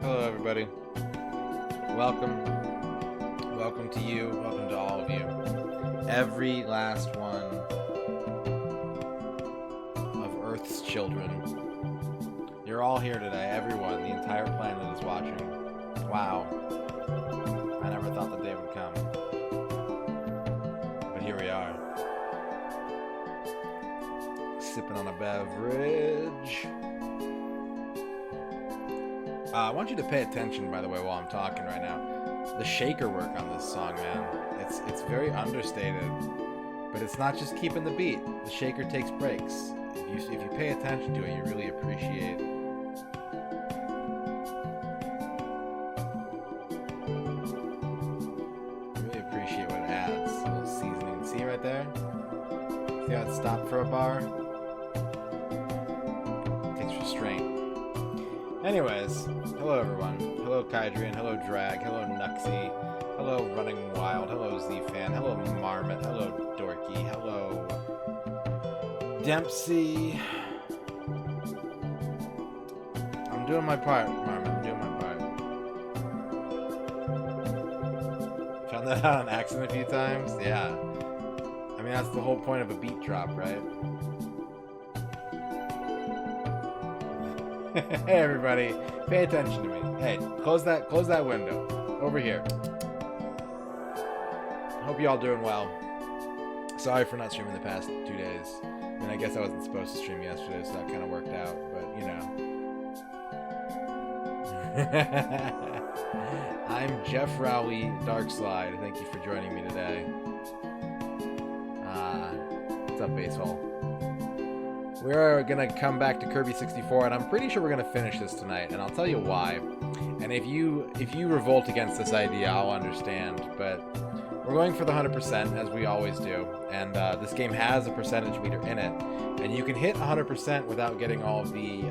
Hello, everybody. Welcome. Welcome to you. Welcome to all of you. Every last one of Earth's children. You're all here today. Everyone. The entire planet is watching. Wow. I never thought the day would come. But here we are. Sipping on a beverage. I want you to pay attention, by the way, while I'm talking right now. The shaker work on this song, man. It's very understated, but it's not just keeping the beat. The shaker takes breaks. If you pay attention to it, you really appreciate. Really appreciate what it adds. A little seasoning. See right there? See how it stopped for a bar? Takes restraint. Anyways, hello everyone. Hello Kydrian, hello Drag, hello Nuxie, hello Running Wild, hello Z-Fan, hello Marmot, hello Dorky, hello Dempsey. I'm doing my part, Marmot, I'm doing my part. Found that out on accident a few times? Yeah. I mean, that's the whole point of a beat drop, right? Hey everybody, pay attention to me. Hey, close that window. Over here. Hope you all doing well. Sorry for not streaming the past 2 days. I mean, I guess I wasn't supposed to stream yesterday, so that kind of worked out, but you know. I'm Jeff Rowley, Darkslide. Thank you for joining me today. What's up, Baseball? We're gonna come back to Kirby 64, and I'm pretty sure we're gonna finish this tonight, and I'll tell you why. And if you revolt against this idea, I'll understand. But we're going for the 100%, as we always do, and this game has a percentage meter in it, and you can hit 100% without getting all of the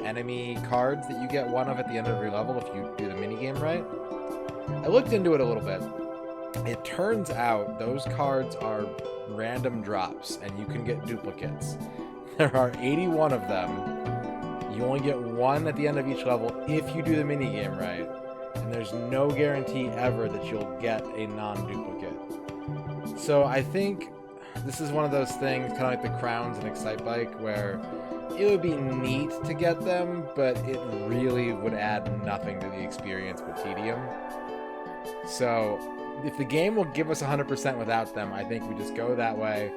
enemy cards that you get one of at the end of every level if you do the minigame right. I looked into it a little bit. It turns out those cards are random drops, and you can get duplicates. There are 81 of them. You only get one at the end of each level if you do the minigame right. And there's no guarantee ever that you'll get a non-duplicate. So I think this is one of those things, kind of like the crowns in Excitebike, where it would be neat to get them, but it really would add nothing to the experience but tedium. So if the game will give us 100% without them, I think we just go that way.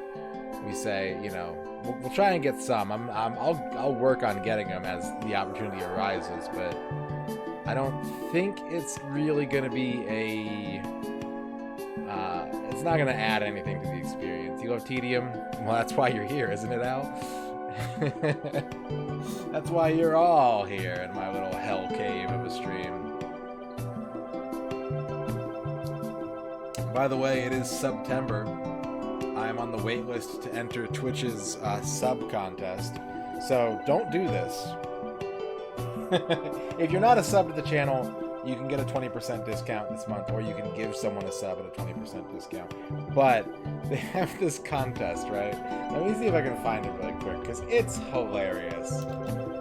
We say, you know, we'll try and get some. I'll work on getting them as the opportunity arises, but I don't think it's really going to be it's not going to add anything to the experience. You love tedium? Well, that's why you're here, isn't it, Al? That's why you're all here in my little hell cave of a stream. By the way, it is September. I'm on the wait list to enter Twitch's sub contest, so don't do this. If you're not a sub to the channel, you can get a 20% discount this month, or you can give someone a sub at a 20% discount. But they have this contest, right? Let me see if I can find it really quick, because it's hilarious.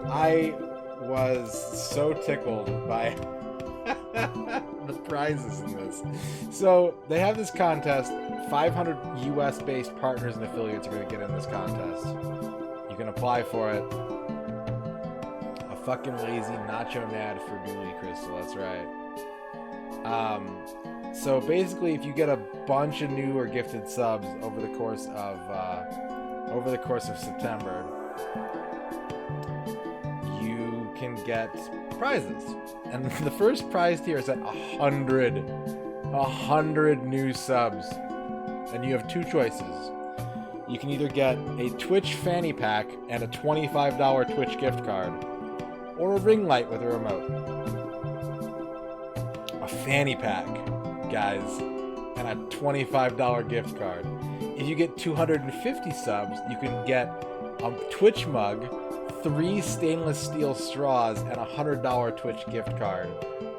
I was so tickled by the prizes in this. So they have this contest. 500 US-based partners and affiliates are going to get in this contest. You can apply for it. A fucking lazy nacho nad for Dooley Crystal. That's right. So basically, if you get a bunch of new or gifted subs over the course of September, you can get prizes. And the first prize tier is at 100 new subs. And you have two choices. You can either get a Twitch fanny pack and a $25 Twitch gift card, or a ring light with a remote. A fanny pack, guys, and a $25 gift card. If you get 250 subs, you can get a Twitch mug, 3 stainless steel straws, and a $100 Twitch gift card,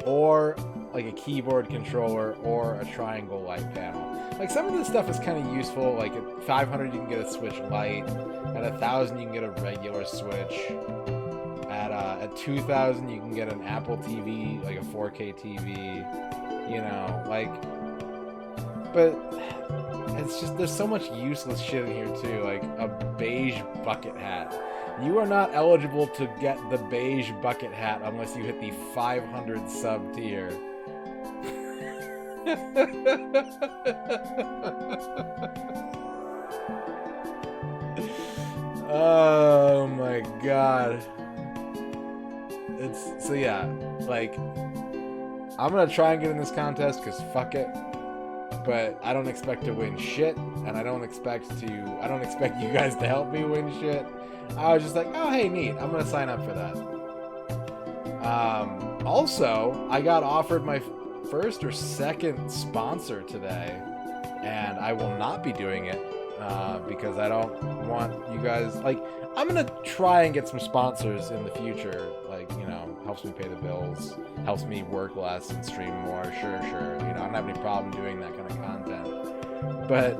or like a keyboard controller or a triangle light panel. Like, some of this stuff is kind of useful. Like at 500 you can get a Switch Lite, at 1,000 you can get a regular Switch. At 2,000, you can get an Apple TV, like a 4K TV. You know, like, but it's just there's so much useless shit in here too, like a beige bucket hat. You are not eligible to get the beige bucket hat unless you hit the 500 sub tier. Oh my god. It's so yeah, like I'm gonna try and get in this contest because fuck it. But I don't expect to win shit, and I don't expect you guys to help me win shit. I was just like, oh hey, neat, I'm gonna sign up for that. Also, I got offered my first or second sponsor today, and I will not be doing it because I don't want you guys, like, I'm gonna try and get some sponsors in the future, like, you know, helps me pay the bills, helps me work less and stream more, sure, you know, I don't have any problem doing that kind of content, but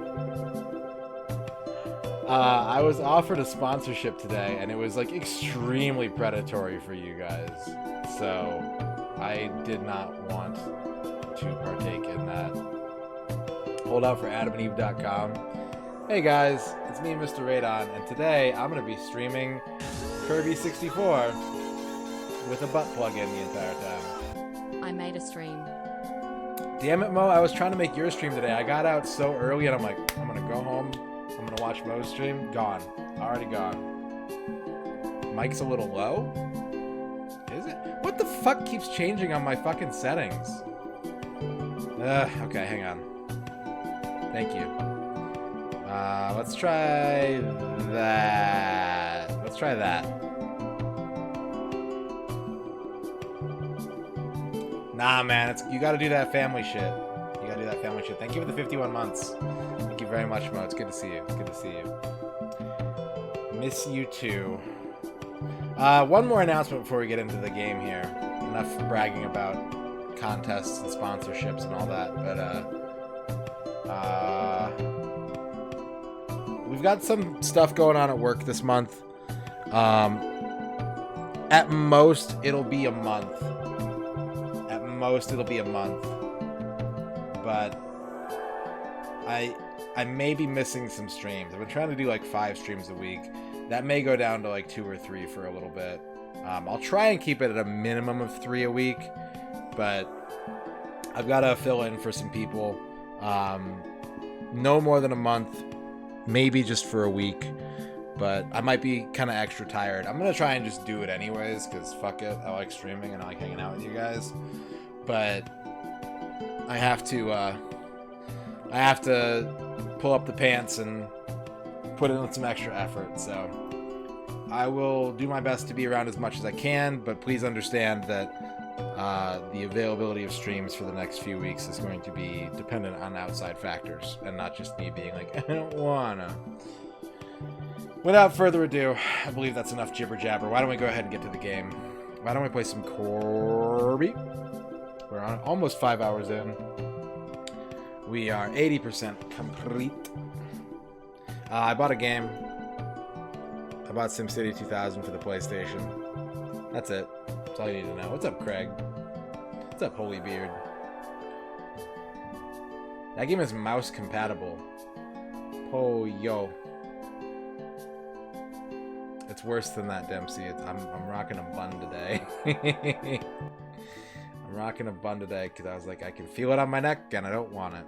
I was offered a sponsorship today, and it was, like, extremely predatory for you guys, so I did not want to partake in that. Hold out for adamandeve.com. Hey guys, it's me, Misterradon, and today I'm going to be streaming Kirby 64 with a butt plug in the entire time. I made a stream. Damn it, Mo, I was trying to make your stream today. I got out so early and I'm like, I'm going to go home, I'm going to watch Mo's stream. Gone. Already gone. Mic's a little low? Is it? What the fuck keeps changing on my fucking settings? Okay, hang on. Thank you. Let's try that. Let's try that. Nah, man, you gotta do that family shit. You gotta do that family shit. Thank you for the 51 months. Thank you very much, Mo. It's good to see you. It's good to see you. Miss you too. One more announcement before we get into the game here. Enough bragging about contests and sponsorships and all that, but we've got some stuff going on at work this month. At most, it'll be a month. At most, it'll be a month. But I may be missing some streams. I've been trying to do like 5 streams a week. That may go down to like 2 or 3 for a little bit. I'll try and keep it at a minimum of 3 a week, but I've got to fill in for some people. No more than a month. Maybe just for a week, but I might be kind of extra tired. I'm gonna try and just do it anyways, because fuck it, I like streaming and I like hanging out with you guys, but I have to pull up the pants and put in some extra effort, so I will do my best to be around as much as I can, but please understand that the availability of streams for the next few weeks is going to be dependent on outside factors and not just me being like, I don't wanna. Without further ado, I believe that's enough jibber jabber. Why don't we go ahead and get to the game? Why don't we play some Kirby? We're on almost 5 hours in. We are 80% complete. I bought a game. I bought SimCity 2000 for the PlayStation. That's it. That's all you need to know. What's up, Craig? What's up, Holy Beard? That game is mouse compatible. Oh, yo. It's worse than that, Dempsey. I'm rocking a bun today. I'm rocking a bun today because I was like, I can feel it on my neck and I don't want it.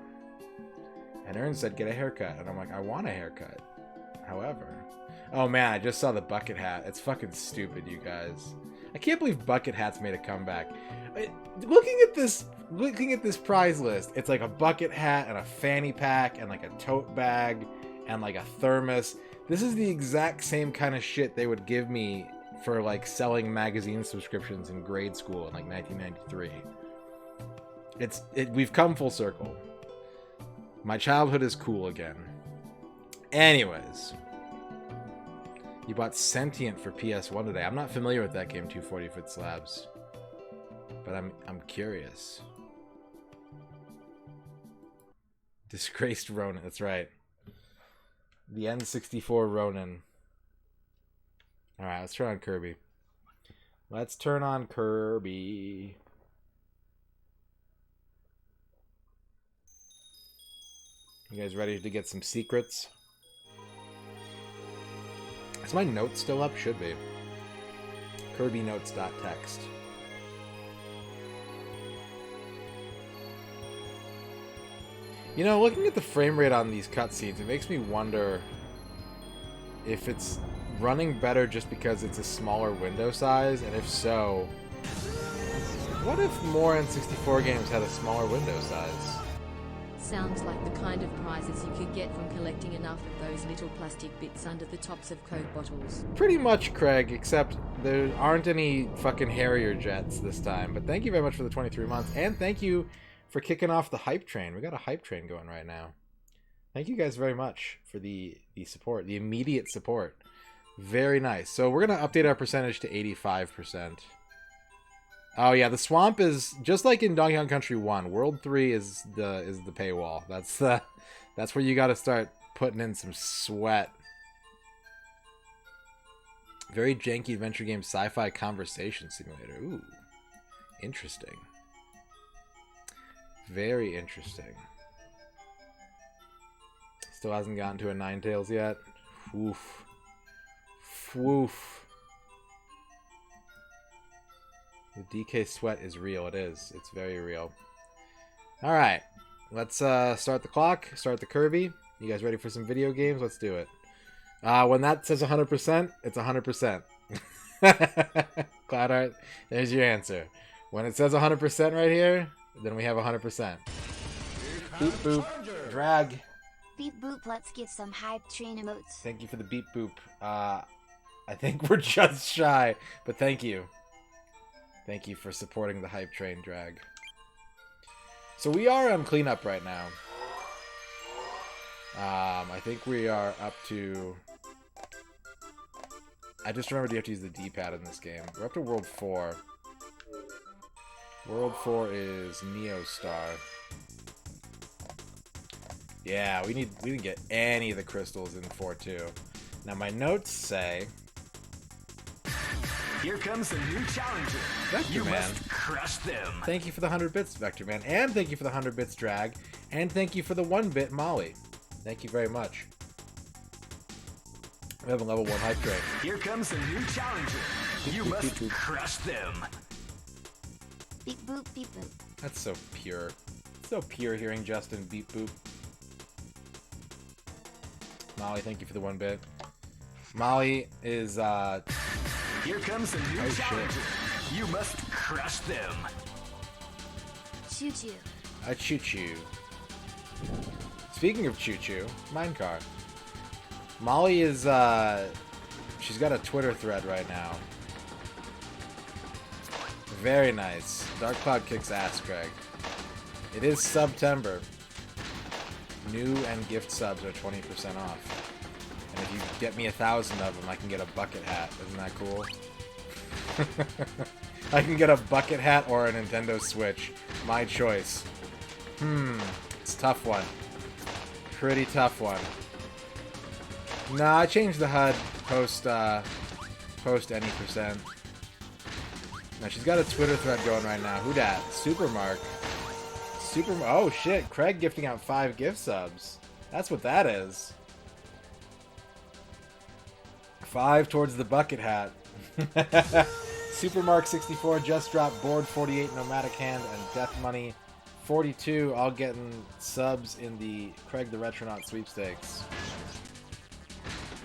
And Ern said, get a haircut. And I'm like, I want a haircut. However... Oh man, I just saw the bucket hat. It's fucking stupid, you guys. I can't believe bucket hats made a comeback. Looking at this prize list, it's like a bucket hat and a fanny pack and like a tote bag and like a thermos. This is the exact same kind of shit they would give me for like selling magazine subscriptions in grade school in like 1993. We've come full circle. My childhood is cool again. Anyways. You bought Sentient for PS1 today. I'm not familiar with that game, 240-foot slabs. But I'm curious. Disgraced Ronin, that's right. The N64 Ronin. Alright, let's try on Kirby. Let's turn on Kirby. You guys ready to get some secrets? Is my notes still up? Should be. KirbyNotes.txt. You know, looking at the frame rate on these cutscenes, it makes me wonder if it's running better just because it's a smaller window size, and if so, what if more N64 games had a smaller window size? Sounds like the kind of prizes you could get from collecting enough of those little plastic bits under the tops of Coke bottles. Pretty much, Craig, except there aren't any fucking Harrier jets this time. But thank you very much for the 23 months, and thank you for kicking off the hype train. We got a hype train going right now. Thank you guys very much for the support, the immediate support. Very nice. So we're going to update our percentage to 85%. Oh yeah, the swamp is just like in Donkey Kong Country 1. World 3 is the paywall. That's where you got to start putting in some sweat. Very janky adventure game, sci-fi conversation simulator. Ooh, interesting. Very interesting. Still hasn't gotten to a Ninetales yet. Woof. Woof. The DK sweat is real. It is. It's very real. Alright. Let's start the clock. Start the Kirby. You guys ready for some video games? Let's do it. When that says 100%, it's 100%. Cloudheart, there's your answer. When it says 100% right here, then we have 100%. Beep boop. Drag. Beep boop, let's get some hype train emotes. Thank you for the beep boop. I think we're just shy, but thank you. Thank you for supporting the hype train, Drag. So we are on cleanup right now. I think we are up to... I just remembered you have to use the D-pad in this game. We're up to World 4. World 4 is Neo Star. Yeah, we didn't get any of the crystals in 4-2. Now my notes say... Here comes a new challenger. Vector You Man. must crush them. Thank you for the 100 bits, Vector Man. And thank you for the 100 bits, Drag. And thank you for the 1-bit, Molly. Thank you very much. We have a level 1 hype train. Here comes a new challenger. You Beep, must beep, beep. crush them. Beep boop, beep boop. That's so pure. So pure hearing Justin beep boop. Molly, thank you for the 1-bit. Molly is, Here comes a new Oh, shit. challenger. You must crush them. Choo choo. a choo-choo. Speaking of choo-choo, Minecar. Molly is, she's got a Twitter thread right now. Very nice. Dark Cloud kicks ass, Craig. It is September. New and gift subs are 20% off. And if you get me 1,000 of them, I can get a bucket hat. Isn't that cool? I can get a bucket hat or a Nintendo Switch. My choice. It's a tough one. Pretty tough one. Nah, I changed the HUD post any percent. Now she's got a Twitter thread going right now. Who dat? Supermark. Oh shit, Craig gifting out 5 gift subs. That's what that is. 5 towards the bucket hat. Supermark 64 just dropped Board 48 Nomadic Hand and Death Money 42 all getting subs in the Craig the Retronaut sweepstakes.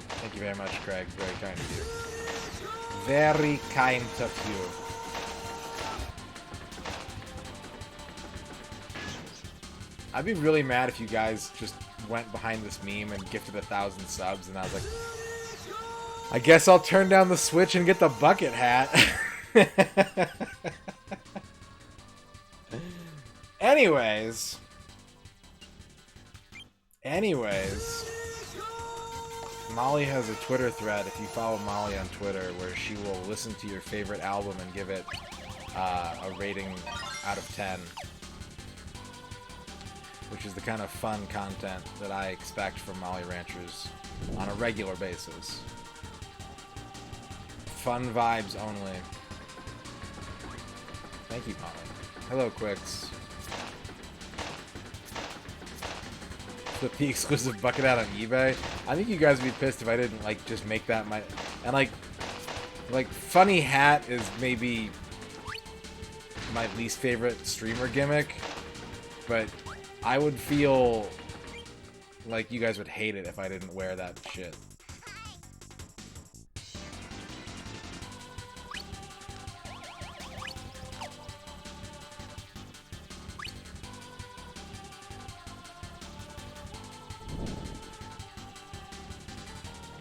Thank you very much, Craig. Very kind of you. Very kind of you. I'd be really mad if you guys just went behind this meme and gifted 1,000 subs and I was like, I guess I'll turn down the Switch and get the bucket hat. Anyways, Molly has a Twitter thread, if you follow Molly on Twitter, where she will listen to your favorite album and give it a rating out of 10. Which is the kind of fun content that I expect from Molly Ranchers on a regular basis. Fun vibes only. Thank you, Molly. Hello, Quicks. The P exclusive bucket out on eBay. I think you guys would be pissed if I didn't like just make that my and like funny hat is maybe my least favorite streamer gimmick, but I would feel like you guys would hate it if I didn't wear that shit.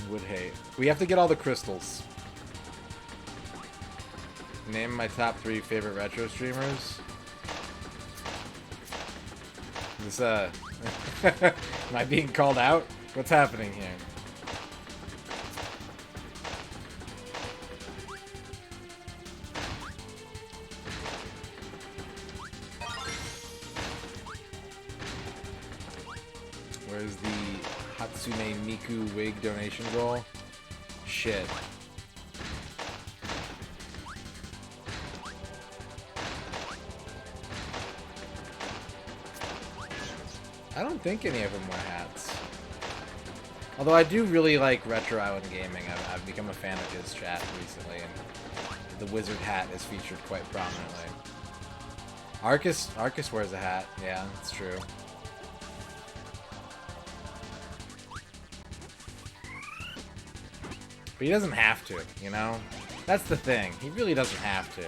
Would hate. We have to get all the crystals. Name my top 3 favorite retro streamers. This, am I being called out? What's happening here? Where's the Hatsune Miku wig donation goal? Shit. I don't think any of them wear hats. Although I do really like Retro Island Gaming. I've become a fan of his chat recently, and the wizard hat is featured quite prominently. Arcus wears a hat. Yeah, it's true. But he doesn't have to, you know? That's the thing. He really doesn't have to.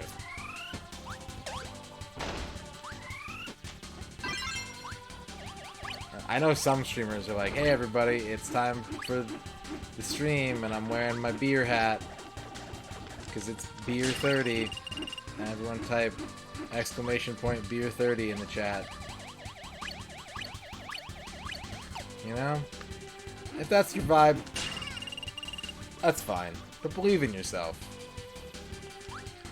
I know some streamers are like, hey everybody, it's time for the stream, and I'm wearing my beer hat. Because it's beer 30. And everyone type exclamation point beer 30 in the chat. You know? If that's your vibe, that's fine. But believe in yourself.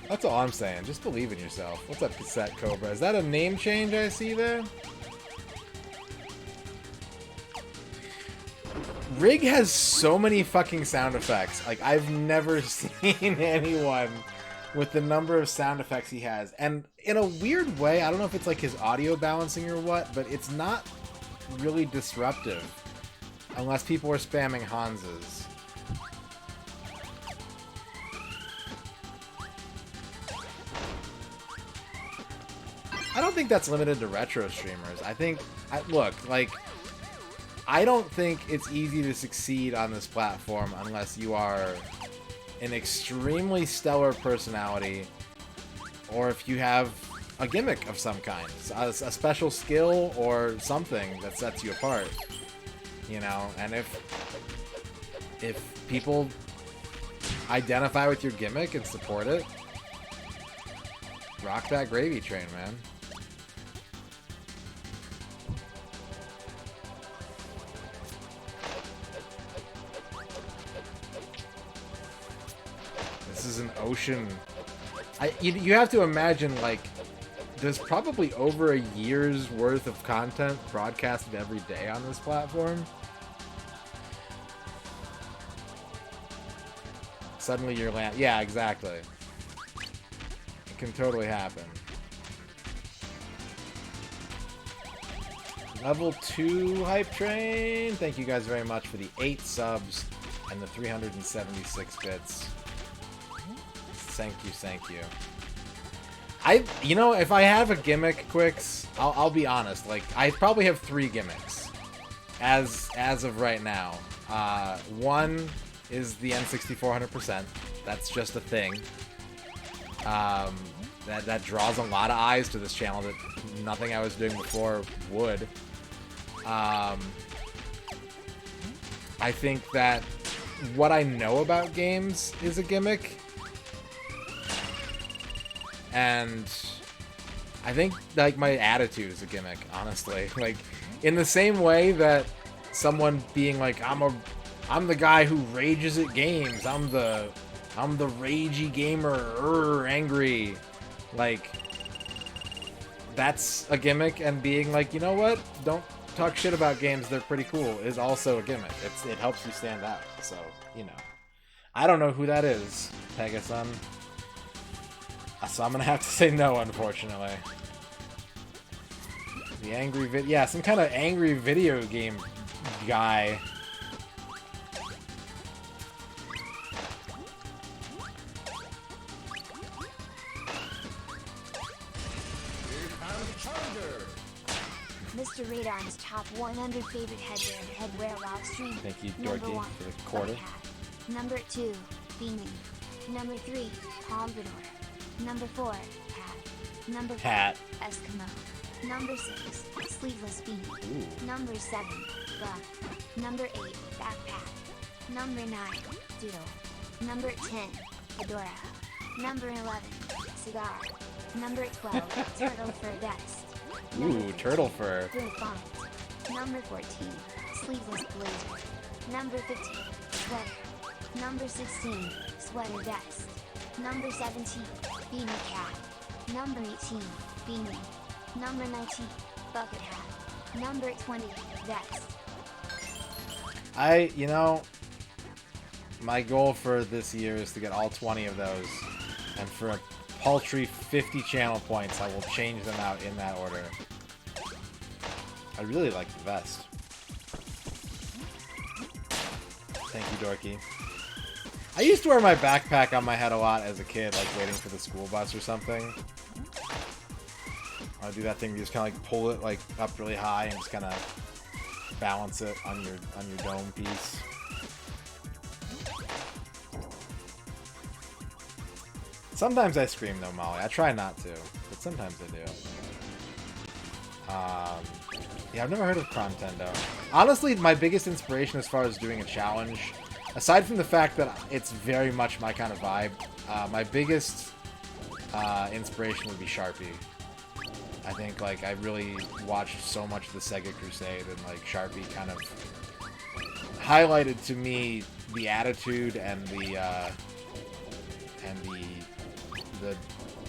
That's all I'm saying. Just believe in yourself. What's up, Cassette Cobra? Is that a name change I see there? Rig has so many fucking sound effects. Like, I've never seen anyone with the number of sound effects he has. And in a weird way, I don't know if it's like his audio balancing or what, but it's not really disruptive. Unless people are spamming Hans's. I don't think that's limited to retro streamers. I think, look, like, I don't think it's easy to succeed on this platform unless you are an extremely stellar personality, or if you have a gimmick of some kind, a special skill or something that sets you apart, you know. And if people identify with your gimmick and support it, rock that gravy train, man. This is an ocean. You have to imagine, like, there's probably over a year's worth of content broadcasted every day on this platform. Suddenly you're yeah, exactly. It can totally happen. Level 2 hype train. Thank you guys very much for the 8 subs and the 376 bits. Thank you, thank you. You know, if I have a gimmick, Quicks, I'll be honest. Like, I probably have 3 gimmicks as of right now. One is the N64 100%. That's just a thing. That draws a lot of eyes to this channel that nothing I was doing before would. I think that what I know about games is a gimmick. And I think, like, my attitude is a gimmick, honestly. Like, in the same way that someone being like, I'm the guy who rages at games. I'm the ragey gamer, angry. Like, that's a gimmick, and being like, you know what? Don't talk shit about games. They're pretty cool is also a gimmick. It helps you stand out. So, you know. I don't know who that is, Pegasun. So I'm gonna have to say no, unfortunately. The angry yeah, some kind of angry video game guy. Misterradon's top 100 favorite headwear while streaming. Thank you, Number Dorky, 1, for the quarter. Bucket hat. Number 2, beaming. Number 3, pompadour. Number 4, hat. Number 5, Hat. Eskimo. Number 6, sleeveless beanie. Ooh. Number 7, buff. Number 8, backpack. Number 9, doodle. Number 10, fedora. Number 11, cigar. Number 12, turtle fur vest. Ooh, turtle fur. Blue font. Number 14, sleeveless blazer. Number 15, sweater. Number 16, sweater vest. Number 17, beanie cap. Number 18, beanie. Number 19, bucket hat. Number 20, vest. You know, my goal for this year is to get all 20 of those. And for a paltry 50 channel points, I will change them out in that order. I really like the vest. Thank you, Dorky. I used to wear my backpack on my head a lot as a kid, like waiting for the school bus or something. I do that thing, you just kind of like pull it like up really high and just kind of balance it on your dome piece. Sometimes I scream though, Molly. I try not to, but sometimes I do. Yeah, I've never heard of Crontendo. Honestly, my biggest inspiration as far as doing a challenge, aside from the fact that it's very much my kind of vibe, my biggest inspiration would be Sharpie. I think, like, I really watched so much of the Sega Crusade, and, like, Sharpie kind of highlighted to me the attitude and the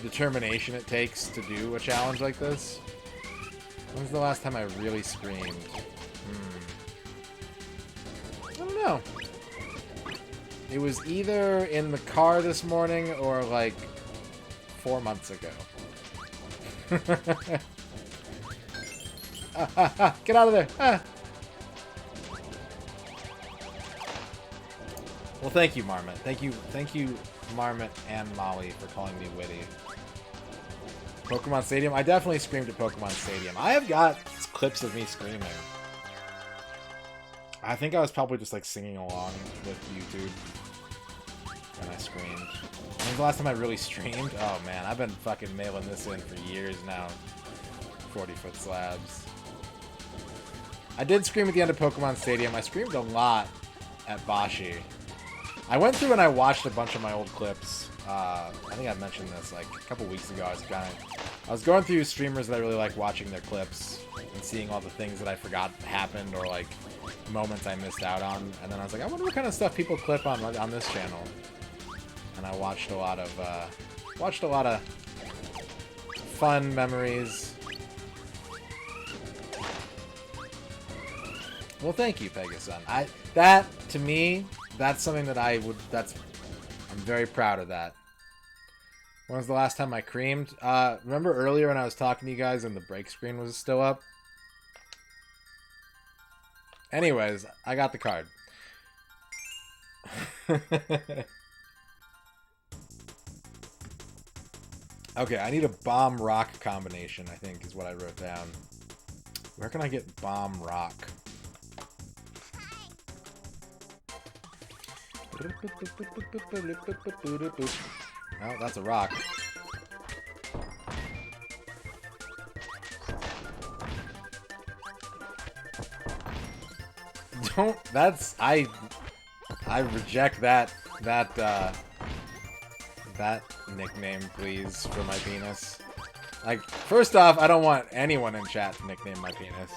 determination it takes to do a challenge like this. When was the last time I really screamed? I don't know. It was either in the car this morning or like 4 months ago. Get out of there! Ah. Well, thank you, Marmot. Thank you, Marmot and Molly, for calling me witty. Pokemon Stadium? I definitely screamed at Pokemon Stadium. I have got clips of me screaming. I think I was probably just like singing along with YouTube when I screamed. When was the last time I really streamed? Oh man, I've been fucking mailing this in for years now. 40-foot slabs. I did scream at the end of Pokemon Stadium. I screamed a lot at Bashi. I went through and I watched a bunch of my old clips. I think I mentioned this like a couple weeks ago. I was going through streamers that I really like watching their clips and seeing all the things that I forgot happened or like moments I missed out on. And then I was like, I wonder what kind of stuff people clip on this channel. And I watched a lot of fun memories. Well, thank you, Pegasun. That to me, that's something that I'm very proud of that. When was the last time I creamed? Remember earlier when I was talking to you guys and the break screen was still up? Anyways, I got the card. Okay, I need a bomb rock combination, I think, is what I wrote down. Where can I get bomb rock? Oh, that's a rock. I reject that nickname, please, for my penis. Like, first off, I don't want anyone in chat to nickname my penis.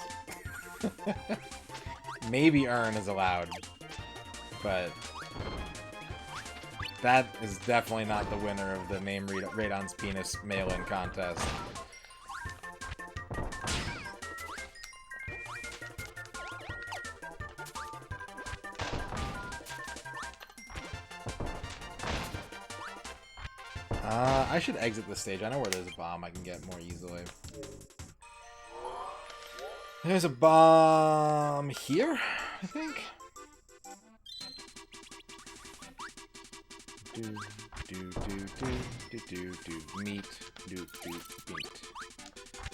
Maybe Ern is allowed, but that is definitely not the winner of the Name Radon's Penis mail-in contest. I should exit this stage. I know where there's a bomb I can get more easily. There's a bomb here, I think. Meat. Meat.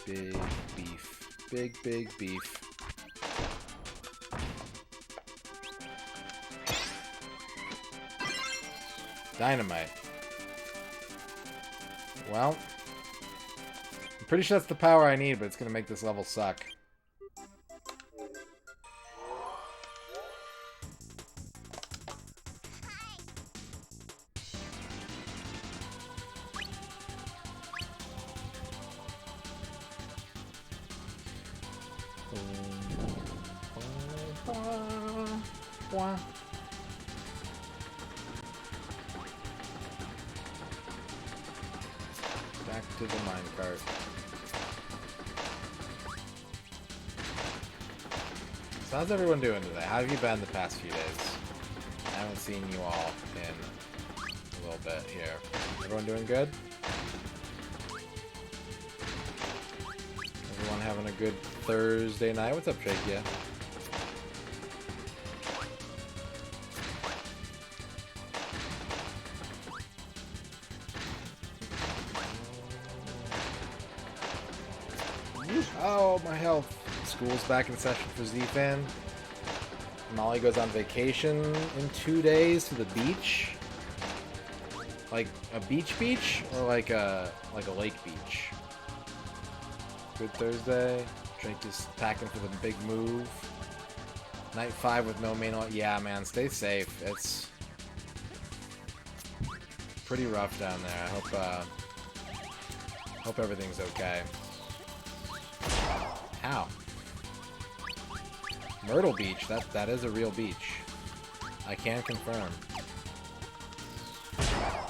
Big beef. Big beef. Dynamite. Well, I'm pretty sure that's the power I need, but it's gonna make this level suck. Back to the minecart. So how's everyone doing today? How have you been the past few days? I haven't seen you all in a little bit here. Everyone doing good? Everyone having a good Thursday night? What's up, Shakia? Oh, my health. School's back in session for Z-Fan. Molly goes on vacation in 2 days to the beach. Like a beach or like a lake beach? Good Thursday. Drake is packing for the big move. Night 5 with no main. Yeah, man, stay safe. It's pretty rough down there. I hope everything's okay. Ow. Myrtle Beach. That is a real beach. I can confirm.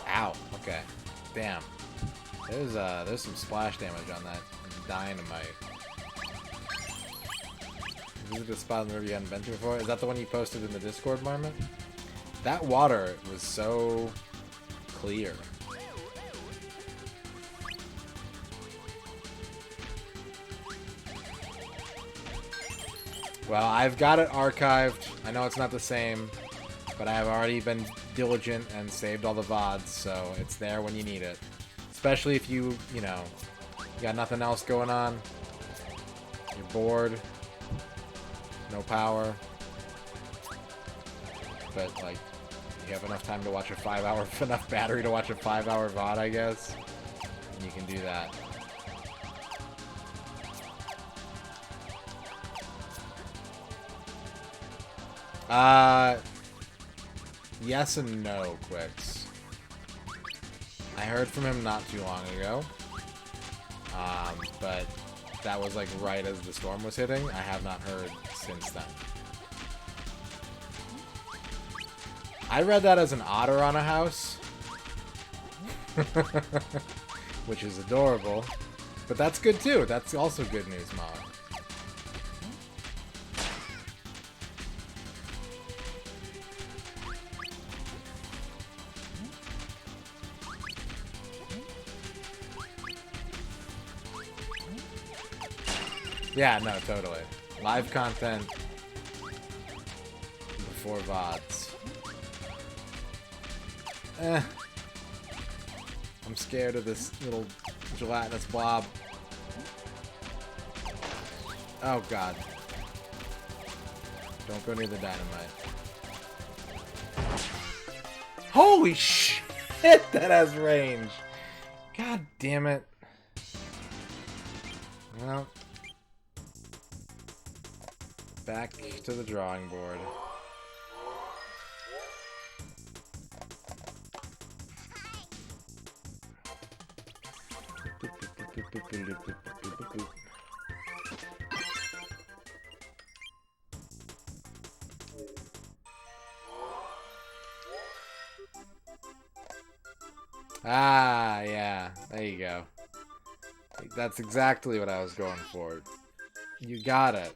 Ow. Okay. Damn. There's some splash damage on that dynamite. This is the spot in the river you hadn't been to before. Is that the one you posted in the Discord, Marmot? That water was so clear. Well, I've got it archived. I know it's not the same, but I have already been diligent and saved all the VODs, so it's there when you need it. Especially if you know, you got nothing else going on, you're bored, no power, but, like, you have enough time to watch a 5-hour, enough battery to watch a 5-hour VOD, I guess, and you can do that. Yes and no, Quicks. I heard from him not too long ago. But that was like right as the storm was hitting. I have not heard since then. I read that as an otter on a house. Which is adorable. But that's good too. That's also good news, Mom. Yeah, no, totally. Live content before VODs. I'm scared of this little gelatinous blob. Oh god. Don't go near the dynamite. Holy shit! That has range! God damn it. Well, back to the drawing board. Ah, yeah. There you go. That's exactly what I was going for. You got it.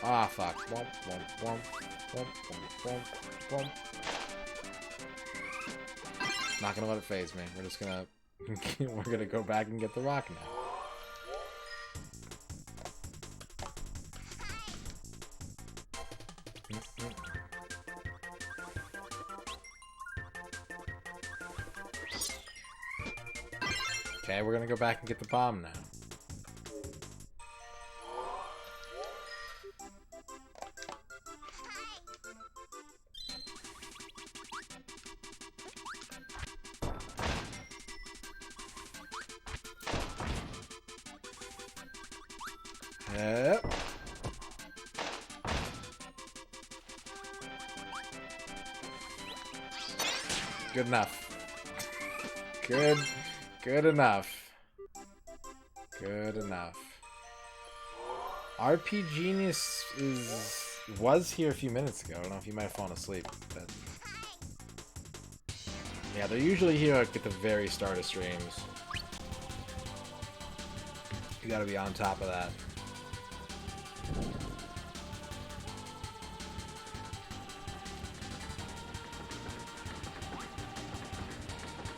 Ah, fuck. Not gonna let it phase me. We're just gonna we're gonna go back and get the rock now. Okay, we're gonna go back and get the bomb now. Yep. Good enough. Good enough. Good enough. RP Genius was here a few minutes ago. I don't know if you might have fallen asleep, but yeah, they're usually here at the very start of streams. You gotta be on top of that.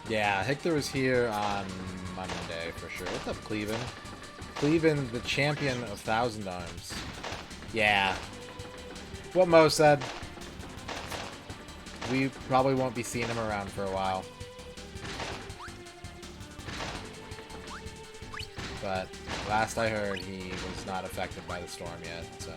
Yeah, Hector was here on Monday for sure. What's up, Cleveland? Cleveland, the champion of 1,000 Arms. Yeah. What Mo said. We probably won't be seeing him around for a while. But last I heard, he was not affected by the storm yet, so...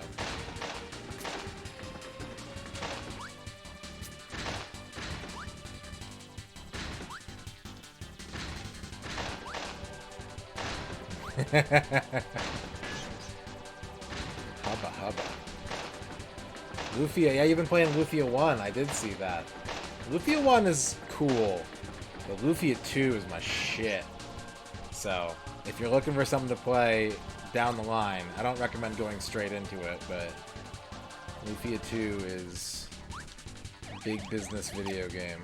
Hubba. Lufia, yeah, you've been playing Lufia 1. I did see that. Lufia 1 is cool, but Lufia 2 is my shit. So, if you're looking for something to play down the line, I don't recommend going straight into it, but Lufia 2 is a big business video game.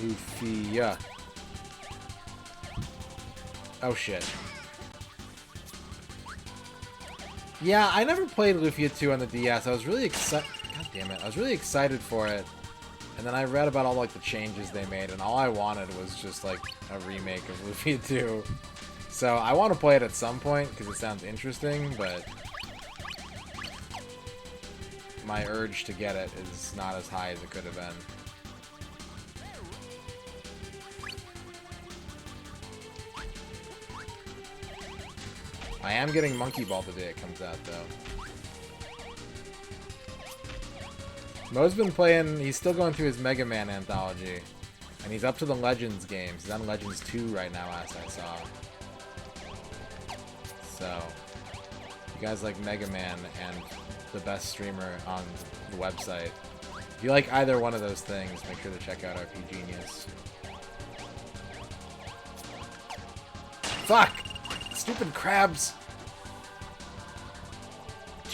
Lufia. Oh shit. Yeah, I never played Lufia 2 on the DS. I was really excited. God damn it. I was really excited for it. And then I read about all like the changes they made, and all I wanted was just like a remake of Lufia 2. So I want to play it at some point because it sounds interesting, but my urge to get it is not as high as it could have been. I am getting Monkey Ball the day it comes out, though. Mo's been playing... He's still going through his Mega Man anthology. And he's up to the Legends games. He's on Legends 2 right now, as I saw. So, if you guys like Mega Man and the best streamer on the website, if you like either one of those things, make sure to check out RP Genius. Fuck! Stupid crabs!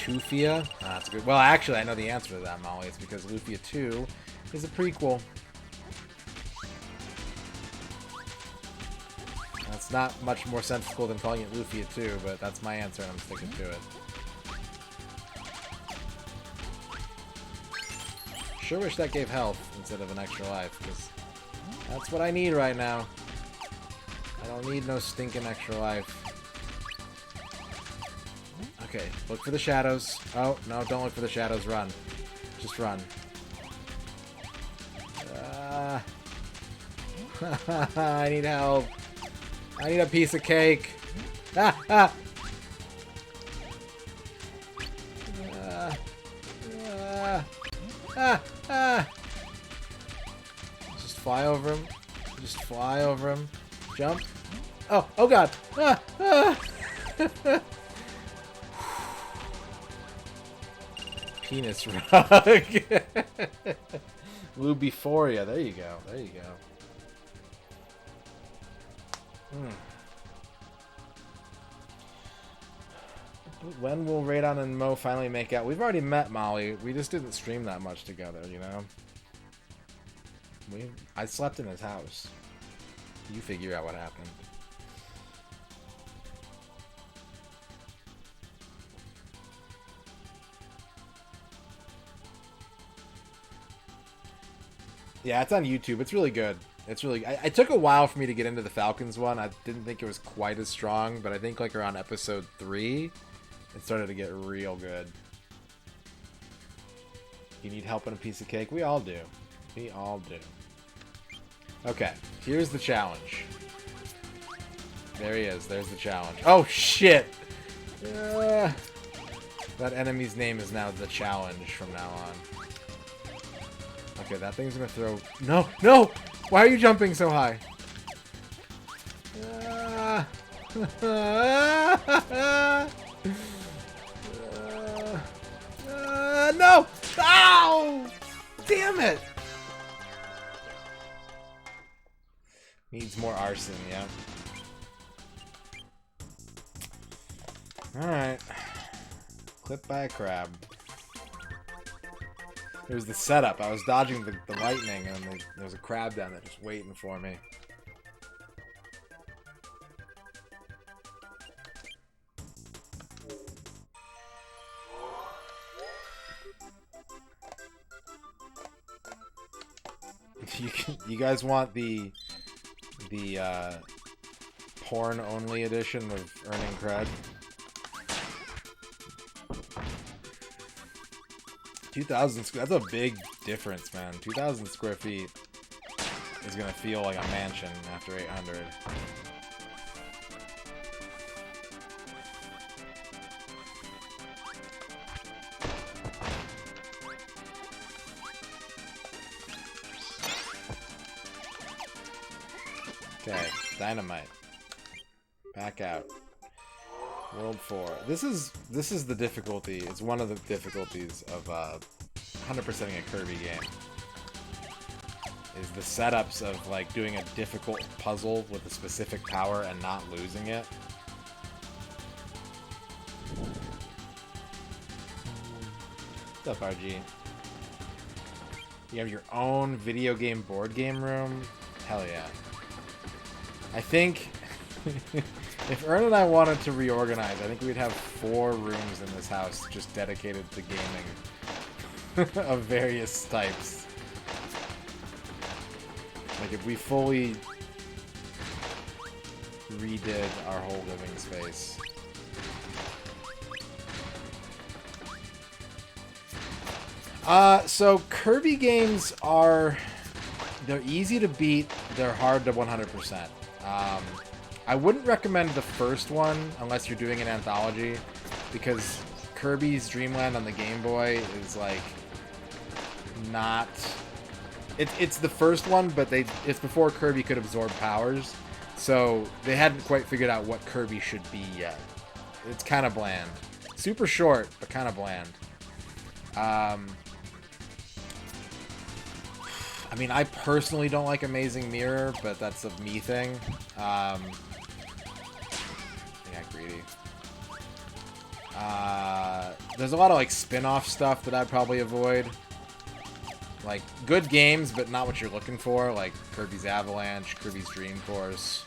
Lufia? Ah, that's good. Well, actually, I know the answer to that, Molly. It's because Lufia 2 is a prequel. That's not much more sensible than calling it Lufia 2, but that's my answer, and I'm sticking to it. Sure wish that gave health instead of an extra life, because that's what I need right now. I don't need no stinking extra life. Okay, look for the shadows. Oh, no, don't look for the shadows. Run. Just run. I need help. I need a piece of cake. Ah! Just fly over him. Just fly over him. Jump. Oh god. Penis rug. Lubephoria. There you go. There you go. When will Radon and Mo finally make out? We've already met, Molly. We just didn't stream that much together, you know? I slept in his house. You figure out what happened. Yeah, it's on YouTube. It's really good. It's really. It took a while for me to get into the Falcons one. I didn't think it was quite as strong, but I think like around episode 3, it started to get real good. You need help on a piece of cake? We all do. We all do. Okay, here's the challenge. There he is. There's the challenge. Oh, shit! That enemy's name is now the challenge from now on. Okay, that thing's gonna throw... No! No! Why are you jumping so high? No! Ow! Damn it! Needs more arson, yeah. Alright. Clipped by a crab. It was the setup. I was dodging the lightning, and there was a crab down there just waiting for me. You guys want the porn-only edition of Earning Cred? 2,000 square... That's a big difference, man. 2,000 square feet is gonna feel like a mansion after 800. Okay, dynamite. Back out. World 4. This is the difficulty. It's one of the difficulties of 100%ing a Kirby game. Is the setups of like doing a difficult puzzle with a specific power and not losing it. What's up, RG? You have your own video game board game room? Hell yeah. I think if Ern and I wanted to reorganize, I think we'd have 4 rooms in this house just dedicated to gaming of various types. Like if we fully redid our whole living space. So Kirby games they're easy to beat, they're hard to 100%. I wouldn't recommend the first one unless you're doing an anthology, because Kirby's Dream Land on the Game Boy is like not... It's the first one, but it's before Kirby could absorb powers, so they hadn't quite figured out what Kirby should be yet. It's kind of bland. Super short, but kind of bland. I mean, I personally don't like Amazing Mirror, but that's a me thing. Yeah, greedy. There's a lot of like spin-off stuff that I'd probably avoid. Like, good games, but not what you're looking for. Like Kirby's Avalanche, Kirby's Dream Course,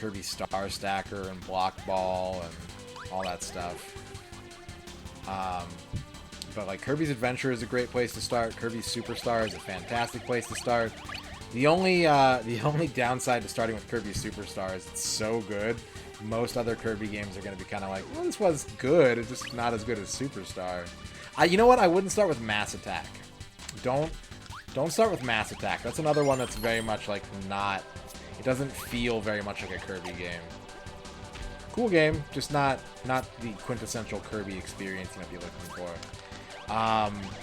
Kirby's Star Stacker, and Block Ball, and all that stuff. But like Kirby's Adventure is a great place to start. Kirby's Superstar is a fantastic place to start. The only downside to starting with Kirby's Superstar is it's so good. Most other Kirby games are going to be kind of like, well, this was good. It's just not as good as Superstar. You know what? I wouldn't start with Mass Attack. Don't start with Mass Attack. That's another one that's very much like not... It doesn't feel very much like a Kirby game. Cool game, just not the quintessential Kirby experience you might be looking for.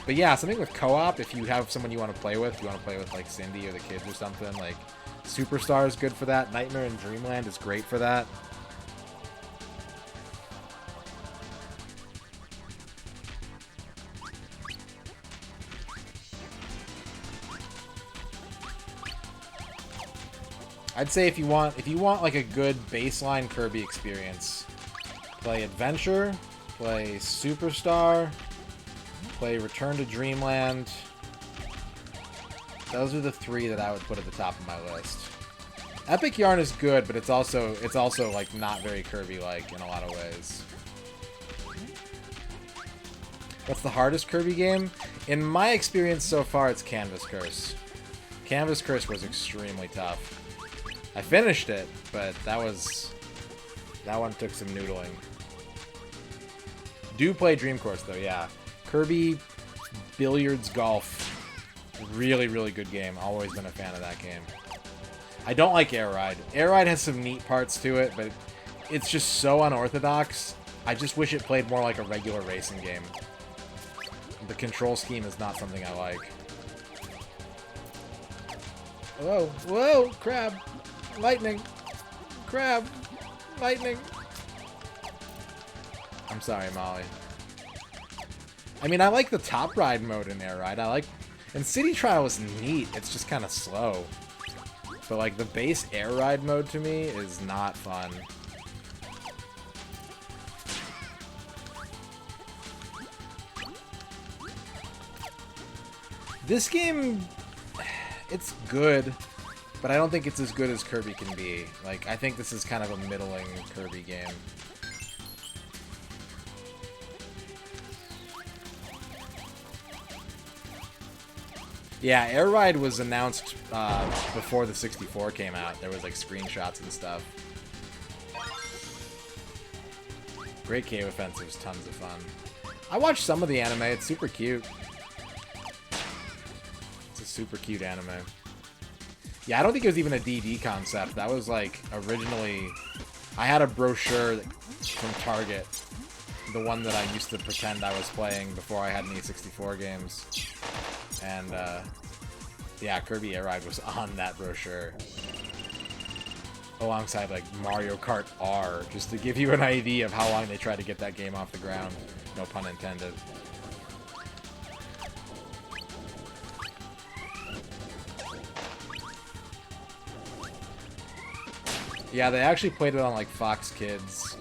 But yeah, something with co-op, if you have someone you want to play with, like Cindy or the kids or something, like Superstar is good for that. Nightmare in Dreamland is great for that. I'd say if you want like a good baseline Kirby experience, play Adventure, play Superstar, play Return to Dreamland. Those are the 3 that I would put at the top of my list. Epic Yarn is good, but it's also like not very Kirby-like in a lot of ways. What's the hardest Kirby game? In my experience so far, it's Canvas Curse. Canvas Curse was extremely tough. I finished it, but that one took some noodling. Do play Dream Course though, yeah. Kirby Billiards Golf. Really, really good game. Always been a fan of that game. I don't like Air Ride. Air Ride has some neat parts to it, but it's just so unorthodox. I just wish it played more like a regular racing game. The control scheme is not something I like. Whoa, whoa, crab, lightning, crab, lightning. I'm sorry, Molly. I mean, I like the top ride mode in Air Ride. And City Trial is neat. It's just kind of slow. But like the base Air Ride mode to me is not fun. This game, it's good, but I don't think it's as good as Kirby can be. Like, I think this is kind of a middling Kirby game. Yeah, Air Ride was announced before the 64 came out. There was like screenshots and stuff. Great Cave Offensive is tons of fun. I watched some of the anime. It's super cute. It's a super cute anime. Yeah, I don't think it was even a DD concept. That was like originally... I had a brochure from Target. The one that I used to pretend I was playing before I had any 64 games. And, yeah, Kirby Air Ride was on that brochure. Alongside, like, Mario Kart R, just to give you an idea of how long they tried to get that game off the ground. No pun intended. Yeah, they actually played it on, like, Fox Kids.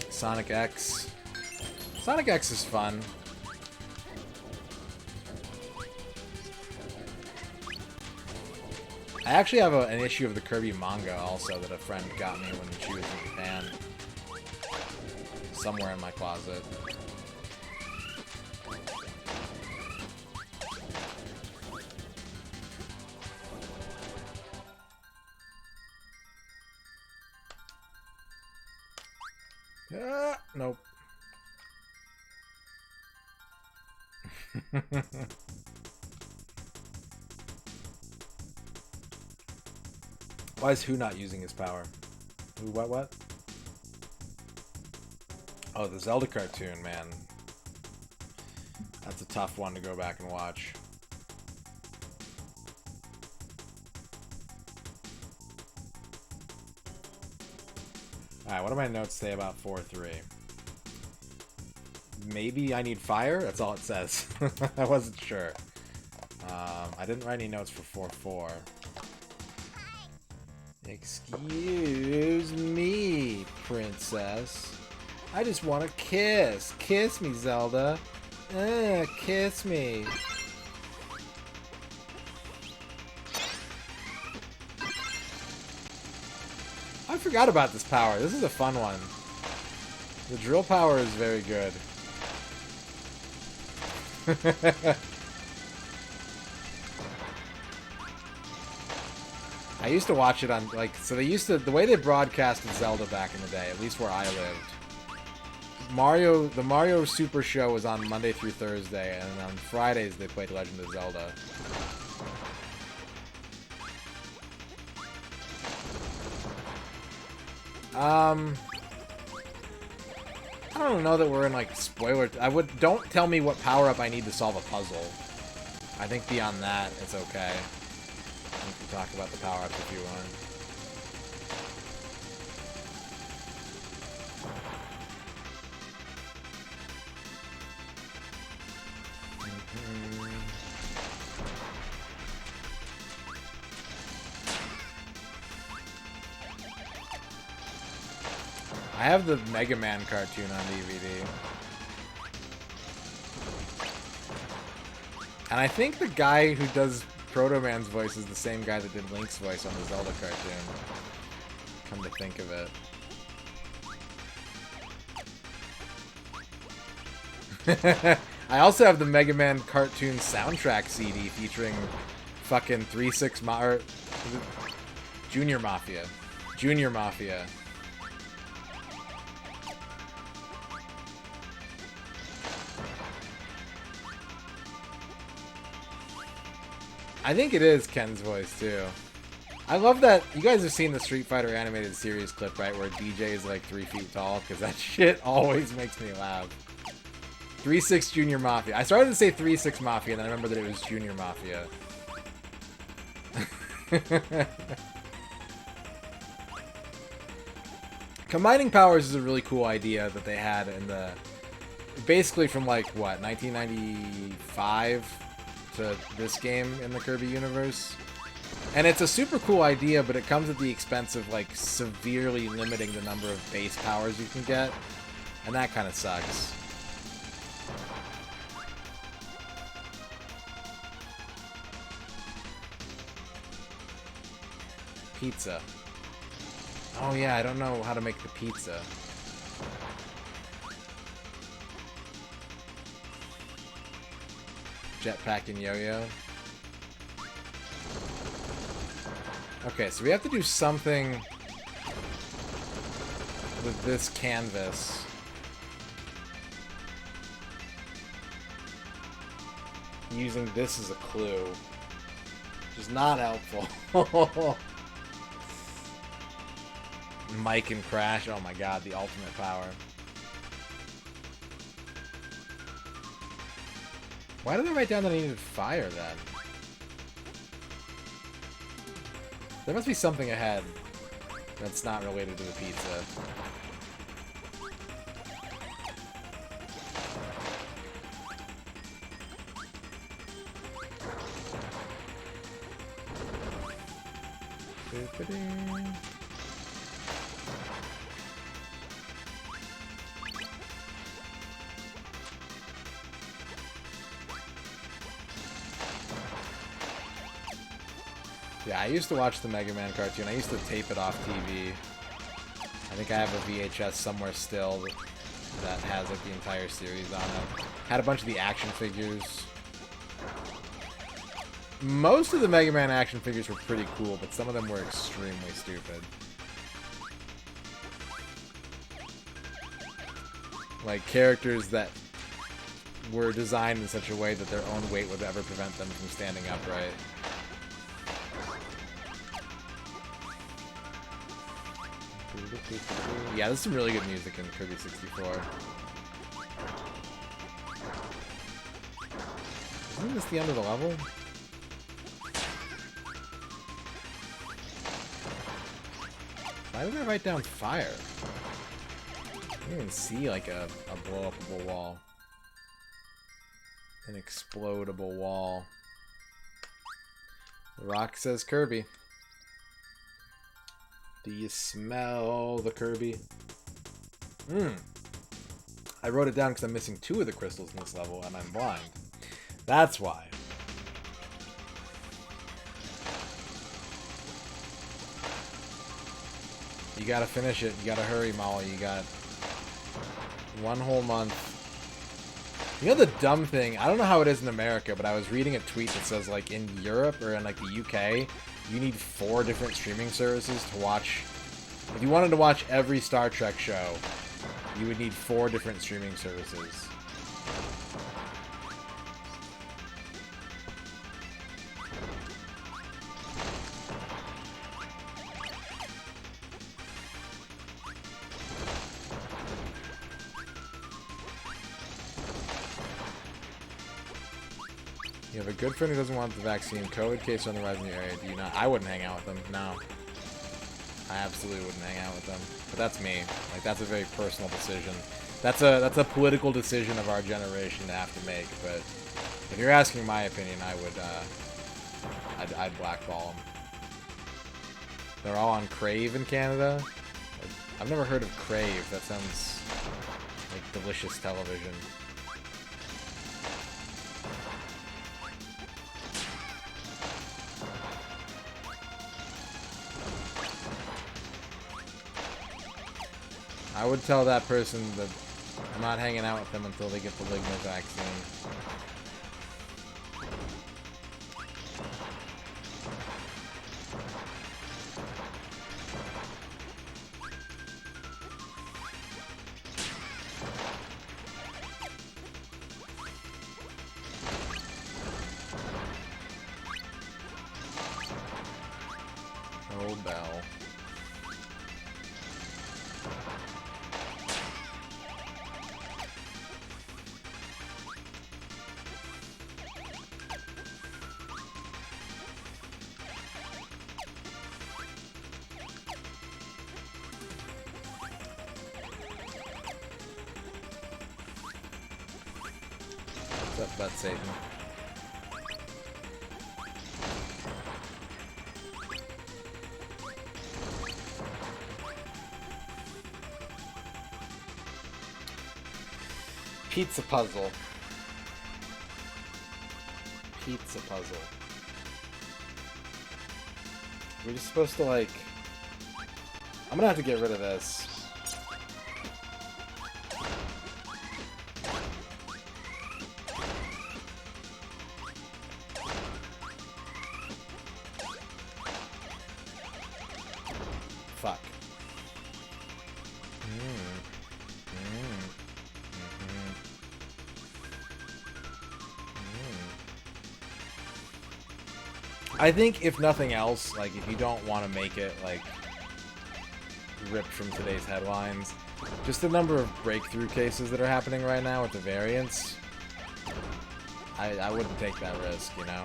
Sonic X. Sonic X is fun. I actually have an issue of the Kirby manga also that a friend got me when she was in Japan. Somewhere in my closet. Nope. Why is Who not using his power? Who, what? Oh, the Zelda cartoon, man. That's a tough one to go back and watch. Alright, what do my notes say about 4-3? Maybe I need fire? That's all it says. I wasn't sure. I didn't write any notes for 4-4. Excuse me, princess. I just want a kiss. Kiss me, Zelda. Kiss me. I forgot about this power. This is a fun one. The drill power is very good. I used to watch it on, like, so they used to, the way they broadcasted Zelda back in the day, at least where I lived. The Mario Super Show was on Monday through Thursday, and on Fridays they played Legend of Zelda. I don't know that we're in, like, spoiler... Don't tell me what power-up I need to solve a puzzle. I think beyond that, it's okay. We can talk about the power-ups if you want. I have the Mega Man cartoon on DVD. And I think the guy who does Proto Man's voice is the same guy that did Link's voice on the Zelda cartoon. Come to think of it. I also have the Mega Man cartoon soundtrack CD featuring fucking 3-6 or Junior Mafia. Junior Mafia. I think it is Ken's voice too. I love that you guys have seen the Street Fighter animated series clip, right, where DJ is like 3 feet tall, because that shit always makes me laugh. 3-6 Junior Mafia. I started to say 3-6 Mafia, and then I remember that it was Junior Mafia. Combining powers is a really cool idea that they had in the... Basically from, like, what, 1995 to this game in the Kirby universe? And it's a super cool idea, but it comes at the expense of, like, severely limiting the number of base powers you can get. And that kind of sucks. Pizza. Oh yeah, I don't know how to make the pizza. Jetpack and yo-yo. Okay, so we have to do something with this canvas. Using this as a clue. Which is not helpful. Mike and Crash. Oh my god, the ultimate power. Why did I write down that I needed fire then? There must be something ahead that's not related to the pizza. Yeah, I used to watch the Mega Man cartoon. I used to tape it off TV. I think I have a VHS somewhere still that has like the entire series on it. Had a bunch of the action figures. Most of the Mega Man action figures were pretty cool, but some of them were extremely stupid. Like characters that were designed in such a way that their own weight would ever prevent them from standing upright. Yeah, there's some really good music in Kirby 64. Isn't this the end of the level? Why did I write down fire? I didn't even see like a blow-upable wall. An explodable wall. The rock says Kirby. Do you smell the Kirby? I wrote it down because I'm missing 2 of the crystals in this level and I'm blind. That's why. You gotta finish it. You gotta hurry, Molly. You got 1 whole month. You know the dumb thing? I don't know how it is in America, but I was reading a tweet that says, like, in Europe or in, like, the UK, you need 4 different streaming services to watch. If you wanted to watch every Star Trek show, you would need 4 different streaming services. You have a good friend who doesn't want the vaccine. COVID case on the rise in your area. Do you not? I wouldn't hang out with them. No. I absolutely wouldn't hang out with them. But that's me. Like, that's a very personal decision. That's a political decision of our generation to have to make. But if you're asking my opinion, I would, I'd blackball them. They're all on Crave in Canada. I've never heard of Crave. That sounds like delicious television. I would tell that person the I'm not hanging out with them until they get the Ligma vaccine. Oh, Bell. What's up, Butt Satan? Pizza puzzle. Pizza puzzle. We're just supposed to, like... I'm gonna have to get rid of this. Fuck. I think, if nothing else, like, if you don't want to make it, like, ripped from today's headlines, just the number of breakthrough cases that are happening right now with the variants, I wouldn't take that risk, you know?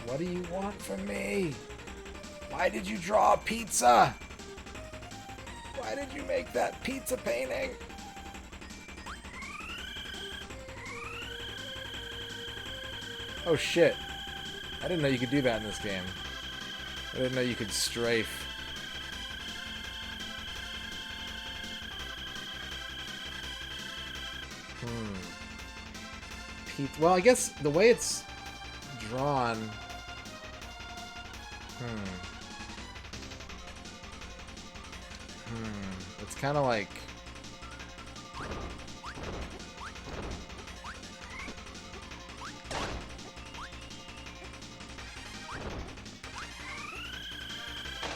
What do you want from me? Why did you draw a pizza? Why did you make that pizza painting? Oh shit. I didn't know you could do that in this game. I didn't know you could strafe. Well, I guess the way it's drawn... It's kind of like...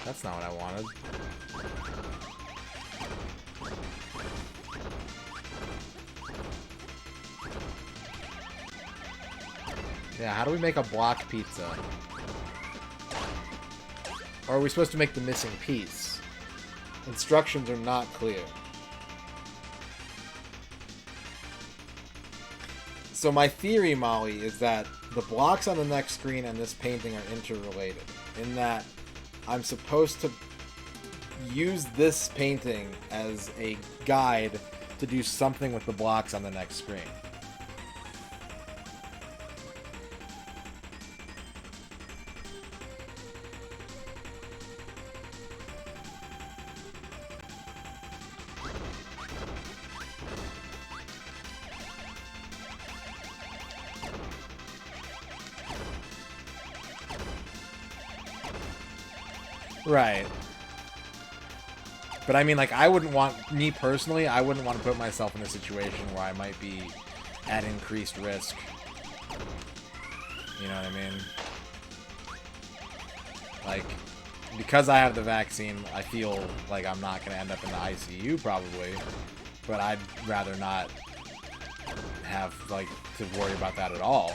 That's not what I wanted. Yeah, how do we make a block pizza? Or are we supposed to make the missing piece? Instructions are not clear. So my theory, Molly, is that the blocks on the next screen and this painting are interrelated. In that I'm supposed to use this painting as a guide to do something with the blocks on the next screen. Right. But I mean, like, I wouldn't want, me personally, I wouldn't want to put myself in a situation where I might be at increased risk. You know what I mean? Like, because I have the vaccine, I feel like I'm not going to end up in the ICU probably. But I'd rather not have, like, to worry about that at all.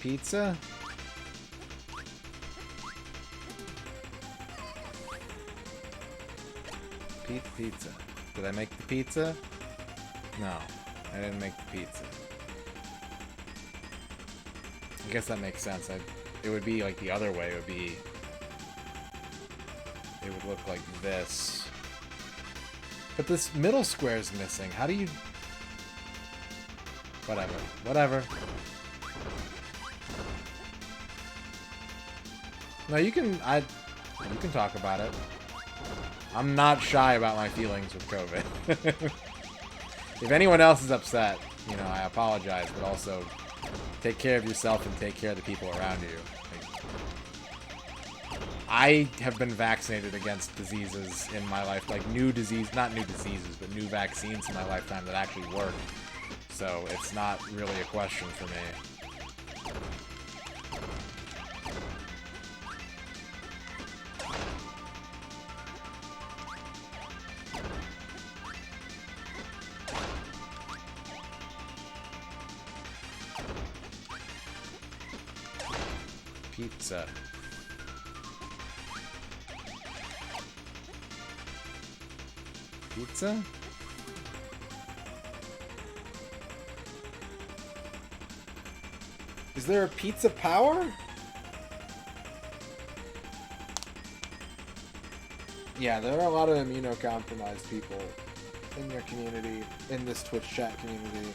Pizza? Pizza. Did I make the pizza? No, I didn't make the pizza. I guess that makes sense. It would be like the other way. It would be it would look like this. But this middle square is missing. How do you... Whatever. Whatever. No, you can... You can talk about it. I'm not shy about my feelings with COVID. If anyone else is upset, you know, I apologize, but also take care of yourself and take care of the people around you. I have been vaccinated against diseases in my life, like not new diseases, but new vaccines in my lifetime that actually work. So it's not really a question for me. Pizza. Pizza? Is there a pizza power? Yeah, there are a lot of immunocompromised people in your community, in this Twitch chat community.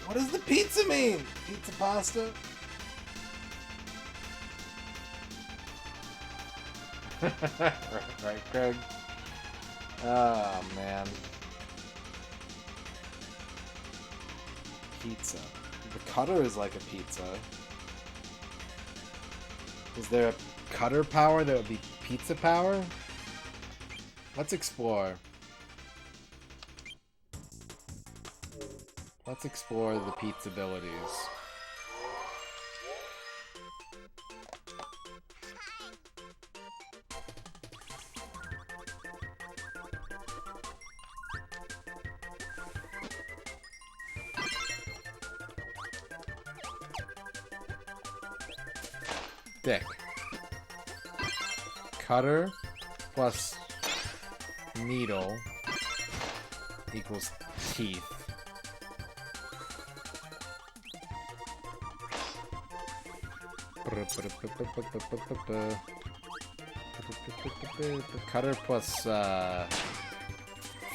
What does the pizza mean? Pizza pasta? Right, Craig? Oh, man. Pizza. The cutter is like a pizza. Is there a cutter power that would be pizza power? Let's explore. Let's explore the pizza abilities. Dick. Cutter plus needle equals teeth. Cutter plus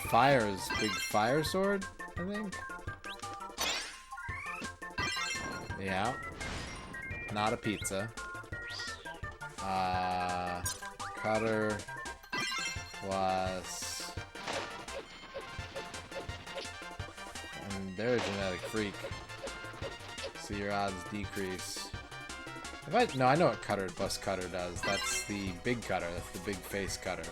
fire's big fire sword, I think. Yeah. Not a pizza. Cutter plus... And they're a genetic freak. So your odds decrease. No, I know what cutter plus cutter does. That's the big cutter. That's the big face cutter.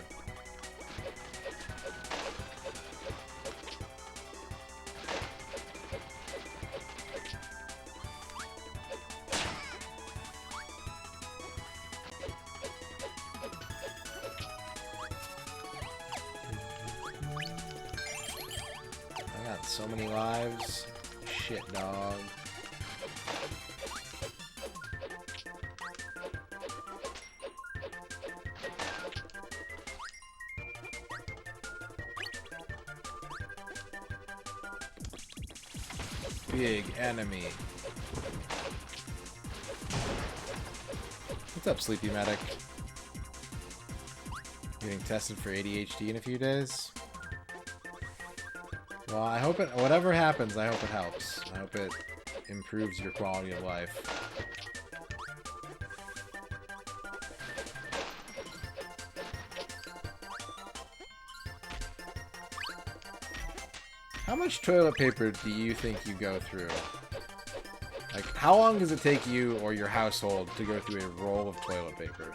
I got so many lives. Shit, dog. Big enemy. What's up, Sleepy Medic? Getting tested for ADHD in a few days? Well, I hope it... Whatever happens, I hope it helps. I hope it improves your quality of life. How much toilet paper do you think you go through? Like, how long does it take you or your household to go through a roll of toilet paper?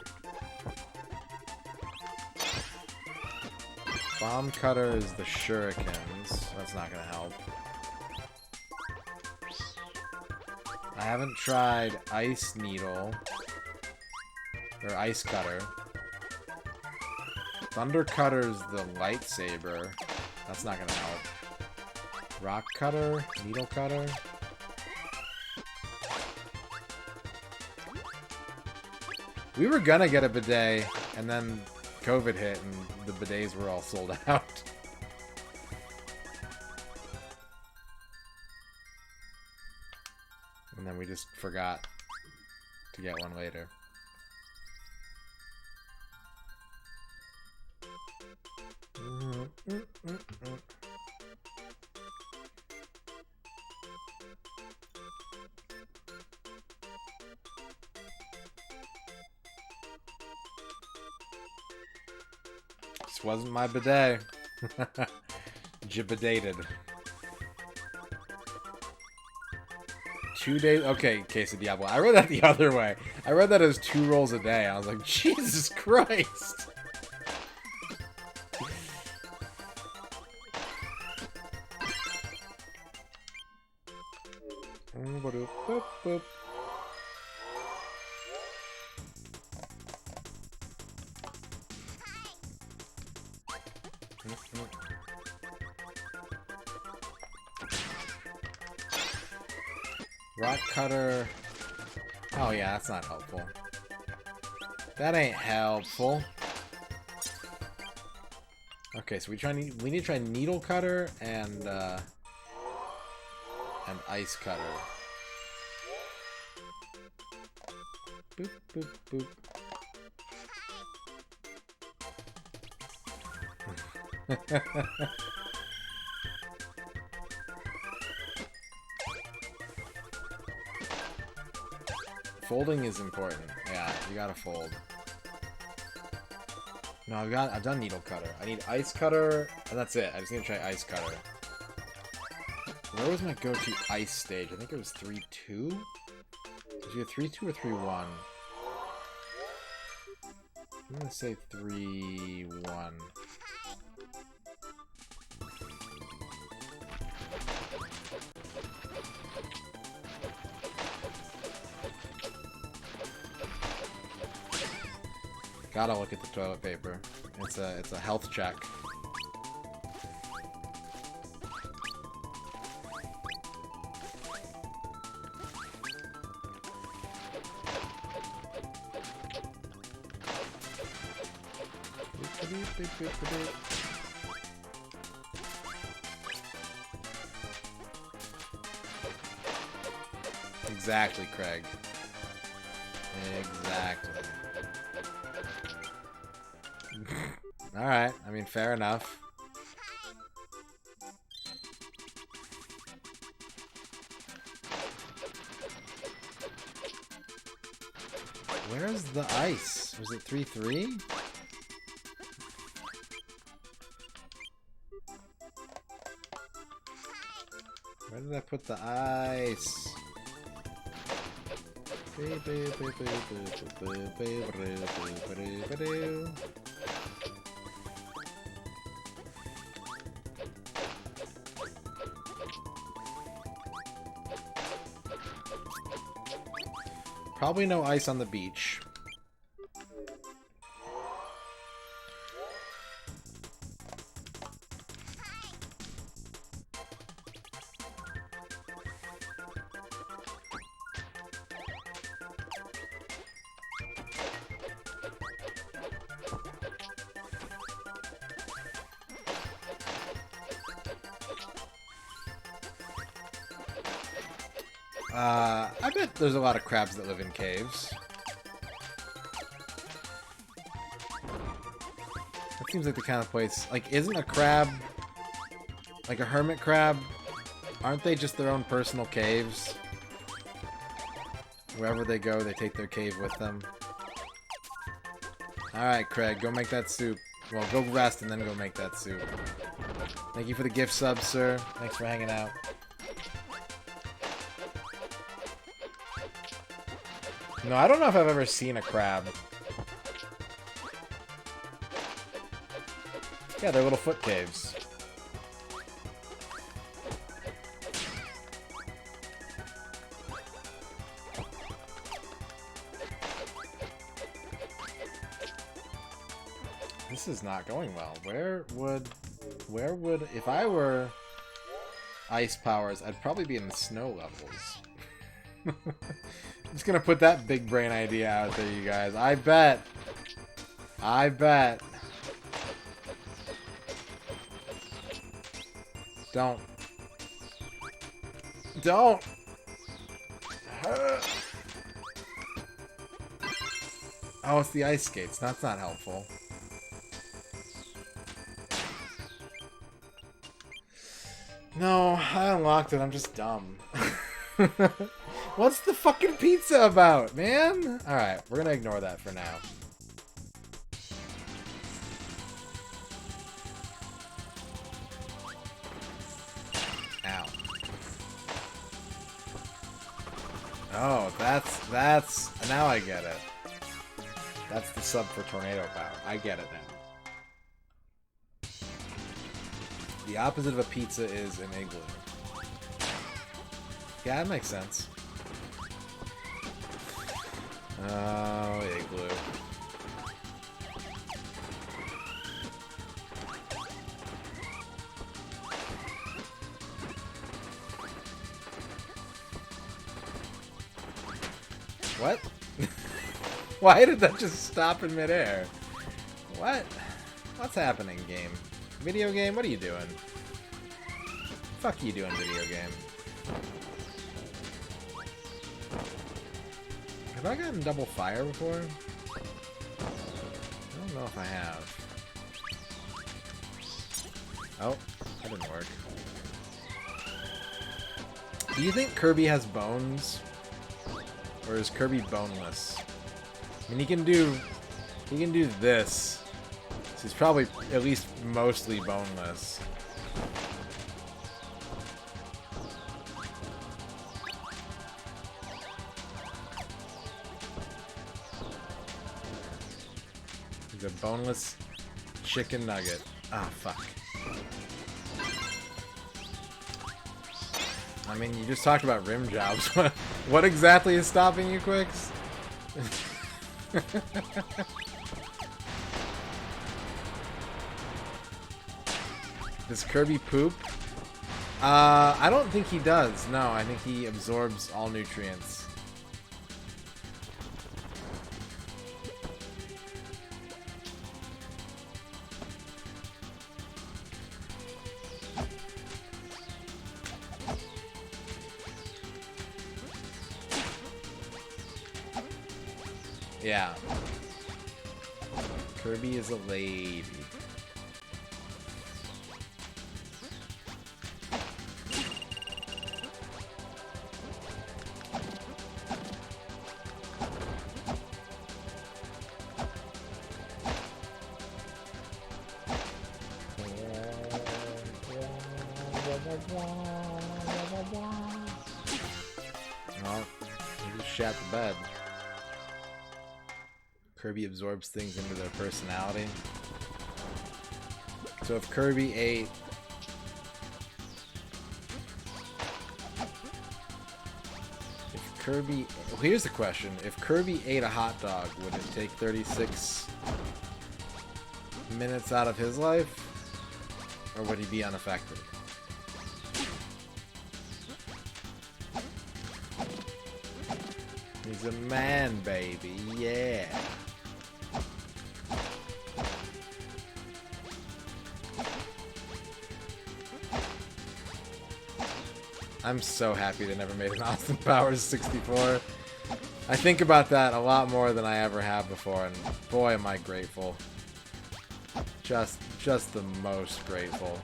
Bomb cutter is the shurikens. That's not gonna help. I haven't tried ice needle. Or ice cutter. Thunder cutter is the lightsaber. That's not gonna help. Rock cutter, needle cutter. We were gonna get a bidet, and then COVID hit, and the bidets were all sold out. And then we just forgot. to get one later. This wasn't my bidet. Jibbidated. 2 days. Okay, Case of Diablo. I read that the other way. I read that as 2 rolls a day. I was like, Jesus Christ. Rock cutter. Oh yeah, that's not helpful. That ain't helpful. Okay, so we need to try needle cutter and ice cutter. Boop boop boop. Folding is important. Yeah, you gotta fold. No, I've done needle cutter. I need ice cutter, and that's it. I just need to try ice cutter. Where was my go-to ice stage? I think it was 3-2? Was it either 3-2 or 3-1? I'm gonna say 3-1. Gotta look at the toilet paper. It's a health check. Exactly, Craig. Exactly. Alright, I mean, fair enough. Where's the ice? Was it 3-3? Where did I put the ice? Probably no ice on the beach. I bet there's a lot of crabs that live in caves. That seems like the kind of place... Like, isn't a crab... Like a hermit crab? Aren't they just their own personal caves? Wherever they go, they take their cave with them. Alright, Craig, go make that soup. Well, go rest and then go make that soup. Thank you for the gift sub, sir. Thanks for hanging out. No, I don't know if I've ever seen a crab. Yeah, they're little foot caves. This is not going well. Where would, if I were ice powers, I'd probably be in the snow levels. I'm just gonna put that big brain idea out there, you guys. I bet. Don't. Oh, it's the ice skates. That's not helpful. No, I unlocked it. I'm just dumb. What's the fucking pizza about, man? Alright, we're gonna ignore that for now. Ow. Oh, that's... Now I get it. That's the sub for tornado power. I get it now. The opposite of a pizza is an igloo. Yeah, that makes sense. Oh, igloo. What? Why did that just stop in midair? What? What's happening, game? Video game? What are you doing? Fuck you doing, video game. Have I gotten double fire before? I don't know if I have. Oh, that didn't work. Do you think Kirby has bones? Or is Kirby boneless? I mean, he can do this. So he's probably at least mostly boneless. He's a boneless chicken nugget. Ah, fuck. I mean, you just talked about rim jobs. What exactly is stopping you, Quicks? Does Kirby poop? I don't think he does. No, I think he absorbs all nutrients. Yeah. Kirby is a lady. Oh, he just shat the bed. Kirby absorbs things into their personality. So if Kirby ate... Well, here's the question. If Kirby ate a hot dog, would it take 36 minutes out of his life? Or would he be unaffected? He's a man, baby. Yeah. I'm so happy they never made an Austin Powers 64. I think about that a lot more than I ever have before, and boy am I grateful. Just the most grateful.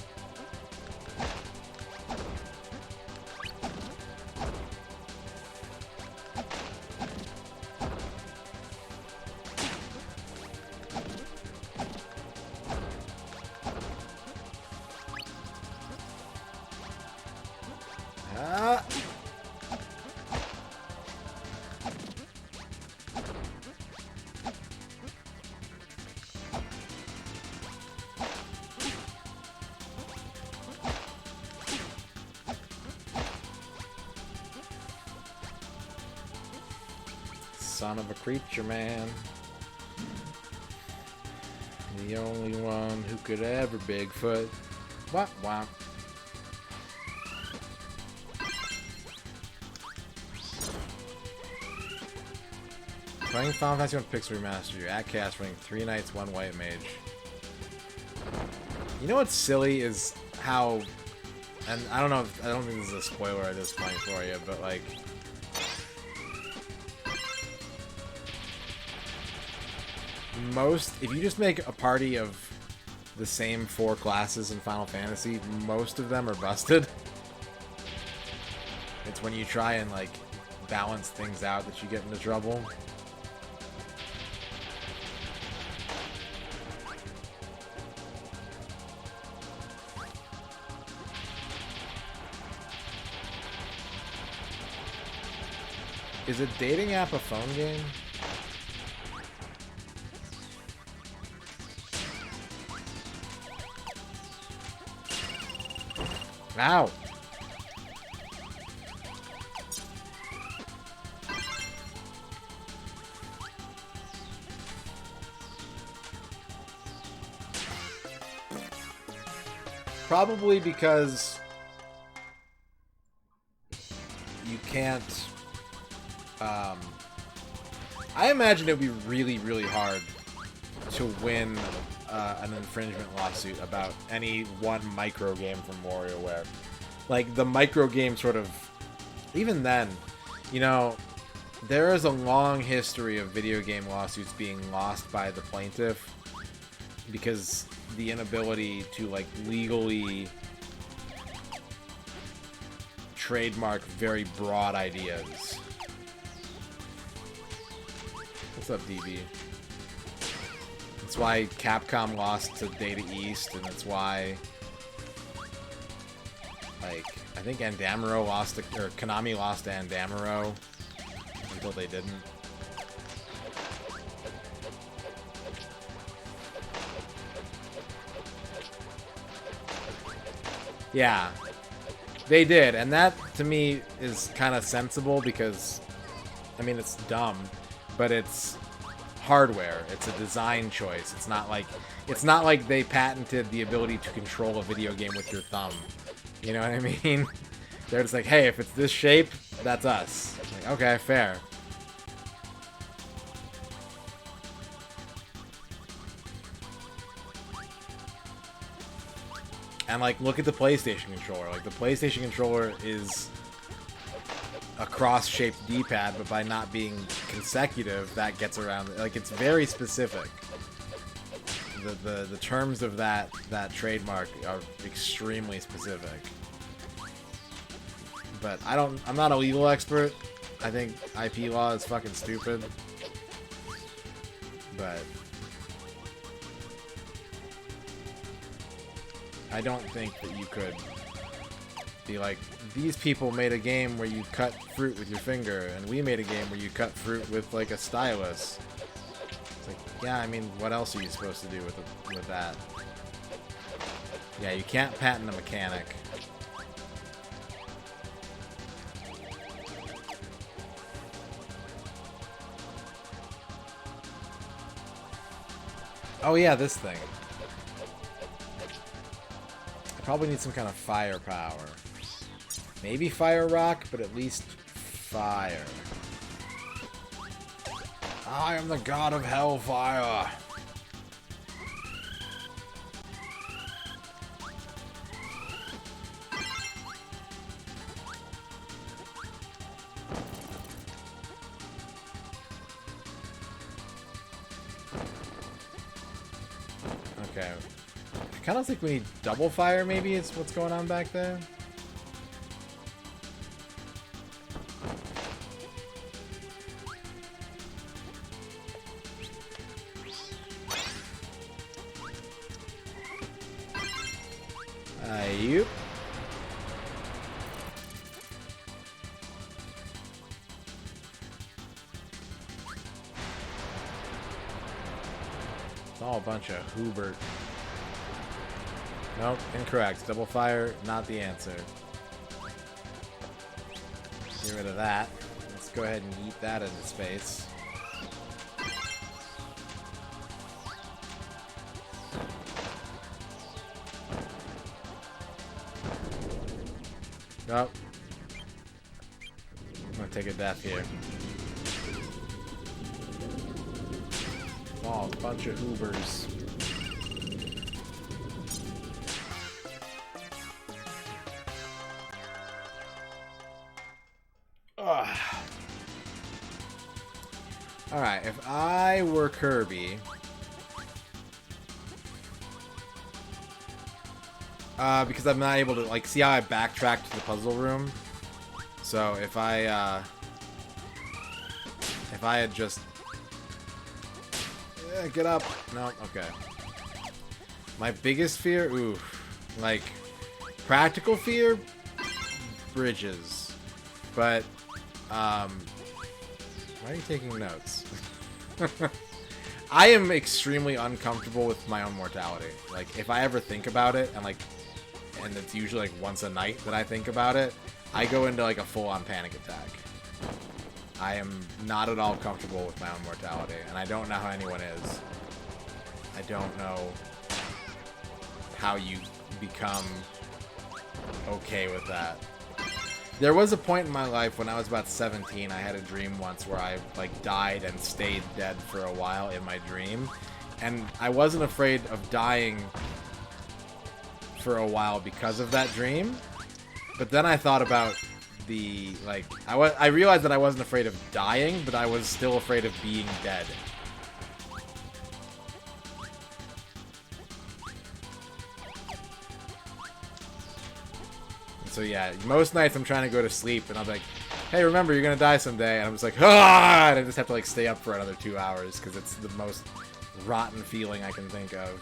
Son of a creature, man. The only one who could ever Bigfoot. Wah wah. Playing Final Fantasy 1 Pixel Remastered, you're at cast running 3 knights, 1 white mage. You know what's silly is how, and I don't know if, I don't think this is a spoiler at this point for you, but like, if you just make a party of the same 4 classes in Final Fantasy, most of them are busted. It's when you try and, like, balance things out that you get into trouble. Is a dating app a phone game? Ow! Probably because you can't... I imagine it would be really, really hard to win an infringement lawsuit about any one micro game from WarioWare. Like, the micro game sort of... Even then, you know, there is a long history of video game lawsuits being lost by the plaintiff because the inability to, like, legally trademark very broad ideas. What's up, DB? That's why Capcom lost to Data East, and that's why, like, I think Andamaro lost to, or Konami lost to Andamaro until they didn't. Yeah, they did, and that to me is kind of sensible because, I mean, it's dumb, but it's hardware. It's a design choice. It's not like they patented the ability to control a video game with your thumb. You know what I mean? They're just like, hey, if it's this shape, that's us. Like, okay, fair. And, like, look at the PlayStation controller. Like, the PlayStation controller is a cross-shaped D-pad, but by not being consecutive, that gets around. Like, it's very specific. The terms of that trademark are extremely specific. But I'm not a legal expert. I think IP law is fucking stupid. But I don't think that you could be like, these people made a game where you cut fruit with your finger, and we made a game where you cut fruit with, like, a stylus. It's like, yeah, I mean, what else are you supposed to do with that? Yeah, you can't patent a mechanic. Oh yeah, this thing. I probably need some kind of firepower. Maybe fire rock, but at least fire. I am the god of hellfire. Okay. I kind of think we need double fire, maybe, is what's going on back there. Yep. It's all a bunch of Hubert. Nope, incorrect. Double fire, not the answer. Get rid of that. Let's go ahead and yeet that into space. Oh. I'm gonna take a death here. Oh, a bunch of Ubers. Alright, if I were Kirby, Because I'm not able to, like, see how I backtracked to the puzzle room? So, if I had just... Yeah, get up! No, okay. My biggest fear? Ooh. Like, practical fear? Bridges. But, why are you taking notes? I am extremely uncomfortable with my own mortality. Like, if I ever think about it, and it's usually like once a night that I think about it, I go into like a full-on panic attack. I am not at all comfortable with my own mortality, and I don't know how anyone is. I don't know how you become okay with that. There was a point in my life when I was about 17, I had a dream once where I, like, died and stayed dead for a while in my dream. And I wasn't afraid of dying for a while because of that dream. But then I thought about the, like, I realized that I wasn't afraid of dying, but I was still afraid of being dead. So yeah, most nights I'm trying to go to sleep, and I'm like, hey, remember, you're gonna die someday, and I'm just like, ah! And I just have to, like, stay up for another 2 hours, because it's the most rotten feeling I can think of.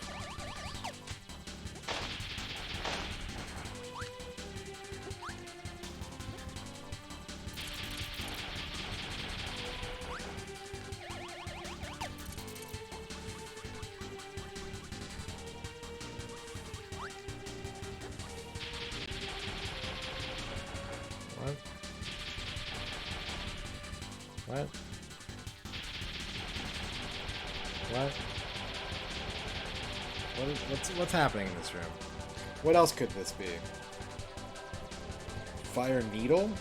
What? What? What's happening in this room? What else could this be? Fire needle?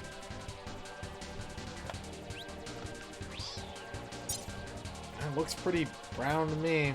That looks pretty brown to me.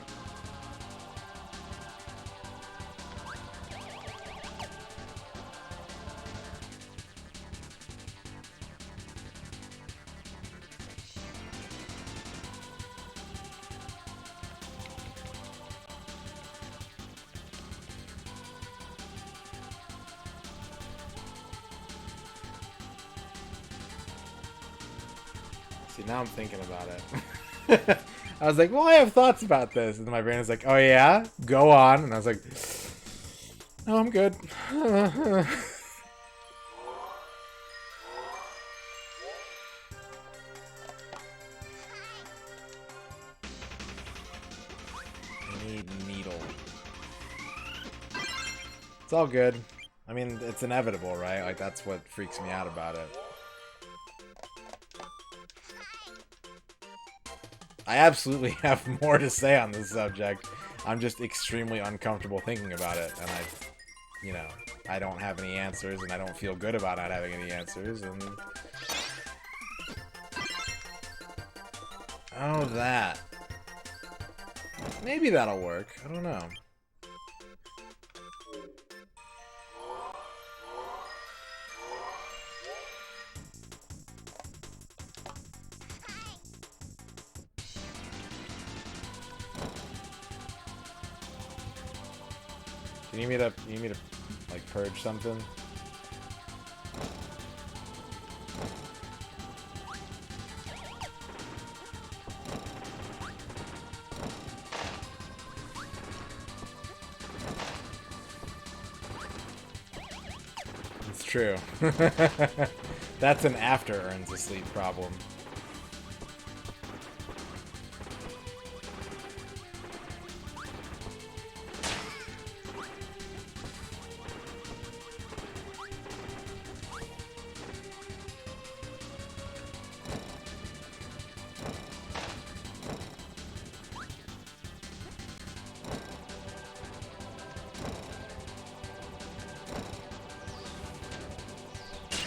See, now I'm thinking about it. I was like, well, I have thoughts about this. And my brain was like, oh yeah? Go on. And I was like, no, I'm good. I need needle. It's all good. I mean, it's inevitable, right? Like, that's what freaks me out about it. I absolutely have more to say on this subject. I'm just extremely uncomfortable thinking about it, and I don't have any answers, and I don't feel good about not having any answers, and... Oh, that. Maybe that'll work. I don't know. You need me to like purge something? It's true. That's an after earns a sleep problem.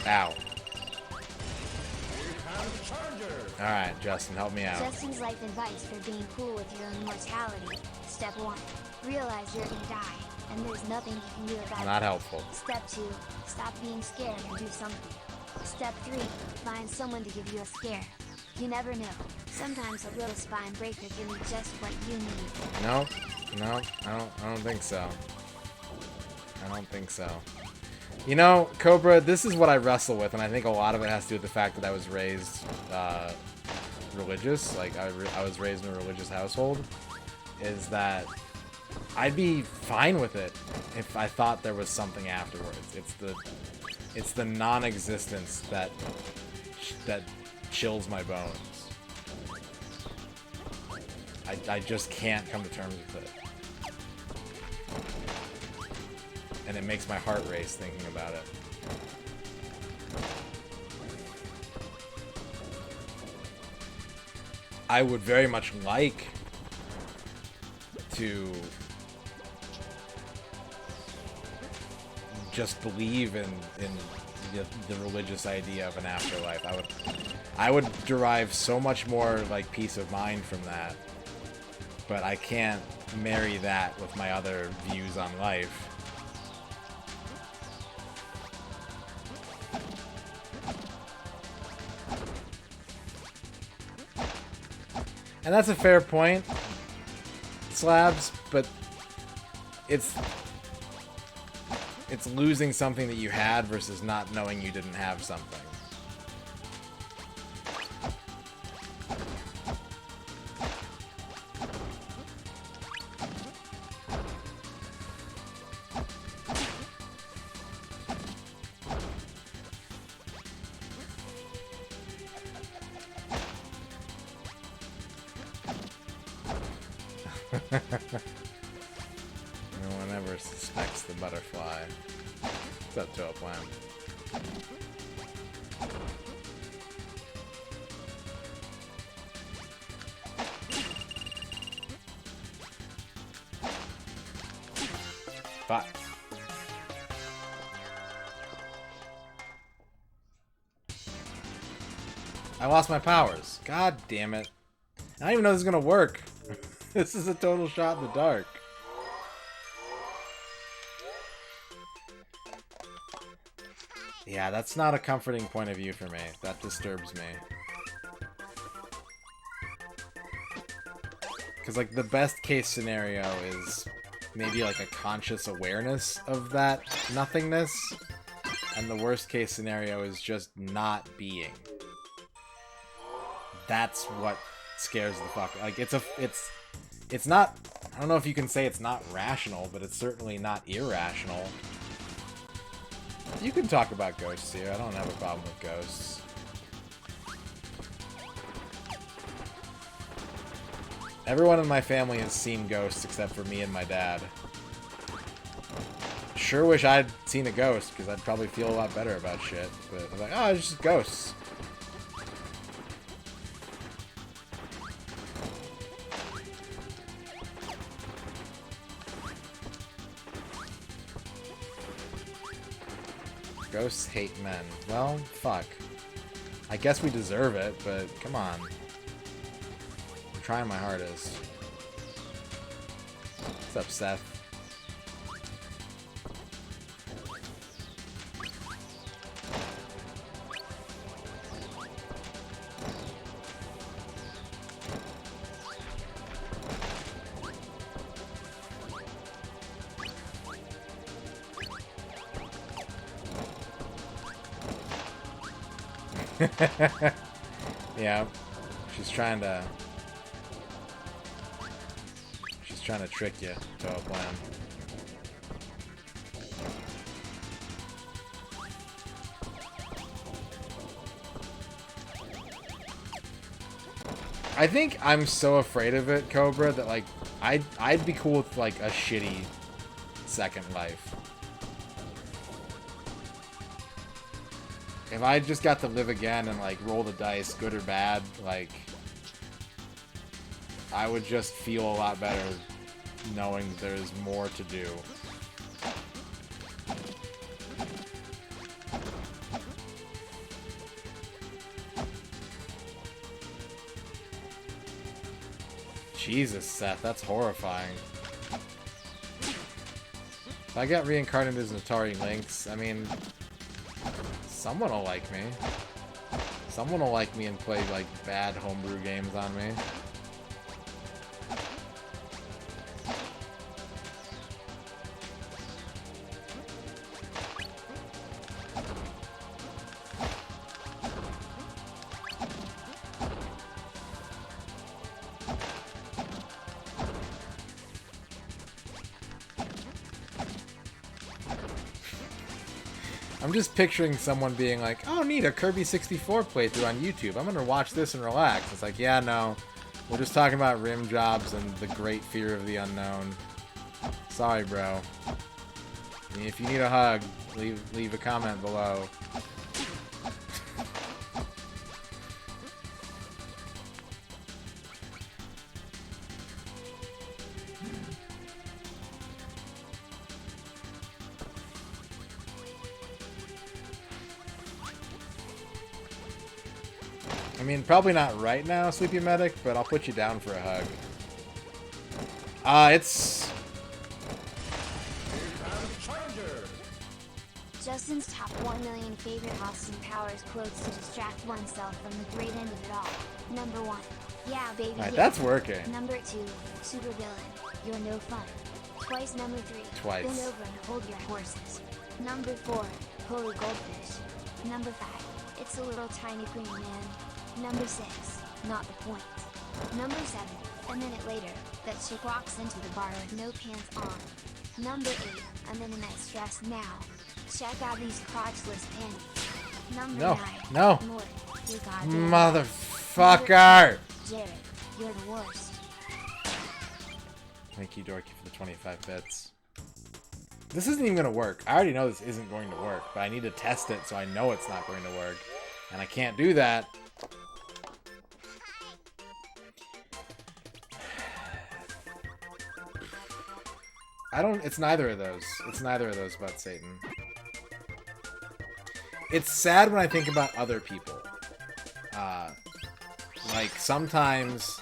Ow. Alright, Justin, help me out. Justin's life advice for being cool with your own mortality. Step 1. Realize you're gonna die, and there's nothing you can do about it. Not helpful. Step 2. Stop being scared and do something. Step 3. Find someone to give you a scare. You never know. Sometimes a little spine breaker can be just what you need. No, I don't think so. I don't think so. You know, Cobra, this is what I wrestle with, and I think a lot of it has to do with the fact that I was raised religious. Like, I was raised in a religious household. Is that I'd be fine with it if I thought there was something afterwards. It's the non-existence that chills my bones. I just can't come to terms with it. And it makes my heart race thinking about it. I would very much like to just believe in the religious idea of an afterlife. I would derive so much more like peace of mind from that. But I can't marry that with my other views on life. And that's a fair point, Slabs, but it's losing something that you had versus not knowing you didn't have something. No one ever suspects the butterfly. Except to a plant. Fuck. I lost my powers. God damn it. I don't even know this is gonna work. This is a total shot in the dark. Yeah, that's not a comforting point of view for me. That disturbs me. Because, like, the best case scenario is maybe, like, a conscious awareness of that nothingness. And the worst case scenario is just not being. That's what scares the fuck. Like, it's not, I don't know if you can say it's not rational, but it's certainly not irrational. You can talk about ghosts here. I don't have a problem with ghosts. Everyone in my family has seen ghosts except for me and my dad. Sure wish I'd seen a ghost, because I'd probably feel a lot better about shit. But I'm like, oh, it's just ghosts. Ghosts hate men. Well, fuck. I guess we deserve it, but come on. I'm trying my hardest. What's up, Seth? Yeah, she's trying to trick you to a plan. I think I'm so afraid of it, Cobra, that like I'd be cool with like a shitty second life. If I just got to live again and, like, roll the dice, good or bad, like, I would just feel a lot better knowing there's more to do. Jesus, Seth, that's horrifying. If I got reincarnated as an Atari Lynx, I mean... someone will like me. Someone will like me and play, like, bad homebrew games on me. I'm just picturing someone being like, oh, neat, a Kirby 64 playthrough on YouTube. I'm gonna watch this and relax. It's like, yeah, no. We're just talking about rim jobs and the great fear of the unknown. Sorry, bro. I mean, if you need a hug, leave a comment below. I mean, probably not right now, Sleepy Medic, but I'll put you down for a hug. It's... Justin's top 1 million favorite Austin Powers quotes to distract oneself from the great end of it all. Number 1. Yeah, baby. Alright, yeah. that's working. Number 2. Super villain. You're no fun. Twice. Number 3. Twice. Bend over and hold your horses. Number 4. Holy goldfish. Number 5. It's a little tiny green man. Number 6. Not the point. Number 7. A minute later, that chick walks into the bar with no pants on. Number 8. I'm in a nice dress now. Check out these crotchless panties. Number 9. No. Lord, you goddamn Motherfucker! Jared, you're the worst. Thank you, Dorky, for the 25 bits. This isn't even gonna work. I already know this isn't going to work, but I need to test it so I know it's not going to work. And I can't do that. It's neither of those. It's neither of those but Satan. It's sad when I think about other people. Like, sometimes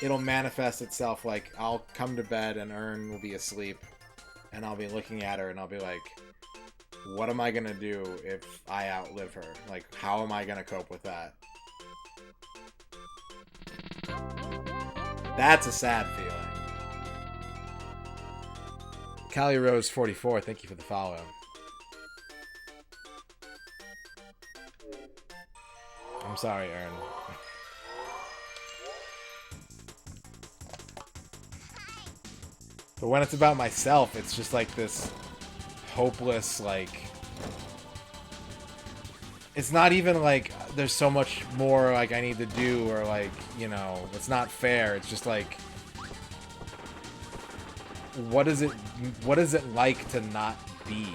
it'll manifest itself like, I'll come to bed and Ern will be asleep, and I'll be looking at her and I'll be like, what am I gonna do if I outlive her? Like, how am I gonna cope with that? That's a sad feeling. Callie Rose 44, thank you for the follow. I'm sorry, Ern. But when it's about myself, it's just like this hopeless, like... It's not even like there's so much more like I need to do, or like, you know, it's not fair. It's just like, what is it like to not be?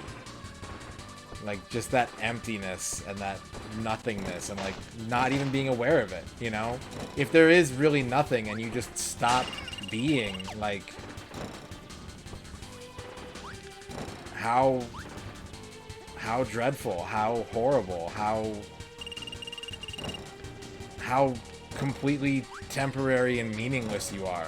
Like, just that emptiness and that nothingness and like not even being aware of it, you know? If there is really nothing and you just stop being, like, how dreadful, how horrible, how completely temporary and meaningless you are.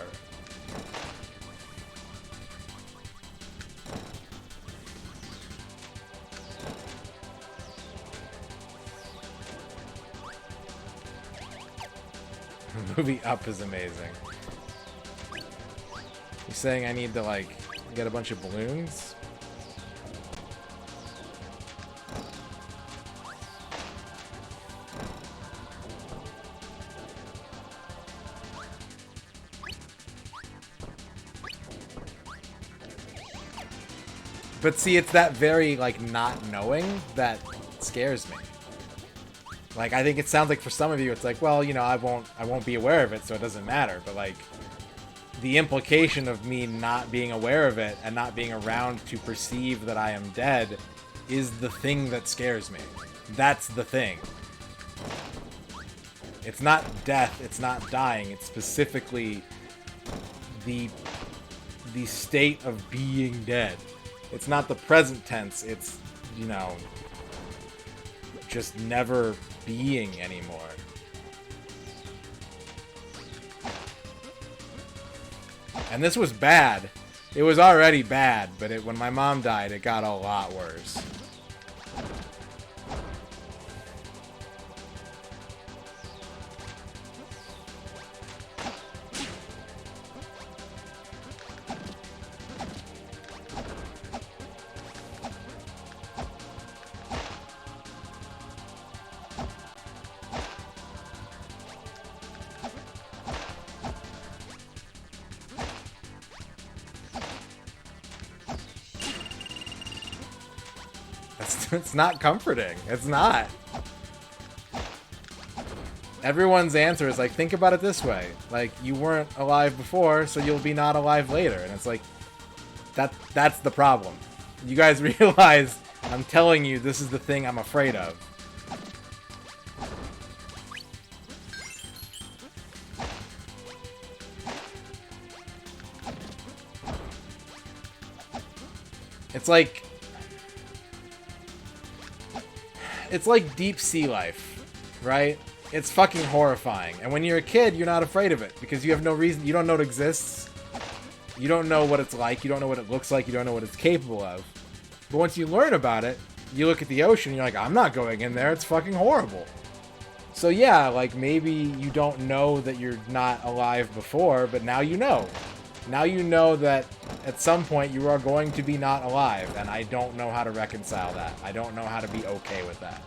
The movie Up is amazing. You saying I need to, like, get a bunch of balloons? But see, it's that very, like, not knowing that scares me. Like, I think it sounds like for some of you, it's like, well, you know, I won't be aware of it, so it doesn't matter. But, like, the implication of me not being aware of it and not being around to perceive that I am dead is the thing that scares me. That's the thing. It's not death, it's not dying, it's specifically the state of being dead. It's not the present tense, it's, you know, just never being anymore. And this was bad. It was already bad, but when my mom died, it got a lot worse. It's not comforting. It's not. Everyone's answer is like, think about it this way. Like, you weren't alive before, so you'll be not alive later. And it's like, that's the problem. You guys realize I'm telling you this is the thing I'm afraid of. It's like deep sea life, right? It's fucking horrifying. And when you're a kid, you're not afraid of it because you have no reason. You don't know it exists. You don't know what it's like. You don't know what it looks like. You don't know what it's capable of. But once you learn about it, you look at the ocean and you're like, I'm not going in there. It's fucking horrible. So yeah, like maybe you don't know that you're not alive before, but now you know. Now you know that at some point you are going to be not alive, and I don't know how to reconcile that. I don't know how to be okay with that.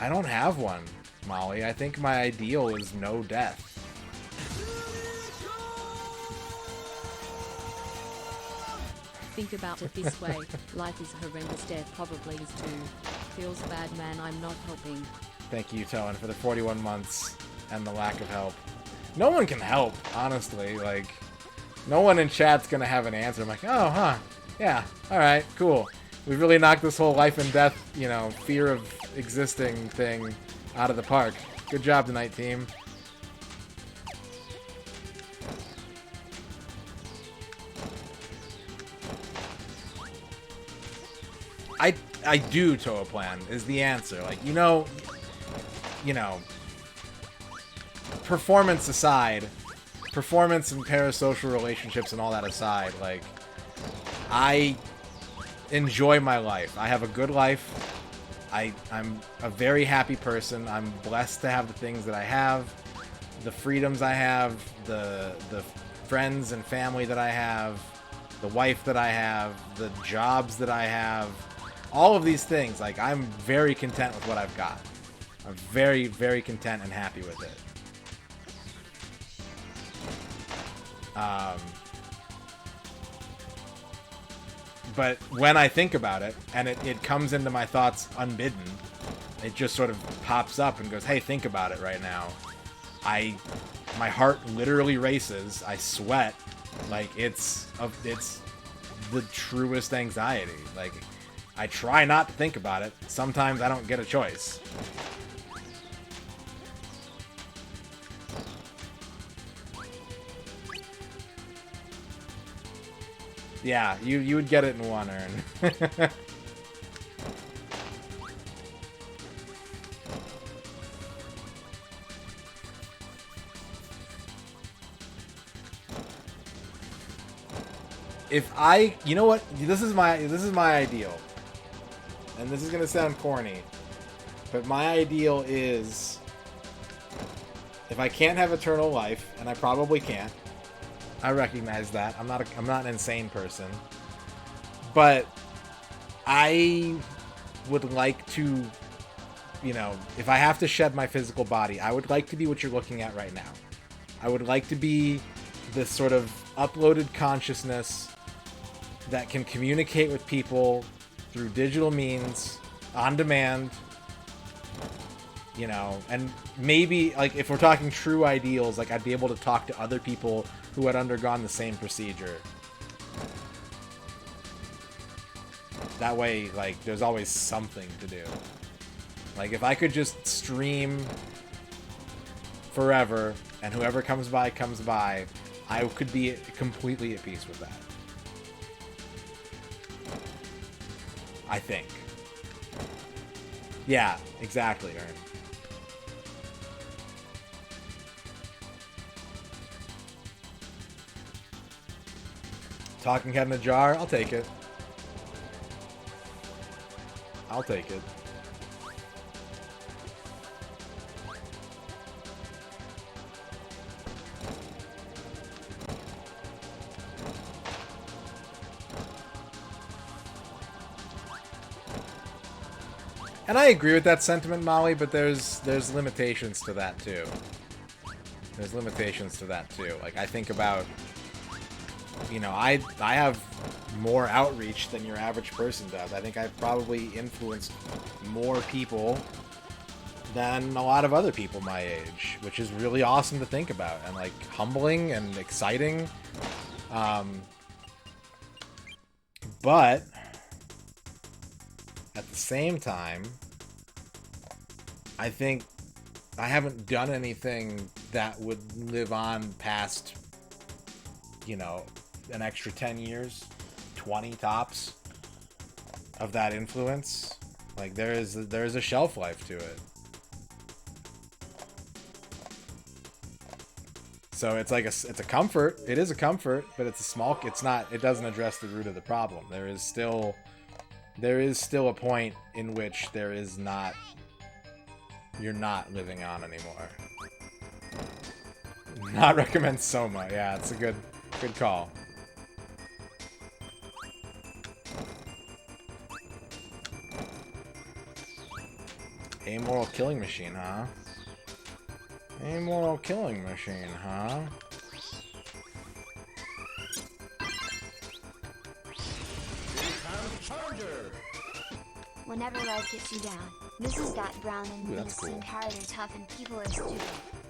I don't have one, Molly. I think my ideal is no death. Think about it this way. Life is horrendous, death probably is too. Feels bad, man, I'm not helping. Thank you, Toan, for the 41 months and the lack of help. No one can help, honestly. Like, no one in chat's gonna have an answer. I'm like, oh, huh. Yeah, alright, cool. We've really knocked this whole life and death, you know, fear of existing thing out of the park. Good job tonight, team. I do, Toaplan, is the answer. Like, you know, performance aside, performance and parasocial relationships and all that aside, like, I enjoy my life. I have a good life. I'm a very happy person. I'm blessed to have the things that I have, the freedoms I have, the friends and family that I have, the wife that I have, the jobs that I have. All of these things, like, I'm very content with what I've got. I'm very, very content and happy with it. But when I think about it, and it comes into my thoughts unbidden, it just sort of pops up and goes, hey, think about it right now. My heart literally races. I sweat. Like, it's the truest anxiety. Like, I try not to think about it. Sometimes I don't get a choice. Yeah, you would get it in one urn. You know what? This is my ideal. And this is gonna sound corny, but my ideal is if I can't have eternal life, and I probably can't. I recognize that. I'm not an insane person. But I would like to, you know, if I have to shed my physical body, I would like to be what you're looking at right now. I would like to be this sort of uploaded consciousness that can communicate with people through digital means, on demand, you know, and maybe, like, if we're talking true ideals, like, I'd be able to talk to other people who had undergone the same procedure. That way, like, there's always something to do. Like, if I could just stream forever, and whoever comes by, comes by, I could be completely at peace with that. I think. Yeah, exactly, Ern. Talking head in a jar? I'll take it. I'll take it. And I agree with that sentiment, Molly, but there's limitations to that too. There's limitations to that too. Like, I think about, you know, I have more outreach than your average person does. I think I've probably influenced more people than a lot of other people my age, which is really awesome to think about and like humbling and exciting. But at the same time, I think I haven't done anything that would live on past, you know, an extra 10 years, 20 tops of that influence. Like, there is a shelf life to it. So it's like it's a comfort. It is a comfort, but it's a small. It's not. It doesn't address the root of the problem. There is still a point in which there is not. You're not living on anymore. Not recommend Soma. Yeah, it's a good call. Amoral killing machine, huh? Amoral killing machine, huh? Whenever life gets you down, Mrs. Brown and Ooh, that's Miss cool. Howard are tough and people are stupid,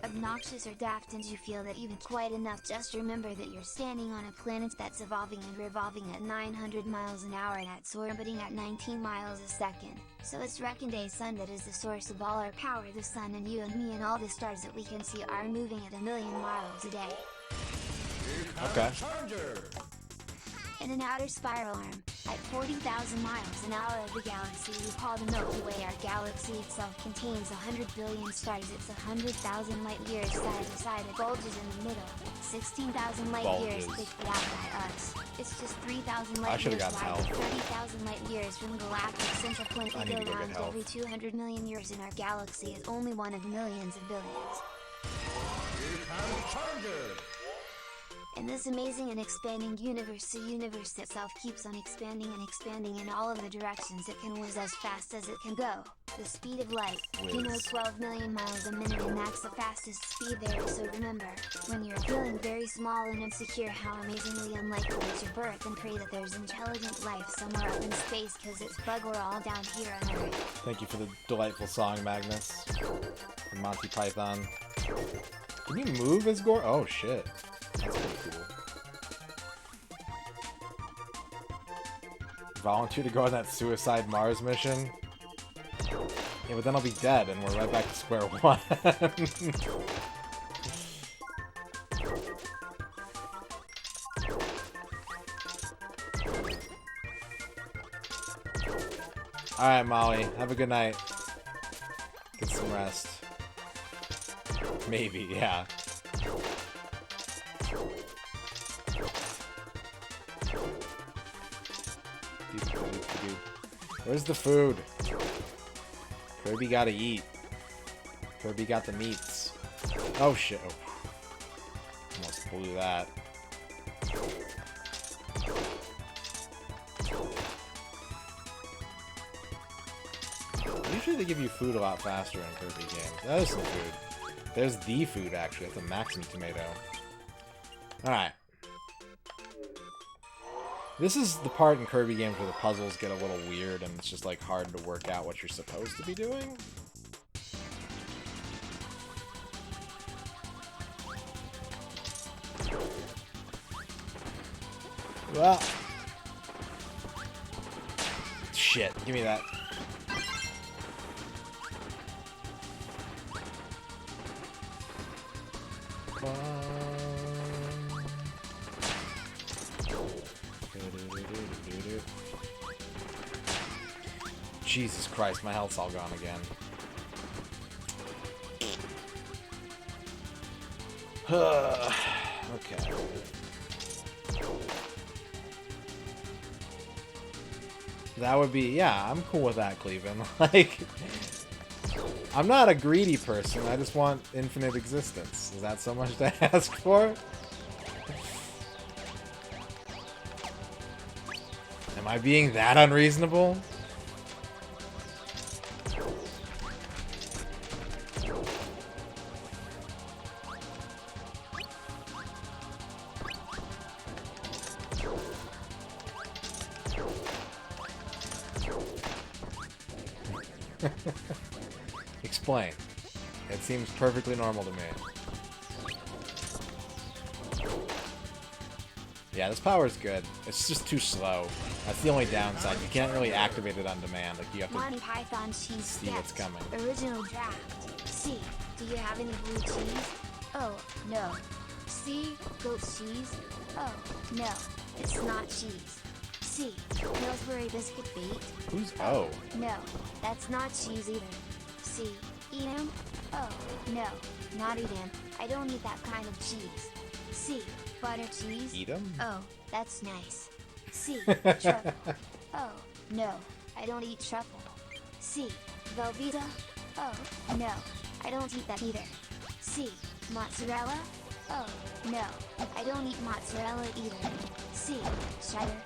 obnoxious or daft, and you feel that even quite enough. Just remember that you're standing on a planet that's evolving and revolving at 900 miles an hour and that's orbiting at 19 miles a second. So it's Reckonday Sun that is the source of all our power. The sun and you and me and all the stars that we can see are moving at 1,000,000 miles a day. Okay. In an outer spiral arm, at 40,000 miles an hour of the galaxy we call the Milky Way, our galaxy itself contains 100 billion stars. It's 100,000 light years side to side. It bulges in the middle, 16,000 light years Bulges. thick out by us. It's just 3,000 I light should've years gotten wide, help. 30,000 light years from galactic central point. I We need go to go get round help. every 200 million years, and our galaxy is only one of millions of billions. In this amazing and expanding universe, the universe itself keeps on expanding and expanding in all of the directions it can whiz as fast as it can go. The speed of light, you know, Whiz. 12 million miles a minute, and that's the fastest speed there is. So remember, when you're feeling very small and insecure, how amazingly unlikely is your birth, and pray that there's intelligent life somewhere up in space, cause it's bug we're all down here on Earth. Thank you for the delightful song, Magnus. From Monty Python. Can you move as Gore? Oh shit. That's pretty cool. Volunteer to go on that suicide Mars mission? Yeah, but then I'll be dead and we're right back to square one. Alright, Molly. Have a good night. Get some rest. Maybe, yeah. Where's the food? Kirby gotta eat. Kirby got the meats. Oh shit. Oh. Almost blew that. Usually they give you food a lot faster in Kirby games. That is some food. There's the food, actually. That's a Maxim tomato. Alright. This is the part in Kirby games where the puzzles get a little weird and it's just like hard to work out what you're supposed to be doing. Well. Shit, give me that. Jesus Christ, my health's all gone again. Okay. That would be, yeah, I'm cool with that, Cleveland. Like, I'm not a greedy person, I just want infinite existence. Is that so much to ask for? Am I being that unreasonable? Explain. It seems perfectly normal to me. Yeah, this power is good. It's just too slow. That's the only downside. You can't really activate it on demand. Like, you have to Monty Python cheese see what's sketch. coming. Original draft. C. Do you have any blue cheese? Oh, no. C. Goat cheese? Oh, no. It's not cheese. C. Pillsbury biscuit bait? Who's O? No, that's not cheese either. C. Edam? Oh, no. Not Edam. I don't eat that kind of cheese. C. Butter cheese? Edam? Oh, that's nice. C. Truffle. Oh, no. I don't eat truffle. C. Velveeta? Oh, no. I don't eat that either. C. Mozzarella? Oh, no. I don't eat mozzarella either. C. Cheddar?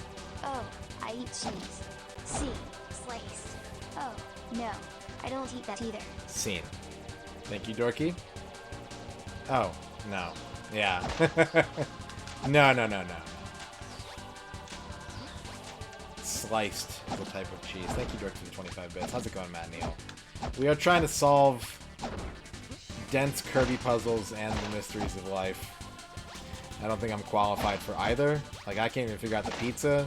Oh, I eat cheese. C. Sliced? Oh, no. I don't eat that either. Scene. Thank you, Dorky. Oh, no. Yeah. No. Sliced is a type of cheese. Thank you, Dorky, for the 25 bits. How's it going, Matt Neal? We are trying to solve dense Kirby puzzles and the mysteries of life. I don't think I'm qualified for either. Like, I can't even figure out the pizza,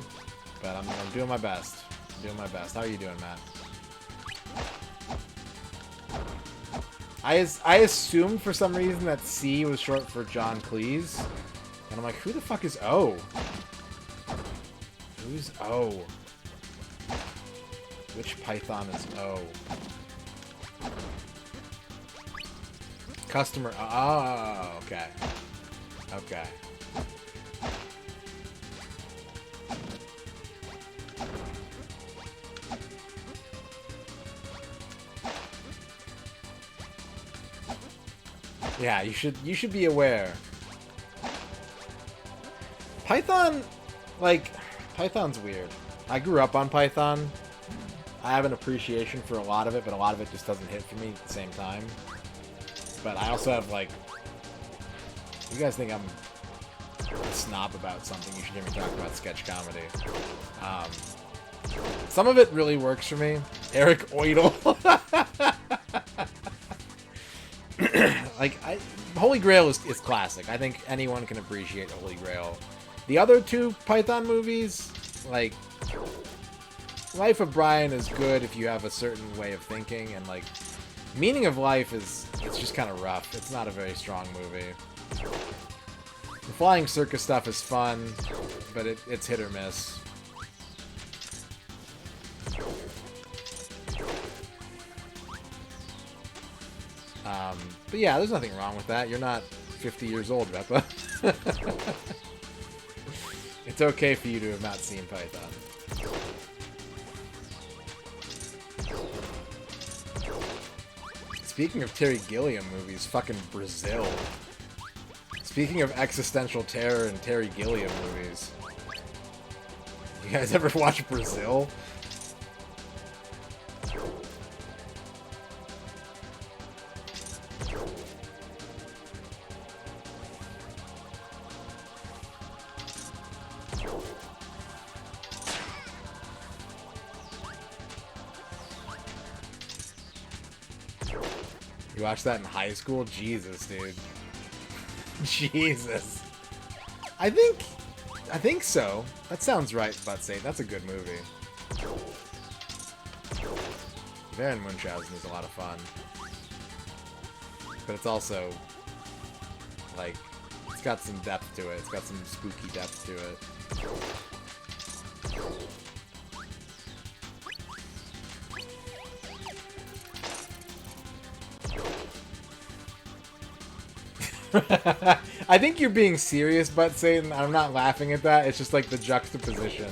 but I'm doing my best. I'm doing my best. How are you doing, Matt? I assumed for some reason that C was short for John Cleese. And I'm like, who the fuck is O? Who's O? Which Python is O? Customer. Oh, okay. Okay. Yeah, you should be aware. Python, like, Python's weird. I grew up on Python. I have an appreciation for a lot of it, but a lot of it just doesn't hit for me at the same time. But I also have, like, you guys think I'm a snob about something, you should hear me talk about sketch comedy. Some of it really works for me. Eric Oidle. Like, Holy Grail is classic. I think anyone can appreciate Holy Grail. The other two Python movies, like, Life of Brian is good if you have a certain way of thinking, and, like, Meaning of Life it's just kind of rough. It's not a very strong movie. The Flying Circus stuff is fun, but it's hit or miss. But yeah, there's nothing wrong with that. You're not 50 years old, Beppa. It's okay for you to have not seen Python. Speaking of Terry Gilliam movies, fucking Brazil. Speaking of existential terror and Terry Gilliam movies. You guys ever watch Brazil? You watched that in high school? Jesus, dude. Jesus. I think so. That sounds right, Buttsate. That's a good movie. Baron Munchausen is a lot of fun. But it's also, like, it's got some depth to it. It's got some spooky depth to it. I think you're being serious, but Satan, I'm not laughing at that. It's just like the juxtaposition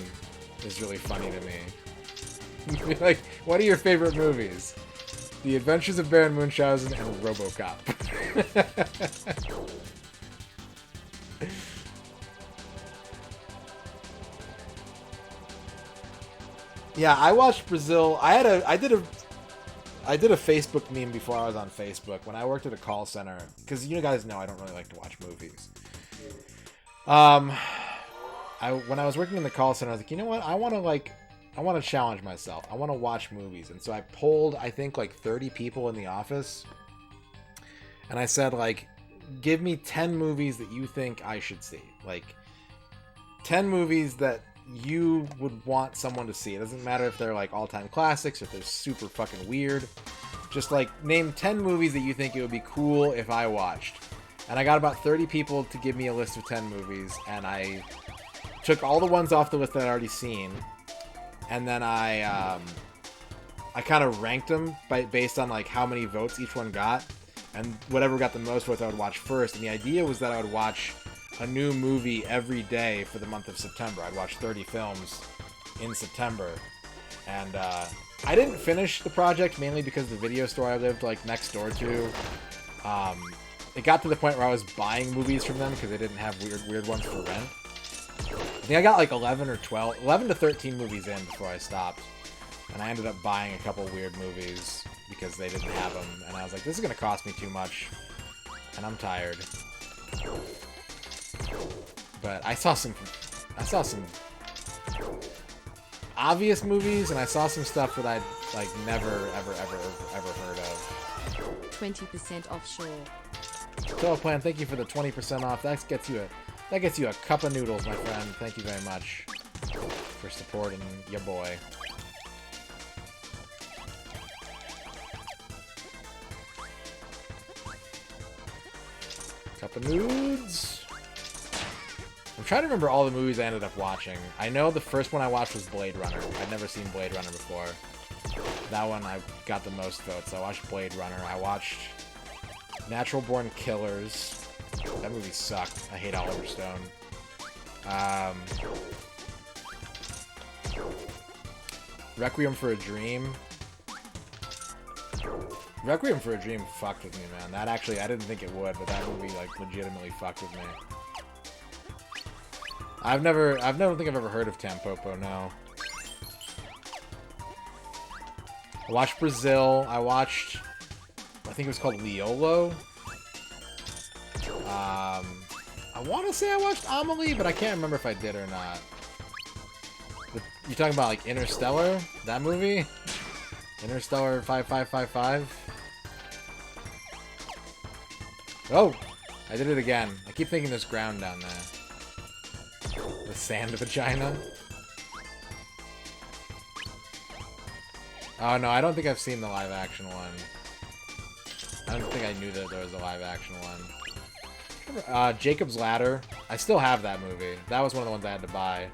is really funny to me. Like, what are your favorite movies? The Adventures of Baron Munchausen and RoboCop. Yeah, I watched Brazil. I did a Facebook meme before I was on Facebook when I worked at a call center, because you guys know I don't really like to watch movies. When I was working in the call center, I was like, you know what? I want to, like, to challenge myself. I want to watch movies. And so I polled, I think, like 30 people in the office. And I said, like, give me 10 movies that you think I should see. Like, 10 movies that you would want someone to see. It doesn't matter if they're, like, all-time classics or if they're super fucking weird. Just, like, name 10 movies that you think it would be cool if I watched. And I got about 30 people to give me a list of 10 movies. And I took all the ones off the list that I'd already seen. And then I kind of ranked them based on, like, how many votes each one got. And whatever got the most votes, I would watch first. And the idea was that I would watch a new movie every day for the month of September. I'd watch 30 films in September. And I didn't finish the project mainly because the video store I lived, like, next door to, it got to the point where I was buying movies from them because they didn't have weird ones for rent. I think I got like 11 to 13 movies in before I stopped. And I ended up buying a couple weird movies because they didn't have them. And I was like, this is going to cost me too much. And I'm tired. But I saw some obvious movies, and I saw some stuff that I'd like never ever heard of. 20% offshore. So plan, thank you for the 20% off. That gets you a cup of noodles, my friend. Thank you very much for supporting your boy. Cup of nudes. I'm trying to remember all the movies I ended up watching. I know the first one I watched was Blade Runner. I'd never seen Blade Runner before. That one I got the most votes. I watched Blade Runner. I watched Natural Born Killers. That movie sucked. I hate Oliver Stone. Requiem for a Dream. Requiem for a Dream fucked with me, man. That actually, I didn't think it would, but that movie, like, legitimately fucked with me. I don't think I've ever heard of Tampopo, no. I watched Brazil. I watched, I think it was called Liolo. I want to say I watched Amelie, but I can't remember if I did or not. You talking about, like, Interstellar? That movie? Interstellar 5555? Oh! I did it again. I keep thinking there's ground down there. The sand vagina? Oh, no, I don't think I've seen the live-action one. I don't think I knew that there was a live-action one. Jacob's Ladder. I still have that movie. That was one of the ones I had to buy.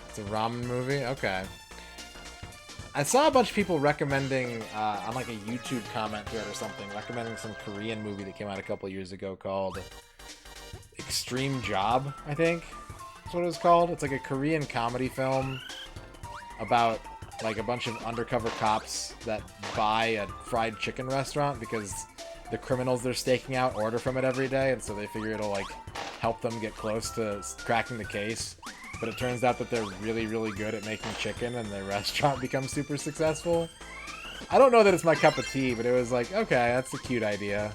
It's a ramen movie? Okay. I saw a bunch of people recommending, on like a YouTube comment thread or something, recommending some Korean movie that came out a couple years ago called Extreme Job, I think. That's what it was called. It's like a Korean comedy film about like a bunch of undercover cops that buy a fried chicken restaurant because the criminals they're staking out order from it every day, and so they figure it'll like help them get close to cracking the case. But it turns out that they're really, really good at making chicken, and their restaurant becomes super successful. I don't know that it's my cup of tea, but it was like, okay, that's a cute idea.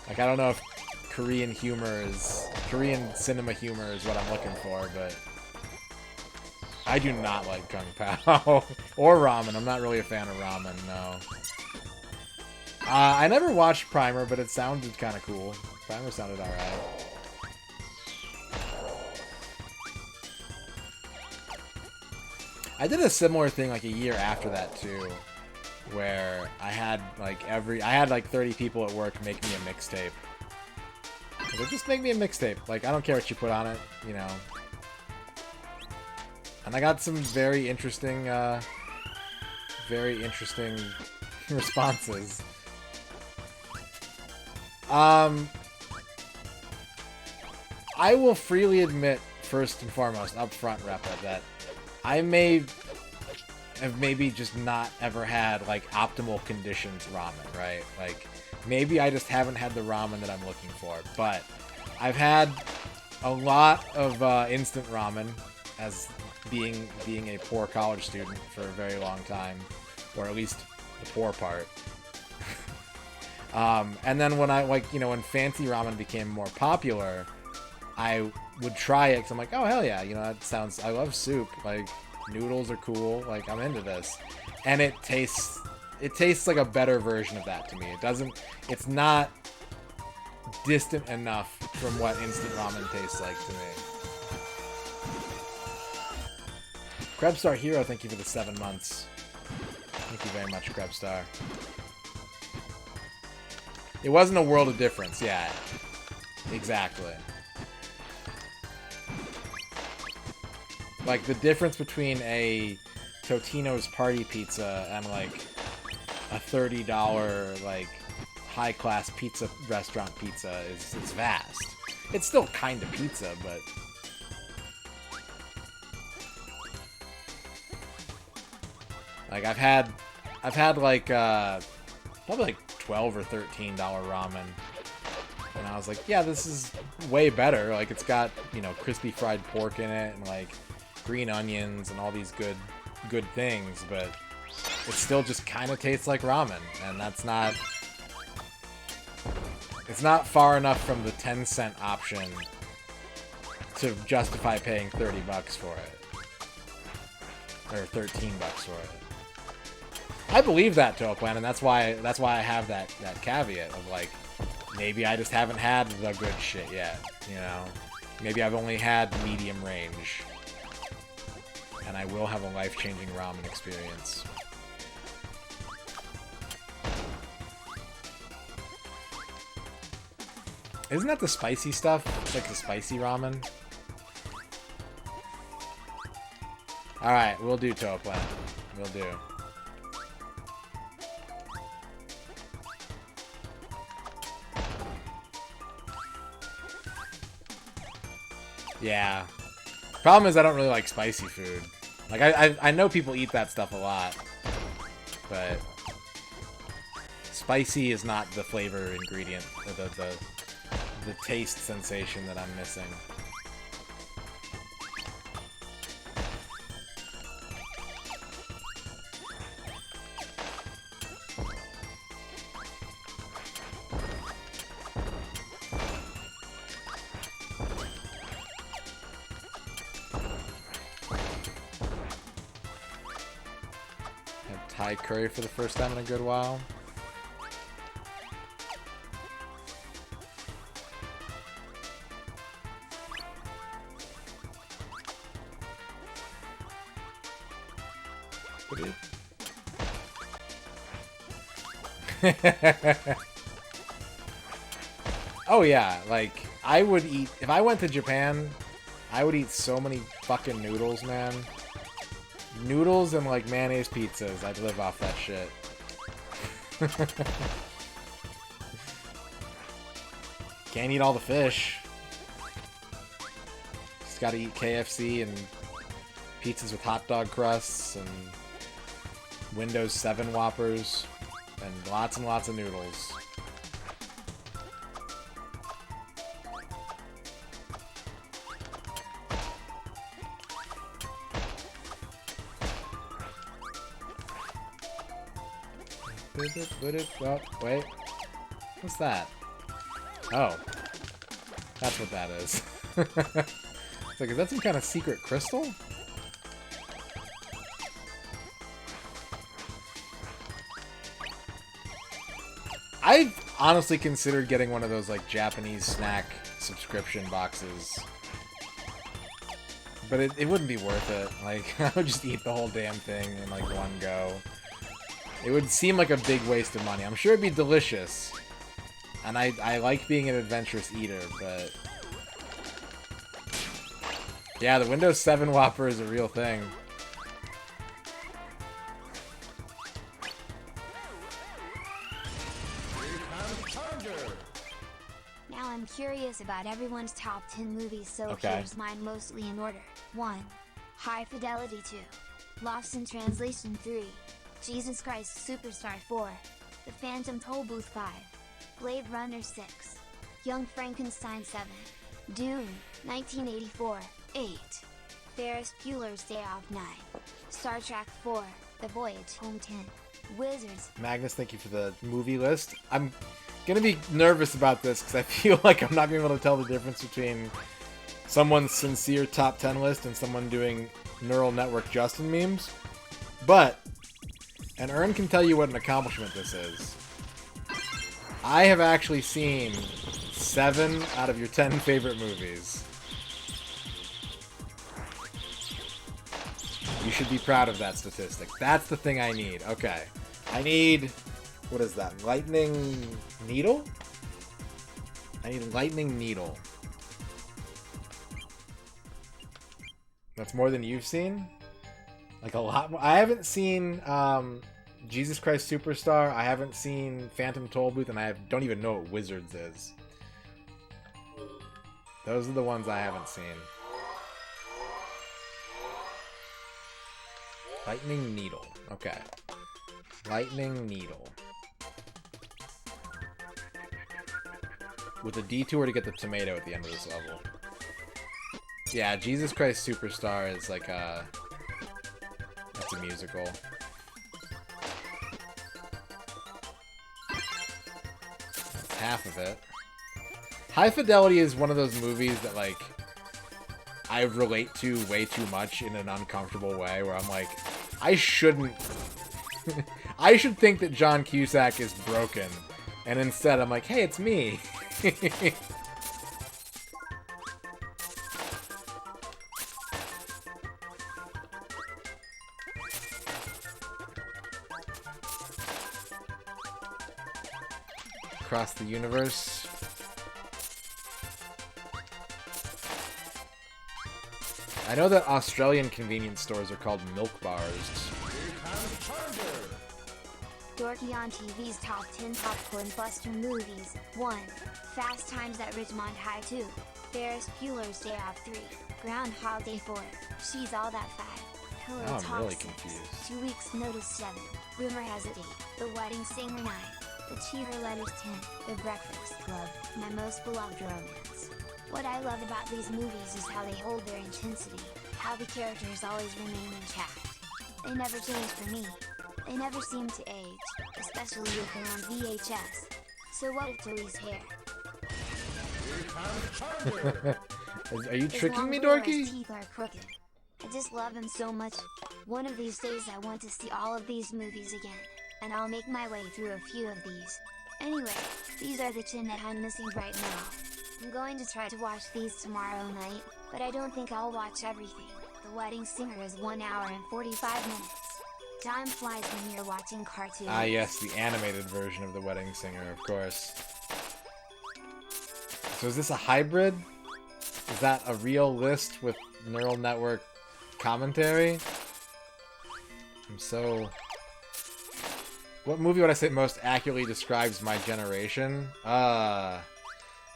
Like, I don't know if Korean cinema humor is what I'm looking for, but I do not like Kung Pao. Or ramen. I'm not really a fan of ramen, no. I never watched Primer, but it sounded kind of cool. Primer sounded alright. I did a similar thing like a year after that too, where I had like 30 people at work make me a mixtape. Like, just make me a mixtape. Like, I don't care what you put on it, you know. And I got some very interesting responses. I will freely admit, first and foremost, up front, Repa, that I may have maybe just not ever had, like, optimal conditions ramen, right? Like, maybe I just haven't had the ramen that I'm looking for. But I've had a lot of instant ramen, as being a poor college student for a very long time, or at least the poor part. And then when when fancy ramen became more popular, I would try it because I'm like, oh hell yeah, I love soup. Like, noodles are cool. Like, I'm into this, and it tastes like a better version of that to me. It's not distant enough from what instant ramen tastes like to me. Krebstar Hero, thank you for the 7 months. Thank you very much, Krebstar. It wasn't a world of difference, yeah. Exactly. Like, the difference between a Totino's Party Pizza and, like, a $30, like, high-class pizza restaurant pizza is vast. It's still kind of pizza, but... Like, I've had like, probably like $12 or $13 ramen. And I was like, yeah, this is way better. Like, it's got, crispy fried pork in it and, like, green onions and all these good things, but it still just kind of tastes like ramen. And that's not... It's not far enough from the 10-cent option to justify paying $30 for it. Or $13 for it. I believe that, Toaplan, and that's why I have that caveat of, like, maybe I just haven't had the good shit yet, Maybe I've only had medium range. And I will have a life-changing ramen experience. Isn't that the spicy stuff? Like the spicy ramen? Alright, we'll do Toaplan. We'll do. Yeah. Problem is I don't really like spicy food. Like, I know people eat that stuff a lot. But... spicy is not the flavor ingredient, or the taste sensation that I'm missing. Had Thai curry for the first time in a good while. Oh yeah, like, I would eat, if I went to Japan, I would eat so many fucking noodles, man. Noodles and, like, mayonnaise pizzas, I'd live off that shit. Can't eat all the fish. Just gotta eat KFC and pizzas with hot dog crusts and Windows 7 Whoppers and lots of noodles. Well, wait. What's that? Oh. That's what that is. It's like, is that some kind of secret crystal? I've honestly considered getting one of those, like, Japanese snack subscription boxes. But it wouldn't be worth it. Like, I would just eat the whole damn thing in, like, one go. It would seem like a big waste of money. I'm sure it'd be delicious. And I like being an adventurous eater, but... yeah, the Windows 7 Whopper is a real thing. Now I'm curious about everyone's top 10 movies, so Okay. here's mine mostly in order. 1. High Fidelity 2. Lost in Translation 3. Jesus Christ Superstar 4. The Phantom Tollbooth 5. Blade Runner 6. Young Frankenstein 7. Dune, 1984, 8. Ferris Bueller's Day Off 9. Star Trek 4, The Voyage Home 10. Wizards. Magnus, thank you for the movie list. I'm gonna be nervous about this because I feel like I'm not gonna be able to tell the difference between someone's sincere top 10 list and someone doing neural network Justin memes. But, and Ern can tell you what an accomplishment this is. I have actually seen 7 out of your 10 favorite movies. You should be proud of that statistic. That's the thing I need. Okay. I need... What is that? Lightning Needle? I need Lightning Needle. That's more than you've seen? Like a lot more. I haven't seen Jesus Christ Superstar. I haven't seen Phantom Tollbooth, and don't even know what Wizards is. Those are the ones I haven't seen. Lightning Needle. Okay. Lightning Needle. With a detour to get the tomato at the end of this level. Yeah, Jesus Christ Superstar is like a... That's a musical. That's half of it. High Fidelity is one of those movies that, like, I relate to way too much in an uncomfortable way, where I'm like, I shouldn't... I should think that John Cusack is broken, and instead I'm like, hey, it's me. Across the universe. I know that Australian convenience stores are called milk bars. Dorky on TV's top 10 popcorn buster movies. 1. Fast Times at Ridgemont High 2. Ferris Bueller's Day Off 3. Groundhog Day 4. She's All That 5. Pillow Oh, I'm Talk really 6. confused. 2 Weeks Notice 7. Rumor Has It 8. The Wedding Singer 9. The Cheater Letters 10. The Breakfast Club. My Most Beloved Romance. What I love about these movies is how they hold their intensity, how the characters always remain intact. They never change for me. They never seem to age, especially if they're on VHS. So what if Joey's hair? Are you His tricking long me, blue or Dorky? his teeth are crooked. I just love him so much. One of these days I want to see all of these movies again, and I'll make my way through a few of these. Anyway, these are the 10 that I'm missing right now. I'm going to try to watch these tomorrow night, but I don't think I'll watch everything. The Wedding Singer is 1 hour and 45 minutes. Time flies when you're watching cartoons. Ah, yes, the animated version of The Wedding Singer, of course. So is this a hybrid? Is that a real list with neural network commentary? I'm so... What movie would I say most accurately describes my generation?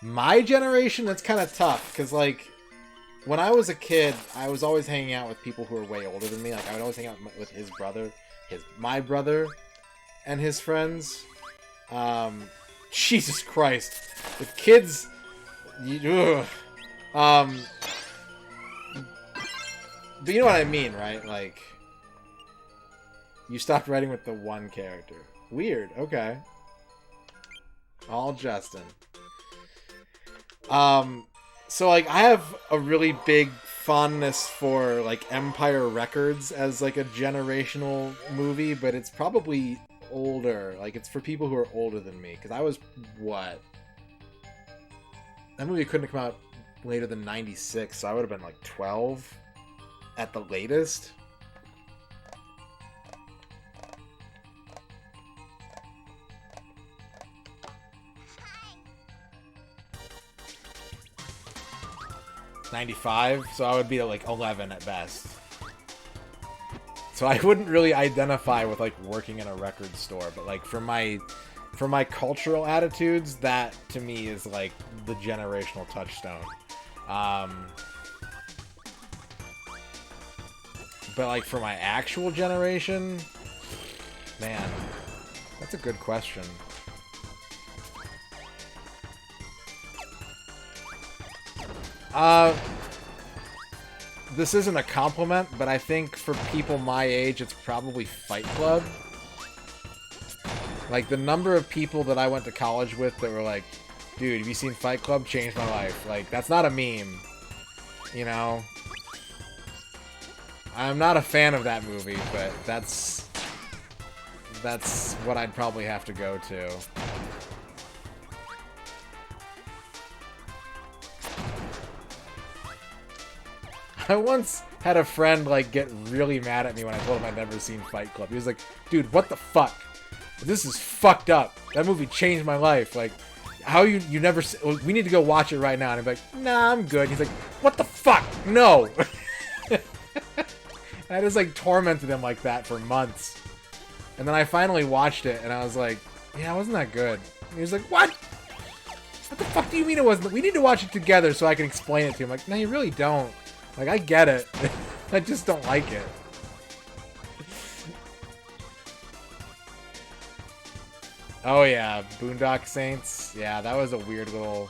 My generation? That's kind of tough, because, like, when I was a kid, I was always hanging out with people who were way older than me. Like, I would always hang out with his brother, my brother, and his friends. Jesus Christ. With kids... But you know what I mean, right? Like, you stopped writing with the one character. Weird, okay. All Justin. So, like, I have a really big fondness for, like, Empire Records as, like, a generational movie, but it's probably older. Like, it's for people who are older than me, because I was, what? That movie couldn't have come out later than 96, so I would have been, like, 12 at the latest. '95, so I would be like 11 at best. So I wouldn't really identify with like working in a record store, but like for my cultural attitudes, that to me is like the generational touchstone. But like for my actual generation, man, that's a good question. this isn't a compliment, but I think for people my age, it's probably Fight Club. Like, the number of people that I went to college with that were like, dude, have you seen Fight Club? Changed my life. Like, that's not a meme. You know? I'm not a fan of that movie, but that's what I'd probably have to go to. I once had a friend, like, get really mad at me when I told him I'd never seen Fight Club. He was like, dude, what the fuck? This is fucked up. That movie changed my life. Like, how you never... We need to go watch it right now. And I'm like, nah, I'm good. He's like, what the fuck? No! I just, like, tormented him like that for months. And then I finally watched it, and I was like, yeah, it wasn't that good. And he was like, what? What the fuck do you mean it wasn't? We need to watch it together so I can explain it to him. Like, no, you really don't. Like, I get it. I just don't like it. Oh, yeah. Boondock Saints. Yeah, that was a weird little...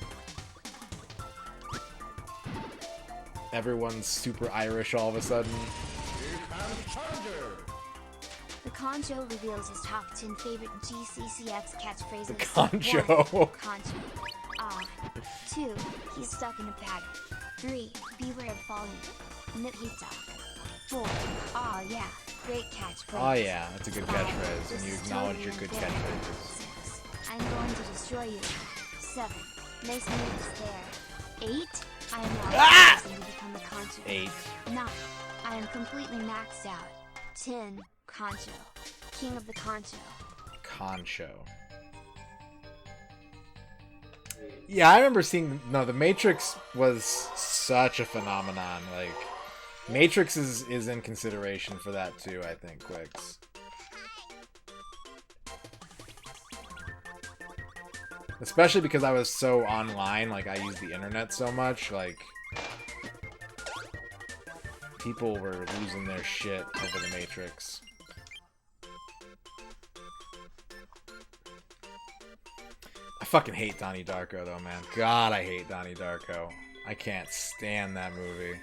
Everyone's super Irish all of a sudden. The Concho reveals his top 10 favorite GCCX catchphrases. The Concho. 1. Concho. Ah. 2. He's stuck in a pattern. 3. Beware of falling. Nipita. 4. Ah, yeah. Great catchphrase. Oh, yeah. That's a good 5. catchphrase. This And you is acknowledge totally your good unfair. catchphrases. 6. I'm going to destroy you. 7. Nice moves there. 8. I am now choosing to become a Concho. 8. 9. I am completely maxed out. 10. Concho. King of the Concho. Concho. Yeah, I remember seeing... No, The Matrix was such a phenomenon. Like, Matrix is in consideration for that too, I think, Quicks. Especially because I was so online, like, I used the internet so much, like... People were losing their shit over The Matrix. I fucking hate Donnie Darko, though, man. God, I hate Donnie Darko. I can't stand that movie.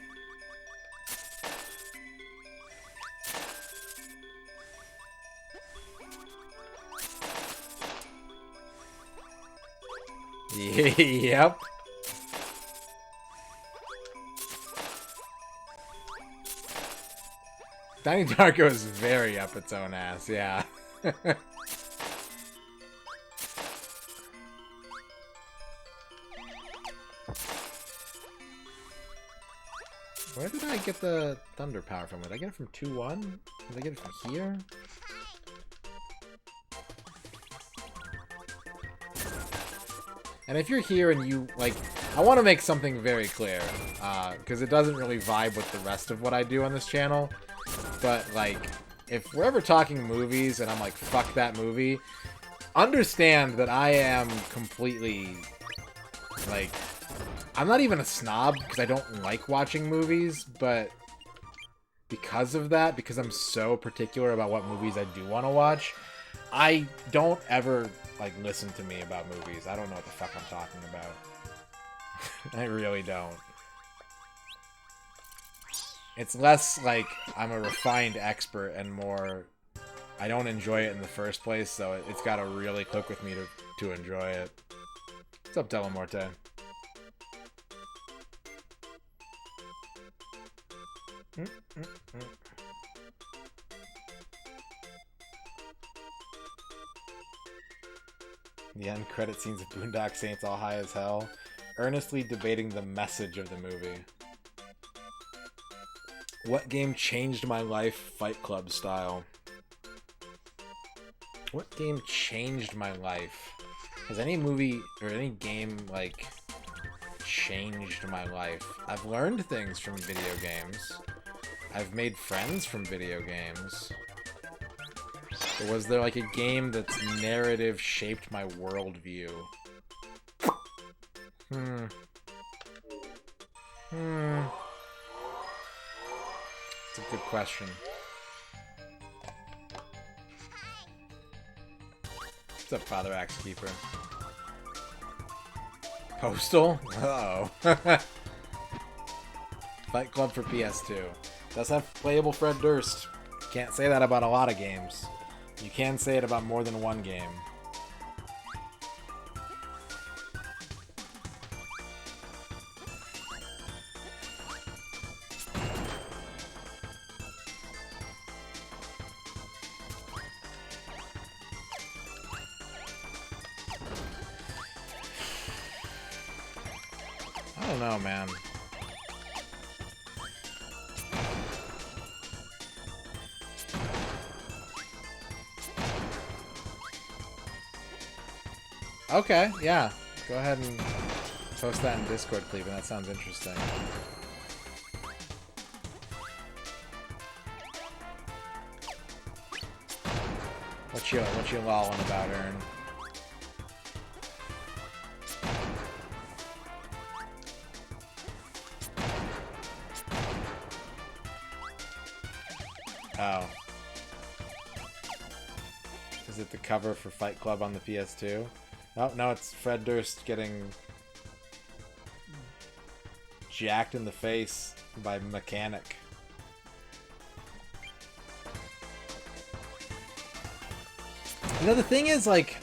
Yep. Donnie Darko is very up its own ass, yeah. Where did I get the thunder power from? Did I get it from 2-1? Did I get it from here? And if you're here and you, like, I want to make something very clear, because it doesn't really vibe with the rest of what I do on this channel, but, like, if we're ever talking movies and I'm like, fuck that movie, understand that I am completely, like, I'm not even a snob because I don't like watching movies, but because of that, because I'm so particular about what movies I do want to watch, I don't ever, like, listen to me about movies. I don't know what the fuck I'm talking about. I really don't. It's less like I'm a refined expert and more I don't enjoy it in the first place, so it's got to really click with me to enjoy it. What's up, Delamorte? The end credit scenes of Boondock Saints all high as hell, earnestly debating the message of the movie. What game changed my life? Fight Club style. What game changed my life? Has any movie or any game, like, changed my life? I've learned things from video games. I've made friends from video games. But was there, like, a game that's narrative shaped my worldview? It's a good question. What's up, Father Axe Keeper? Postal? Uh-oh. Fight Club for PS2. Does have playable Fred Durst. Can't say that about a lot of games. You can say it about more than one game. I don't know, man. Okay, yeah. Go ahead and post that in Discord, Cleveland. That sounds interesting. What you lolling about, Ern? Oh. Is it the cover for Fight Club on the PS2? Oh, no, it's Fred Durst getting jacked in the face by Mechanic. You know, the thing is, like,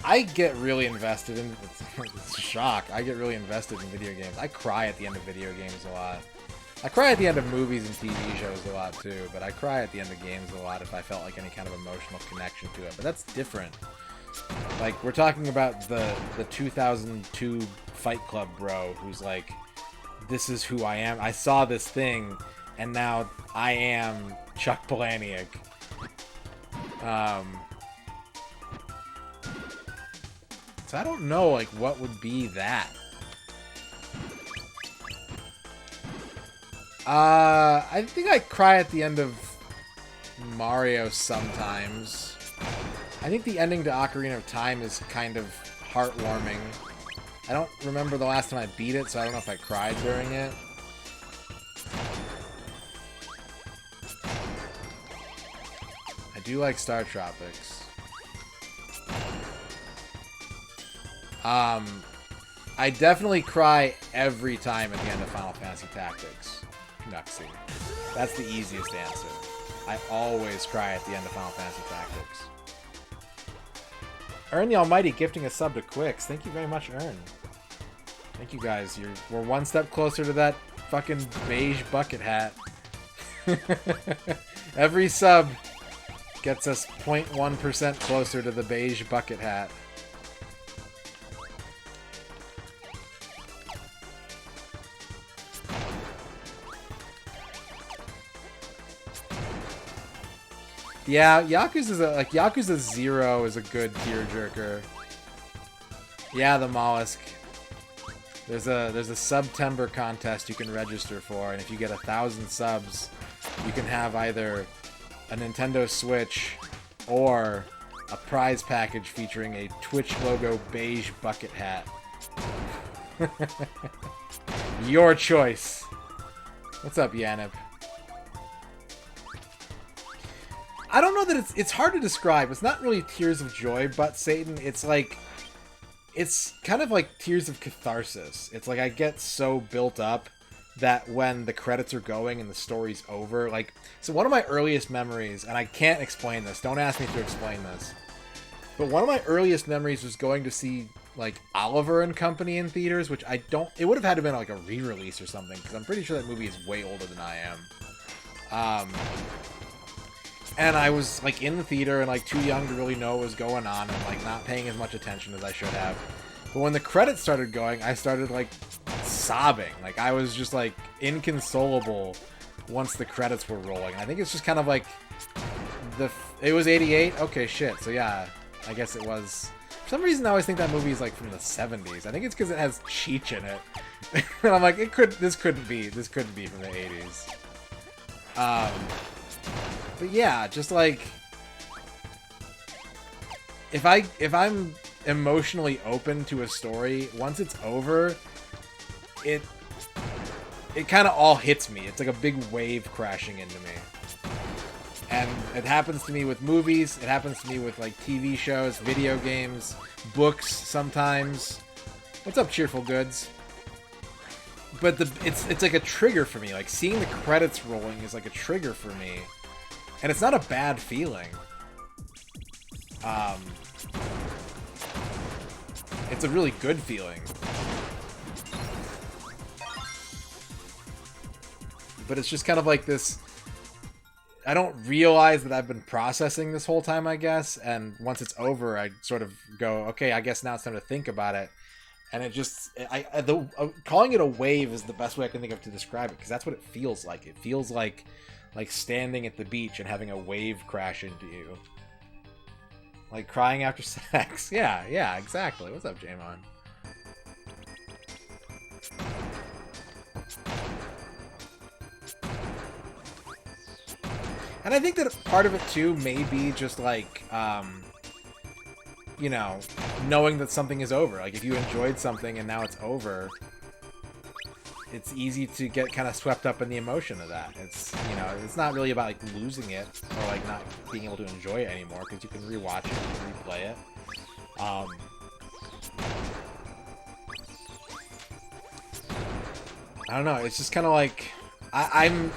I get really invested in... It's a shock. I get really invested in video games. I cry at the end of video games a lot. I cry at the end of movies and TV shows a lot, too. But I cry at the end of games a lot if I felt like any kind of emotional connection to it. But that's different. Like, we're talking about the 2002 Fight Club bro who's like, this is who I am. I saw this thing, and now I am Chuck Palahniuk. So I don't know, like, what would be that? I think I cry at the end of Mario sometimes. I think the ending to Ocarina of Time is kind of heartwarming. I don't remember the last time I beat it, so I don't know if I cried during it. I do like Star Tropics. I definitely cry every time at the end of Final Fantasy Tactics. Nuxie. That's the easiest answer. I always cry at the end of Final Fantasy Tactics. Ern the Almighty gifting a sub to Quicks. Thank you very much, Ern. Thank you guys. We're one step closer to that fucking beige bucket hat. Every sub gets us 0.1% closer to the beige bucket hat. Yeah, Yakuza 0 is a good tearjerker. Yeah, the mollusk. There's a September contest you can register for, and if you get 1,000 subs, you can have either a Nintendo Switch or a prize package featuring a Twitch logo beige bucket hat. Your choice. What's up, Yanip? I don't know that it's hard to describe. It's not really tears of joy, but Satan, it's like, it's kind of like tears of catharsis. It's like I get so built up that when the credits are going and the story's over, like, so one of my earliest memories, and I can't explain this, don't ask me to explain this, but one of my earliest memories was going to see, like, Oliver and Company in theaters, which it would have had to have been like a re-release or something, because I'm pretty sure that movie is way older than I am. And I was, like, in the theater and, like, too young to really know what was going on and, like, not paying as much attention as I should have. But when the credits started going, I started, like, sobbing. Like, I was just, like, inconsolable once the credits were rolling. I think it's just kind of, like, it was 88? Okay, shit. So, yeah, I guess it was... For some reason, I always think that movie is, like, from the 70s. I think it's because it has Cheech in it. And I'm like, this couldn't be from the 80s. But yeah, just like, if I'm emotionally open to a story, once it's over, it kind of all hits me. It's like a big wave crashing into me. And it happens to me with movies, it happens to me with, like, TV shows, video games, books sometimes. What's up, Cheerful Goods? but it's like a trigger for me. Like seeing the credits rolling is like a trigger for me, and it's not a bad feeling. It's a really good feeling. But it's just kind of like this. I don't realize that I've been processing this whole time, I guess. And once it's over, I sort of go, okay, I guess now it's time to think about it. And it just, calling it a wave is the best way I can think of to describe it, because that's what it feels like. It feels like standing at the beach and having a wave crash into you. Like crying after sex. Yeah, exactly. What's up, Jamon? And I think that part of it, too, may be just, like, you know, knowing that something is over. Like, if you enjoyed something and now it's over, it's easy to get kind of swept up in the emotion of that. It's, you know, it's not really about, like, losing it or, like, not being able to enjoy it anymore, because you can rewatch it, you can replay it. I don't know, it's just kind of like, I'm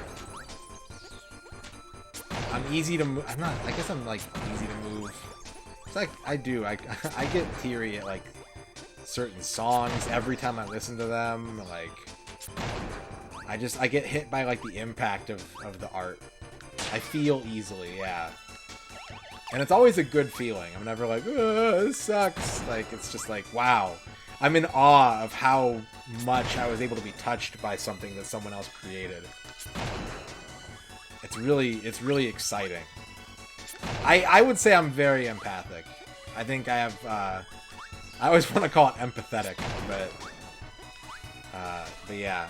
easy to move. I'm not, I guess I'm, like, easy to move. It's like, I get teary at, like, certain songs every time I listen to them. Like, I get hit by, like, the impact of the art. I feel easily, yeah. And it's always a good feeling. I'm never like, this sucks. Like, it's just like, wow. I'm in awe of how much I was able to be touched by something that someone else created. It's really exciting. I would say I'm very empathic. I think I have, I always want to call it empathetic, but yeah,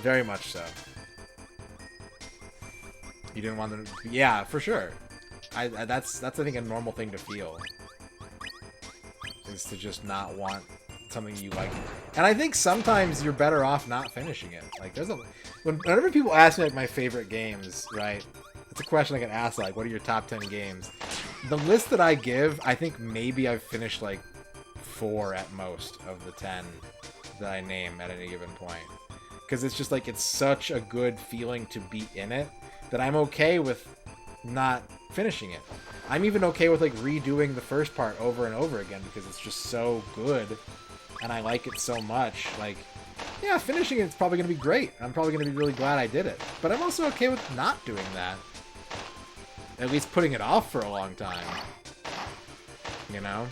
very much so. You didn't want to, yeah, for sure. That's I think a normal thing to feel, is to just not want something you like. And I think sometimes you're better off not finishing it. Like, whenever people ask me, like, my favorite games, right? It's a question I get asked, like, what are your top 10 games? The list that I give, I think maybe I've finished, like, 4 at most of the 10 that I name at any given point. Because it's just, like, it's such a good feeling to be in it that I'm okay with not finishing it. I'm even okay with, like, redoing the first part over and over again, because it's just so good and I like it so much. Like, yeah, finishing it's probably going to be great. I'm probably going to be really glad I did it. But I'm also okay with not doing that. At least putting it off for a long time. You know?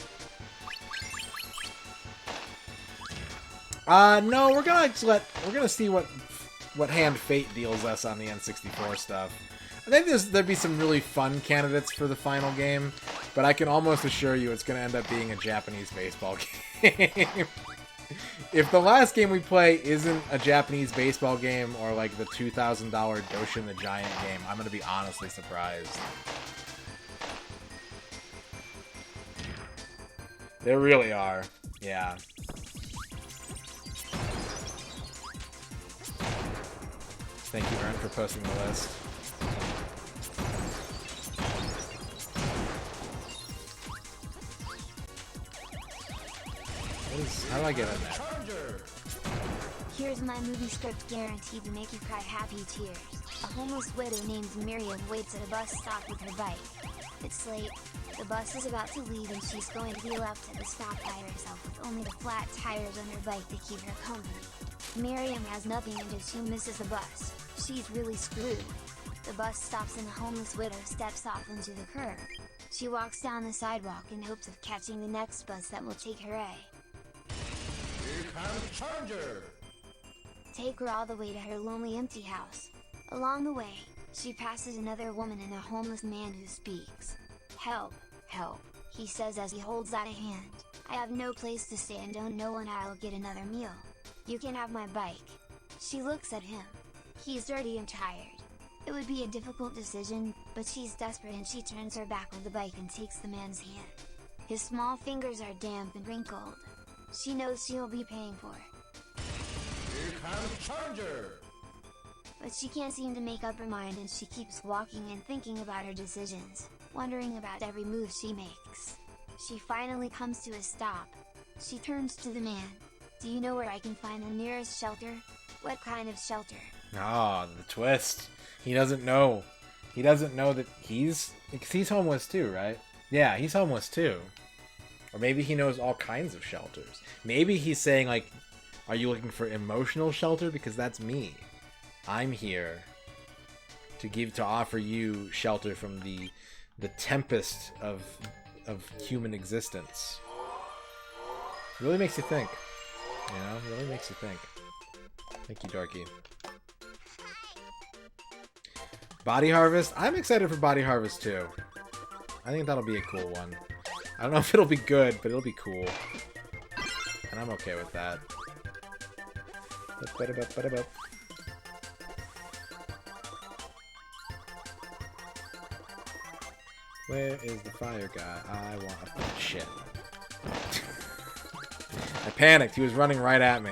No, we're gonna see what hand fate deals us on the N64 stuff. I think there'd be some really fun candidates for the final game, but I can almost assure you it's gonna end up being a Japanese baseball game. If the last game we play isn't a Japanese baseball game or like the $2,000 Doshin the Giant game, I'm gonna be honestly surprised. They really are. Yeah. Thank you, Ern, for posting the list. How do I get in there? Here's my movie script guaranteed to make you cry happy tears. A homeless widow named Miriam waits at a bus stop with her bike. It's late. The bus is about to leave and she's going to be left at the stop by herself with only the flat tires on her bike to keep her company. Miriam has nothing and if she misses the bus, she's really screwed. The bus stops and the homeless widow steps off onto the curb. She walks down the sidewalk in hopes of catching the next bus that will take her Here comes Challenger! take her all the way to her lonely empty house. Along the way, she passes another woman and a homeless man who speaks. Help, help, he says as he holds out a hand. I have no place to stay and don't know when I'll get another meal. You can have my bike. She looks at him. He's dirty and tired. It would be a difficult decision, but she's desperate and she turns her back on the bike and takes the man's hand. His small fingers are damp and wrinkled. She knows she'll be paying for it. Here comes Challenger! But she can't seem to make up her mind and she keeps walking and thinking about her decisions, wondering about every move she makes. She finally comes to a stop. She turns to the man. Do you know where I can find the nearest shelter? What kind of shelter? Ah, the twist. He doesn't know. He doesn't know that he's homeless too, right? Yeah, he's homeless too. Or maybe he knows all kinds of shelters. Maybe he's saying, like, are you looking for emotional shelter? Because that's me. I'm here to offer you shelter from the tempest of human existence. It really makes you think. You know, it really makes you think. Thank you, Dorky. Body Harvest? I'm excited for Body Harvest too. I think that'll be a cool one. I don't know if it'll be good, but it'll be cool. And I'm okay with that. Where is the fire guy? I want a... Shit. I panicked. He was running right at me.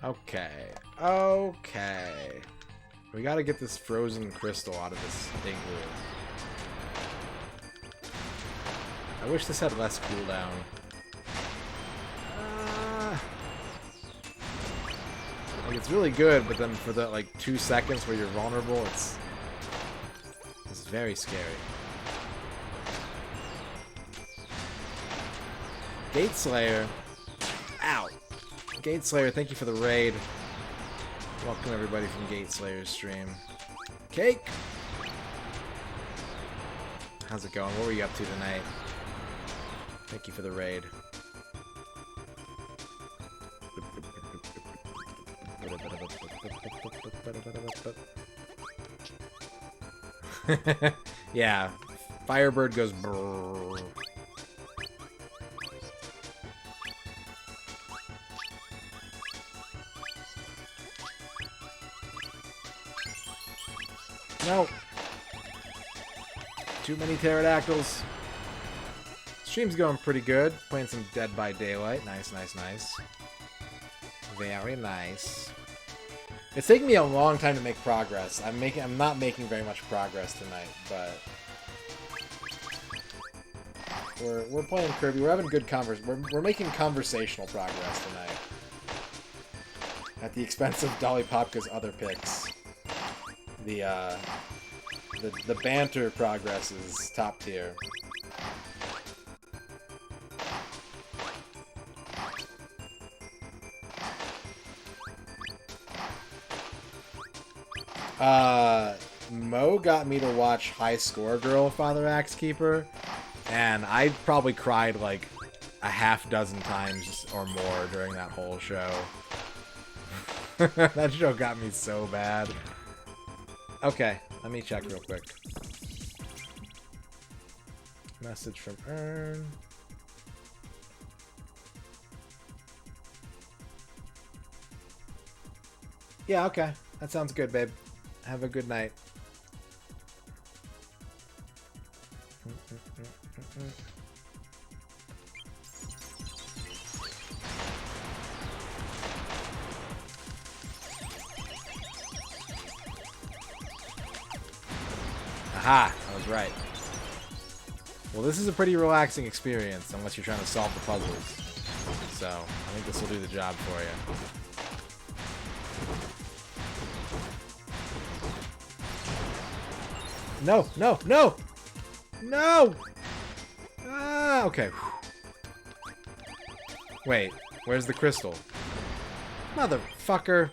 Okay. We gotta get this frozen crystal out of this igloo. I wish this had less cooldown. Like, it's really good, but then for the, like, 2 seconds where you're vulnerable, it's very scary. Gate Slayer. Ow. Gate Slayer, thank you for the raid. Welcome everybody from Gate Slayer's stream. Cake! How's it going? What were you up to tonight? Thank you for the raid. Yeah. Firebird goes brrrr. No. Too many pterodactyls. Stream's going pretty good. Playing some Dead by Daylight. Nice, nice, nice. Very nice. It's taking me a long time to make progress. I'm not making very much progress tonight, but we're playing Kirby. We're having good we're making conversational progress tonight. At the expense of Dolly Popka's other picks. The banter progress is top tier. Mo got me to watch High Score Girl, Father Axe Keeper, and I probably cried like a half dozen times or more during that whole show. That show got me so bad. Okay, let me check real quick. Message from Ern. Yeah, okay. That sounds good, babe. Have a good night. Aha! I was right. Well, this is a pretty relaxing experience, unless you're trying to solve the puzzles. So, I think this will do the job for you. No! No! No! No! Ah! Okay. Wait. Where's the crystal? Motherfucker.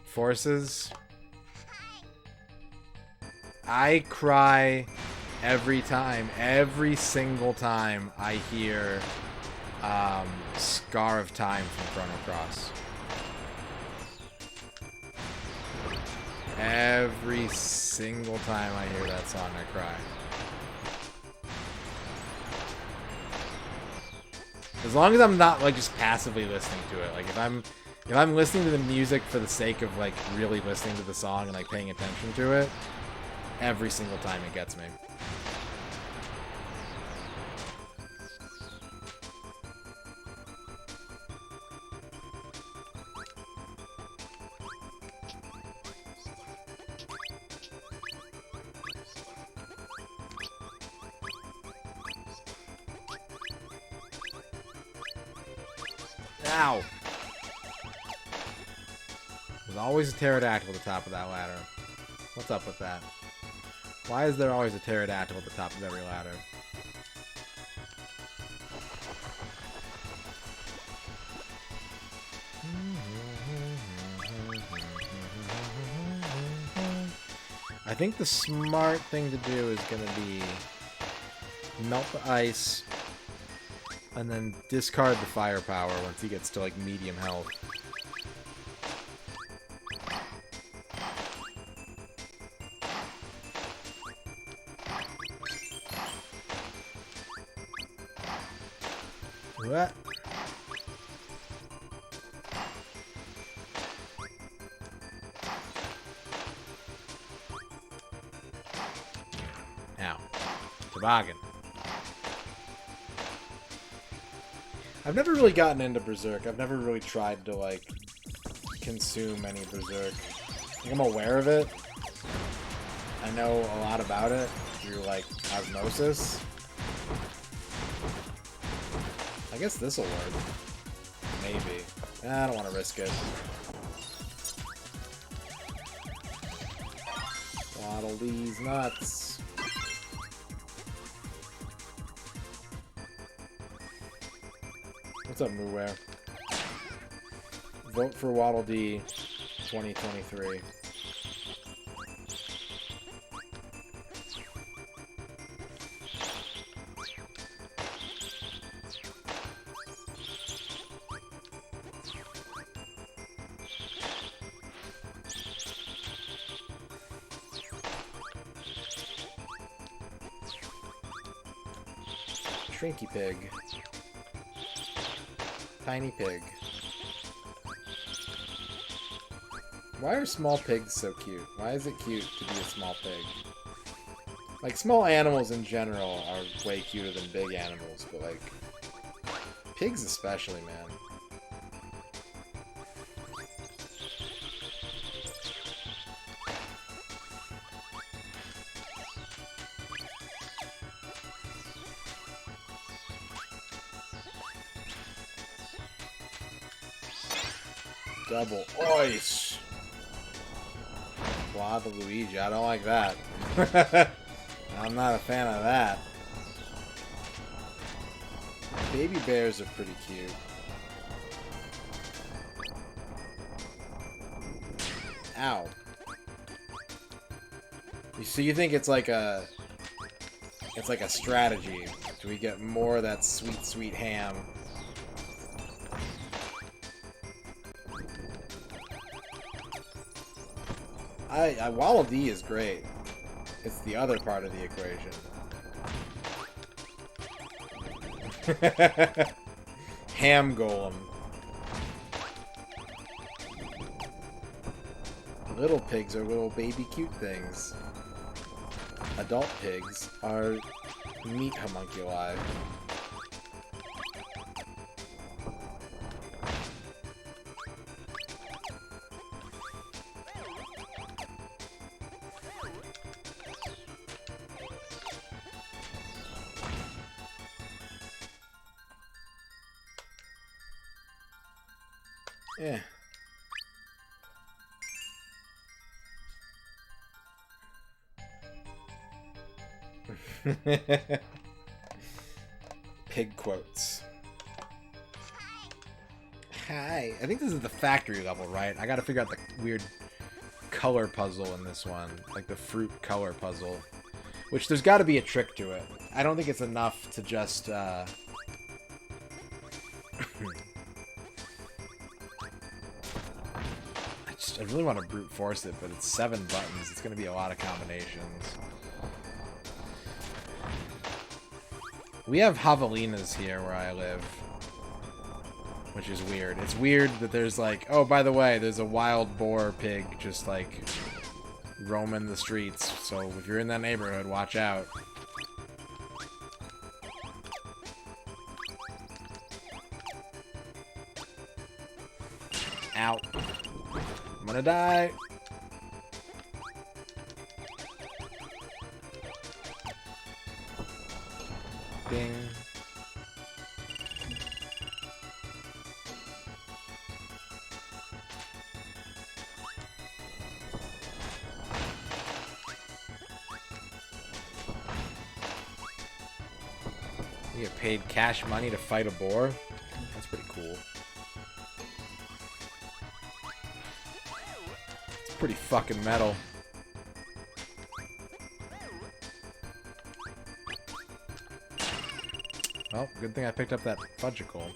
Forces. I cry every single time I hear Scar of Time from Chrono Cross. Every single time I hear that song, I cry. As long as I'm not like just passively listening to it. Like if I'm listening to the music for the sake of like really listening to the song and like paying attention to it, Every single time it gets me. Ow! There's always a pterodactyl at the top of that ladder. What's up with that? Why is there always a pterodactyl at the top of every ladder? I think the smart thing to do is going to be melt the ice and then discard the firepower once he gets to like medium health. What? Now, toboggan. I've never really gotten into Berserk. I've never really tried to, like, consume any Berserk. I'm aware of it. I know a lot about it through, like, osmosis. I guess this'll work. Maybe. I don't want to risk it. Waddle these nuts. What's up, Mooware? Vote for Waddle Dee 2023. Shrinky Pig. Tiny Pig. Why are small pigs so cute? Why is it cute to be a small pig? Like, small animals in general are way cuter than big animals, but, like, pigs especially, man. Double ice. Luigi. I don't like that. I'm not a fan of that. Baby bears are pretty cute. Ow. So you think it's like a strategy? Do we get more of that sweet, sweet ham? Waddle Dee is great. It's the other part of the equation. Ham Golem. Little pigs are little baby cute things. Adult pigs are meat homunculi. Yeah. Pig quotes. Hi. I think this is the factory level, right? I gotta figure out the weird color puzzle in this one. Like the fruit color puzzle. Which there's gotta be a trick to it. I don't think it's enough to just, I really want to brute force it, but it's 7 buttons. It's going to be a lot of combinations. We have javelinas here where I live, which is weird. It's weird that there's like, oh, by the way, there's a wild boar pig just like roaming the streets. So if you're in that neighborhood, watch out. Ow. I'm gonna die. Ding. You get paid cash money to fight a boar? That's pretty cool. It's pretty fucking metal. Well, good thing I picked up that fudgicle.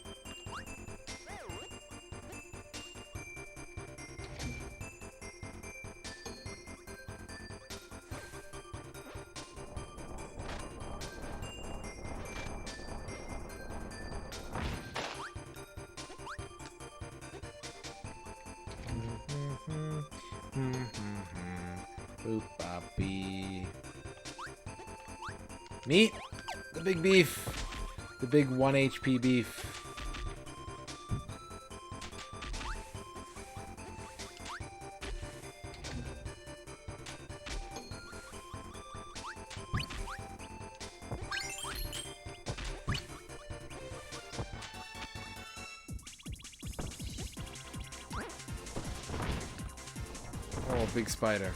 Boop boppy. Meat! The big beef! The big 1 HP beef. Oh, big spider.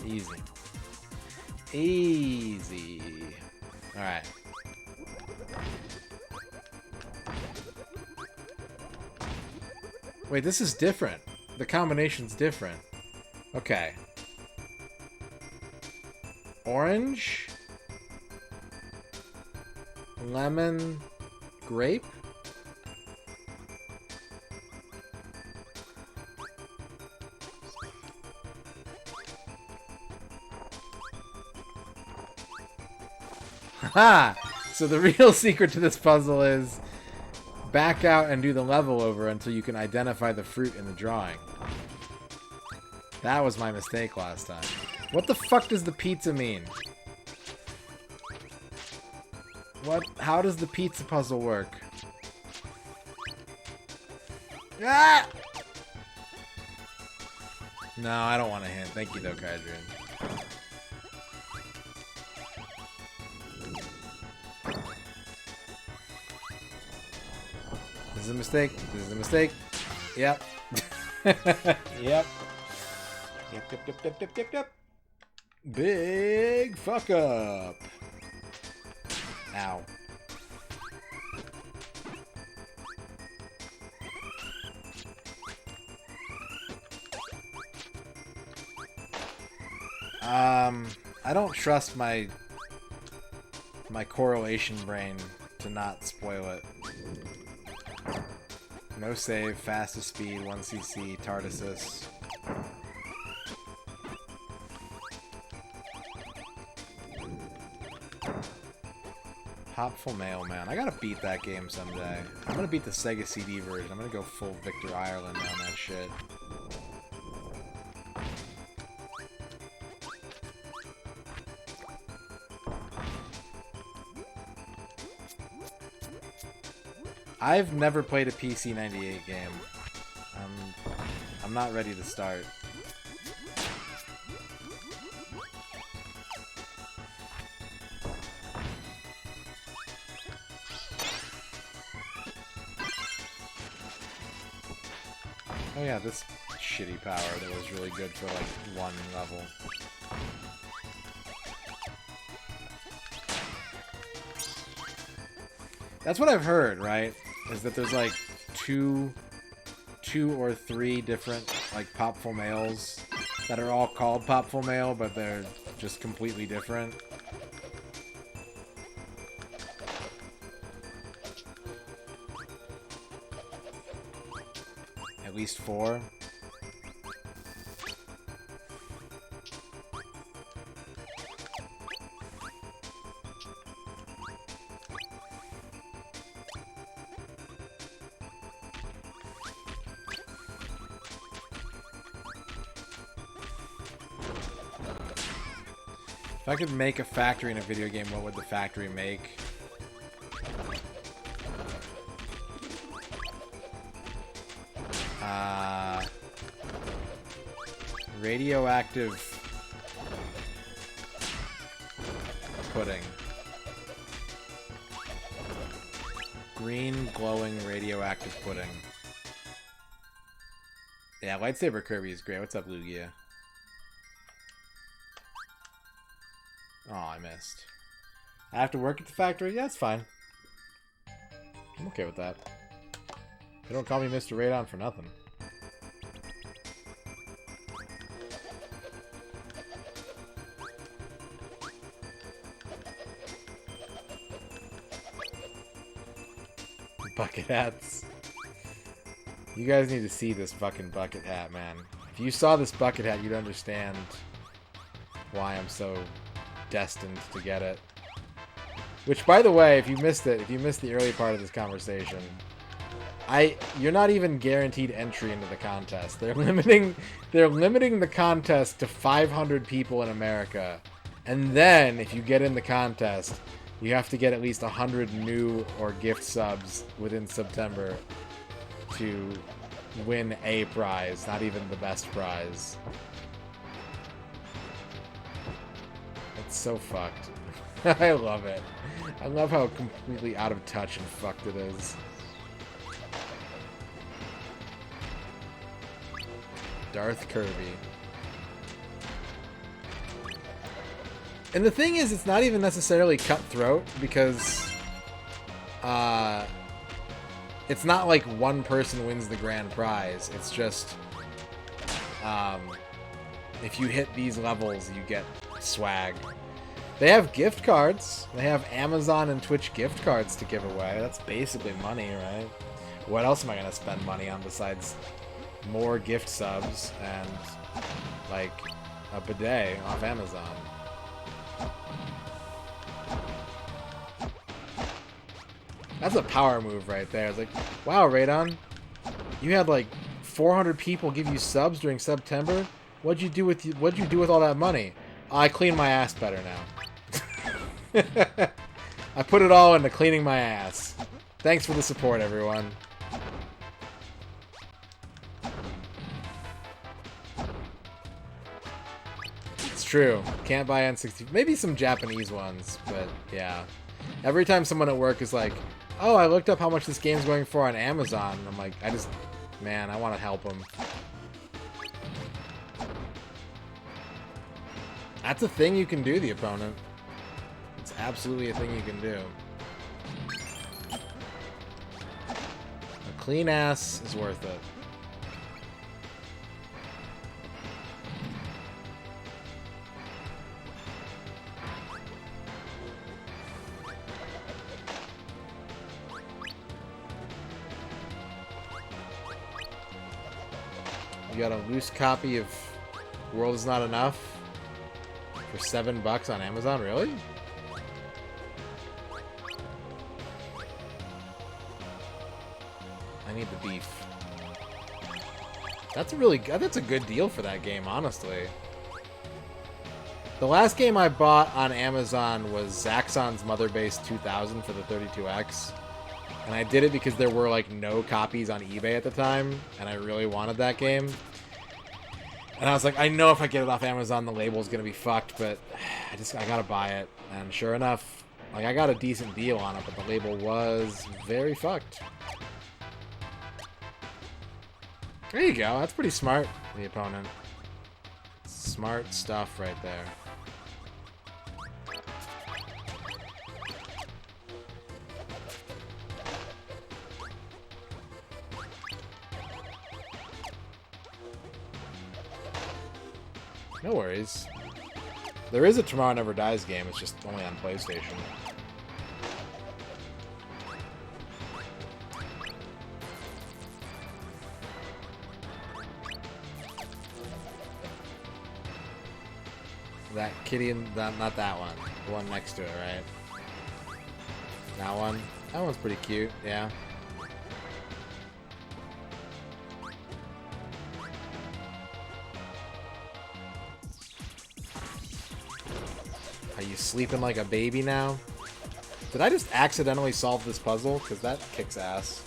Easy. Easy. Alright. Wait, this is different. The combination's different. Okay. Orange. Lemon. Grape. Ha! So the real secret to this puzzle is back out and do the level over until you can identify the fruit in the drawing. That was my mistake last time. What the fuck does the pizza mean? What? How does the pizza puzzle work? Ah! No, I don't want a hint. Thank you, though, Kydrian. This is a mistake. This is a mistake. Yep. Yep. Yep. Big fuck up. Ow. I don't trust my correlation brain to not spoil it. No save, fastest speed, 1cc, Tardisus. Hopful Mailman. I gotta beat that game someday. I'm gonna beat the Sega CD version. I'm gonna go full Victor Ireland on that shit. I've never played a PC 98 game. I'm not ready to start. Oh yeah, this shitty power that was really good for like one level. That's what I've heard, right? Is that there's like two or three different like Popful Mails that are all called Popful Mail, but they're just completely different. At least 4. If I could make a factory in a video game, what would the factory make? Radioactive pudding. Green glowing radioactive pudding. Yeah, lightsaber Kirby is great. What's up, Lugia? Oh, I missed. I have to work at the factory? Yeah, that's fine. I'm okay with that. They don't call me Misterradon for nothing. Bucket hats. You guys need to see this fucking bucket hat, man. If you saw this bucket hat, you'd understand why I'm so destined to get it. Which, by the way, if you missed it, if you missed the early part of this conversation, you're not even guaranteed entry into the contest. They're limiting the contest to 500 people in America. And then, if you get in the contest, you have to get at least 100 new or gift subs within September to win a prize, not even the best prize. It's so fucked. I love it. I love how completely out of touch and fucked it is. Darth Kirby. And the thing is, it's not even necessarily cutthroat, because it's not like one person wins the grand prize. It's just if you hit these levels, you get swag. They have gift cards. They have Amazon and Twitch gift cards to give away. That's basically money, right? What else am I going to spend money on besides more gift subs and, like, a bidet off Amazon? That's a power move right there. It's like, wow, Radon, you had like 400 people give you subs during September. What'd you do with all that money? I clean my ass better now. I put it all into cleaning my ass. Thanks for the support, everyone. It's true. Can't buy N64. Maybe some Japanese ones, but yeah. Every time someone at work is like, oh, I looked up how much this game's going for on Amazon. I'm like, man, I want to help them. That's a thing you can do, the opponent. It's absolutely a thing you can do. A clean ass is worth it. You got a loose copy of World Is Not Enough for $7 on Amazon? Really? I need the beef. That's a good deal for that game, honestly. The last game I bought on Amazon was Zaxxon's Mother Base 2000 for the 32X. And I did it because there were, like, no copies on eBay at the time, and I really wanted that game. And I was like, I know if I get it off Amazon, the label's gonna be fucked, but I gotta buy it. And sure enough, like, I got a decent deal on it, but the label was very fucked. There you go. That's pretty smart, the opponent. Smart stuff right there. No worries. There is a Tomorrow Never Dies game, it's just only on PlayStation. That kitty and not that one. The one next to it, right? That one? That one's pretty cute, yeah. Are you sleeping like a baby now? Did I just accidentally solve this puzzle? Because that kicks ass.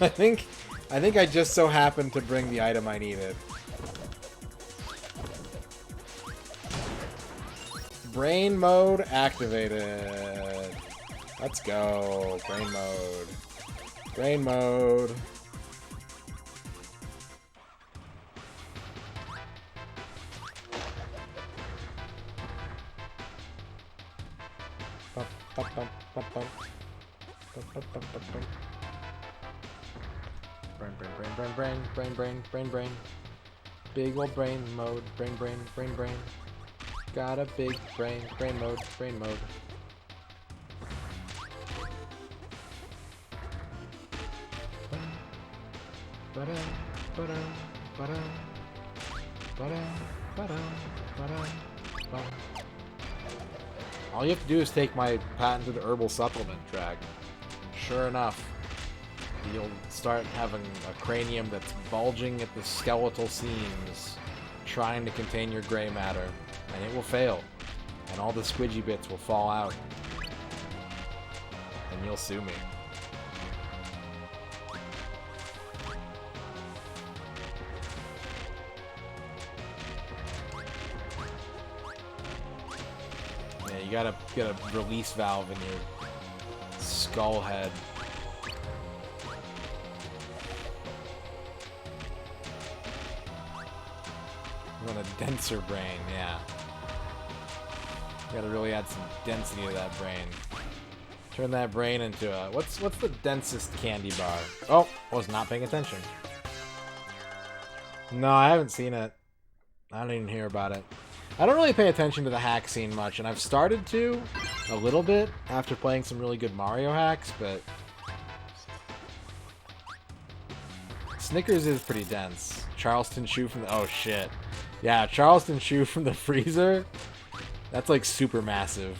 I think I just so happened to bring the item I needed. Brain mode activated. Let's go. Brain mode. Brain mode. Brain. Big ol' brain mode. Brain. Got a big brain mode. All you have to do is take my patented herbal supplement track. Sure enough, you'll start having a cranium that's bulging at the skeletal seams, trying to contain your gray matter, and it will fail, and all the squidgy bits will fall out, and you'll sue me. Yeah, you gotta get a release valve in your skull head. You want a denser brain, yeah. You gotta really add some density to that brain. Turn that brain into a... What's the densest candy bar? Oh, I was not paying attention. No, I haven't seen it. I don't even hear about it. I don't really pay attention to the hack scene much, and I've started to a little bit after playing some really good Mario hacks, but Snickers is pretty dense. Charleston Chew from the... Oh, shit. Yeah, Charleston Chew from the freezer. That's like super massive.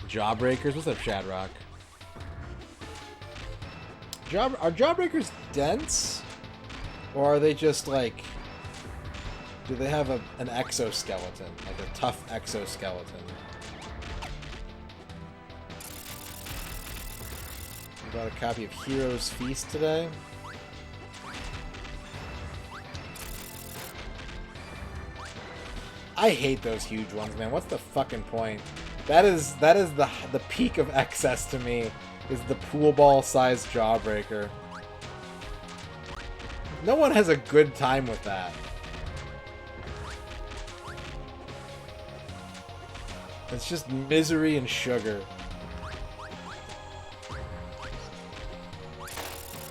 Jawbreakers? What's up, Shadrock? Are Jawbreakers dense? Or are they just like... Do they have an exoskeleton? Like a tough exoskeleton? I got a copy of Hero's Feast today. I hate those huge ones, man. What's the fucking point? That is the peak of excess to me, is the pool ball sized Jawbreaker. No one has a good time with that. It's just misery and sugar.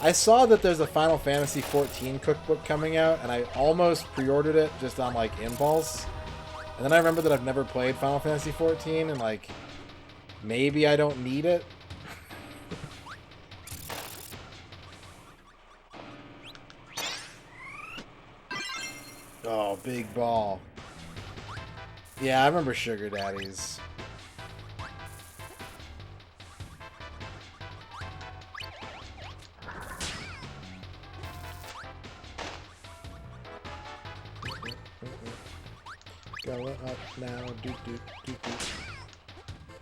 I saw that there's a Final Fantasy XIV cookbook coming out, and I almost pre-ordered it just on, like, impulse. And then I remember that I've never played Final Fantasy XIV, and, like, maybe I don't need it. Oh, big ball. Yeah, I remember Sugar Daddies. Going up now, doot.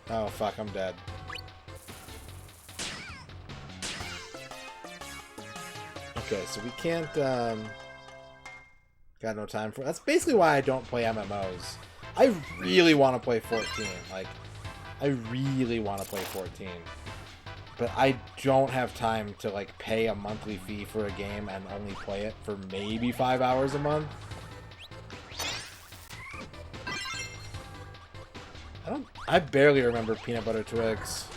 Oh fuck, I'm dead. Okay, so we can't, got no time for... That's basically why I don't play MMOs. I really want to play 14. Like, I really want to play 14. But I don't have time to, like, pay a monthly fee for a game and only play it for maybe 5 hours a month. I barely remember Peanut Butter Twix.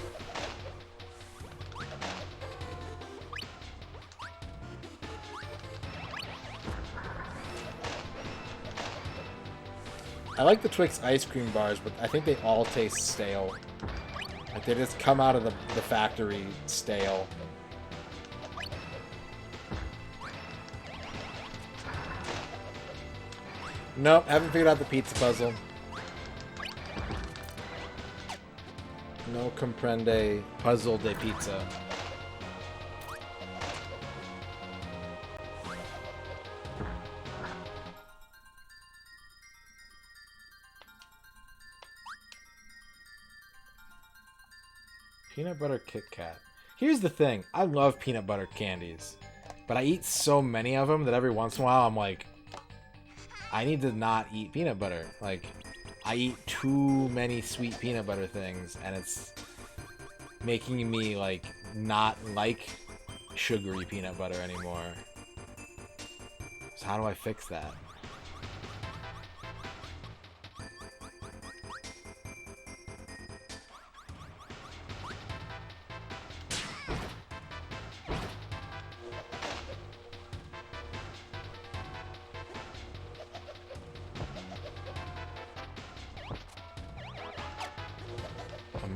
I like the Twix ice cream bars, but I think they all taste stale. Like, they just come out of the factory stale. Nope, haven't figured out the pizza puzzle. No comprende puzzle de pizza. Peanut butter Kit Kat. Here's the thing. I love peanut butter candies. But I eat so many of them that every once in a while I'm like, I need to not eat peanut butter. Like, I eat too many sweet peanut butter things, and it's making me, like, not like sugary peanut butter anymore. So how do I fix that?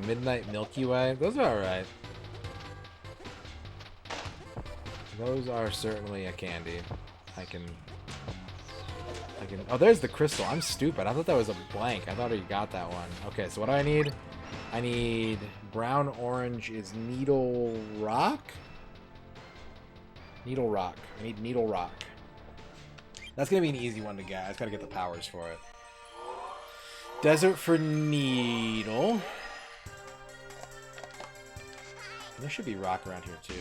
Midnight Milky Way. Those are alright. Those are certainly a candy. I can... Oh, there's the crystal. I'm stupid. I thought that was a blank. I thought I got that one. Okay, so what do I need? I need... Brown orange is Needle Rock? Needle Rock. I need Needle Rock. That's gonna be an easy one to get. I just gotta get the powers for it. Desert for Needle. There should be rock around here too.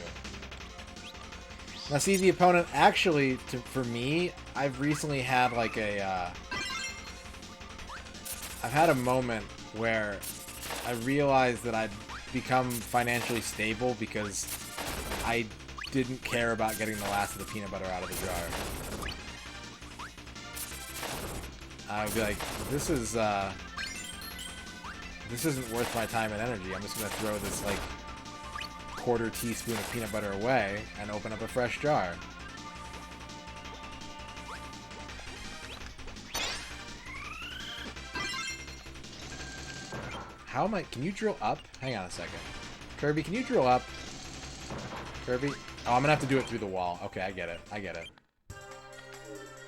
Now see, the opponent actually, for me, I've recently had like a, I've had a moment where I realized that I'd become financially stable because I didn't care about getting the last of the peanut butter out of the jar. I would be like, this isn't worth my time and energy. I'm just gonna throw this like quarter teaspoon of peanut butter away and open up a fresh jar. How am I? Can you drill up? Hang on a second. Kirby, can you drill up? Kirby? Oh, I'm gonna have to do it through the wall. Okay, I get it. I get it.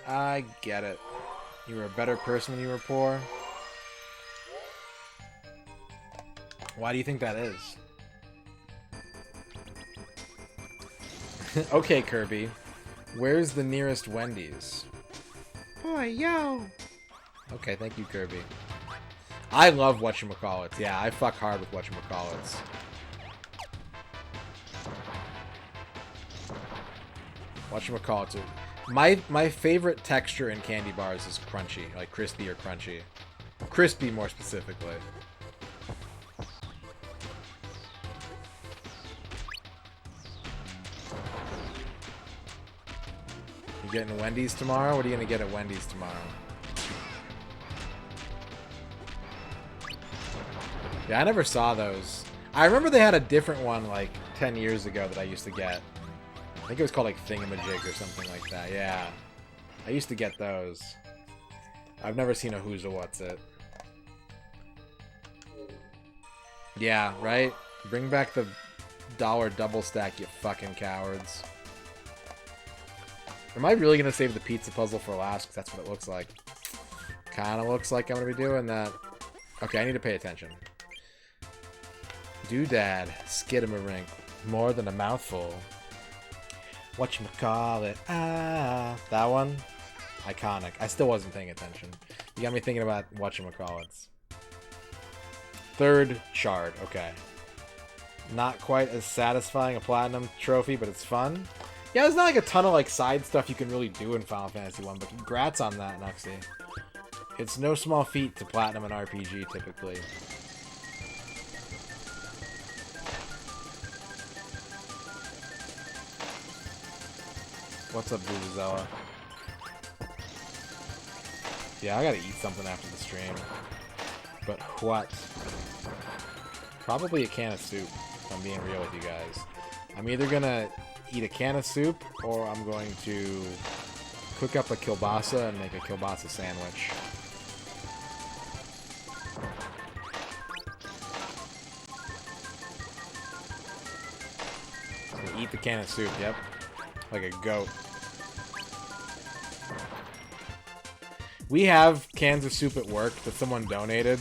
I get it. You were a better person when you were poor. Why do you think that is? Okay, Kirby. Where's the nearest Wendy's? Boy, yo! Okay, thank you, Kirby. I love whatchamacallits. Yeah, I fuck hard with whatchamacallits. Whatchamacallits are... My favorite texture in candy bars is crunchy. Like, crispy or crunchy. Crispy, more specifically. You getting Wendy's tomorrow? What are you gonna get at Wendy's tomorrow? Yeah, I never saw those. I remember they had a different one like 10 years ago that I used to get. I think it was called like Thingamajig or something like that. Yeah. I used to get those. I've never seen a Who's a What's It. Yeah, right? Bring back the dollar double stack, you fucking cowards. Am I really going to save the pizza puzzle for last? Because that's what it looks like. Kind of looks like I'm going to be doing that. Okay, I need to pay attention. Doodad, skidamarink, more than a mouthful. Whatchamacallit, ah. That one? Iconic. I still wasn't paying attention. You got me thinking about whatchamacallits. Third shard, okay. Not quite as satisfying a platinum trophy, but it's fun. Yeah, there's not like a ton of like side stuff you can really do in Final Fantasy 1, but congrats on that, Nuxie. It's no small feat to platinum an RPG, typically. What's up, Vuvuzela? Yeah, I gotta eat something after the stream. But what? Probably a can of soup, if I'm being real with you guys. I'm either gonna eat a can of soup, or I'm going to cook up a kielbasa and make a kielbasa sandwich. So eat the can of soup, yep. Like a goat. We have cans of soup at work that someone donated,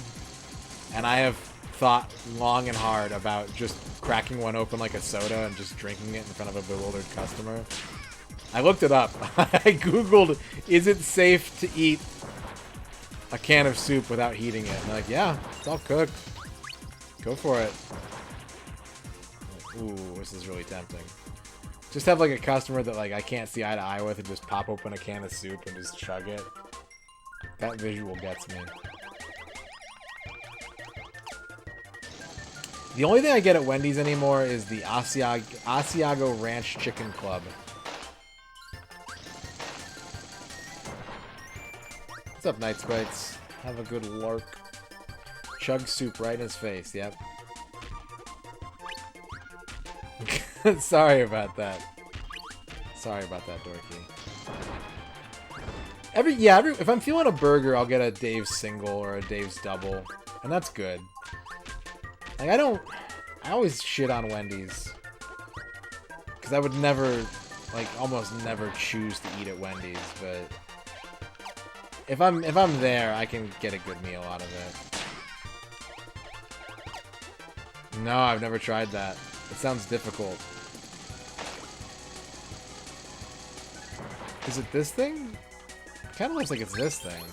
and I have thought long and hard about just cracking one open like a soda and just drinking it in front of a bewildered customer. I looked it up. I googled, is it safe to eat a can of soup without heating it? And they're like, yeah, it's all cooked. Go for it. Ooh, this is really tempting. Just have like a customer that like I can't see eye to eye with and just pop open a can of soup and just chug it. That visual gets me. The only thing I get at Wendy's anymore is the Asiago Ranch Chicken Club. What's up, Night Sprites? Have a good lark. Chug soup right in his face, yep. Sorry about that. Sorry about that, Dorky. If I'm feeling a burger, I'll get a Dave's single or a Dave's double, and that's good. Like, I always shit on Wendy's. Because I would never, like, almost never choose to eat at Wendy's, but if I'm there, I can get a good meal out of it. No, I've never tried that. It sounds difficult. Is it this thing? It kind of looks like it's this thing.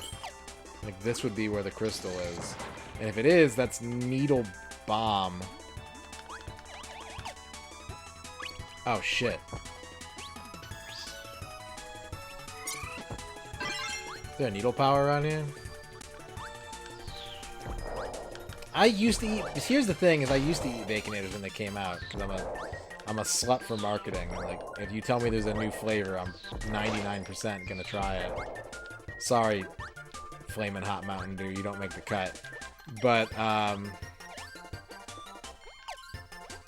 Like, this would be where the crystal is. And if it is, that's Needle Bomb. Oh, shit. Is there a needle power around here? I used to eat... Here's the thing, is I used to eat Baconators when they came out. Because I'm a slut for marketing. Like, if you tell me there's a new flavor, I'm 99% gonna try it. Sorry, Flamin' Hot Mountain Dew, you don't make the cut. But, I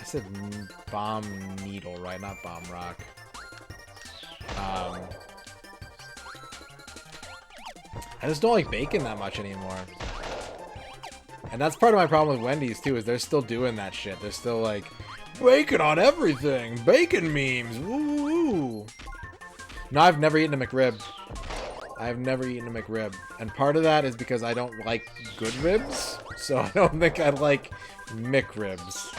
said Bomb Needle, right? Not Bomb Rock. I just don't like bacon that much anymore. And that's part of my problem with Wendy's, too, is they're still doing that shit. They're still like, bacon on everything! Bacon memes! Woo! No, I've never eaten a McRib. I've never eaten a McRib. And part of that is because I don't like good ribs, so I don't think I like McRibs.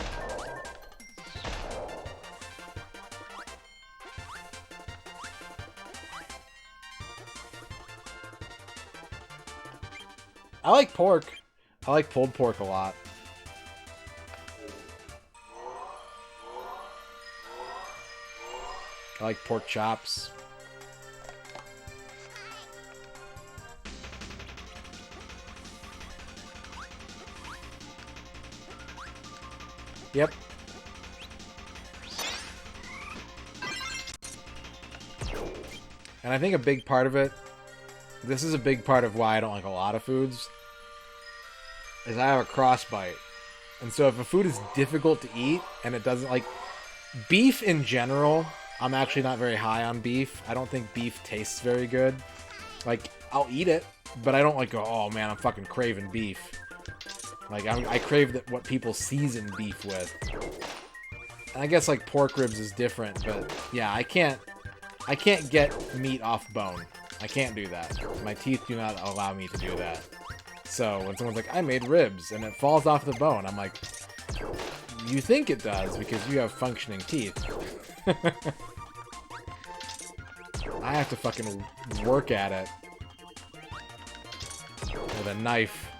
I like pork. I like pulled pork a lot. I like pork chops. Yep. And I think a big part of it, this is a big part of why I don't like a lot of foods, is I have a crossbite. And so if a food is difficult to eat and it doesn't, like, beef in general, I'm actually not very high on beef. I don't think beef tastes very good. Like, I'll eat it, but I don't like go, oh man, I'm fucking craving beef. Like, I crave what people season beef with. And I guess, like, pork ribs is different, but yeah, I can't get meat off bone. I can't do that. My teeth do not allow me to do that. So when someone's like, I made ribs, and it falls off the bone, I'm like, you think it does because you have functioning teeth. I have to fucking work at it with a knife.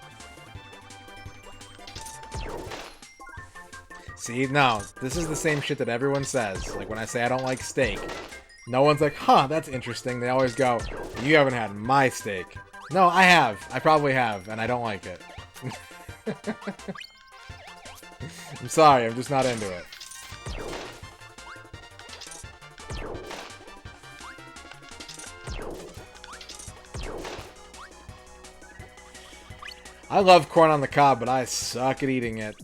See, no, this is the same shit that everyone says. Like when I say I don't like steak, no one's like, huh, that's interesting. They always go, you haven't had my steak. No, I have. I probably have, and I don't like it. I'm sorry, I'm just not into it. I love corn on the cob, but I suck at eating it.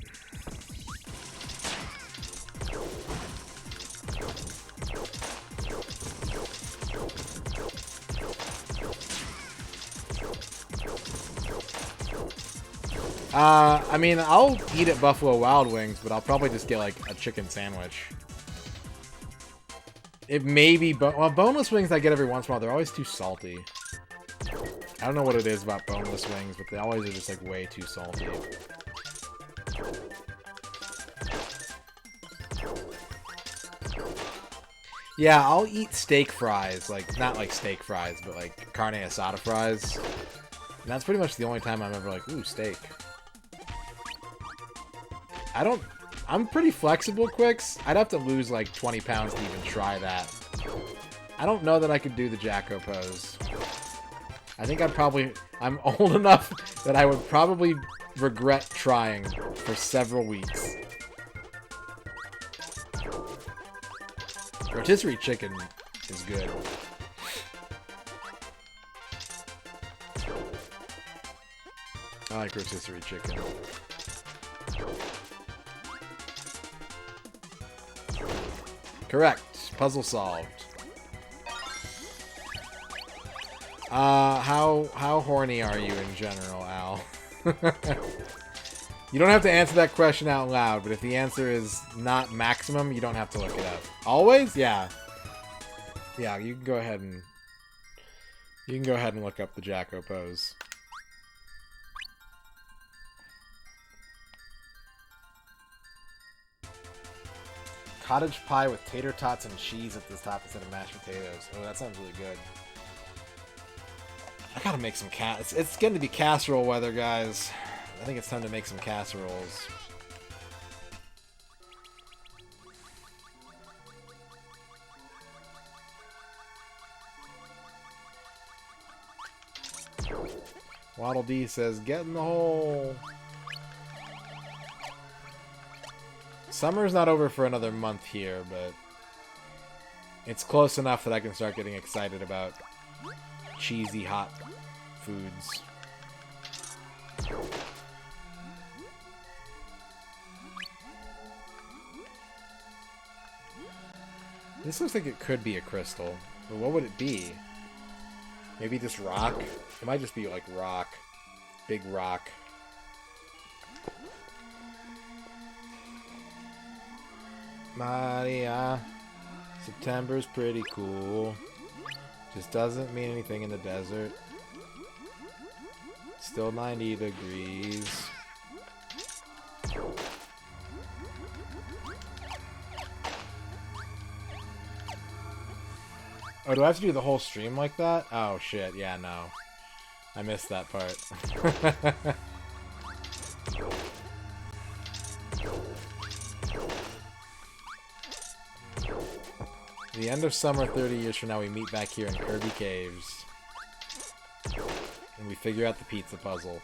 I mean, I'll eat at Buffalo Wild Wings, but I'll probably just get, like, a chicken sandwich. It may be... Well, boneless wings I get every once in a while. They're always too salty. I don't know what it is about boneless wings, but they always are just, like, way too salty. Yeah, I'll eat steak fries. Like, not like steak fries, but, like, carne asada fries. And that's pretty much the only time I'm ever like, ooh, steak. I don't I'm pretty flexible, Quicks. I'd have to lose like 20 pounds to even try that. I don't know that I could do the Jacko pose. I think I'm old enough that I would probably regret trying for several weeks. Rotisserie chicken is good. I like rotisserie chicken. Correct. Puzzle solved. How horny are you in general, Al? You don't have to answer that question out loud, but if the answer is not maximum, you don't have to look it up. Always? Yeah. Yeah, you can go ahead and look up the Jacko pose. Cottage pie with tater tots and cheese at the top instead of mashed potatoes. Oh, that sounds really good. I gotta make some it's getting to be casserole weather, guys. I think it's time to make some casseroles. Waddle D says, get in the hole. Summer's not over for another month here, but it's close enough that I can start getting excited about cheesy hot foods. This looks like it could be a crystal, but what would it be? Maybe just rock? It might just be like rock. Big rock. Maria. September's pretty cool. Just doesn't mean anything in the desert. Still 90 degrees. Oh, do I have to do the whole stream like that? Oh, shit. Yeah, no. I missed that part. The end of summer 30 years from now, we meet back here in Kirby Caves. And we figure out the pizza puzzle.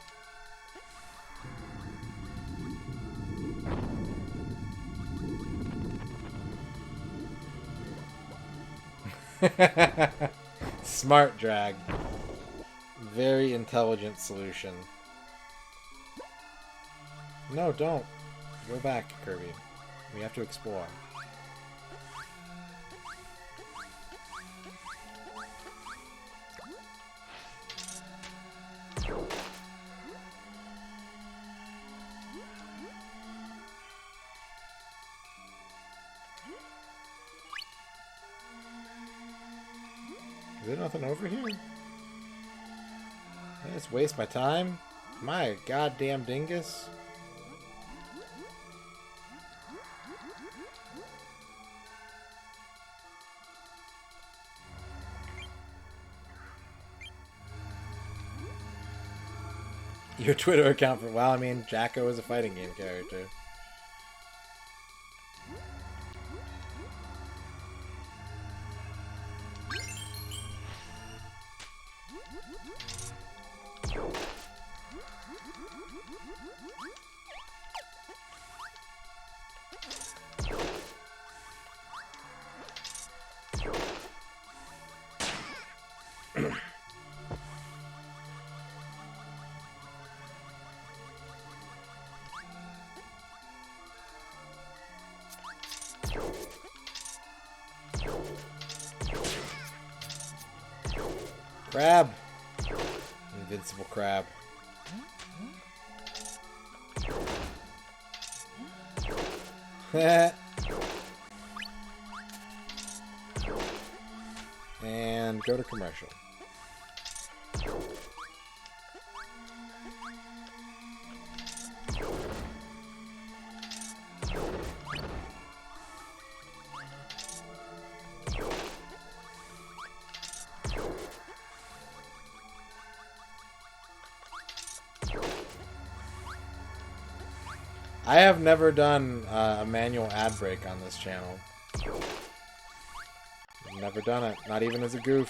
Smart drag. Very intelligent solution. No, don't. Go back, Kirby. We have to explore. Is there nothing over here? I just waste my time? My goddamn dingus. Your Twitter account for... Well, I mean, Jacko is a fighting game character. Crab! Invincible crab. And go to commercial. I have never done a manual ad break on this channel. I've never done it, not even as a goof.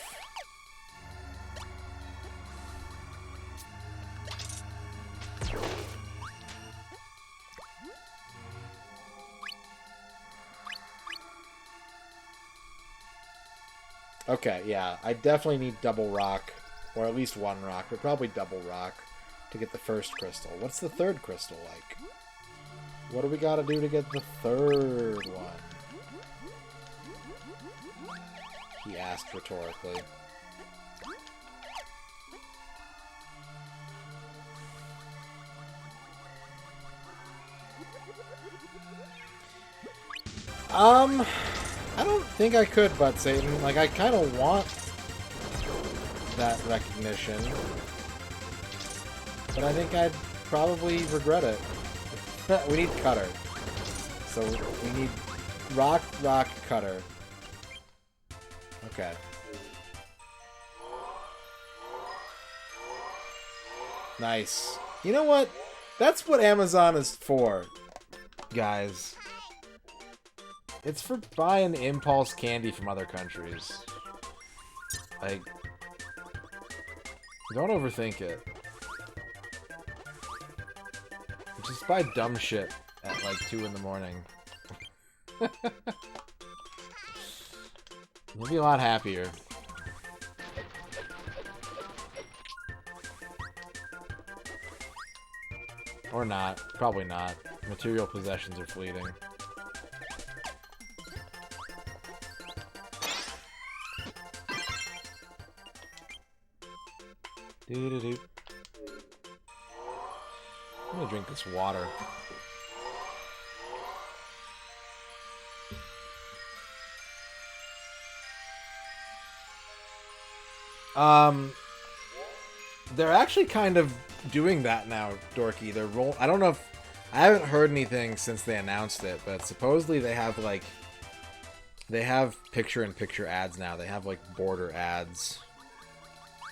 Okay, yeah, I definitely need double rock, or at least one rock, but probably double rock to get the first crystal. What's the third crystal like? What do we gotta do to get the third one? He asked rhetorically. I don't think I could, but Satan. Like, I kind of want that recognition, but I think I'd probably regret it. We need Cutter. So we need rock, Cutter. Okay. Nice. You know what? That's what Amazon is for, guys. It's for buying impulse candy from other countries. Like, don't overthink it. Just buy dumb shit at like 2 in the morning. You'll be a lot happier. Or not. Probably not. Material possessions are fleeting. Doo-doo-doo. I'm gonna drink this water. They're actually kind of doing that now, Dorky. They're I don't know if... I haven't heard anything since they announced it, but supposedly they have, like... They have picture-in-picture ads now. They have, like, border ads.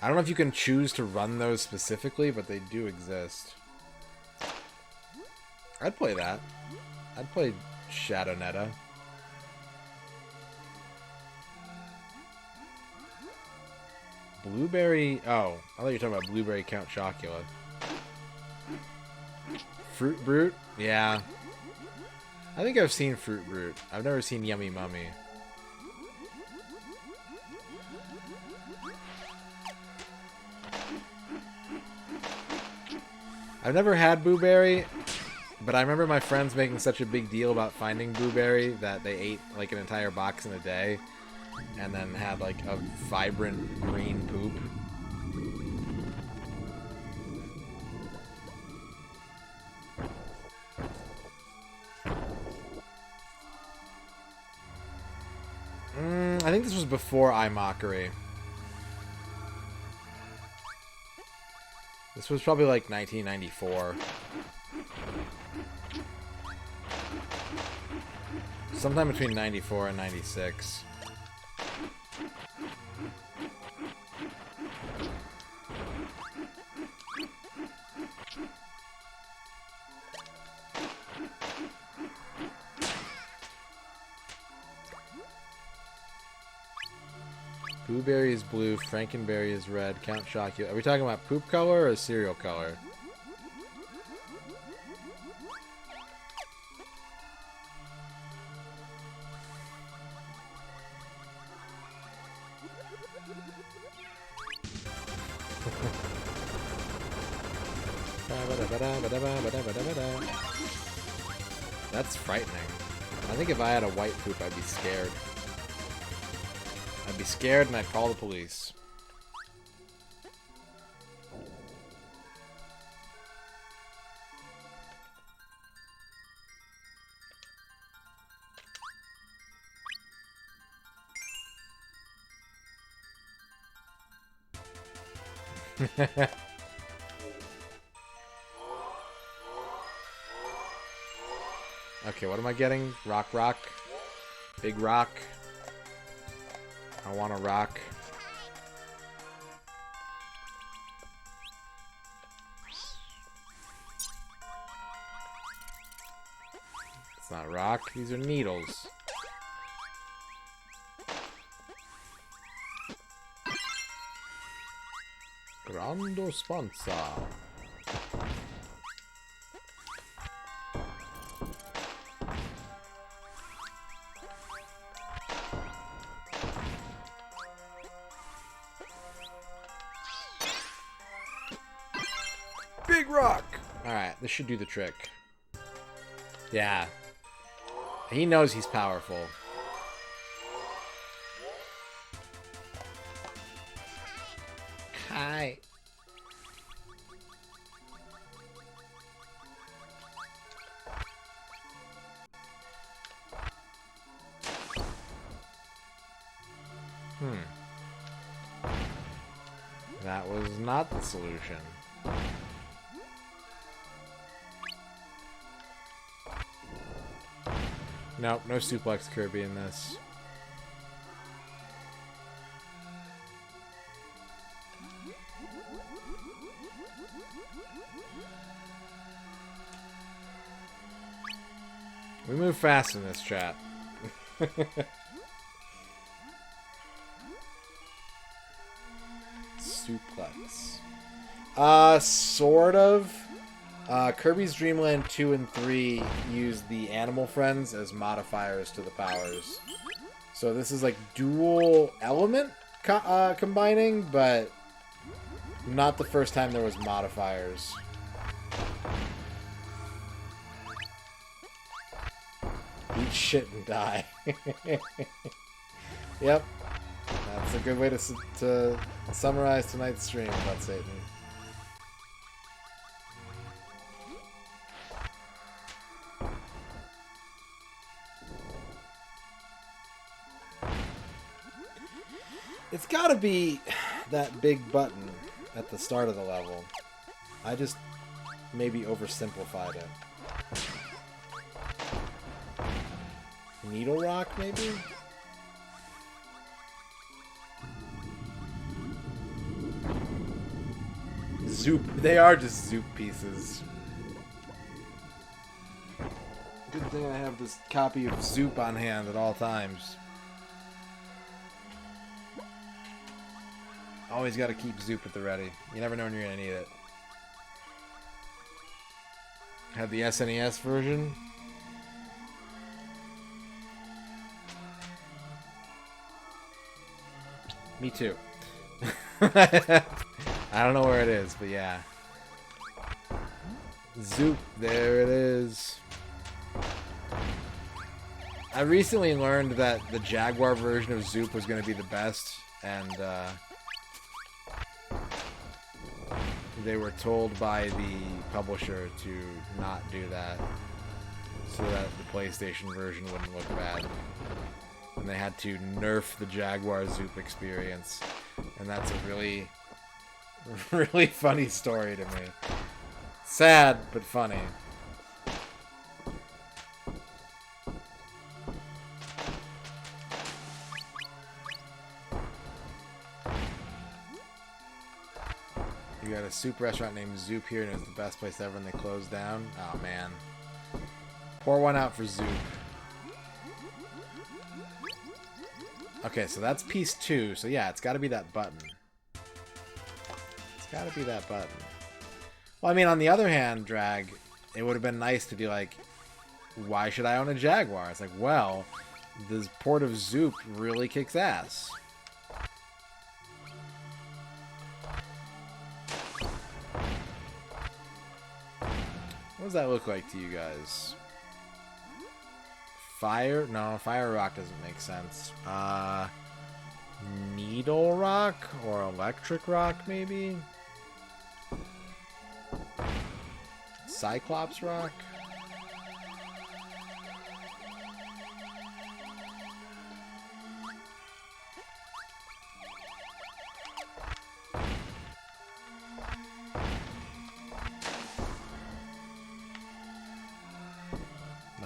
I don't know if you can choose to run those specifically, but they do exist. I'd play that. I'd play Shadow Netta. Blueberry... Oh, I thought you were talking about Blueberry Count Chocula. Fruit Brute? Yeah. I think I've seen Fruit Brute. I've never seen Yummy Mummy. I've never had Blueberry, but I remember my friends making such a big deal about finding Blueberry that they ate like an entire box in a day and then had like a vibrant green poop. I think this was before iMockery. This was probably like 1994. Sometime between 94 and 96. Blueberry is blue, Frankenberry is red, Count Chocula. Are we talking about poop color or cereal color? That's frightening. I think if I had a white poop, I'd be scared. I'd be scared and I'd call the police. Okay, what am I getting? Rock. Big rock. I want a rock. It's not rock. These are needles. Grando Spanza. Big rock! Alright, this should do the trick. Yeah. He knows he's powerful. Hi. That was not the solution. Nope, no suplex Kirby in this. We move fast in this chat. Suplex. Sort of. Kirby's Dream Land 2 and 3 use the animal friends as modifiers to the powers. So this is like dual element combining, but not the first time there was modifiers. Eat shit and die. Yep. That's a good way to summarize tonight's stream about Satan. It's gotta be that big button at the start of the level. I just maybe oversimplified it. Needle rock, maybe? Zoop. They are just Zoop pieces. Good thing I have this copy of Zoop on hand at all times. Always gotta keep Zoop at the ready. You never know when you're gonna need it. Have the SNES version. Me too. I don't know where it is, but yeah. Zoop, there it is. I recently learned that the Jaguar version of Zoop was going to be the best, and they were told by the publisher to not do that, so that the PlayStation version wouldn't look bad. And they had to nerf the Jaguar Zoop experience. And that's a really, really funny story to me. Sad, but funny. You got a soup restaurant named Zoop here, and it's the best place ever, and they closed down? Oh, man. Pour one out for Zoop. Okay, so that's piece 2. So yeah, it's got to be that button. It's got to be that button. Well, I mean, on the other hand, Drag, it would have been nice to be like, why should I own a Jaguar? It's like, well, this port of Zoop really kicks ass. What does that look like to you guys? Fire? No, fire rock doesn't make sense. Needle rock or electric rock, maybe? Cyclops rock?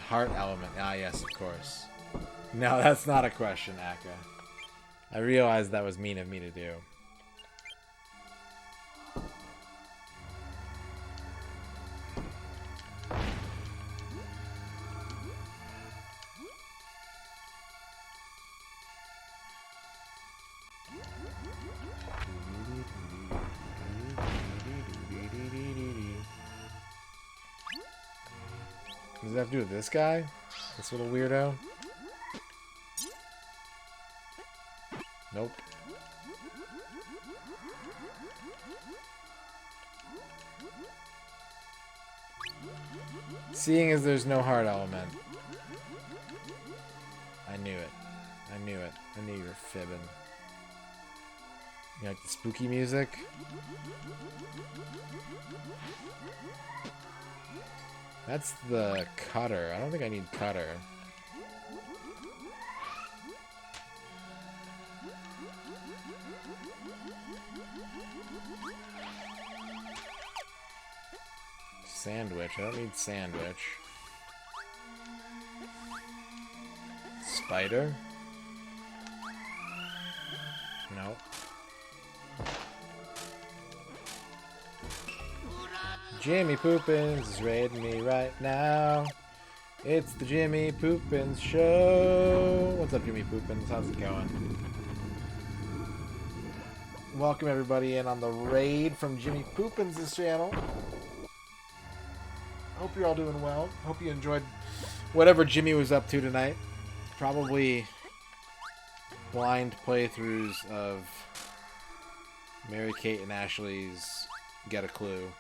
Heart element. Ah, yes, of course. No, that's not a question, Akka. I realized that was mean of me to do. Does that have to do with this guy? This little weirdo? Nope. Seeing as there's no heart element. I knew it. I knew it. I knew you were fibbing. You like the spooky music? That's the cutter. I don't think I need cutter. Sandwich. I don't need sandwich. Spider? No. Jimmy Poopins is raiding me right now. It's the Jimmy Poopins show. What's up, Jimmy Poopins? How's it going? Welcome everybody in on the raid from Jimmy Poopins' channel. Hope you're all doing well. Hope you enjoyed whatever Jimmy was up to tonight. Probably blind playthroughs of Mary-Kate and Ashley's Get a Clue.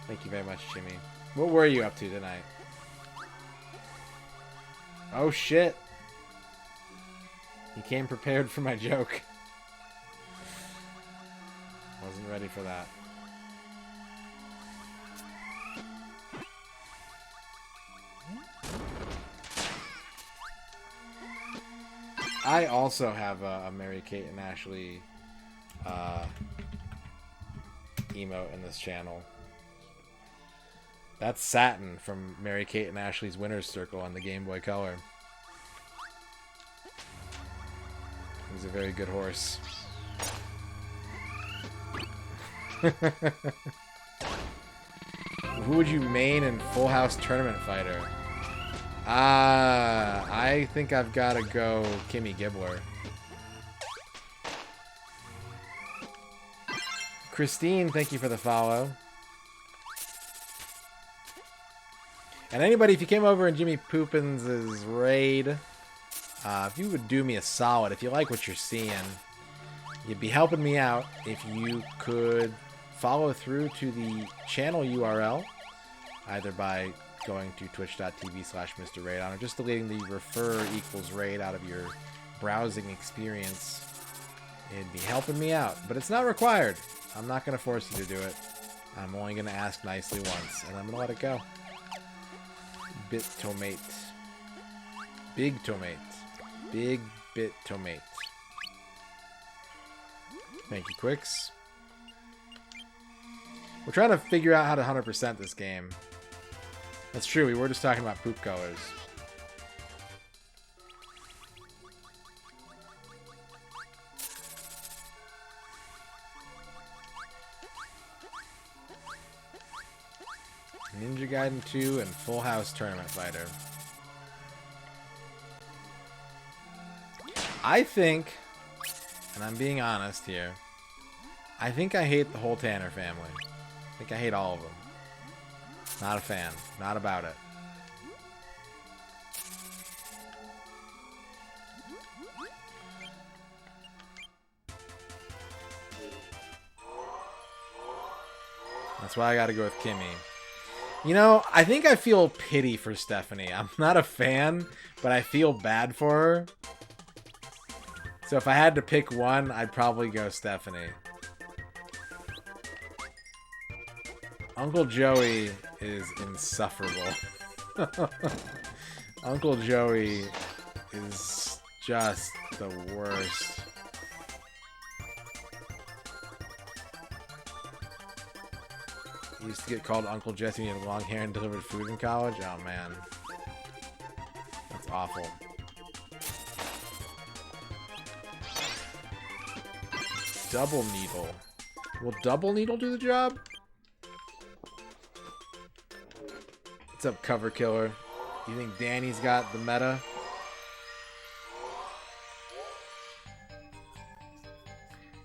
Thank you very much, Jimmy. What were you up to tonight? Oh shit! He came prepared for my joke. Wasn't ready for that. I also have a Mary-Kate and Ashley emote in this channel. That's Satin from Mary-Kate and Ashley's Winner's Circle on the Game Boy Color. He's a very good horse. Who would you main in Full House Tournament Fighter? I think I've got to go Kimmy Gibbler. Christine, thank you for the follow. And anybody, if you came over in Jimmy Poopins' raid, if you would do me a solid, if you like what you're seeing, you'd be helping me out if you could follow through to the channel URL, either by going to twitch.tv/Misterradon or just deleting the refer equals raid out of your browsing experience. It'd be helping me out, but it's not required. I'm not going to force you to do it. I'm only going to ask nicely once, and I'm going to let it go. Bit tomate. Big tomate. Big bit tomate. Thank you, Quicks. We're trying to figure out how to 100% this game. That's true, we were just talking about poop colors. Ninja Gaiden 2 and Full House Tournament Fighter. I think, and I'm being honest here, I think I hate the whole Tanner family. I think I hate all of them. Not a fan. Not about it. That's why I gotta go with Kimmy. You know, I think I feel pity for Stephanie. I'm not a fan, but I feel bad for her. So if I had to pick one, I'd probably go Stephanie. Uncle Joey is insufferable. Uncle Joey is just the worst. He used to get called Uncle Jesse when he had long hair and delivered food in college. Oh man. That's awful. Double Needle. Will Double Needle do the job? What's up, cover killer? You think Danny's got the meta?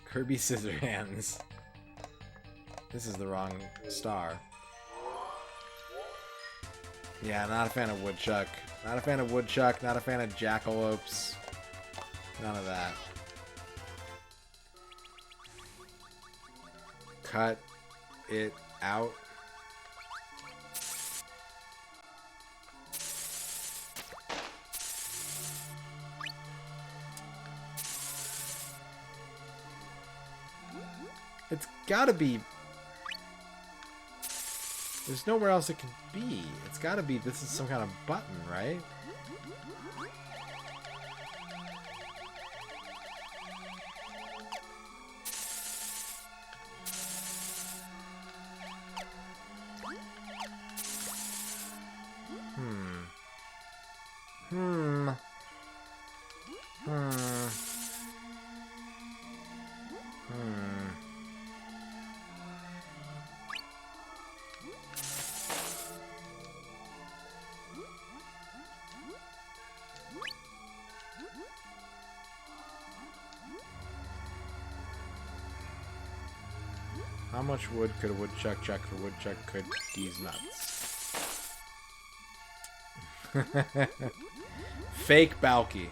Kirby Scissorhands. This is the wrong star. Yeah, not a fan of Woodchuck. Not a fan of Woodchuck. Not a fan of Jackalopes. None of that. Cut it out. It's gotta be... There's nowhere else it can be. It's gotta be... This is some kind of button, right? How much wood could a woodchuck chuck for woodchuck could these nuts? Fake Balky.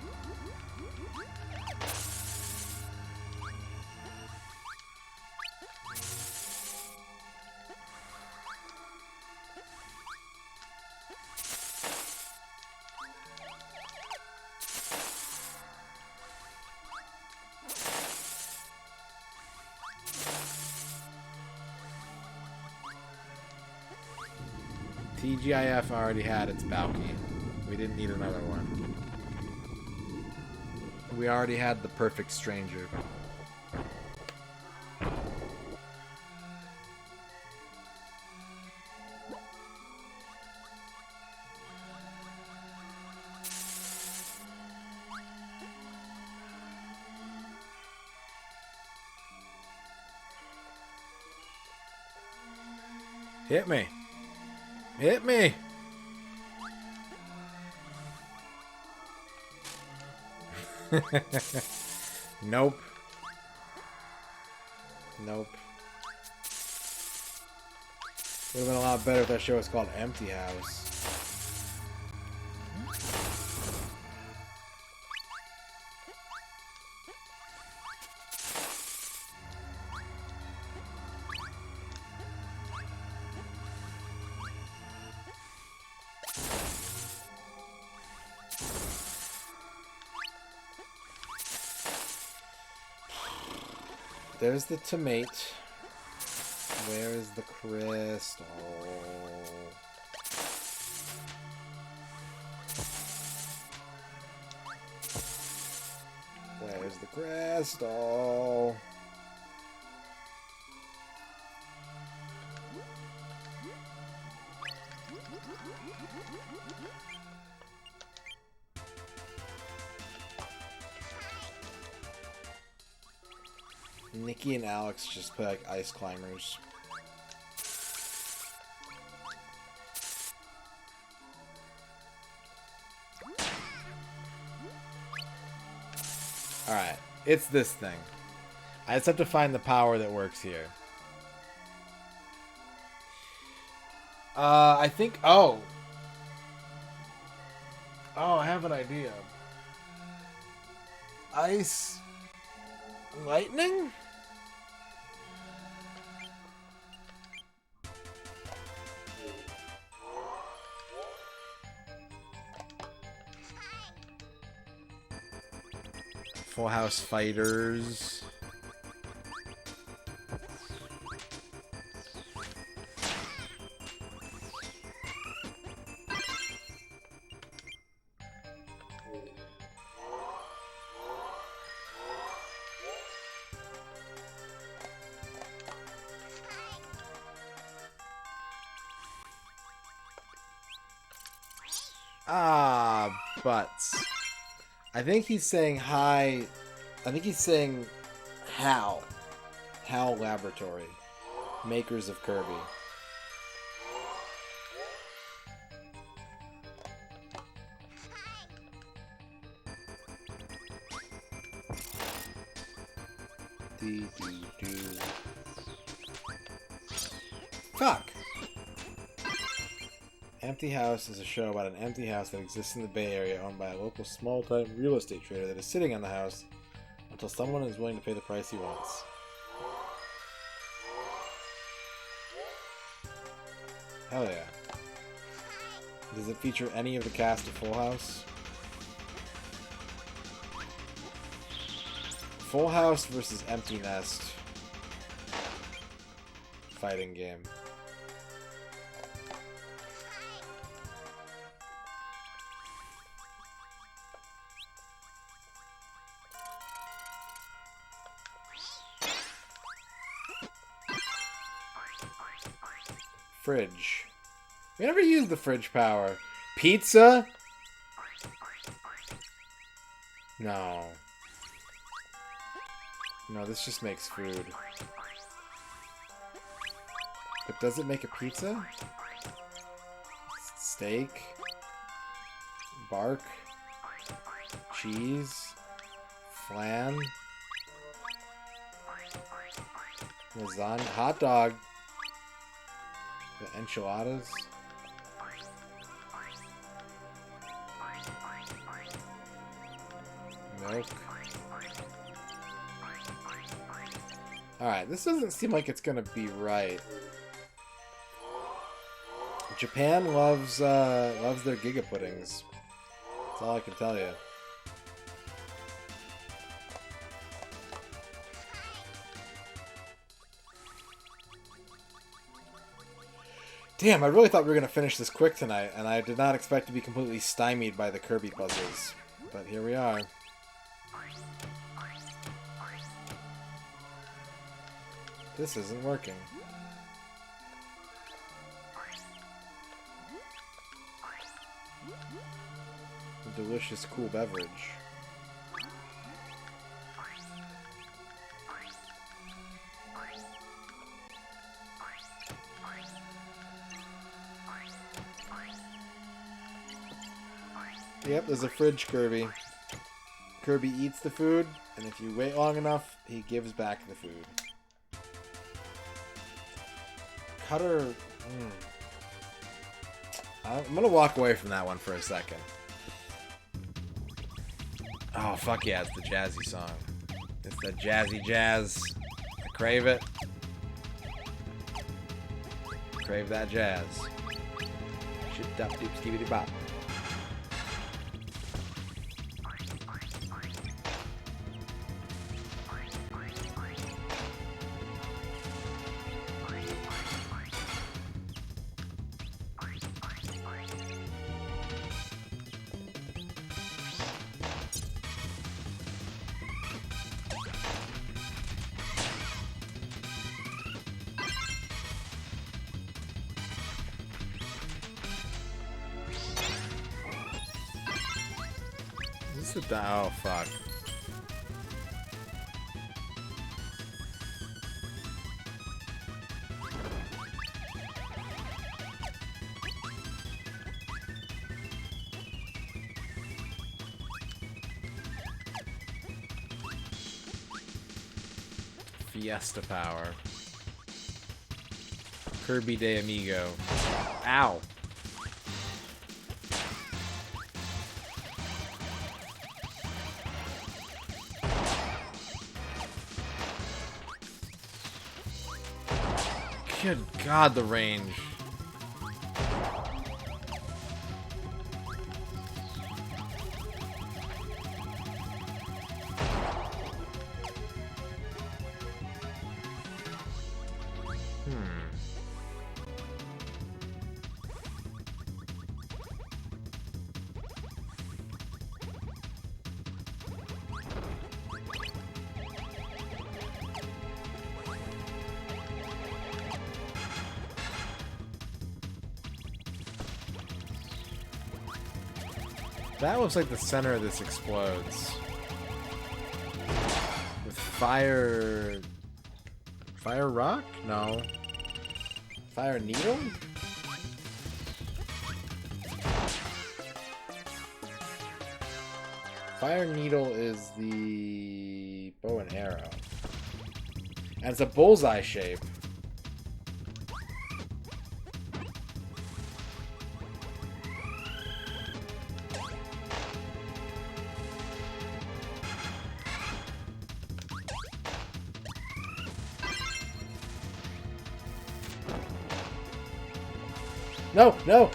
TGIF already had its Balky. We didn't need another one. We already had the perfect stranger. Hit me. Hit me! Nope. Nope. Would have been a lot better if that show was called Empty House. There's the tomate. Where is the crystal? Where's the crystal? Nikki and Alex just play like ice climbers. Alright, it's this thing. I just have to find the power that works here. I think... Oh! Oh, I have an idea. Ice... Lightning? Full House Fighters. Ah, butts. I think he's saying hi. I think he's saying HAL. HAL Laboratory. Makers of Kirby. Whoop-de-doo-doo. Fuck! Empty House is a show about an empty house that exists in the Bay Area owned by a local small-time real estate trader that is sitting on the house until someone is willing to pay the price he wants. Hell yeah. Does it feature any of the cast of Full House? Full House versus Empty Nest. Fighting game. Fridge. We never used the fridge power. Pizza? No. No, this just makes food. But does it make a pizza? Steak? Bark? Cheese? Flan? Lasagna? Hot dog? The enchiladas? Milk? Alright, this doesn't seem like it's gonna be right. Japan loves their Giga Puddings. That's all I can tell you. Damn, I really thought we were going to finish this quick tonight, and I did not expect to be completely stymied by the Kirby puzzles. But here we are. This isn't working. A delicious, cool beverage. Yep, there's a fridge, Kirby. Kirby eats the food, and if you wait long enough, he gives back the food. Cutter... I'm gonna walk away from that one for a second. Oh, fuck yeah, it's the jazzy song. It's the jazzy jazz. I crave it. Crave that jazz. Ship dop doop skibidi bop. Oh, fuck. Fiesta power. Kirby de Amigo. Ow. Good God, the range. That looks like the center of this explodes. With fire... Fire rock? No. Fire needle? Fire needle is the bow and arrow. And it's a bullseye shape. No, no!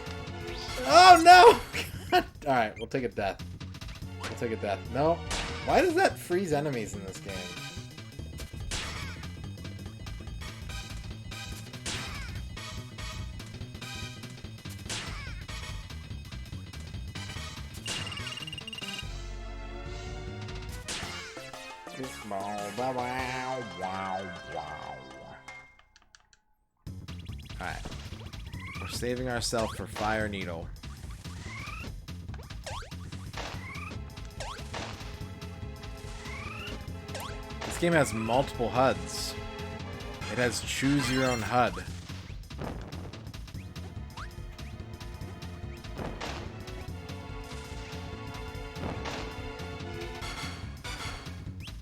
Oh, no! Alright, we'll take a death. We'll take a death. No. Why does that freeze enemies in this game? Alright. We're saving ourselves for Fire Needle. This game has multiple HUDs. It has choose your own HUD.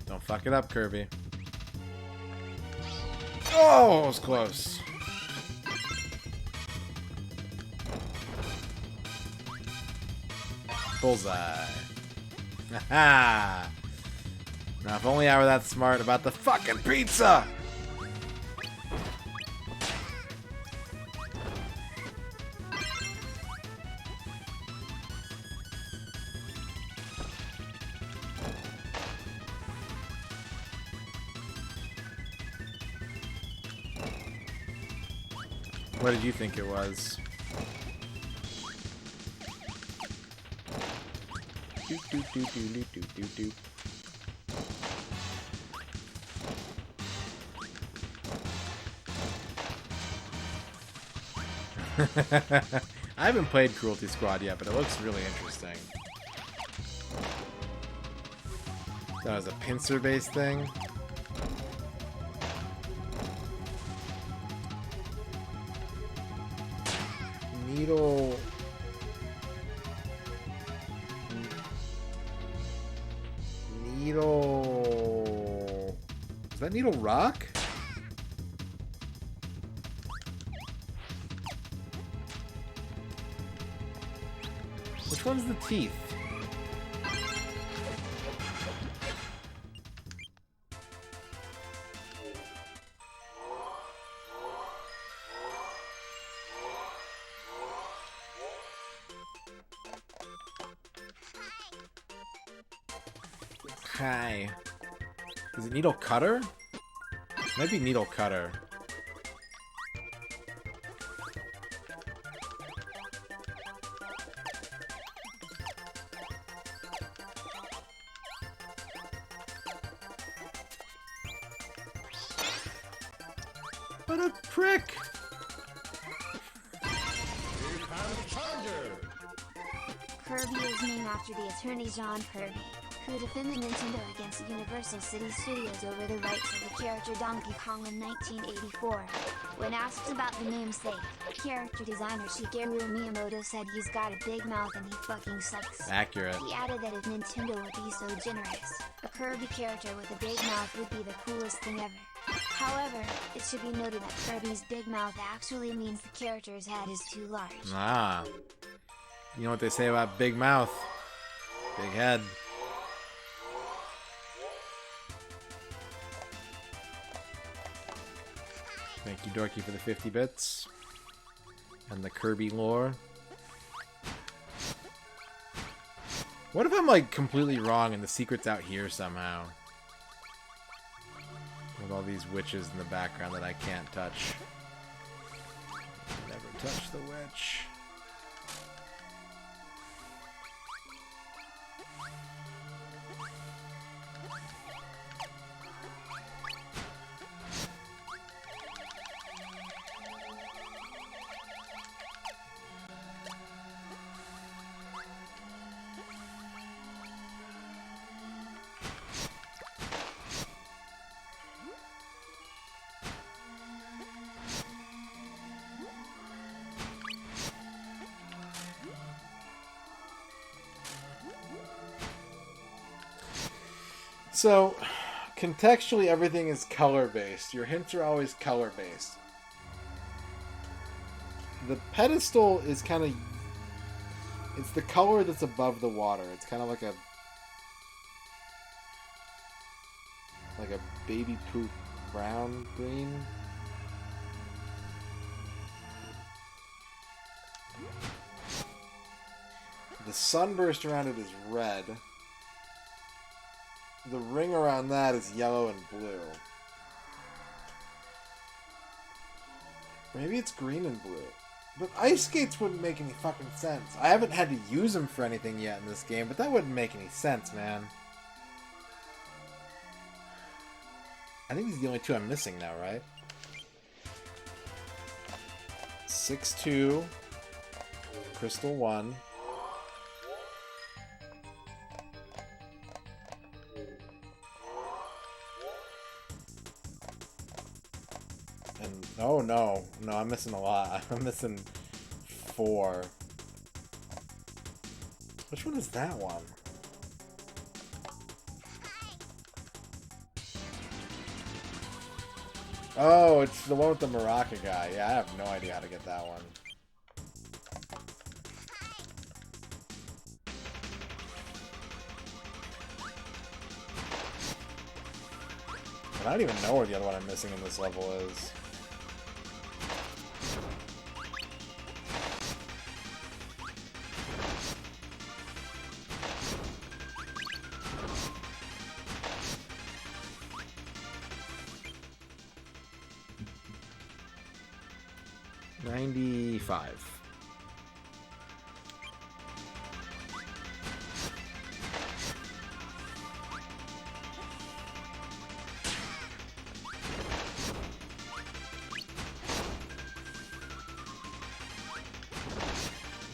Don't fuck it up, Kirby. Oh, it was close. Bullseye. Haha. Now, if only I were that smart about the fucking pizza! What did you think it was? Do. I haven't played Cruelty Squad yet, but it looks really interesting. That was a pincer-based thing. Needle... Needle... Is that Needle Rock? Which one's the teeth? Hi. Is it Needle Cutter? Might be Needle Cutter. What a prick! Here comes Challenger! Kirby is named after the attorney John Kirby, who defended Nintendo against Universal City Studios over the rights of the character Donkey Kong in 1984. When asked about the namesake, character designer Shigeru Miyamoto said he's got a big mouth and he fucking sucks. Accurate. He added that if Nintendo would be so generous, a Kirby character with a big mouth would be the coolest thing ever. However, it should be noted that Kirby's big mouth actually means the character's head is too large. Ah. You know what they say about big mouth? Big head. Thank you, Dorky, for the 50 bits. And the Kirby lore. What if I'm, like, completely wrong and the secret's out here somehow? With all these witches in the background that I can't touch. Never touch the witch. So, Contextually, everything is color-based. Your hints are always color-based. The pedestal is kind of... It's the color that's above the water. It's kind of like a baby poop brown green. The sunburst around it is red. The ring around that is yellow and blue. Maybe it's green and blue. But ice skates wouldn't make any fucking sense. I haven't had to use them for anything yet in this game, but that wouldn't make any sense, man. I think these are the only two I'm missing now, right? 6-2. Crystal 1. And oh no, I'm missing a lot. I'm missing 4. Which one is that one? Oh, it's the one with the maraca guy. Yeah, I have no idea how to get that one. And I don't even know where the other one I'm missing in this level is.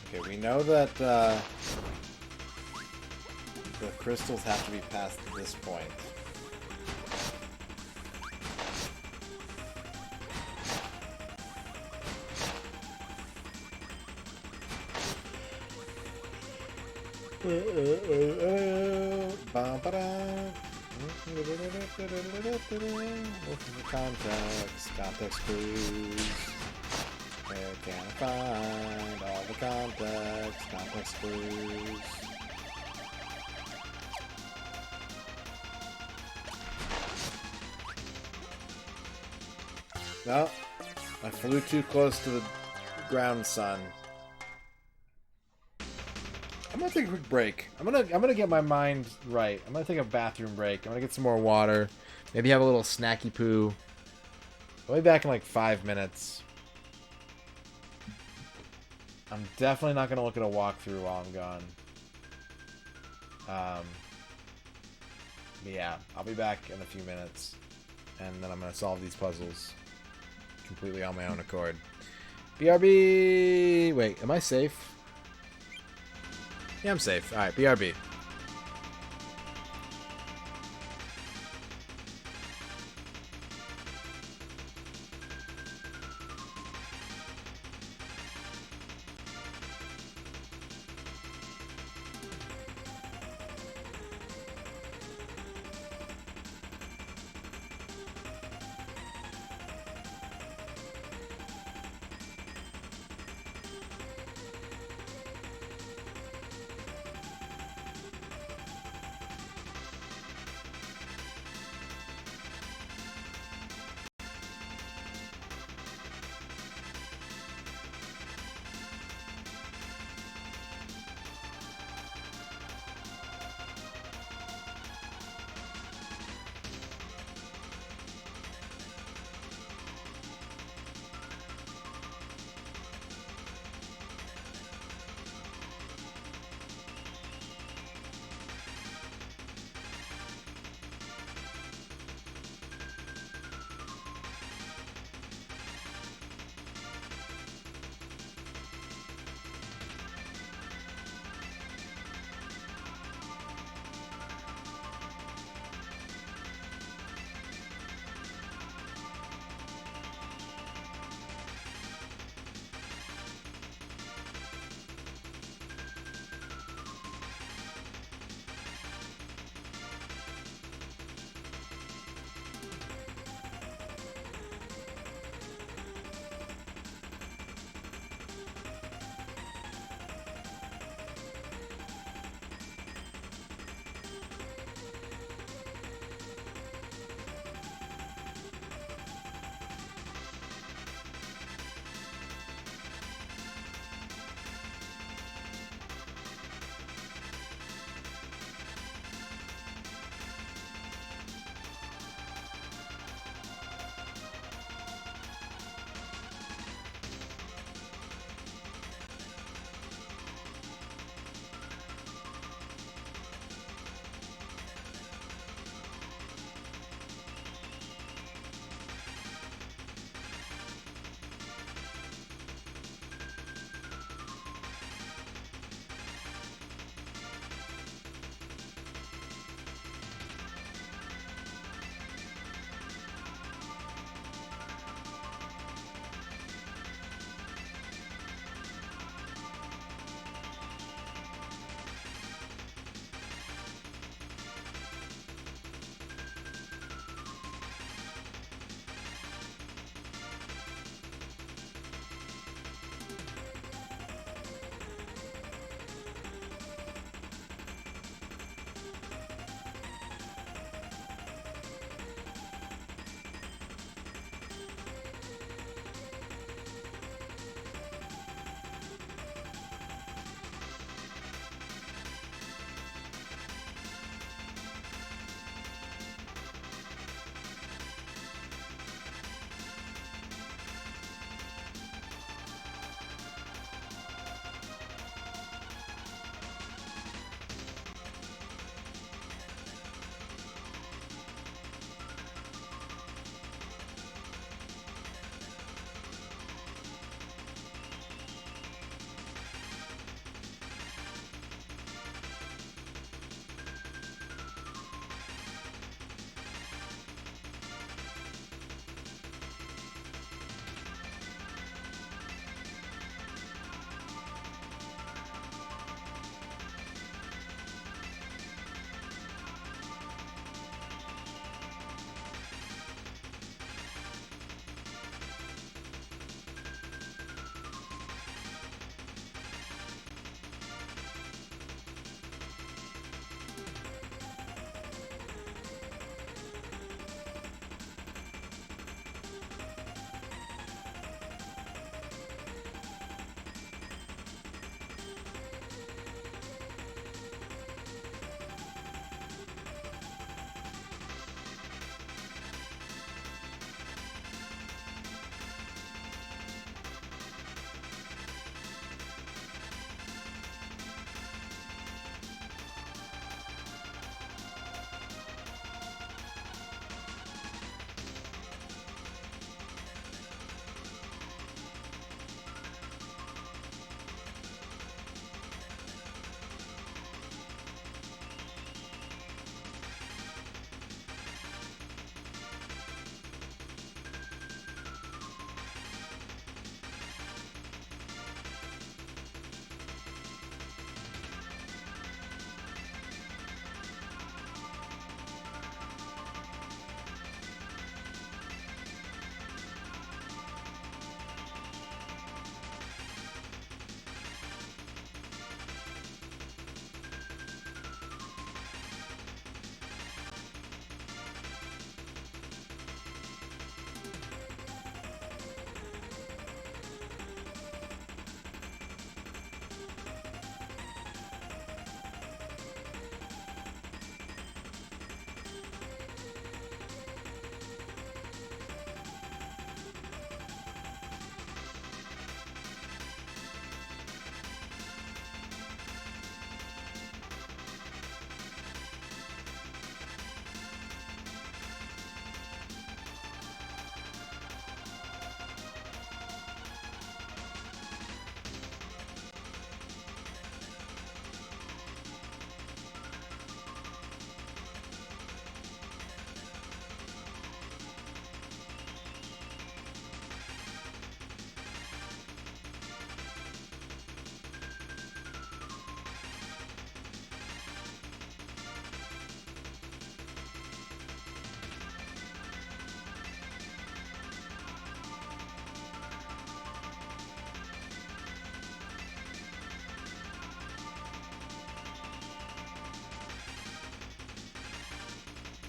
Okay, we know that the crystals have to be past this point. Context clues. Where can I find all the context clues? No, I flew too close to the ground, son. I'm gonna take a quick break. I'm gonna get my mind right. I'm gonna take a bathroom break. I'm gonna get some more water. Maybe have a little snacky poo. I'll be back in like 5 minutes. I'm definitely not gonna look at a walkthrough while I'm gone. But yeah, I'll be back in a few minutes, and then I'm gonna solve these puzzles completely on my own accord. BRB. Wait, am I safe? Yeah, I'm safe. Alright, BRB.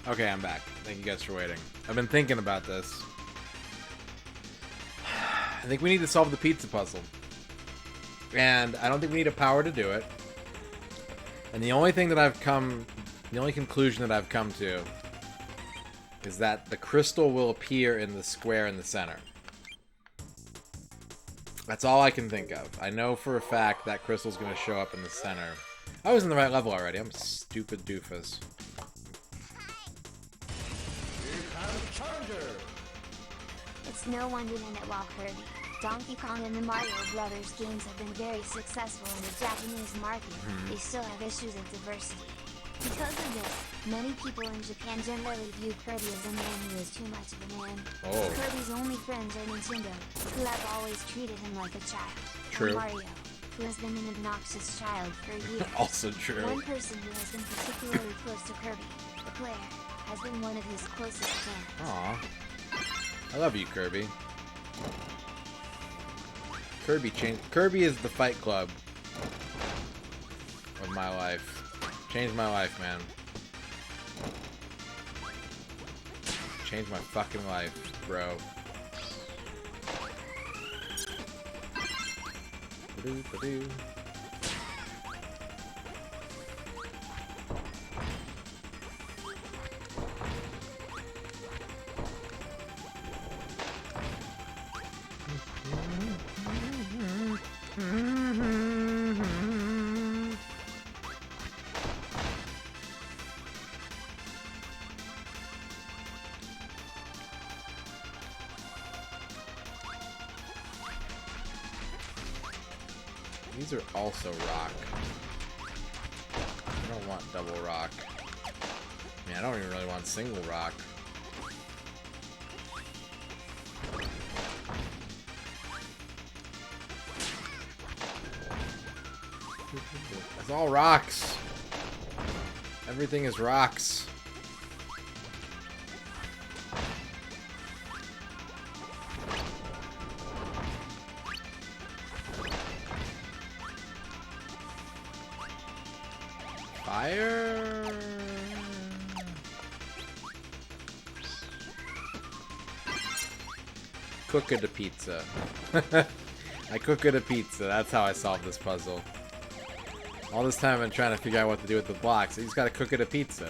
Okay, I'm back. Thank you guys for waiting. I've been thinking about this. I think we need to solve the pizza puzzle. And I don't think we need a power to do it. And the only thing that the only conclusion that I've come to is that the crystal will appear in the square in the center. That's all I can think of. I know for a fact that crystal's going to show up in the center. I was in the right level already. I'm a stupid doofus. Here comes Challenger. It's no wonder then that while Kirby, Donkey Kong and the Mario Brothers games have been very successful in the Japanese market, they still have issues of diversity. Because of this, many people in Japan generally view Kirby as a man who is too much of a man. Oh. Kirby's only friends are Nintendo, who have always treated him like a child. True. And Mario, who has been an obnoxious child for years. Also true. One person who has been particularly close to Kirby, the player, has been one of his closest fans. Aw. I love you, Kirby. Kirby is the Fight Club of my life. Changed my life, man. Changed my fucking life, bro. Ba-doo, ba-doo. These are also rock. I don't want double rock. I mean, I don't even really want single rock. It's all rocks. Everything is rocks. Fire. Cook it a pizza. I cook it a pizza. That's how I solve this puzzle. All this time I've been trying to figure out what to do with the blocks. You just gotta cook it a pizza.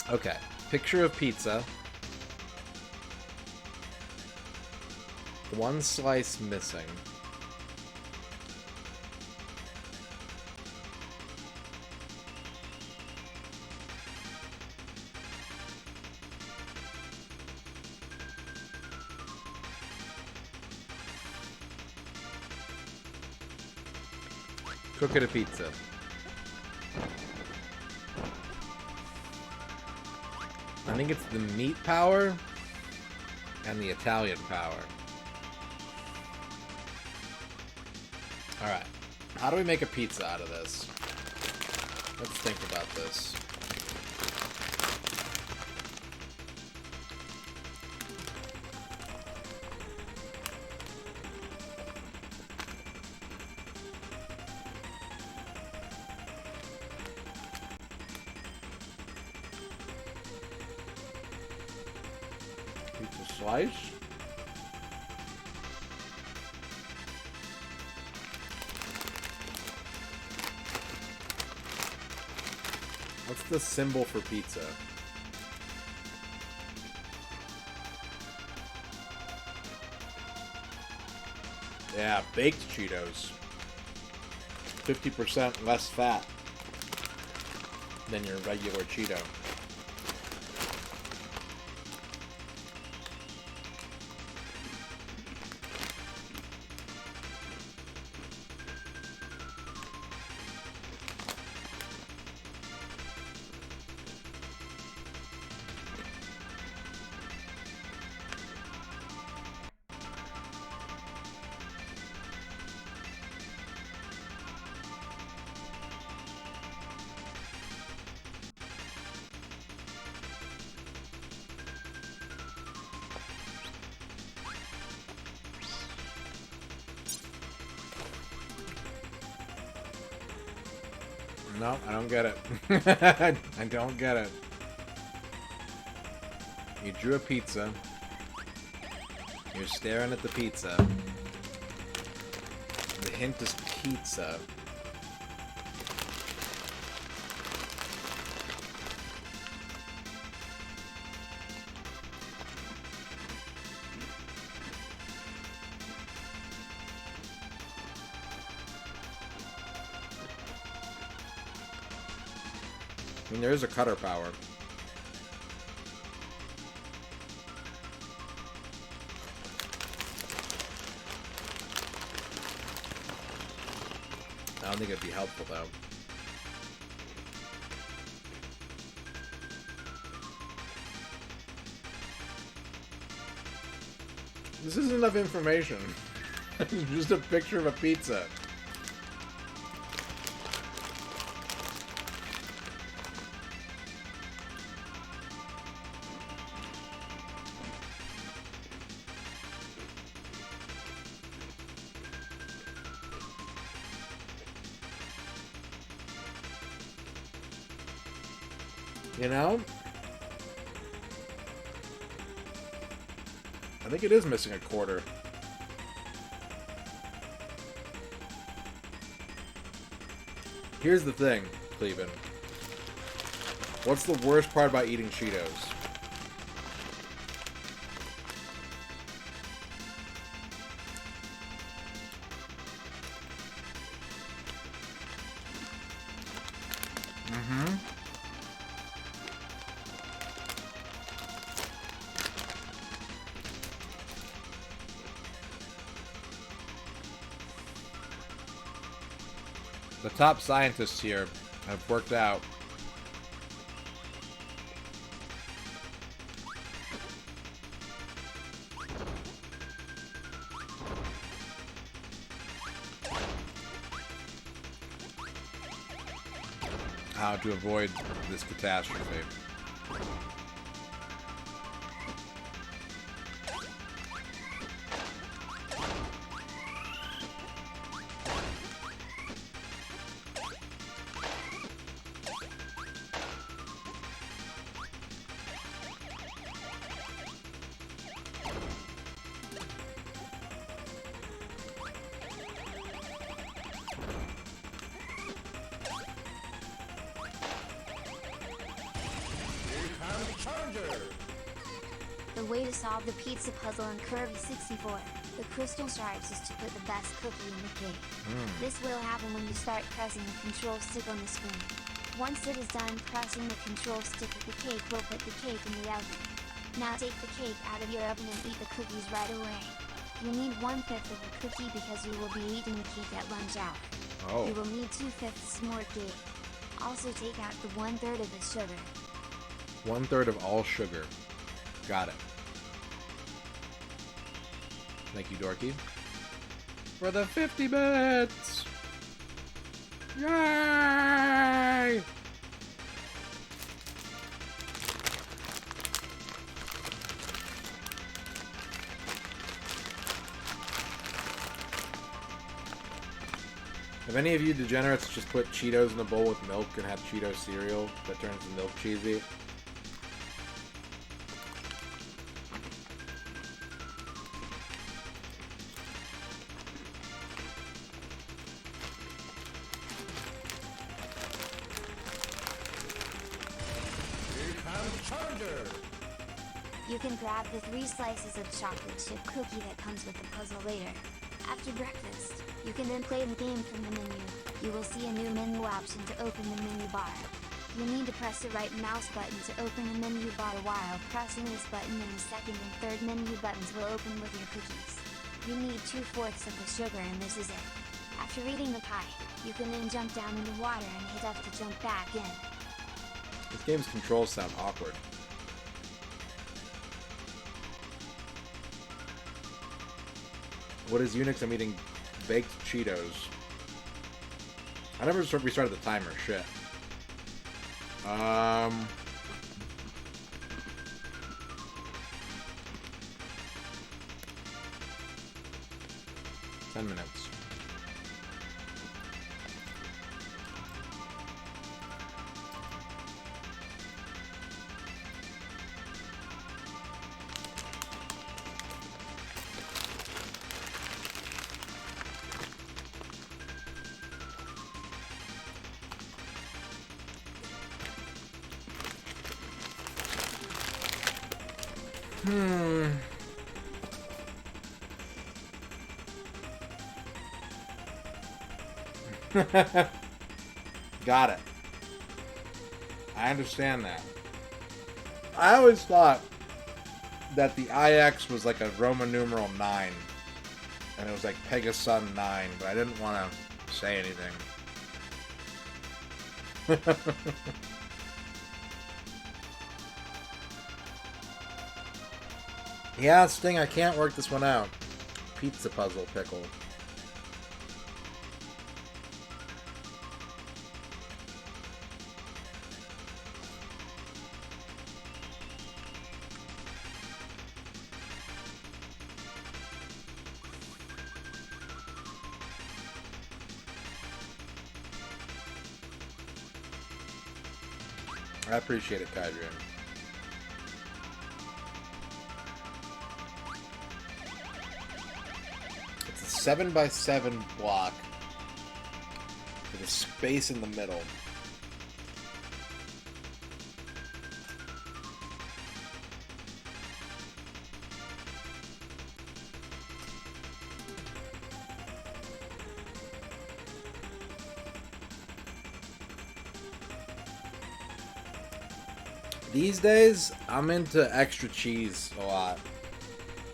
Okay, picture of pizza. One slice missing. Cook it a pizza. I think it's the meat power and the Italian power. Alright. How do we make a pizza out of this? Let's think about this. Pizza slice. What's the symbol for pizza? Yeah, baked Cheetos. 50% less fat than your regular Cheeto. No, I don't get it. I don't get it. You drew a pizza. You're staring at the pizza. The hint is pizza. I mean, there is a cutter power. I don't think it'd be helpful, though. This isn't enough information. It's just a picture of a pizza. You know? I think it is missing a quarter. Here's the thing, Cleveland. What's the worst part about eating Cheetos? The top scientists here have worked out how to avoid this catastrophe. The way to solve the pizza puzzle in Kirby 64, the crystal shards, is to put the best cookie in the cake. This will happen when you start pressing the control stick on the screen. Once it is done pressing the control stick, the cake will put the cake in the oven. Now take the cake out of your oven and eat the cookies right away. You need 1/5 of the cookie because you will be eating the cake at lunch hour. Oh. You will need 2/5 more cake. Also take out the 1/3 of the sugar. 1/3 of all sugar. Got it. Thank you, Dorky. For the 50 bits! Yay! Have any of you degenerates just put Cheetos in a bowl with milk and had Cheeto cereal that turns to milk cheesy? You can grab the 3 slices of chocolate chip cookie that comes with the puzzle later. After breakfast, you can then play the game from the menu. You will see a new menu option to open the menu bar. You need to press the right mouse button to open the menu bar. While pressing this button, then the second and third menu buttons will open with your cookies. You need 2/4 of the sugar and this is it. After eating the pie, you can then jump down in the water and hit F to jump back in. This game's controls sound awkward. What is Unix? I'm eating baked Cheetos. I never restarted the timer. Shit. 10 minutes. Got it. I understand that. I always thought that the IX was like a Roman numeral 9. And it was like Pegasun 9, but I didn't want to say anything. Yeah, Sting, I can't work this one out. Pizza puzzle pickle. I appreciate it, Kydrian. It's a 7x7 block with a space in the middle. These days, I'm into extra cheese a lot.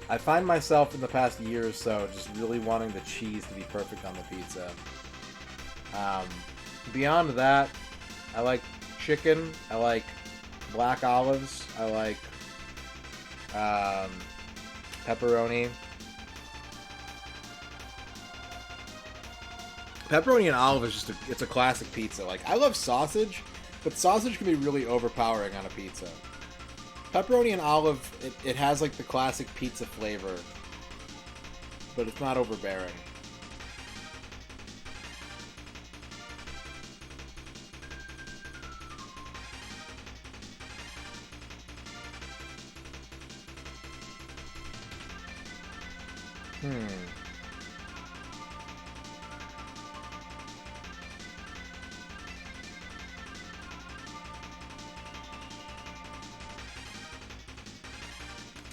I find myself in the past year or so just really wanting the cheese to be perfect on the pizza. Beyond that, I like chicken, I like black olives, I like pepperoni. Pepperoni and olive is just it's a classic pizza. Like, I love sausage, but sausage can be really overpowering on a pizza. Pepperoni and olive, it has like the classic pizza flavor, but it's not overbearing.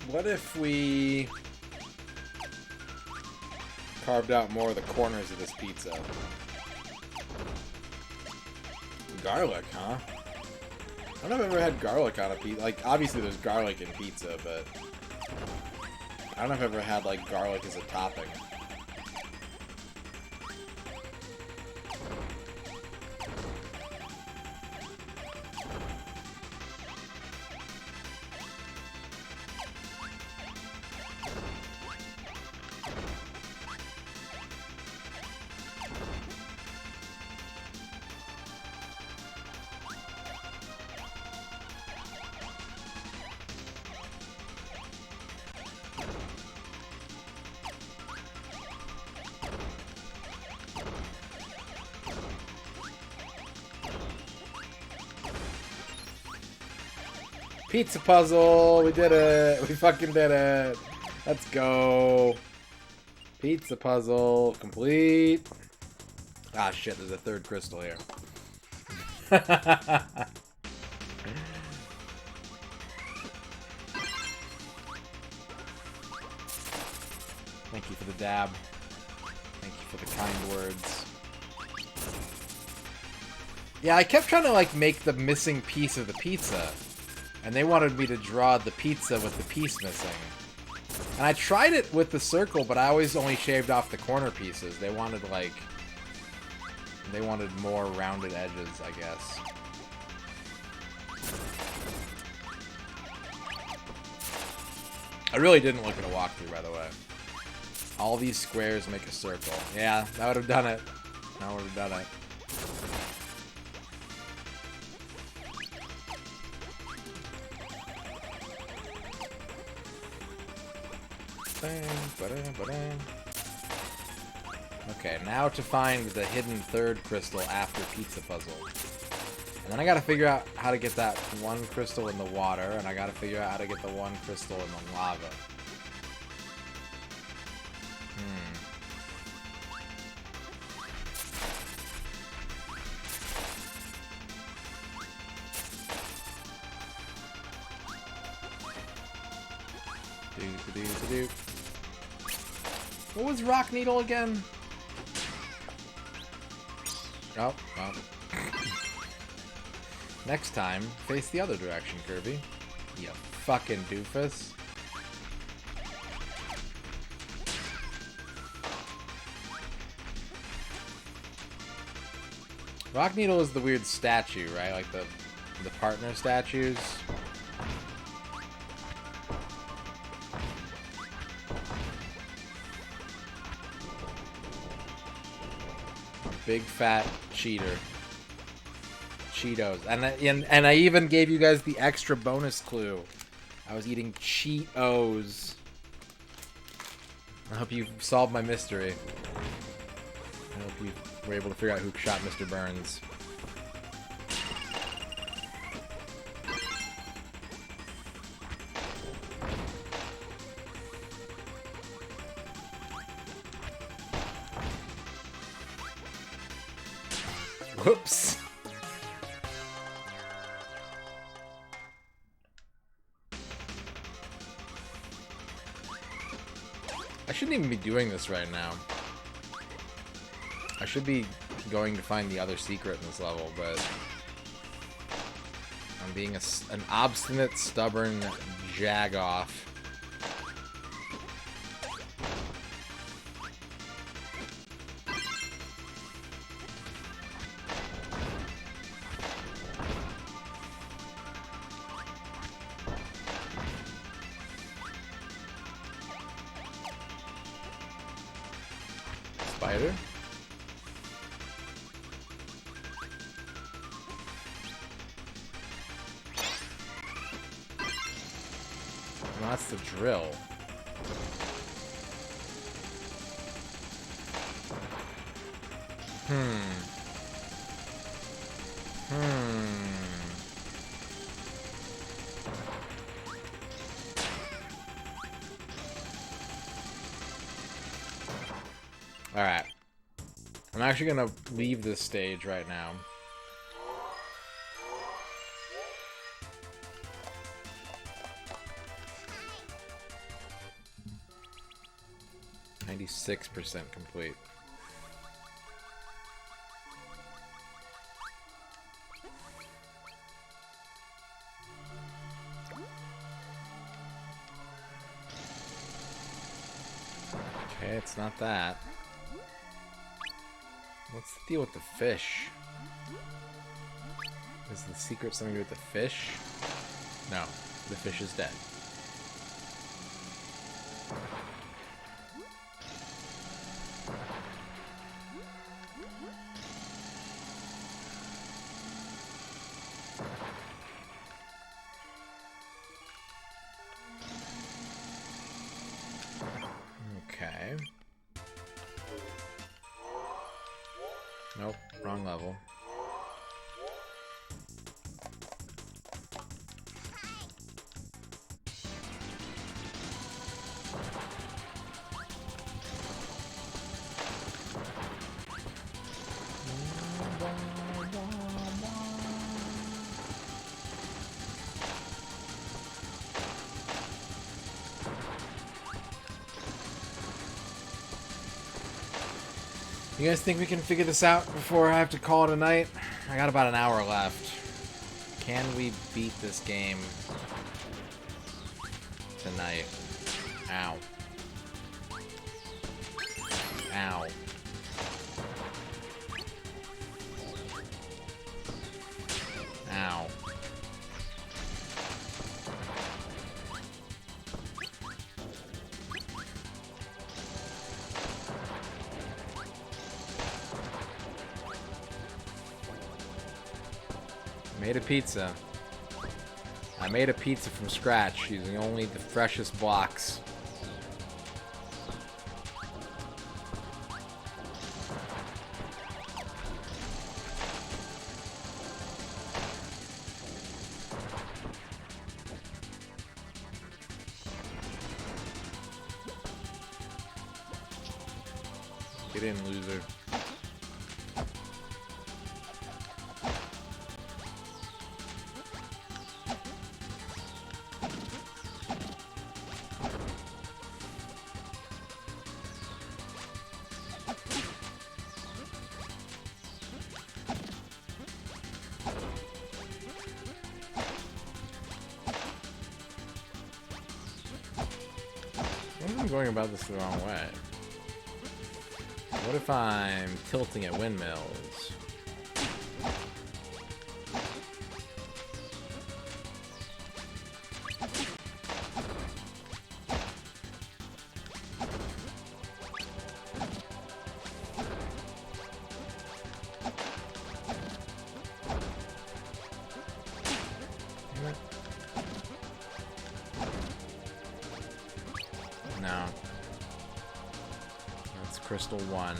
What if we carved out more of the corners of this pizza? Garlic, huh? I don't know if I've ever had garlic on a pizza. Like, obviously there's garlic in pizza, but I don't know if I've ever had, like, garlic as a topping. Pizza puzzle! We did it! We fucking did it! Let's go! Pizza puzzle complete! Ah shit, there's a third crystal here. Thank you for the dab. Thank you for the kind words. Yeah, I kept trying to like make the missing piece of the pizza. And they wanted me to draw the pizza with the piece missing. And I tried it with the circle, but I always only shaved off the corner pieces. They wanted, like... They wanted more rounded edges, I guess. I really didn't look at a walkthrough, by the way. All these squares make a circle. Yeah, that would have done it. That would have done it. Okay, now to find the hidden third crystal after pizza puzzle. And then I gotta figure out how to get that one crystal in the water, and I gotta figure out how to get the one crystal in the lava. Do-do-do-do-do. What was Rock Needle again? Oh, well. Next time, face the other direction, Kirby. You fucking doofus. Rock Needle is the weird statue, right? Like the partner statues. Big fat cheater. Cheetos. And I even gave you guys the extra bonus clue. I was eating Cheetos. I hope you solved my mystery. I hope you were able to figure out who shot Mr. Burns. Whoops. I shouldn't even be doing this right now. I should be going to find the other secret in this level, but I'm being an obstinate, stubborn jagoff. Spider? Well, that's the drill. Alright. I'm actually gonna leave this stage right now. %96 complete. Okay, it's not that. What's the deal with the fish? Is the secret something to do with the fish? No, the fish is dead. Okay. Nope, wrong level. You guys think we can figure this out before I have to call it a night? I got about an hour left. Can we beat this game tonight? Ow. Ow. Ow. Made a pizza. I made a pizza from scratch using only the freshest blocks. Get in, loser. I'm going about this the wrong way. What if I'm tilting at windmills? No. That's crystal 1.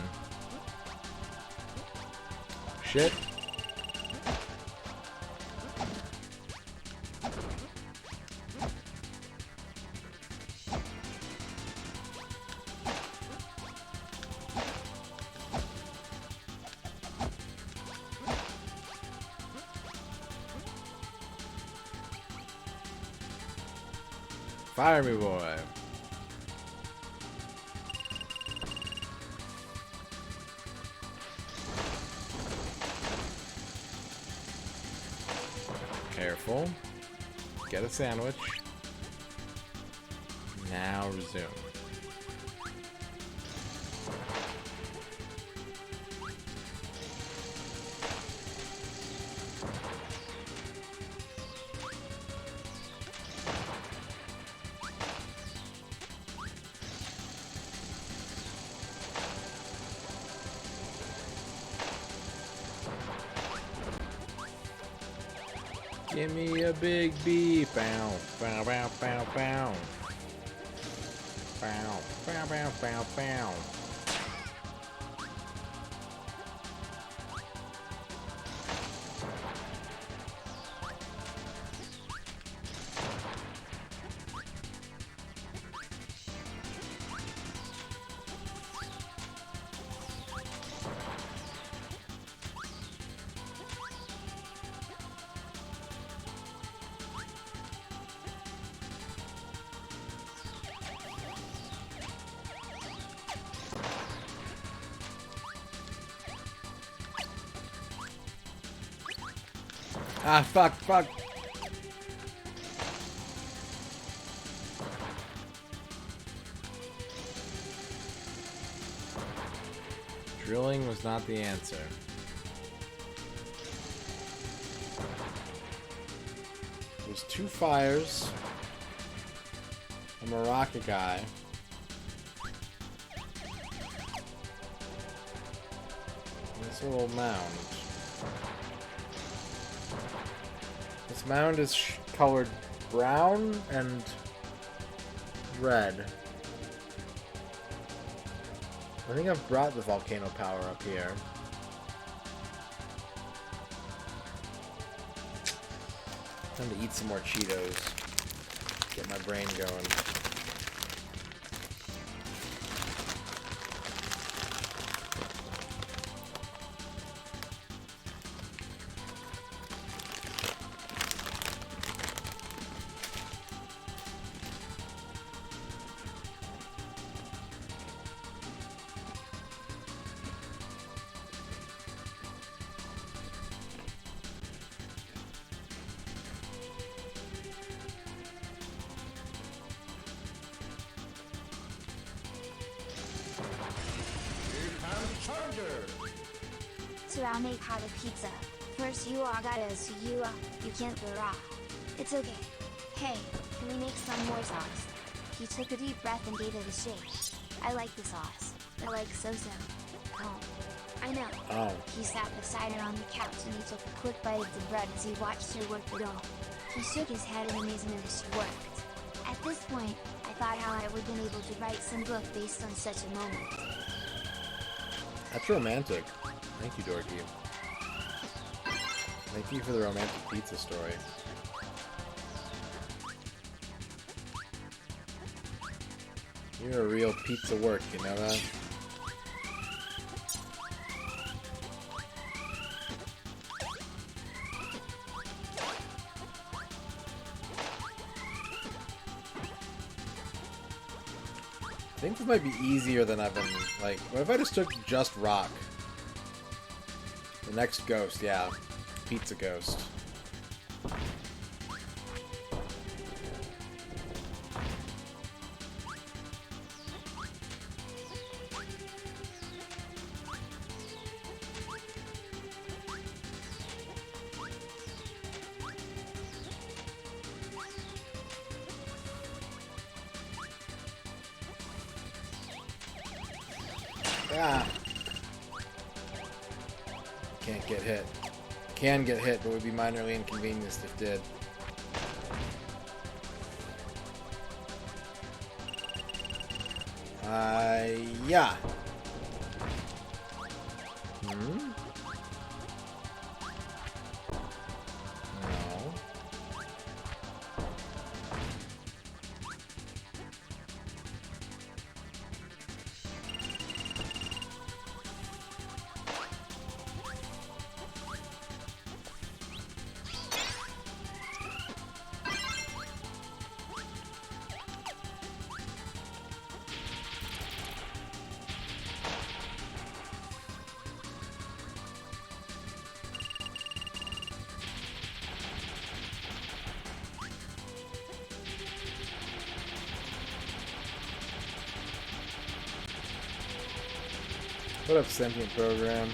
Shit. Fire me, boy. Careful. Get a sandwich. Now resume. Give me a big beep. Bow, bow, bow, bow, bow. Bow, bow, bow, bow, bow. Ah, fuck, fuck. Drilling was not the answer. There's 2 fires. I'm a rocket guy. This little mound. This mound is colored brown and red. I think I've brought the volcano power up here. Time to eat some more Cheetos. Get my brain going. So I'll make hot a pizza. First you are gotta so you can't go raw. It's okay. Hey, can we make some more sauce? He took a deep breath and gave it a shake. I like the sauce. I like so-so. Oh. I know. Oh. He sat beside her on the couch and he took a quick bite of the bread as he watched her work the dough. He shook his head in amazement as she worked. At this point, I thought how I would have been able to write some book based on such a moment. That's romantic. Thank you, Dorky. Thank you for the romantic pizza story. You're a real pizza work, you know that? I think this might be easier than I've been, like, what if I just took just rock? The next ghost, yeah. Pizza ghost. Ah. Can't get hit. Can get hit, but would be minorly inconvenienced if did. Yeah. Hmm? No. What up, sentient program?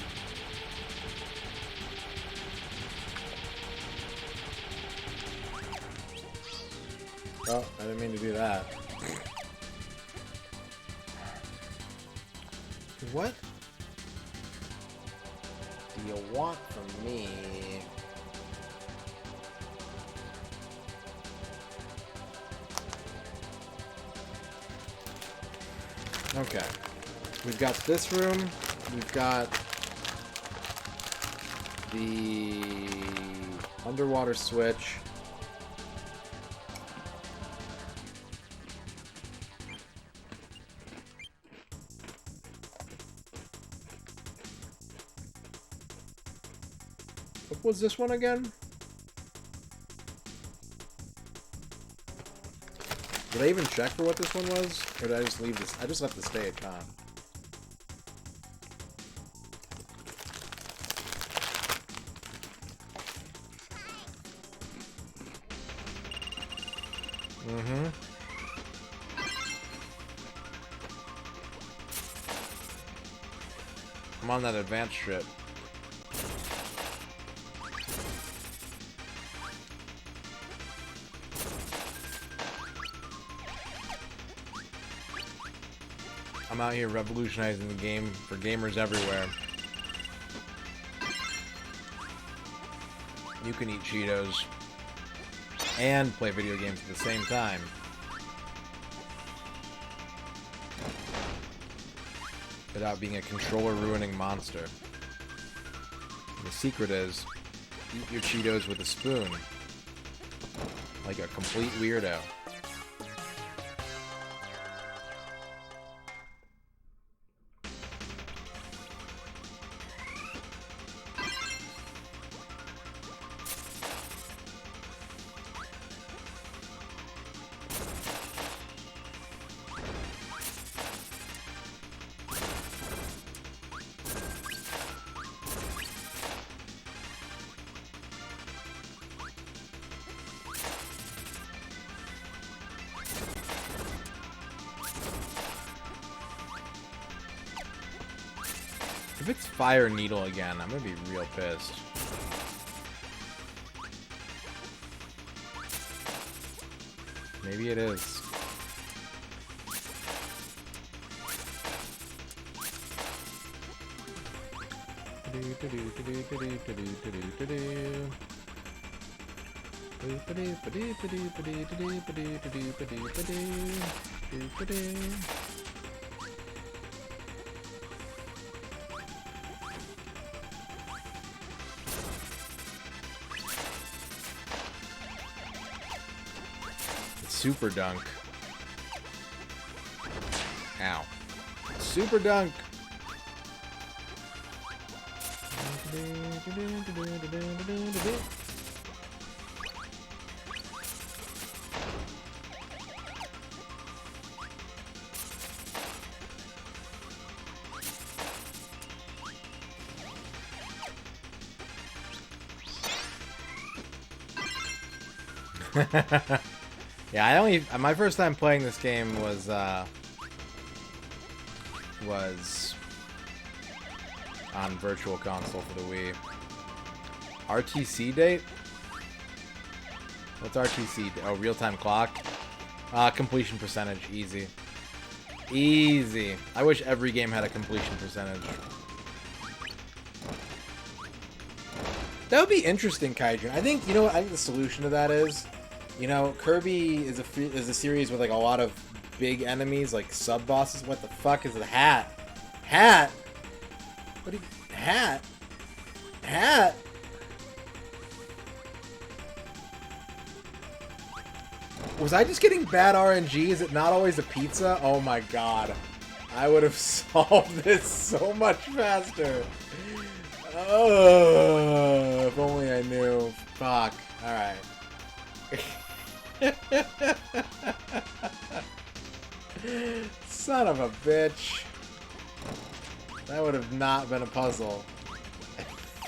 Oh, I didn't mean to do that. What do you want from me? Okay. We've got this room. We've got the underwater switch. What was this one again? Did I even check for what this one was? Or did I just leave this? I just left the stage, huh? Mm-hmm. I'm on that advanced shit. I'm out here revolutionizing the game for gamers everywhere. You can eat Cheetos and play video games at the same time. Without being a controller-ruining monster. And the secret is, eat your Cheetos with a spoon. Like a complete weirdo. If it's Fire Needle again, I'm gonna be real pissed. Maybe it is. Super dunk. Ow. Super dunk. Yeah, my first time playing this game was on Virtual Console for the Wii. RTC date? What's RTC? Oh, real-time clock? Completion percentage, easy. Easy. I wish every game had a completion percentage. That would be interesting, Kaijun. I think, you know what, I think the solution to that is, you know, Kirby is a series with like a lot of big enemies, like sub-bosses. What the fuck is the hat? Hat? What do you... Hat? Hat? Was I just getting bad RNG? Is it not always a pizza? Oh my god. I would have solved this so much faster. Oh, if only I knew. Fuck. Alright. Son of a bitch. That would have not been a puzzle.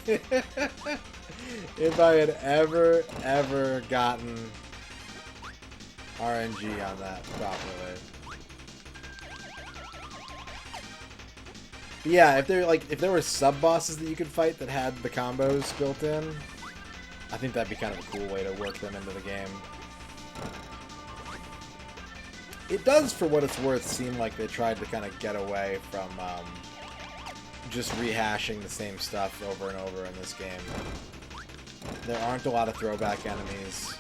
If I had ever gotten RNG on that properly. But yeah, if there were sub bosses that you could fight that had the combos built in, I think that'd be kind of a cool way to work them into the game. It does, for what it's worth, seem like they tried to kind of get away from just rehashing the same stuff over and over in this game. There aren't a lot of throwback enemies.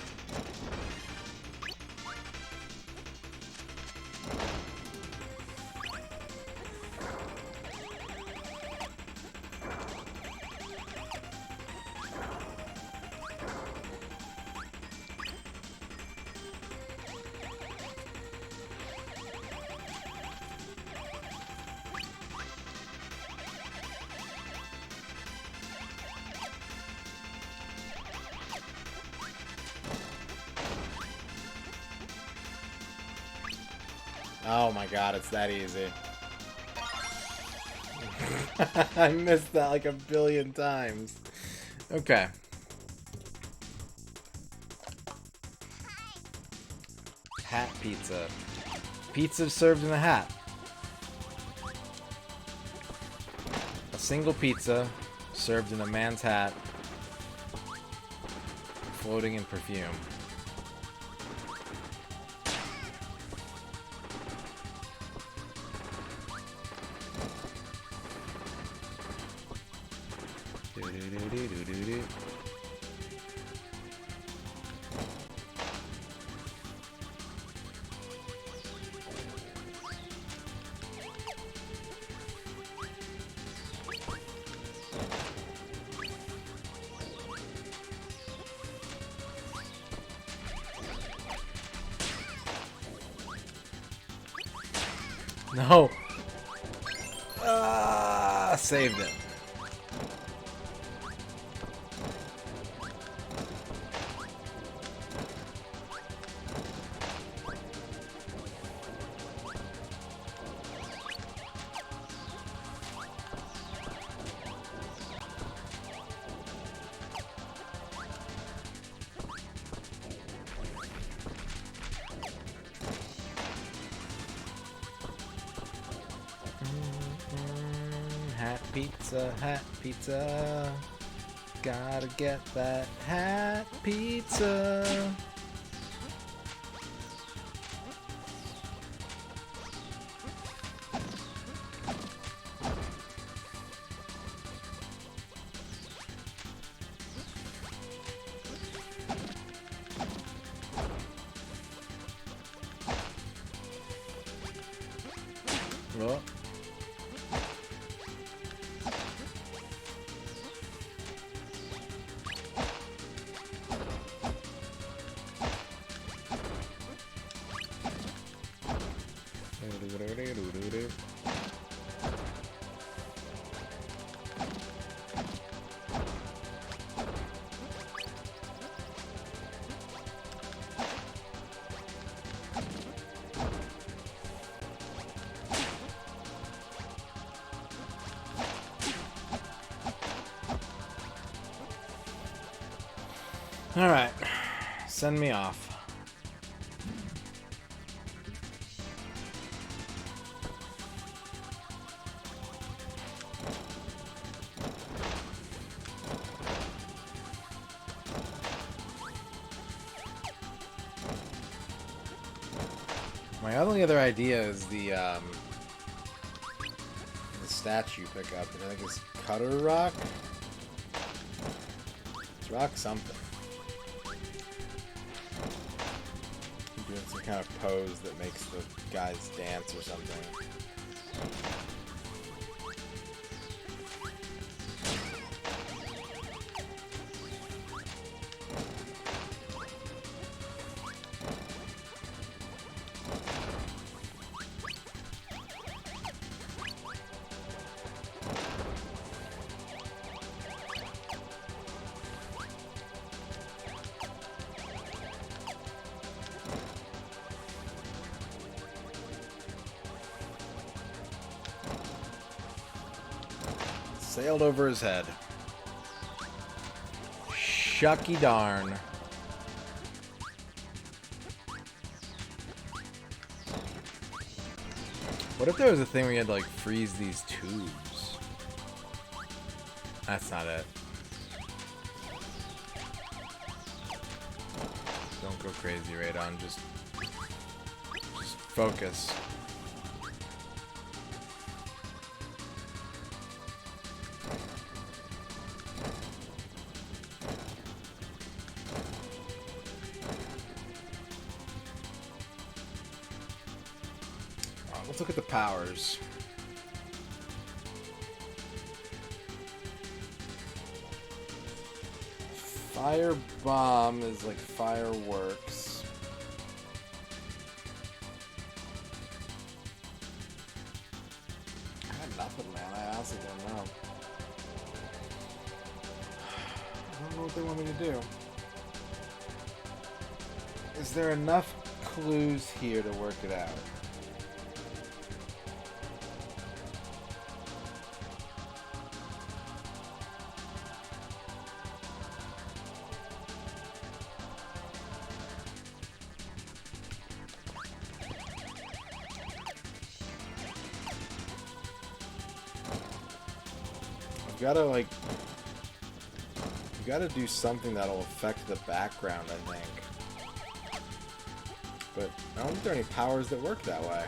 Oh my god, it's that easy. I missed that like a billion times. Okay. Hat pizza. Pizza served in a hat. A single pizza served in a man's hat, floating in perfume. No. Saved it. Hat pizza. Gotta get that hat pizza. Oh. Alright, send me off. My only other idea is the statue you pick up, and I think it's Cutter Rock. It's rock something. I'm doing some kind of pose that makes the guys dance or something. Sailed over his head. Shucky darn. What if there was a thing where you had to like freeze these tubes? That's not it. Don't go crazy, Radon. Just focus. Let's look at the powers. Fire bomb is like fireworks. I got nothing, man. I honestly don't know. I don't know what they want me to do. Is there enough clues here to work it out? You gotta do something that'll affect the background, I think. But I don't think there are any powers that work that way.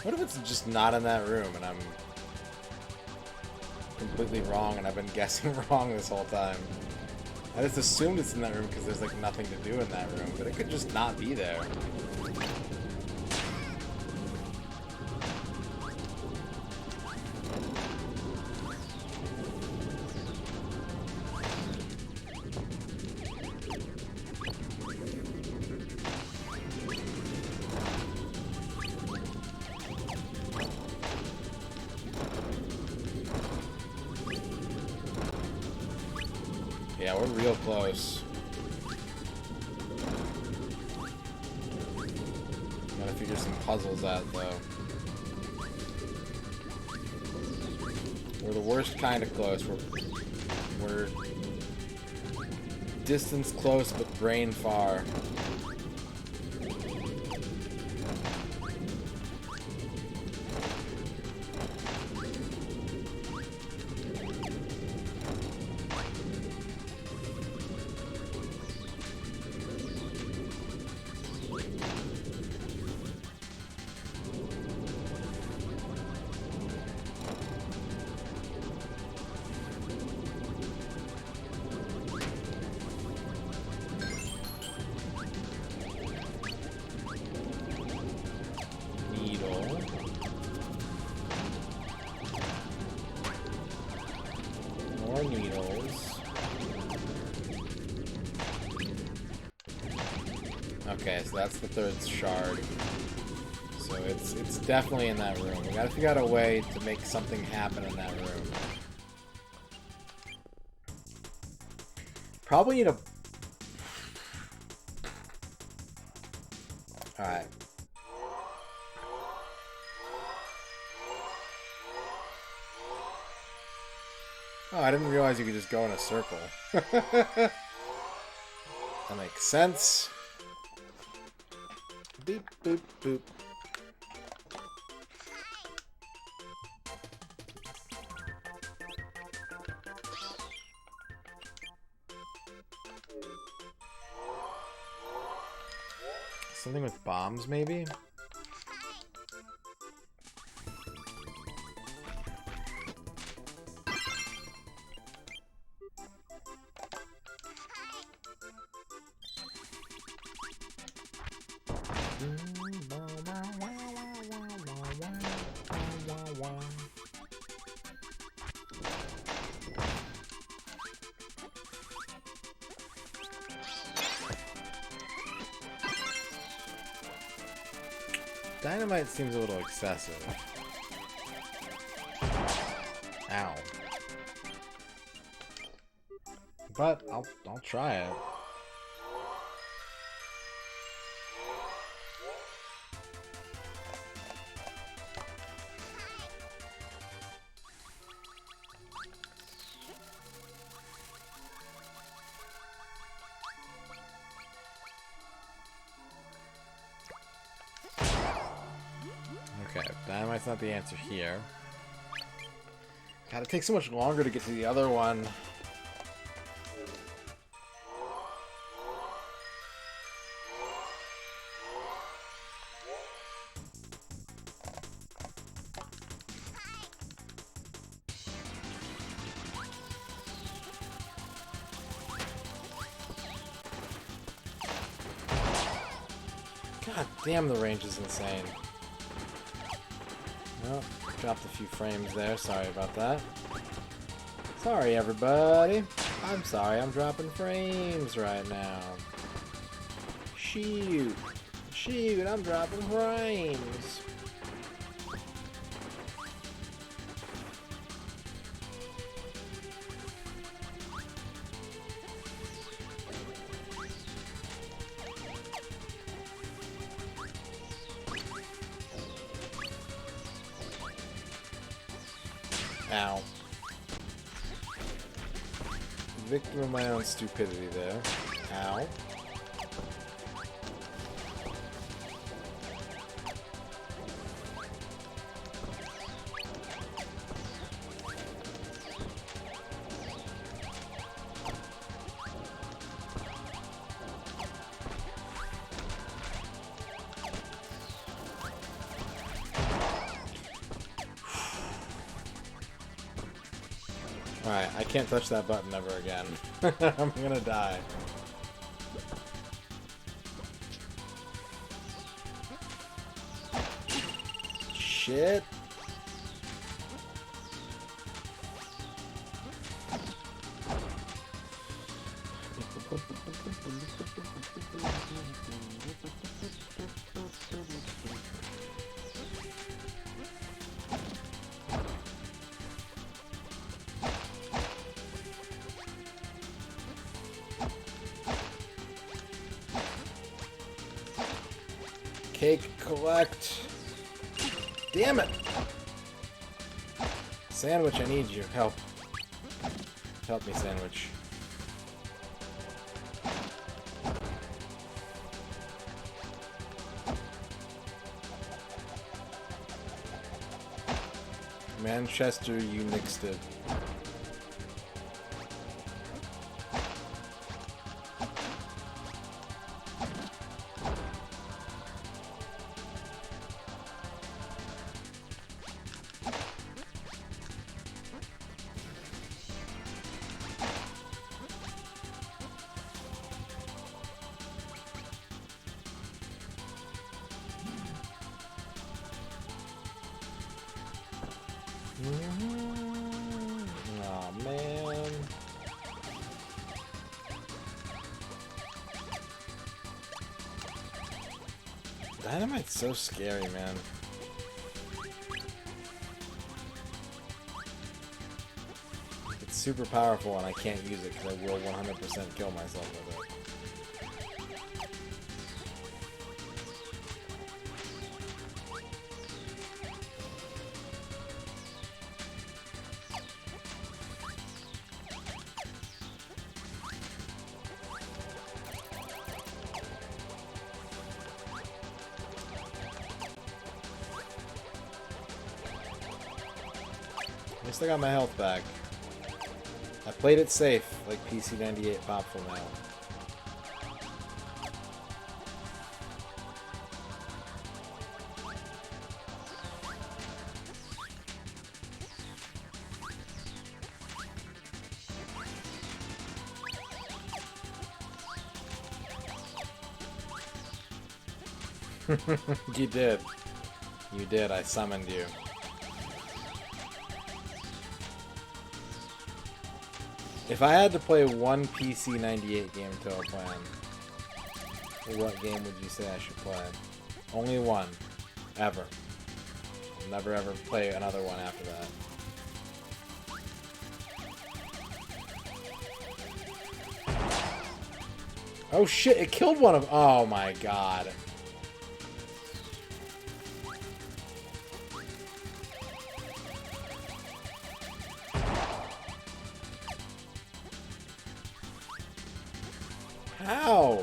What if it's just not in that room and I'm completely wrong and I've been guessing wrong this whole time? I just assumed it's in that room because there's like nothing to do in that room, but it could just not be there. Yeah, we're real close. Gotta figure some puzzles out, though. We're the worst kind of close. We're distance close, but brain far. Needles. Okay, so that's the third shard. So it's definitely in that room. We gotta figure out a way to make something happen in that room. Probably need a Alright. Oh, I didn't realize you could just go in a circle. That makes sense. Beep, boop, boop. Something with bombs, maybe? Dynamite seems a little excessive. Ow. But I'll try it. Okay, dynamite's not the answer here. God, it takes so much longer to get to the other one. God damn, the range is insane. Well, dropped a few frames there. Sorry about that. Sorry, everybody. I'm sorry I'm dropping frames right now. Shoot. Shoot, I'm dropping frames. Ow. Victim of my own stupidity there. Ow. Alright, I can't touch that button ever again. I'm gonna die. Shit. Cake collect. Damn it! Sandwich, I need your help. Help me, Sandwich. Manchester, you nixed it. Aw, man. Dynamite's so scary, man. It's super powerful and I can't use it because I will 100% kill myself with it. least I got my health back. I played it safe, like PC98 Popful now. You did. You did. I summoned you. If I had to play one PC98 game to a plan, what game would you say I should play? Only one. Ever. I'll never ever play another one after that. Oh shit, it killed one of... Oh my god. How?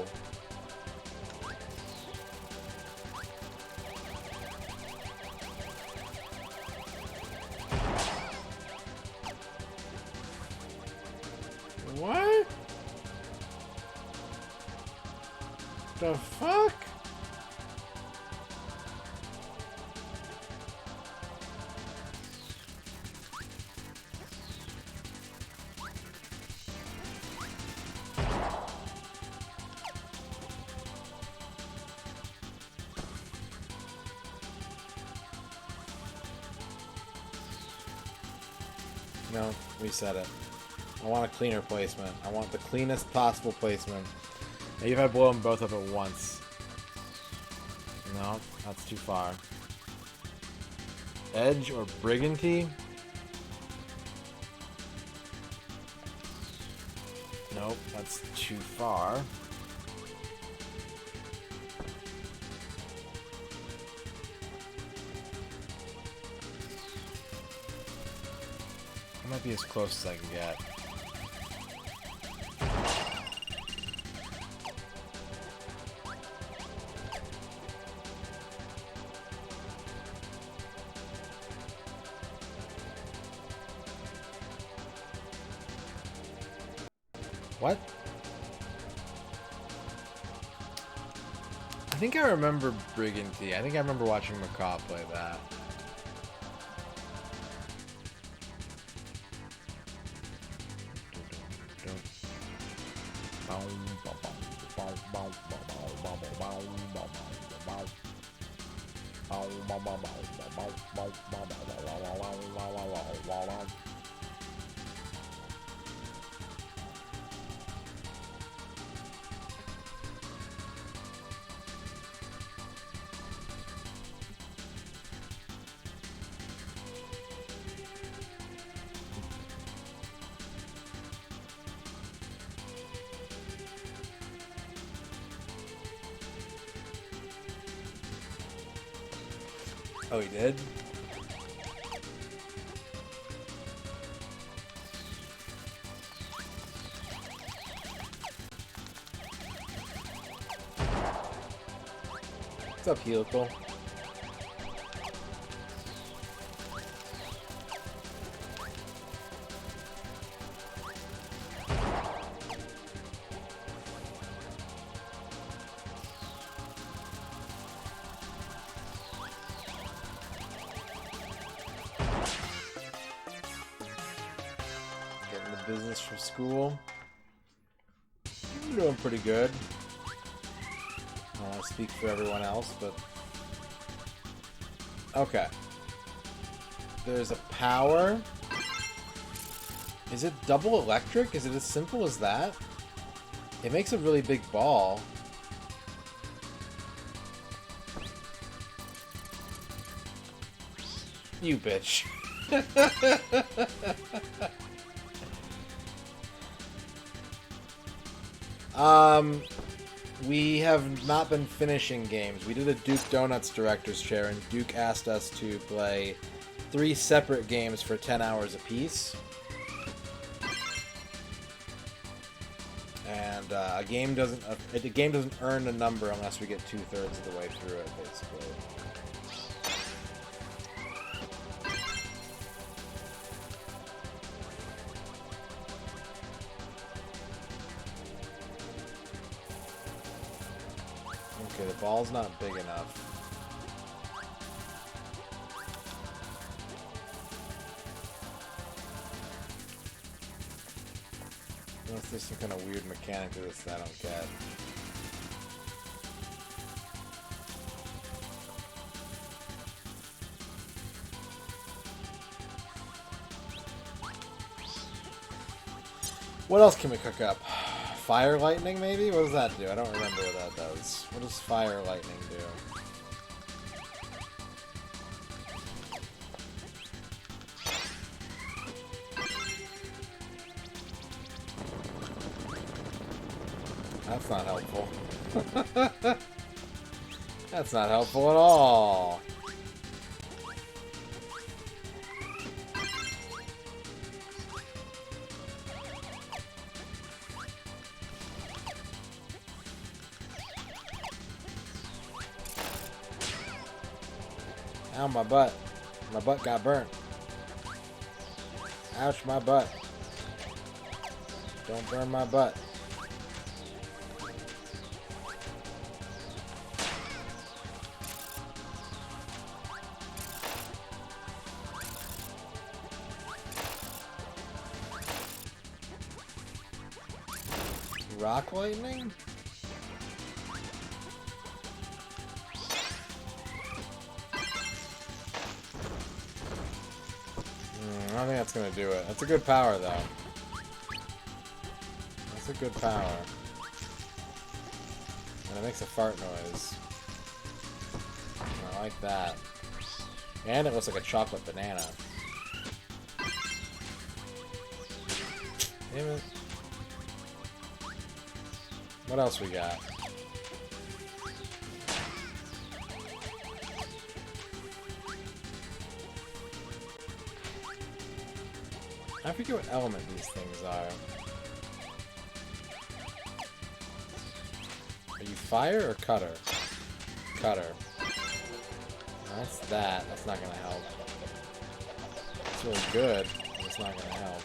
What? The fuck? No, reset it. I want a cleaner placement. I want the cleanest possible placement. Maybe if I blow them both up at once. No, that's too far. Edge or Briganty? Nope, that's too far. That might be as close as I can get. What? I think I remember Briganty. I think I remember watching Macaw play that. Oh, he did? What's up, Helical? Business from school. I'm doing pretty good. I don't want to speak for everyone else, but... Okay. There's a power. Is it double electric? Is it as simple as that? It makes a really big ball. You bitch. We have not been finishing games. We did a Duke Donuts director's chair, and Duke asked us to play 3 separate games for 10 hours apiece. And a game doesn't earn a number unless we get 2/3 of the way through it, basically. Okay, the ball's not big enough. Unless there's some kind of weird mechanic to this that I don't get. What else can we cook up? Fire lightning, maybe? What does that do? I don't remember what that does. What does fire lightning do? That's not helpful. That's not helpful at all. Ow, my butt. My butt got burnt. Ouch, my butt. Don't burn my butt. Rock lightning? I don't think that's gonna do it. That's a good power, though. That's a good power. And it makes a fart noise. I like that. And it looks like a chocolate banana. Damn it. What else we got? I forget what element these things are. Are you fire or cutter? Cutter. That's that. That's not gonna help. It's really good, but it's not gonna help.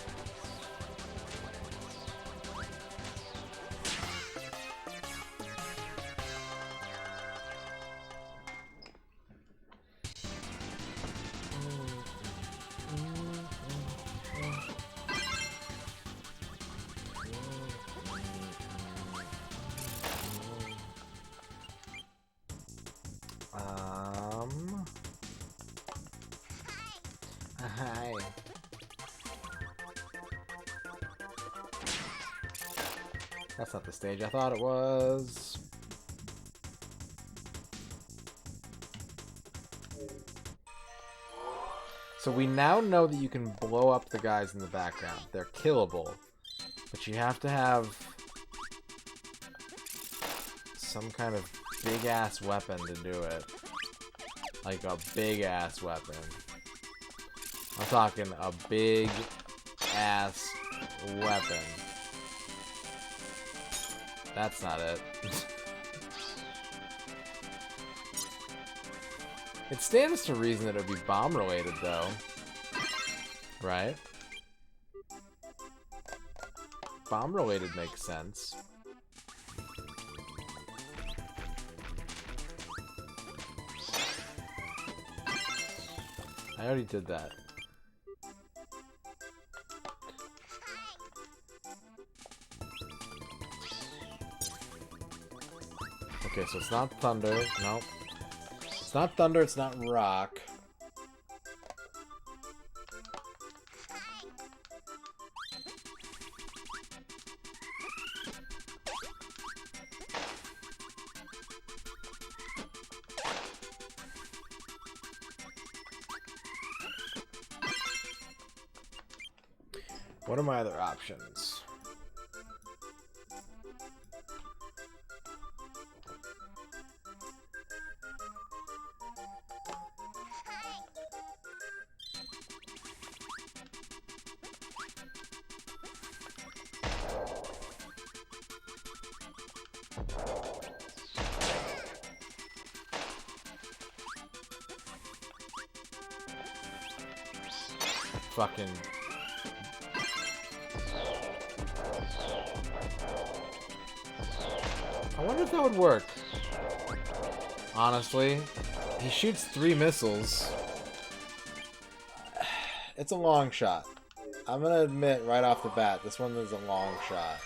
Hi. That's not the stage I thought it was. So we now know that you can blow up the guys in the background. They're killable. But you have to have some kind of big-ass weapon to do it. Like a big-ass weapon. I'm talking a big-ass weapon. That's not it. It stands to reason that it would be bomb-related, though. Right? Bomb-related makes sense. I already did that. Okay, so it's not thunder. Nope. It's not thunder, it's not rock. What are my other options? Fucking... I wonder if that would work. honestly. He shoots 3 missiles. It's a long shot. I'm gonna admit right off the bat, this one is a long shot.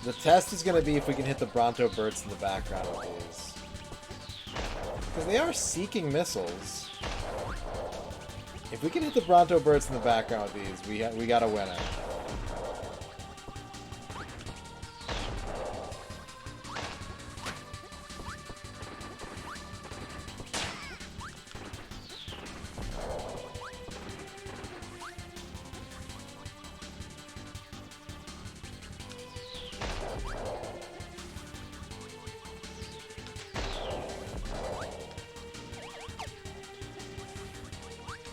The test is gonna be if we can hit the Bronto Birds in the background with these. Because they are seeking missiles. If we can hit the Bronto Birds in the background with these, we got a winner.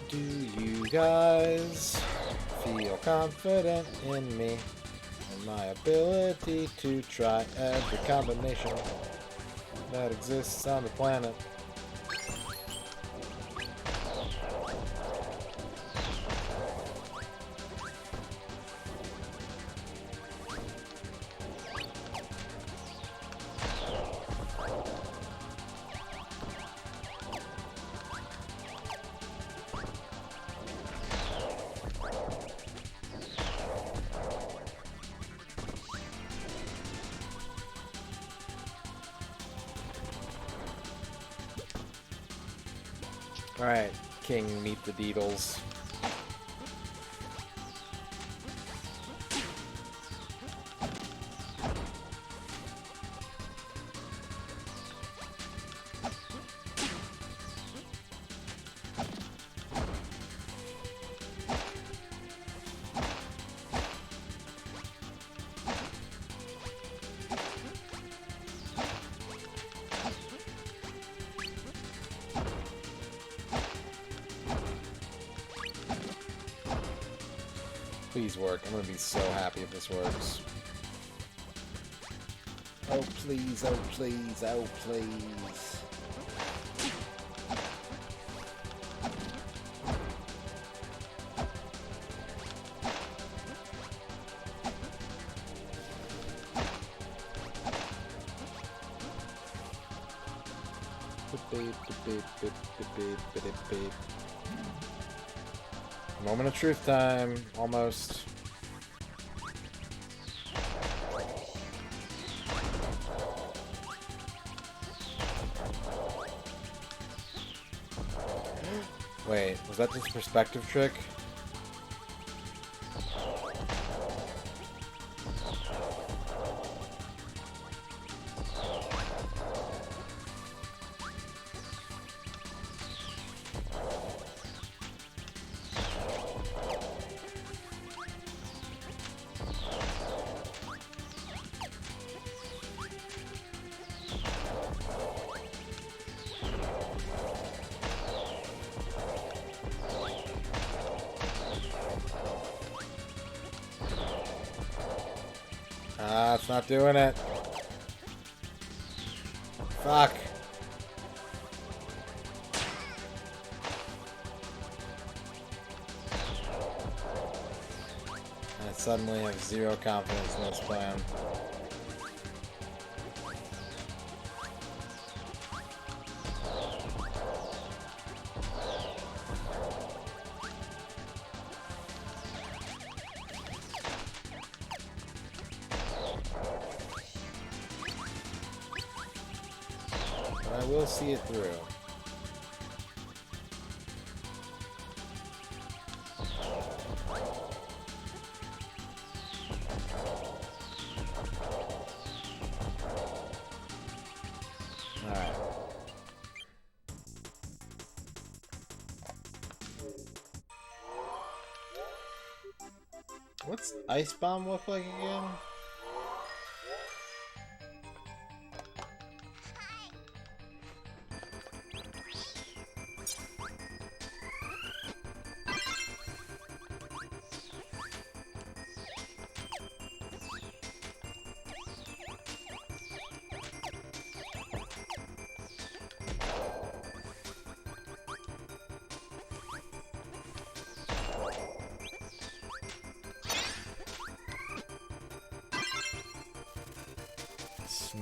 Do you guys feel confident in me and my ability to try every combination that exists on the planet? Alright, King, meet the Deedles. Please work. I'm gonna be so happy if this works. Oh please, oh please, oh please. Moment of truth time, almost. Wait, was that just a perspective trick? Ah, it's not doing it. Fuck. I suddenly have zero confidence in this plan. I will see it through. Alright. What's Ice Bomb look like again?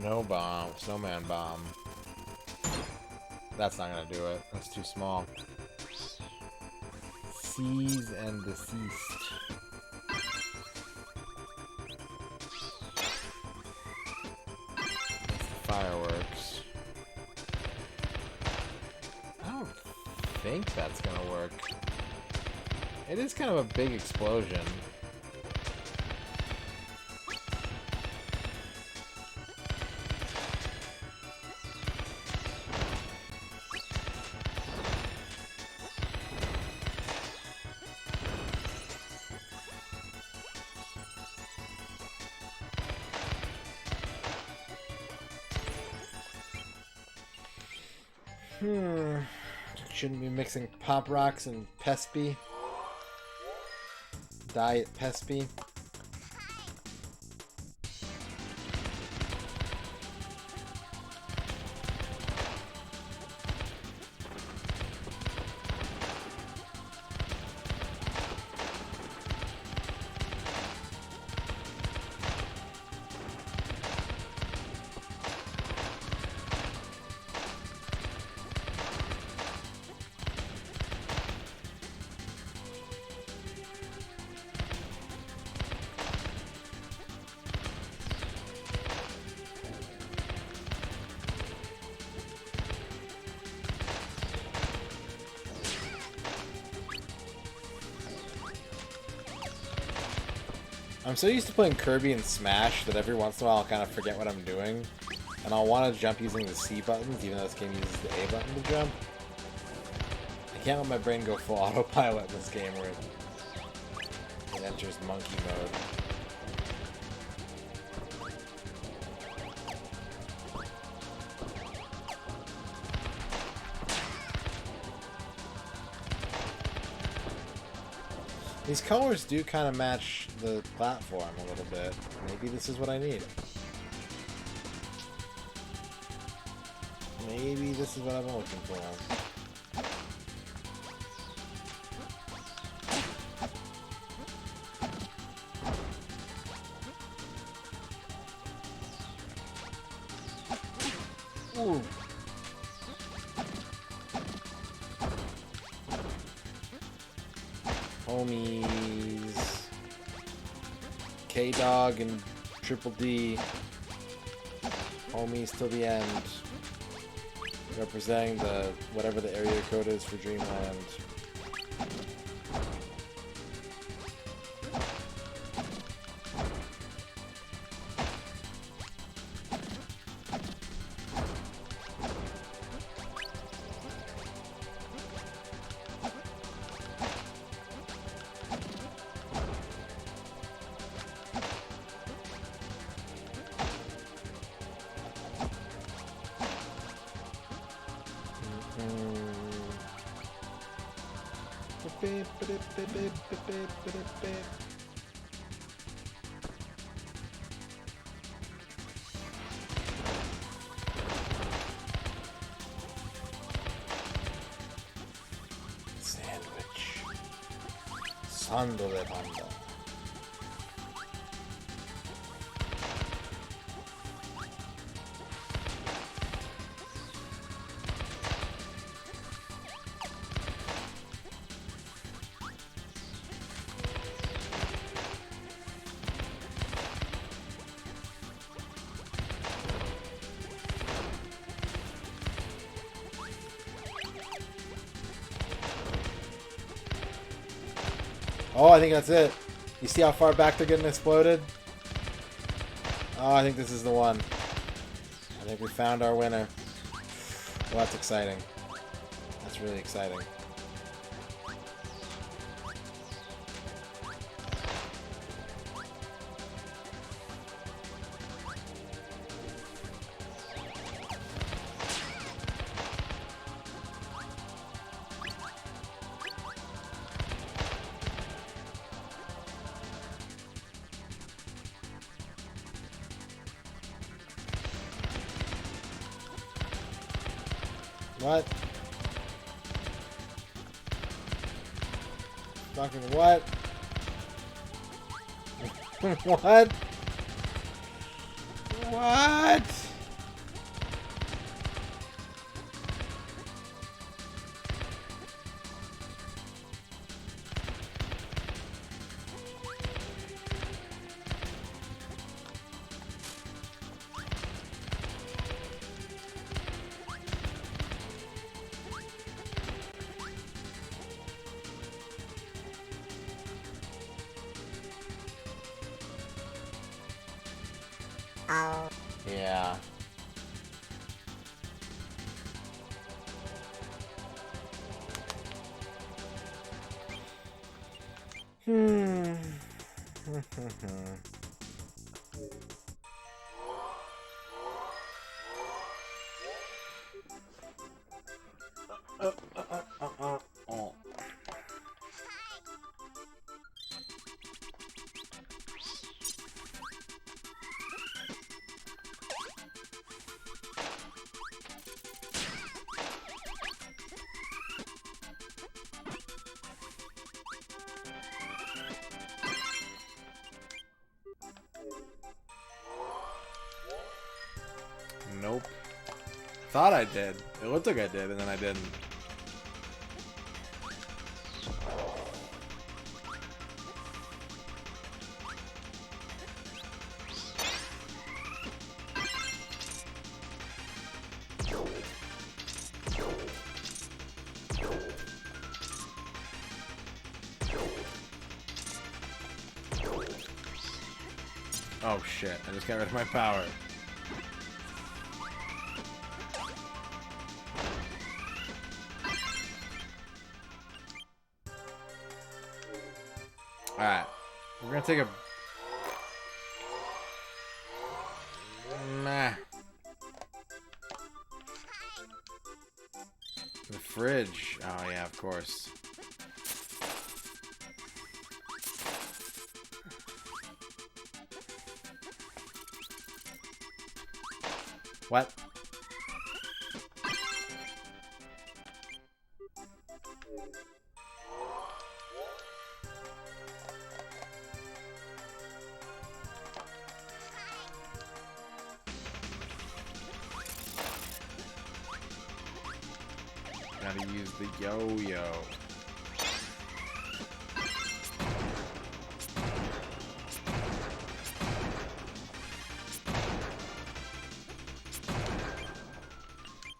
No bomb. Snowman bomb. That's not gonna do it. That's too small. Seize and deceased. That's the fireworks. I don't think that's gonna work. It is kind of a big explosion. Shouldn't be mixing Pop Rocks and Pespy. Diet Pespy. I'm so used to playing Kirby and Smash that every once in a while I'll kind of forget what I'm doing. And I'll want to jump using the C buttons, even though this game uses the A button to jump. I can't let my brain go full autopilot in this game where it enters monkey mode. These colors do kind of match the platform a little bit. Maybe this is what I need. Maybe this is what I'm looking for. Ooh. Homies. K-Dog and Triple D. Homies till the end. Representing the whatever the area code is for Dreamland. Sandwich. Sandole panda. Oh, I think that's it. You see how far back they're getting exploded? Oh, I think this is the one. I think we found our winner. Well, that's exciting. That's really exciting. What? Fucking what? What? What? Yeah. Oh. Nope. Thought I did. It looked like I did, and then I didn't. Oh shit, I just got rid of my power. Alright, we're gonna take a... Nah. The fridge. Oh yeah, of course. What? Gotta use the yo-yo.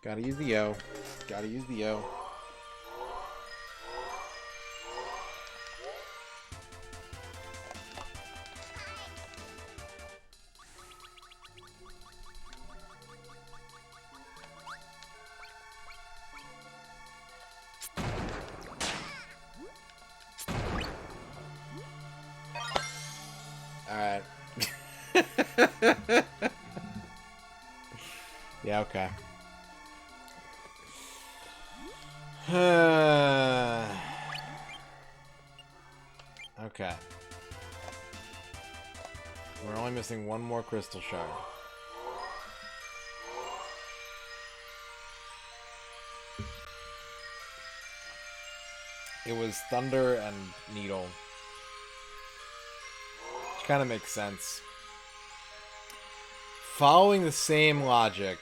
Gotta use the yo. Gotta use the yo. Alright. Yeah, okay. Okay. We're only missing one more crystal shard. It was Thunder and Needle. Which kind of makes sense. Following the same logic,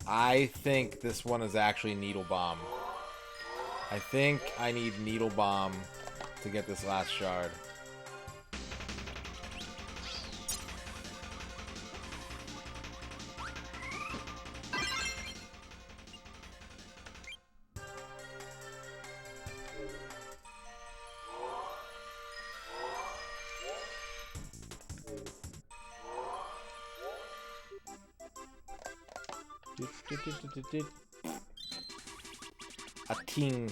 I think this one is actually Needle Bomb. I think I need Needle Bomb to get this last shard. A ting.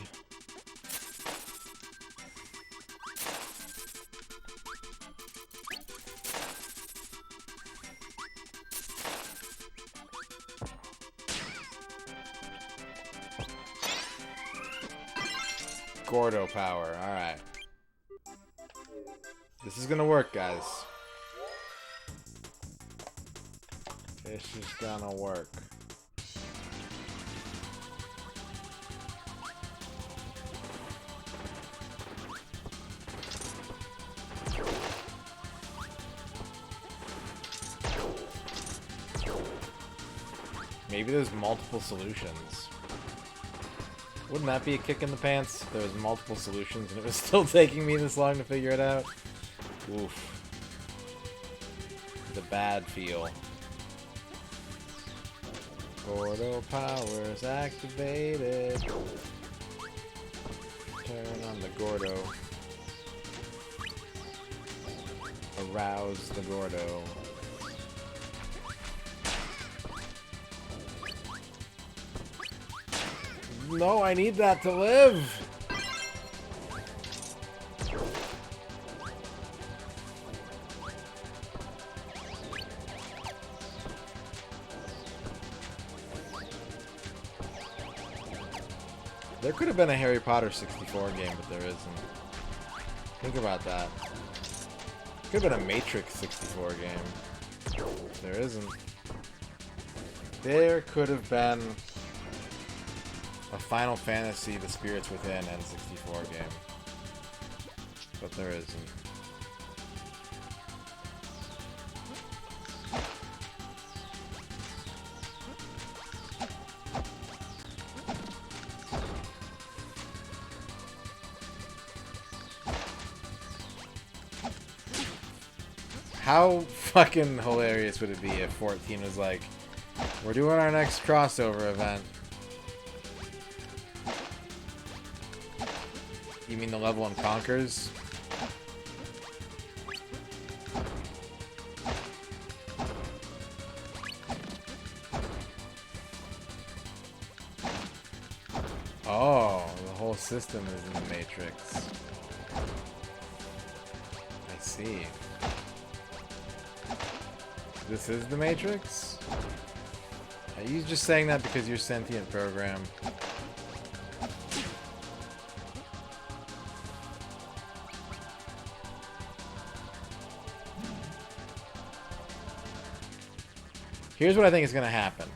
Gordo power, alright. This is gonna work, guys. This is gonna work. Maybe there's multiple solutions. Wouldn't that be a kick in the pants? If there was multiple solutions and it was still taking me this long to figure it out. Oof. The bad feel. Gordo powers activated. Turn on the Gordo. Arouse the Gordo. No, I need that to live. There could have been a Harry Potter 64 game, but there isn't. Think about that. Could have been a Matrix 64 game. There isn't. There could have been a Final Fantasy The Spirits Within N64 game. But there isn't. How fucking hilarious would it be if 14 was like, we're doing our next crossover event. You mean the level in Conkers? Oh, the whole system is in the Matrix. I see. This is the Matrix? Are you just saying that because you're sentient program? Here's what I think is going to happen.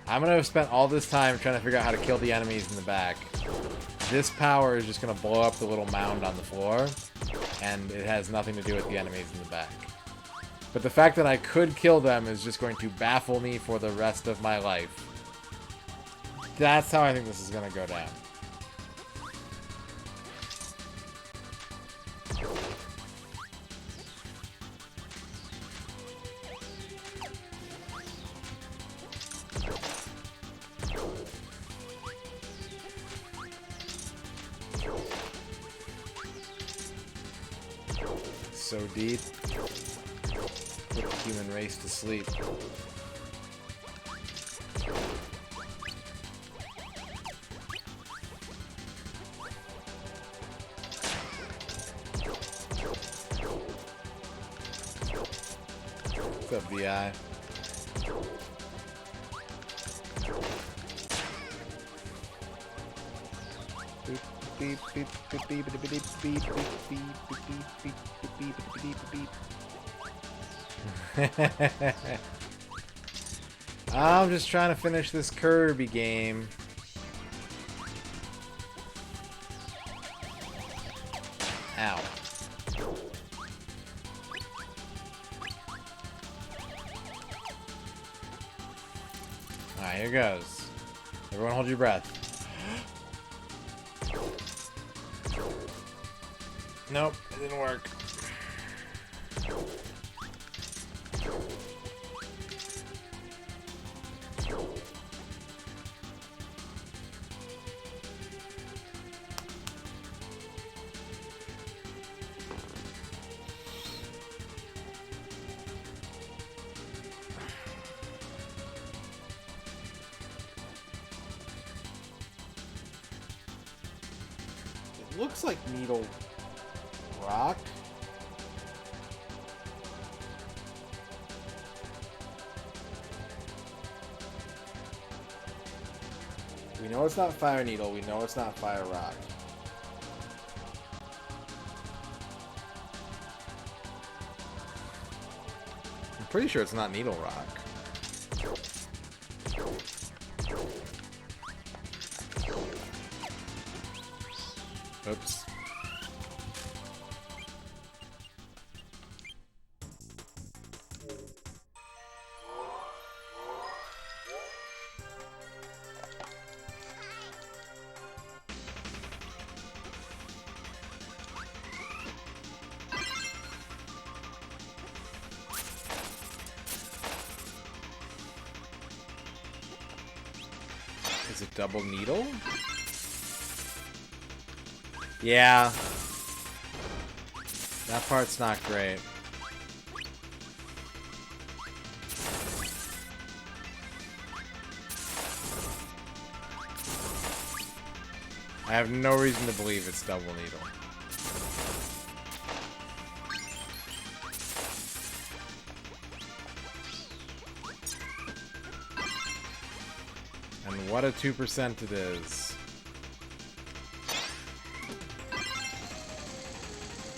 I'm going to have spent all this time trying to figure out how to kill the enemies in the back. This power is just going to blow up the little mound on the floor, and it has nothing to do with the enemies in the back. But the fact that I could kill them is just going to baffle me for the rest of my life. That's how I think this is going to go down. So deep. Put the human race to sleep. What's up, VI? I'm just trying to finish this Kirby game. Ow. Alright, here goes. Everyone hold your breath. Nope, it didn't work. It looks like Needle Rock. We know it's not Fire Needle. We know it's not Fire Rock. I'm pretty sure it's not Needle Rock. Oops. Is it double needle? Yeah. That part's not great. I have no reason to believe it's double needle. And what a 2% it is.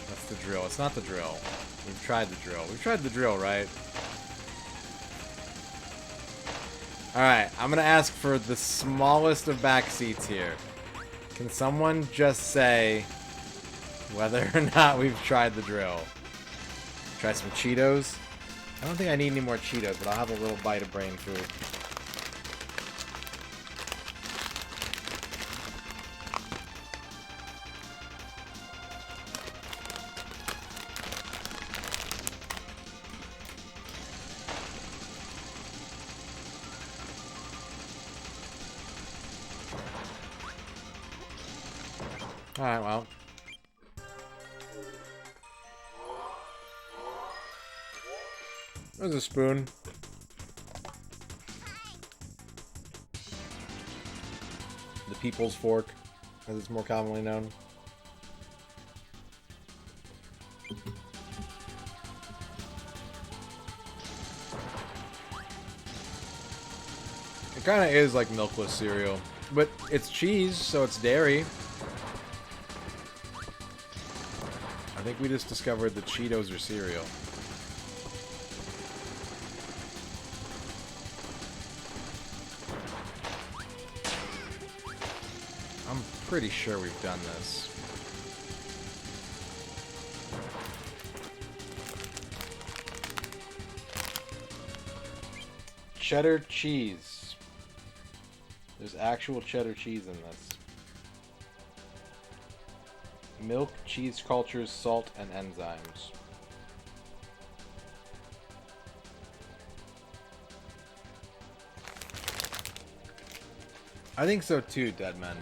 That's the drill. It's not the drill. We've tried the drill. We've tried the drill, right? Alright, I'm gonna ask for the smallest of back seats here. Can someone just say whether or not we've tried the drill? Try some Cheetos? I don't think I need any more Cheetos, but I'll have a little bite of brain food. Alright, well. There's a spoon. The people's fork, as it's more commonly known. It kind of is like milkless cereal, but it's cheese, so it's dairy. I think we just discovered that Cheetos are cereal. I'm pretty sure we've done this. Cheddar cheese. There's actual cheddar cheese in this. Milk, cheese cultures, salt, and enzymes. I think so too, Deadman.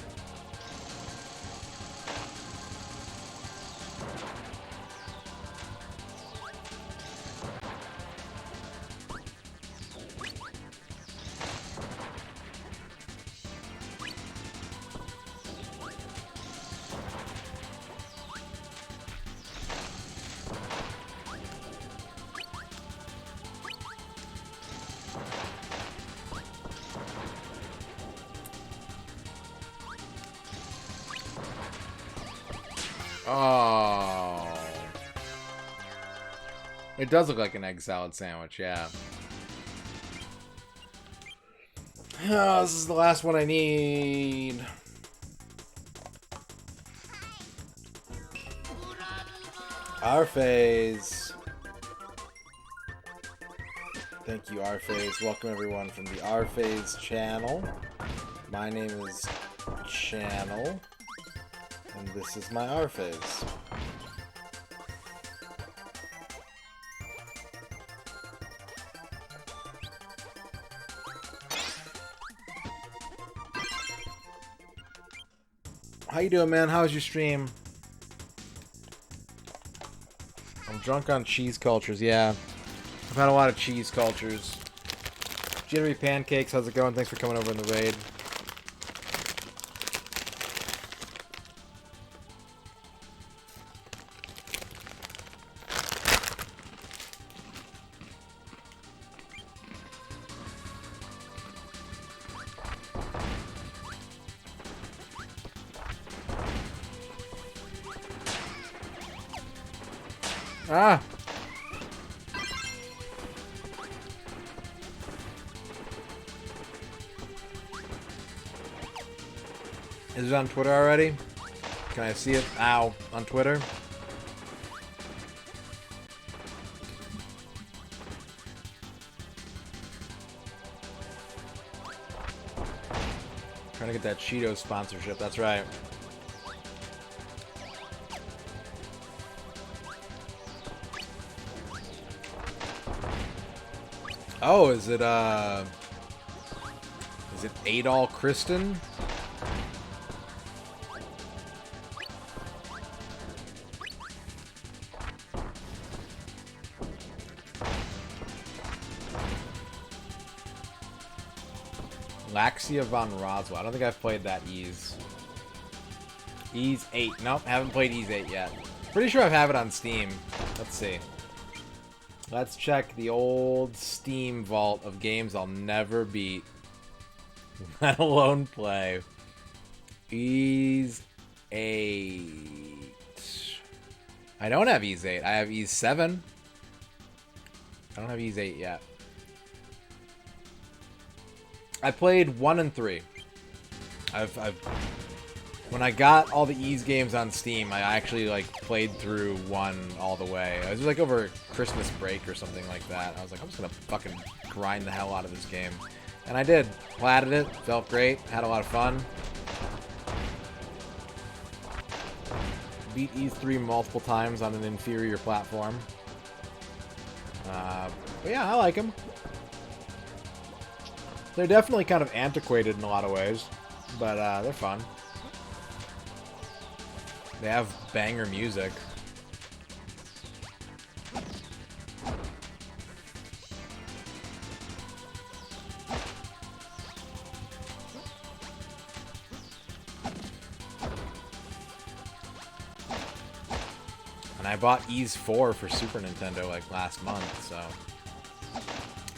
Oh. It does look like an egg salad sandwich, yeah. Oh, this is the last one I need. R-Phase. Thank you, R-Phase. Welcome everyone from the R-Phase channel. My name is Channel. And this is my R-Phase. How you doing, man? How's your stream? I'm drunk on cheese cultures, yeah. I've had a lot of cheese cultures. Jittery Pancakes, how's it going? Thanks for coming over in the raid. Ah! Is it on Twitter already? Can I see it? Ow. On Twitter? Trying to get that Cheetos sponsorship, that's right. Oh, is it Adol Kristen? Laxia von Roswell. I don't think I've played that Ease. Ys 8. Nope, haven't played Ys 8 yet. Pretty sure I have it on Steam. Let's see. Let's check the old Steam vault of games I'll never beat. Let alone play. Ys 8. I don't have Ys 8. I have Ys 7. I don't have Ys 8 yet. I played 1 and 3. When I got all the Ys games on Steam, I actually like played through 1 all the way. It was like over Christmas break or something like that. I was like, I'm just gonna fucking grind the hell out of this game. And I did. Platted it, felt great, had a lot of fun. Beat Ys 3 multiple times on an inferior platform. But yeah, I like them. They're definitely kind of antiquated in a lot of ways, but they're fun. They have banger music. And I bought Ys 4 for Super Nintendo like last month, so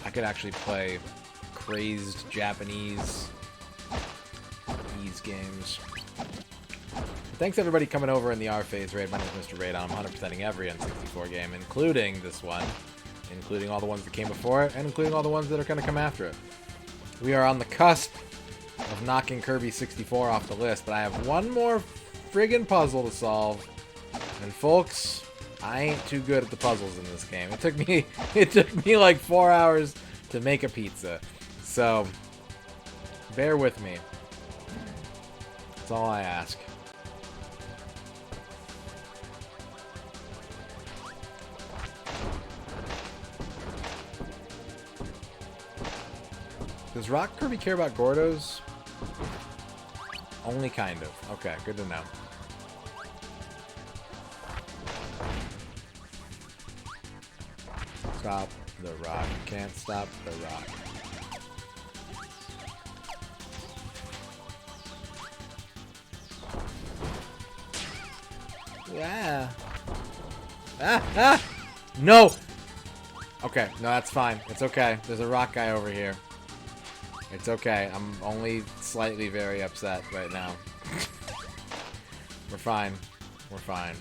I could actually play crazed Japanese Ys games. Thanks everybody coming over in the R-Phase raid. My name is Misterradon. I'm 100%ing every N64 game, including this one, including all the ones that came before it, and including all the ones that are going to come after it. We are on the cusp of knocking Kirby 64 off the list, but I have one more friggin' puzzle to solve. And folks, I ain't too good at the puzzles in this game. It took me like 4 hours to make a pizza. So, bear with me. That's all I ask. Does Rock Kirby care about Gordos? Only kind of. Okay, good to know. Stop the rock. Can't stop the rock. Yeah. Ah! No! Okay, no, that's fine. It's okay. There's a rock guy over here. It's okay. I'm only slightly very upset right now. We're fine. We're fine.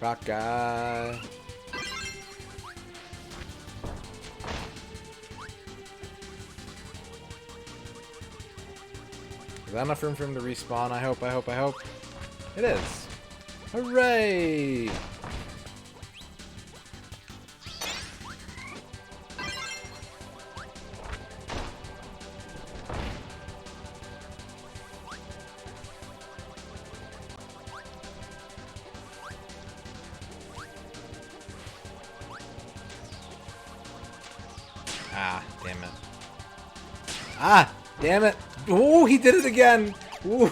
Rock guy. Is that enough room for him to respawn? I hope. It is. Hooray! Ah, damn it. Ah, damn it. Ooh, he did it again. Ooh.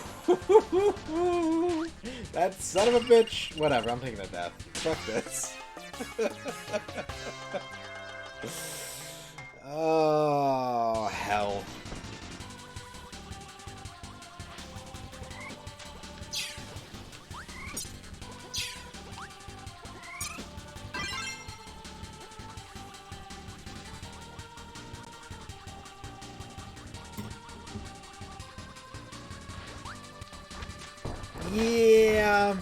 That son of a bitch. Whatever, I'm taking a death. Fuck this. Oh, hell. Yeah.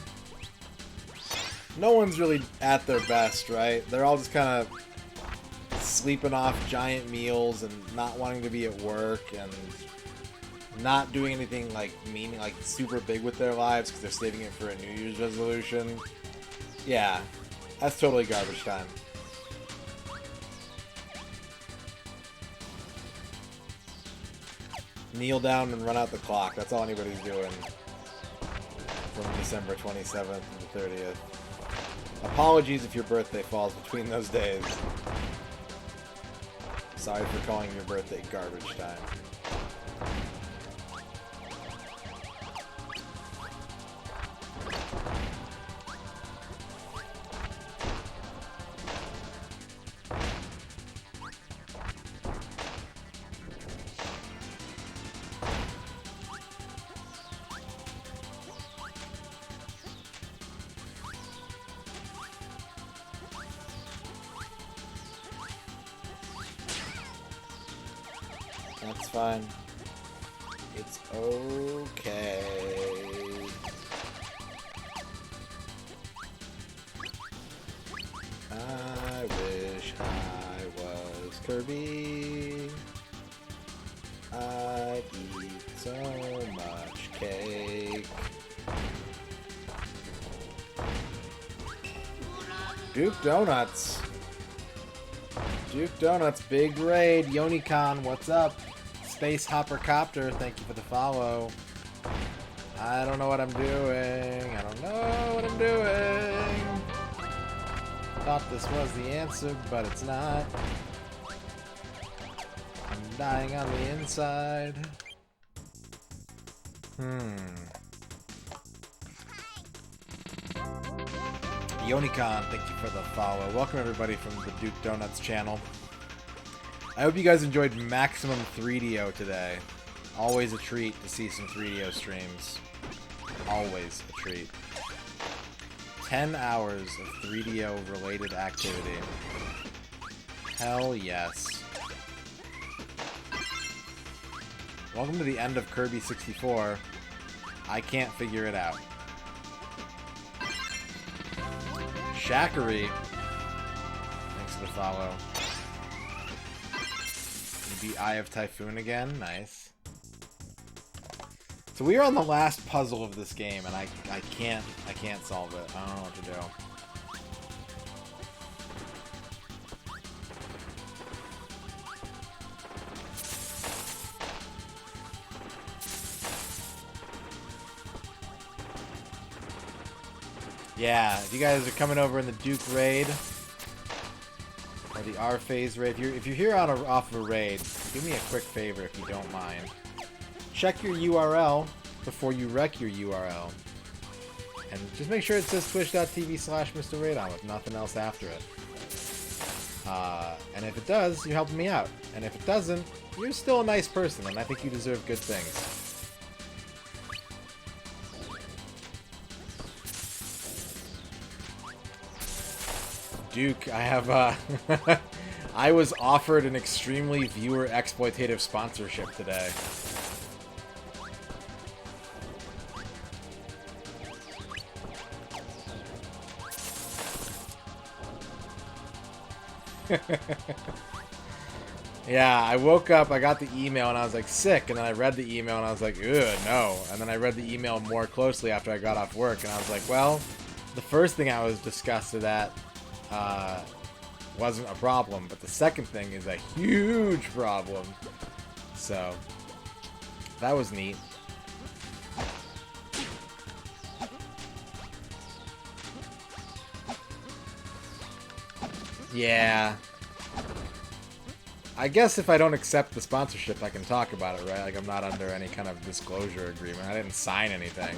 No one's really at their best, right? They're all just kind of sleeping off giant meals and not wanting to be at work and not doing anything like super big with their lives because they're saving it for a New Year's resolution. Yeah, that's totally garbage time. Kneel down and run out the clock. That's all anybody's doing. From December 27th to the 30th. Apologies if your birthday falls between those days. Sorry for calling your birthday garbage time. That's fine. It's okay. I wish I was Kirby. I'd eat so much cake. Duke Donuts. Duke Donuts, big raid. Yonicon, what's up? Space Hopper Copter, thank you for the follow. I don't know what I'm doing. I don't know what I'm doing. Thought this was the answer, but it's not. I'm dying on the inside. Yonicon, thank you for the follow. Welcome everybody from the Duke Donuts channel. I hope you guys enjoyed Maximum 3DO today. Always a treat to see some 3DO streams. Always a treat. 10 hours of 3DO related activity. Hell yes. Welcome to the end of Kirby 64. I can't figure it out. Shackery. Thanks for the follow. You beat Eye of Typhoon again? Nice. So we are on the last puzzle of this game, and I can't solve it. I don't know what to do. Yeah, if you guys are coming over in the Duke raid or the R phase raid, if you're here on off of a raid, do me a quick favor if you don't mind. Check your URL before you wreck your URL. And just make sure it says twitch.tv/Misterradon with nothing else after it. And if it does, you're helping me out. And if it doesn't, you're still a nice person, and I think you deserve good things. Duke, I have, I was offered an extremely viewer exploitative sponsorship today. Yeah, I woke up, I got the email, and I was like, sick, and then I read the email, and I was like, ugh, no. And then I read the email more closely after I got off work, and I was like, well, the first thing I was disgusted at wasn't a problem, but the second thing is a huge problem. So, that was neat. Yeah. I guess if I don't accept the sponsorship, I can talk about it, right? Like, I'm not under any kind of disclosure agreement. I didn't sign anything.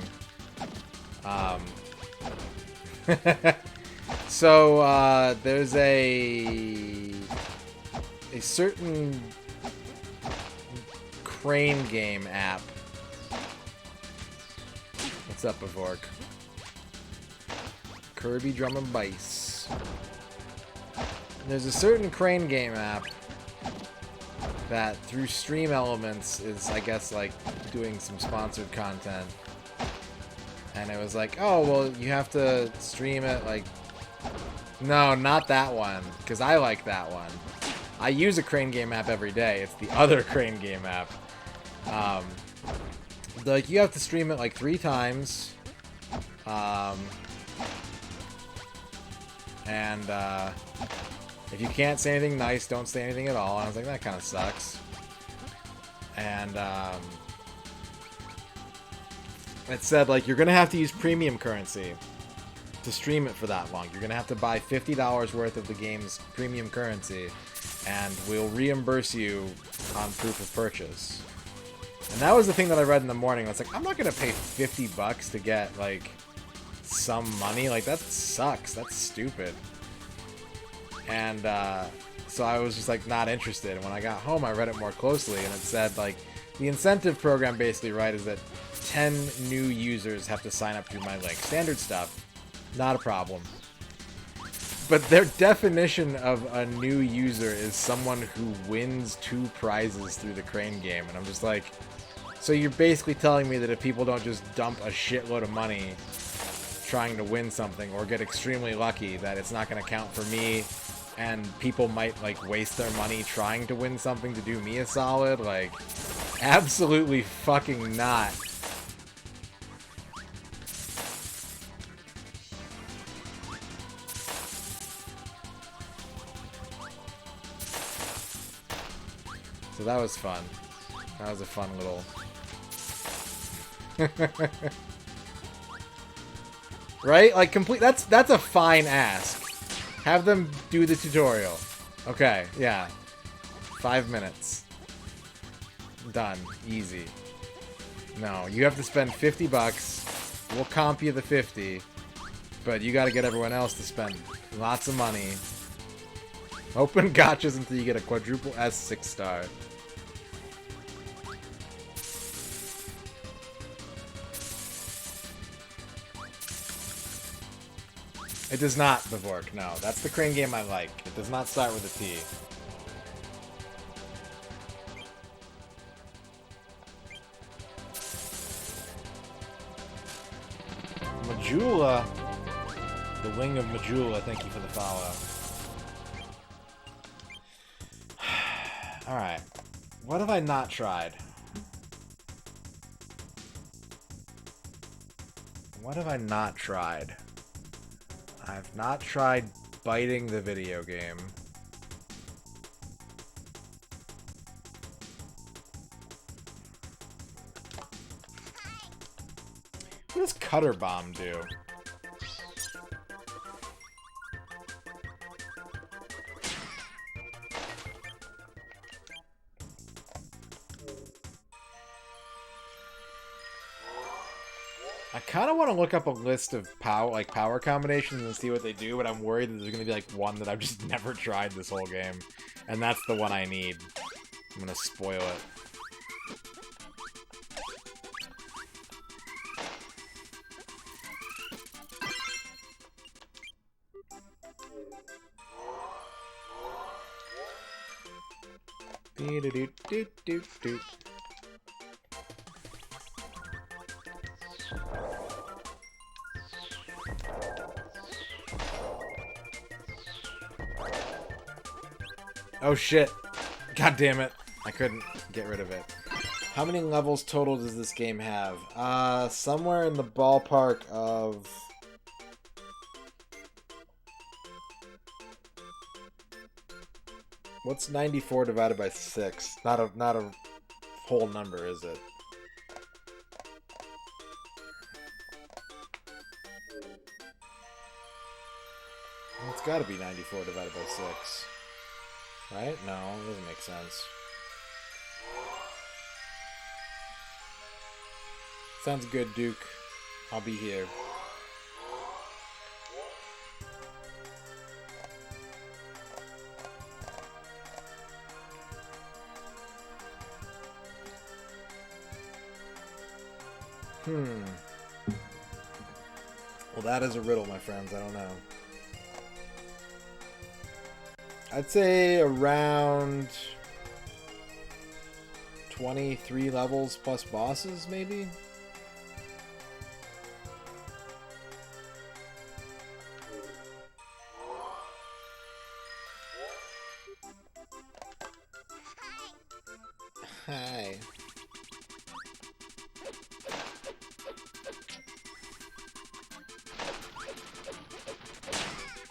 So, there's a certain crane game app. What's up, Avork? Kirby Drum and Bass. There's a certain crane game app that, through Stream Elements, is, I guess, like, doing some sponsored content. And it was like, oh, well, you have to stream it, like... No, not that one, because I like that one. I use a crane game app every day. It's the other crane game app. Like, you have to stream it, like, 3 times. If you can't say anything nice, don't say anything at all. And I was like, that kind of sucks. And, it said, like, you're going to have to use premium currency to stream it for that long. You're going to have to buy $50 worth of the game's premium currency, and we'll reimburse you on proof of purchase. And that was the thing that I read in the morning. I was like, I'm not going to pay $50 to get, like, some money. Like, that sucks. That's stupid. And, so I was just, like, not interested. And when I got home, I read it more closely, and it said, like, the incentive program basically, right, is that 10 new users have to sign up through my link. Standard stuff. Not a problem. But their definition of a new user is someone who wins 2 prizes through the crane game. And I'm just like, so you're basically telling me that if people don't just dump a shitload of money trying to win something or get extremely lucky, that it's not going to count for me, and people might, like, waste their money trying to win something to do me a solid? Like, absolutely fucking not. So that was fun. That was a fun little... Right? Like, complete... That's a fine ask. Have them do the tutorial. Okay, yeah. 5 minutes. Done. Easy. No, you have to spend 50 bucks. We'll comp you the 50. But you gotta get everyone else to spend lots of money. Open gotchas until you get a quadruple S 6-star. It does not, Bevork, no. That's the crane game I like. It does not start with a T. Majula. The Wing of Majula, thank you for the follow. Alright. What have I not tried? What have I not tried? I've not tried biting the video game. What does Cutter Bomb do? I kind of want to look up a list of power combinations and see what they do, but I'm worried that there's going to be like one that I've just never tried this whole game. And that's the one I need. I'm going to spoil it. Doo-doo-doo-doo-doo-doo. Oh shit. God damn it. I couldn't get rid of it. How many levels total does this game have? Somewhere in the ballpark of... What's 94 divided by 6? Not a whole number, is it? Well, it's gotta be 94 divided by 6. Right? No, it doesn't make sense. Sounds good, Duke. I'll be here. Well, that is a riddle, my friends. I don't know. I'd say around 23 levels plus bosses, maybe? Hi.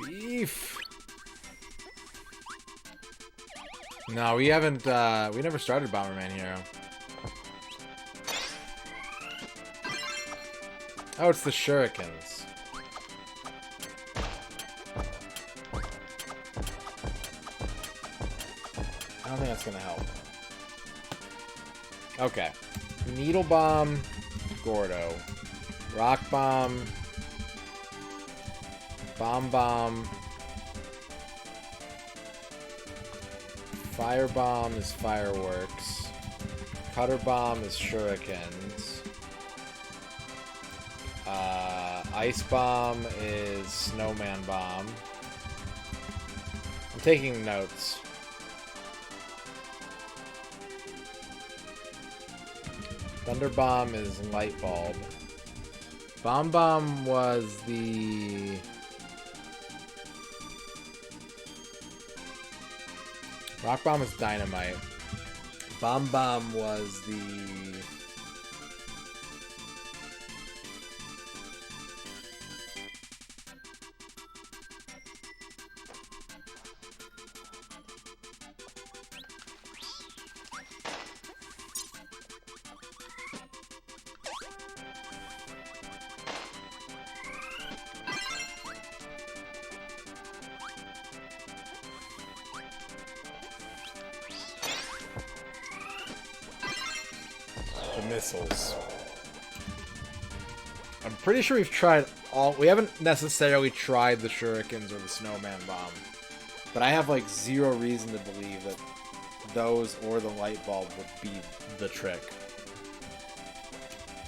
Beef. No, we haven't, we never started Bomberman Hero. Oh, it's the shurikens. I don't think that's gonna help. Okay. Needle Bomb, Gordo. Rock Bomb. Bomb. Firebomb is fireworks. Cutter Bomb is shurikens. Ice Bomb is snowman bomb. taking notes. Thunder Bomb is Light Bulb. Bomb Bomb was the... Rock Bomb is Dynamite. Bomb Bomb was the... missiles. I'm pretty sure we've tried all... We haven't necessarily tried the shurikens or the snowman bomb. But I have, like, zero reason to believe that those or the light bulb would be the trick.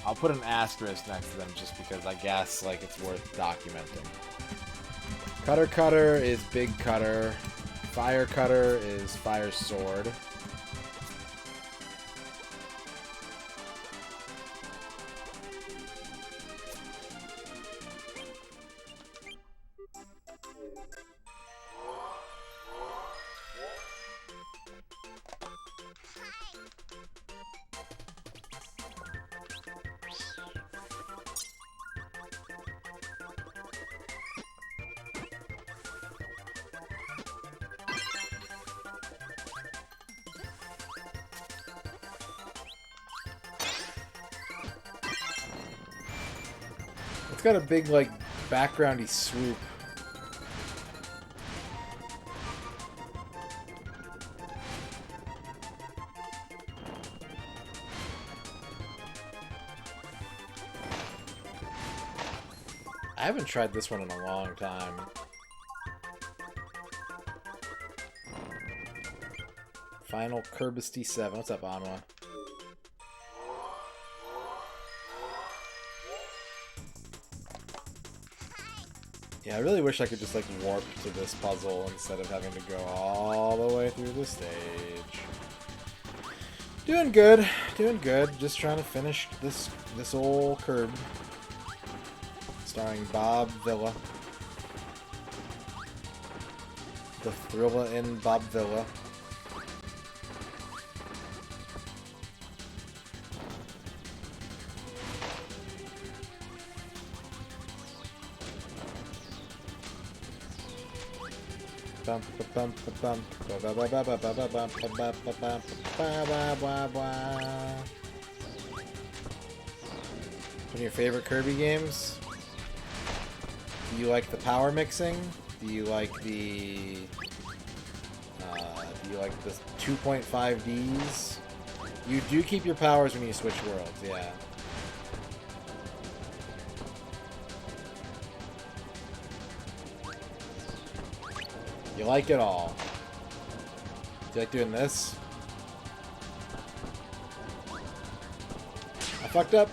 I'll put an asterisk next to them just because I guess, like, it's worth documenting. Cutter Cutter is Big Cutter. Fire Cutter is Fire Sword. It's got a big, like, backgroundy swoop. I haven't tried this one in a long time. Final Kirby 7. What's up, Anwa? Yeah, I really wish I could just, like, warp to this puzzle instead of having to go all the way through the stage. Doing good. Doing good. Just trying to finish this old Kirby. Starring Bob Villa. The Thrilla in Bob Villa. One of your favorite Kirby games? Do you like the power mixing? Do you like the 2.5Ds? You do keep your powers when you switch worlds, yeah. You like it all. Do you like doing this? I fucked up.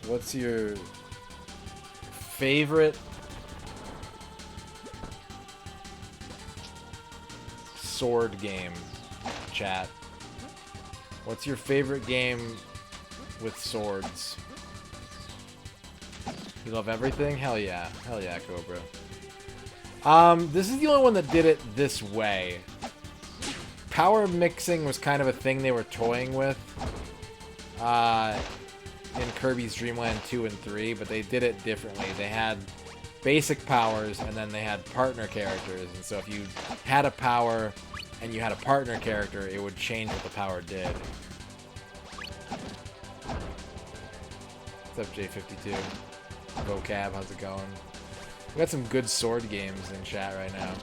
What's your favorite sword game, chat? What's your favorite game with swords? You love everything? Hell yeah. Hell yeah, Cobra. This is the only one that did it this way. Power mixing was kind of a thing they were toying with in Kirby's Dream Land 2 and 3, but they did it differently. They had basic powers, and then they had partner characters, and so if you had a power and you had a partner character, it would change what the power did. What's up, J52? Vocab, how's it going? We got some good sword games in chat right now.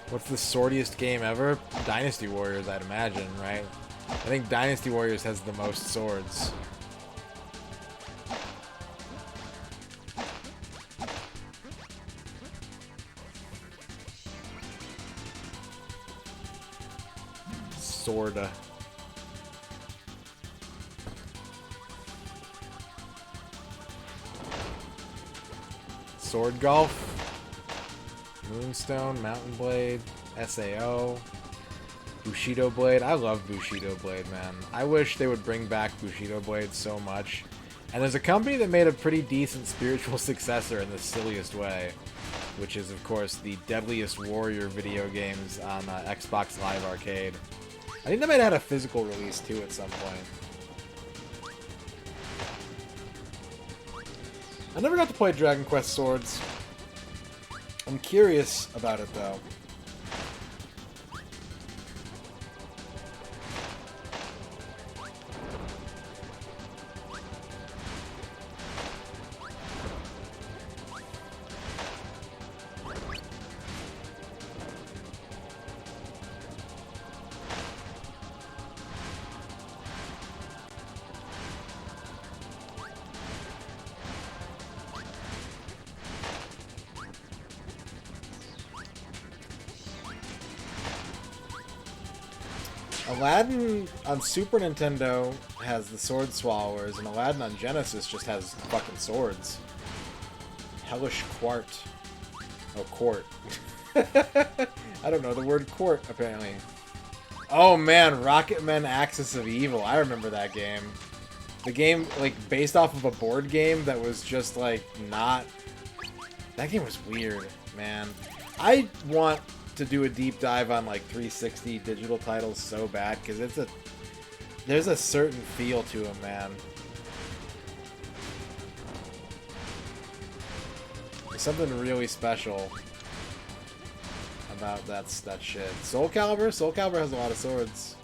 What's the swordiest game ever? Dynasty Warriors, I'd imagine, right? I think Dynasty Warriors has the most swords. sword. Sword Golf. Moonstone, Mountain Blade, SAO, Bushido Blade. I love Bushido Blade, man. I wish they would bring back Bushido Blade so much. And there's a company that made a pretty decent spiritual successor in the silliest way, which is, of course, the Deadliest Warrior video games on Xbox Live Arcade. I think they might have had a physical release, too, at some point. I never got to play Dragon Quest Swords. I'm curious about it, though. Aladdin on Super Nintendo has the Sword Swallowers, and Aladdin on Genesis just has fucking swords. Hellish Quart. Oh, Court. I don't know the word court, apparently. Oh man, Rocketman Axis of Evil. I remember that game. The game, like, based off of a board game that was just, like, not... That game was weird, man. I want to do a deep dive on, like, 360 digital titles so bad, because it's a... There's a certain feel to them, man. There's something really special about that shit. Soul Calibur? Soul Calibur has a lot of swords.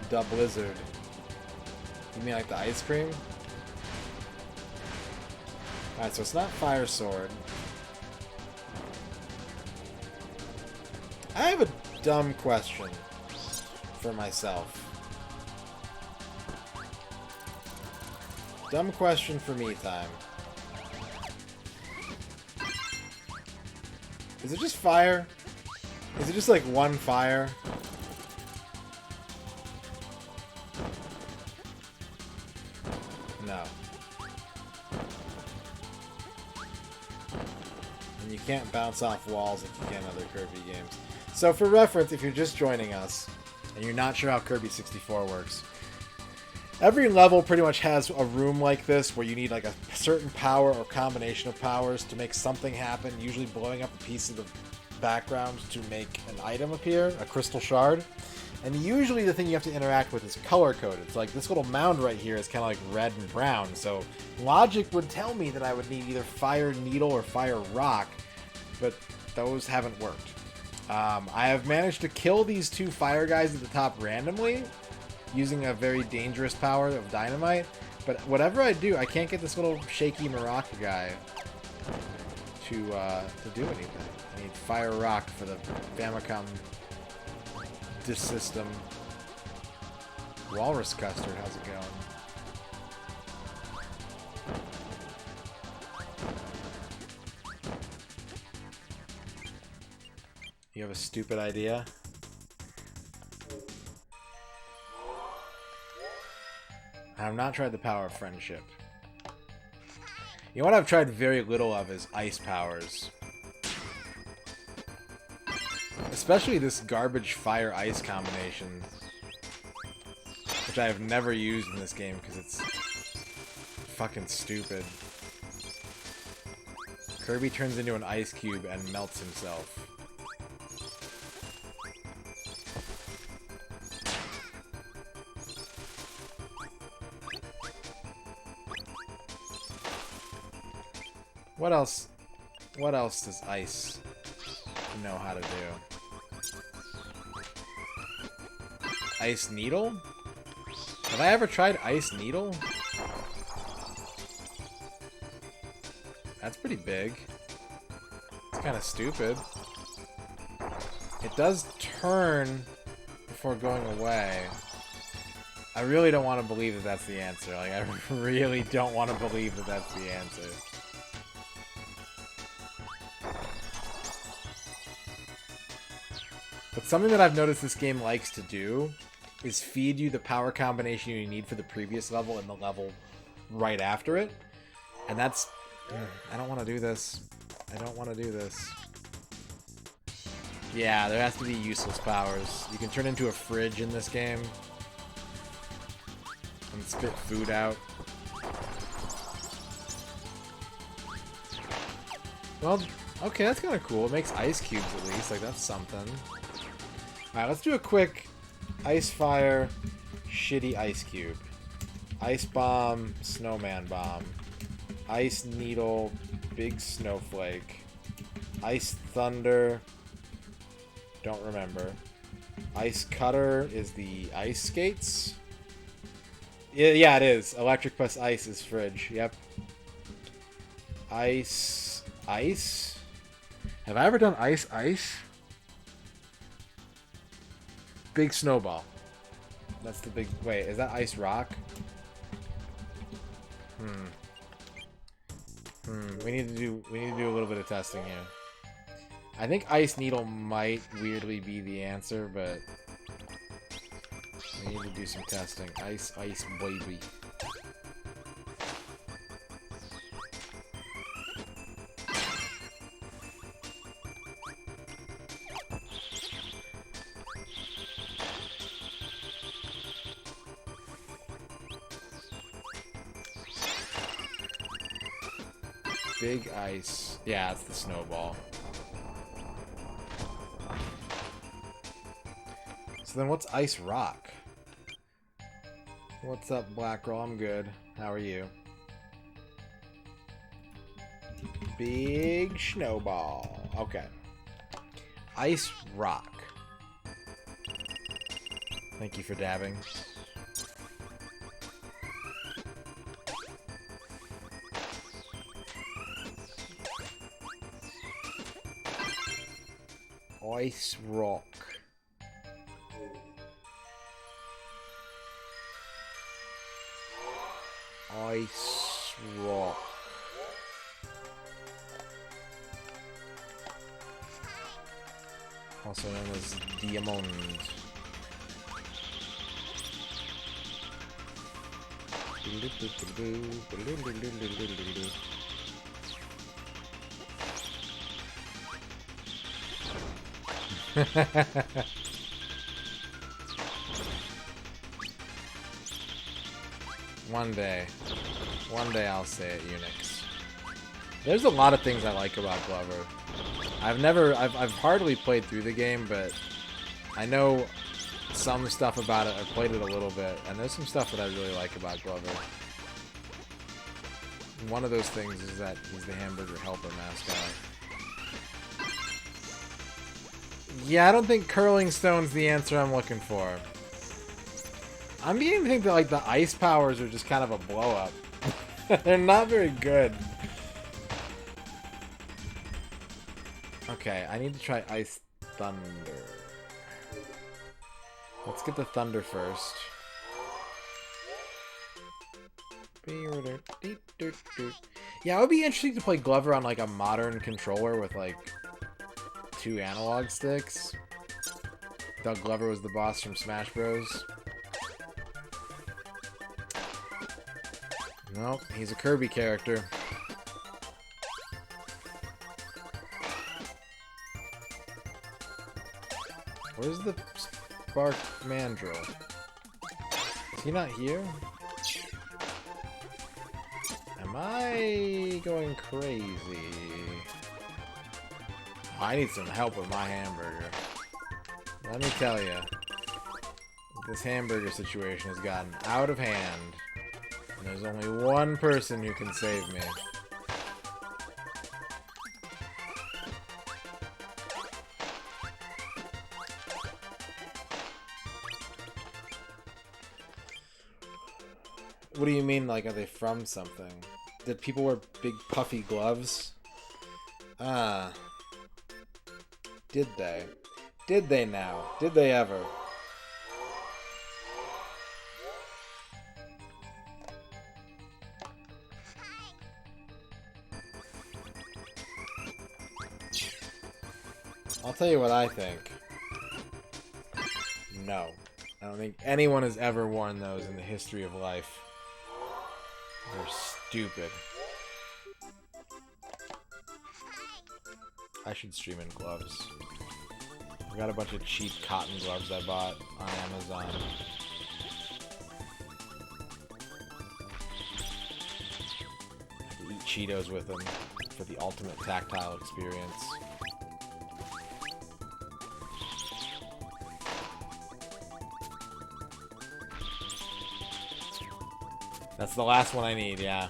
The Blizzard. You mean like the ice cream? Alright, so it's not Fire Sword. I have a dumb question for myself. Dumb question for me time. Is it just fire? Is it just like one fire? No. And you can't bounce off walls like you can in other Kirby games. So for reference, if you're just joining us, and you're not sure how Kirby 64 works, every level pretty much has a room like this where you need like a certain power or combination of powers to make something happen, usually blowing up a piece of the background to make an item appear, a crystal shard. And usually the thing you have to interact with is color-coded. It's like this little mound right here is kind of like red and brown. So logic would tell me that I would need either fire needle or fire rock, but those haven't worked. I have managed to kill these two fire guys at the top randomly using a very dangerous power of dynamite, but whatever I do, I can't get this little shaky Maraca guy to do anything. I need fire rock for the Famicom disk system. Walrus Custard, how's it going? You have a stupid idea? I have not tried the power of friendship. You know what I've tried very little of is ice powers. Especially this garbage fire-ice combination, which I have never used in this game because it's fucking stupid. Kirby turns into an ice cube and melts himself. What else? What else does ice know how to do? Ice Needle? Have I ever tried Ice Needle? That's pretty big. It's kind of stupid. It does turn before going away. I really don't want to believe that that's the answer. Like, I really don't want to believe that that's the answer. But something that I've noticed this game likes to do is feed you the power combination you need for the previous level and the level right after it. And that's... I don't want to do this. I don't want to do this. Yeah, there has to be useless powers. You can turn into a fridge in this game. And spit food out. Well, okay, that's kind of cool. It makes ice cubes at least. Like, that's something. Alright, let's do a quick ice fire, shitty ice cube. Ice bomb, snowman bomb. Ice needle, big snowflake. Ice thunder, don't remember. Ice cutter is the ice skates. Yeah, it is. Electric plus ice is fridge. Yep. Ice. Have I ever done ice? Big snowball. That's the big... Wait, is that ice rock? We need to do a little bit of testing here. I think ice needle might weirdly be the answer, but we need to do some testing. Ice baby. Big ice. Yeah, it's the snowball. So then what's ice rock? What's up, Black Roll? I'm good. How are you? Big snowball. Okay. Ice rock. Thank you for dabbing. Ice rock. Ice rock. Also known as diamond. One day I'll say it, Unix. There's a lot of things I like about Glover. I've hardly played through the game, but I know some stuff about it. I've played it a little bit, and there's some stuff that I really like about Glover. One of those things is that he's the hamburger helper mascot. Yeah, I don't think curling stone's the answer I'm looking for. I'm beginning to think that, like, the ice powers are just kind of a blow-up. They're not very good. Okay, I need to try Ice Thunder. Let's get the Thunder first. Yeah, it would be interesting to play Glover on, like, a modern controller with, like, 2 analog sticks. Doug Glover was the boss from Smash Bros. Nope, he's a Kirby character. Where's the Spark Mandrill? Is he not here? Am I going crazy? I need some help with my hamburger. Let me tell you, this hamburger situation has gotten out of hand. And there's only one person who can save me. What do you mean, like, are they from something? Did people wear big puffy gloves? Ah. Did they? Did they now? Did they ever? I'll tell you what I think. no. I don't think anyone has ever worn those in the history of life. They're stupid. I should stream in gloves. I got a bunch of cheap cotton gloves I bought on Amazon. I can eat Cheetos with them for the ultimate tactile experience. That's the last one I need, yeah.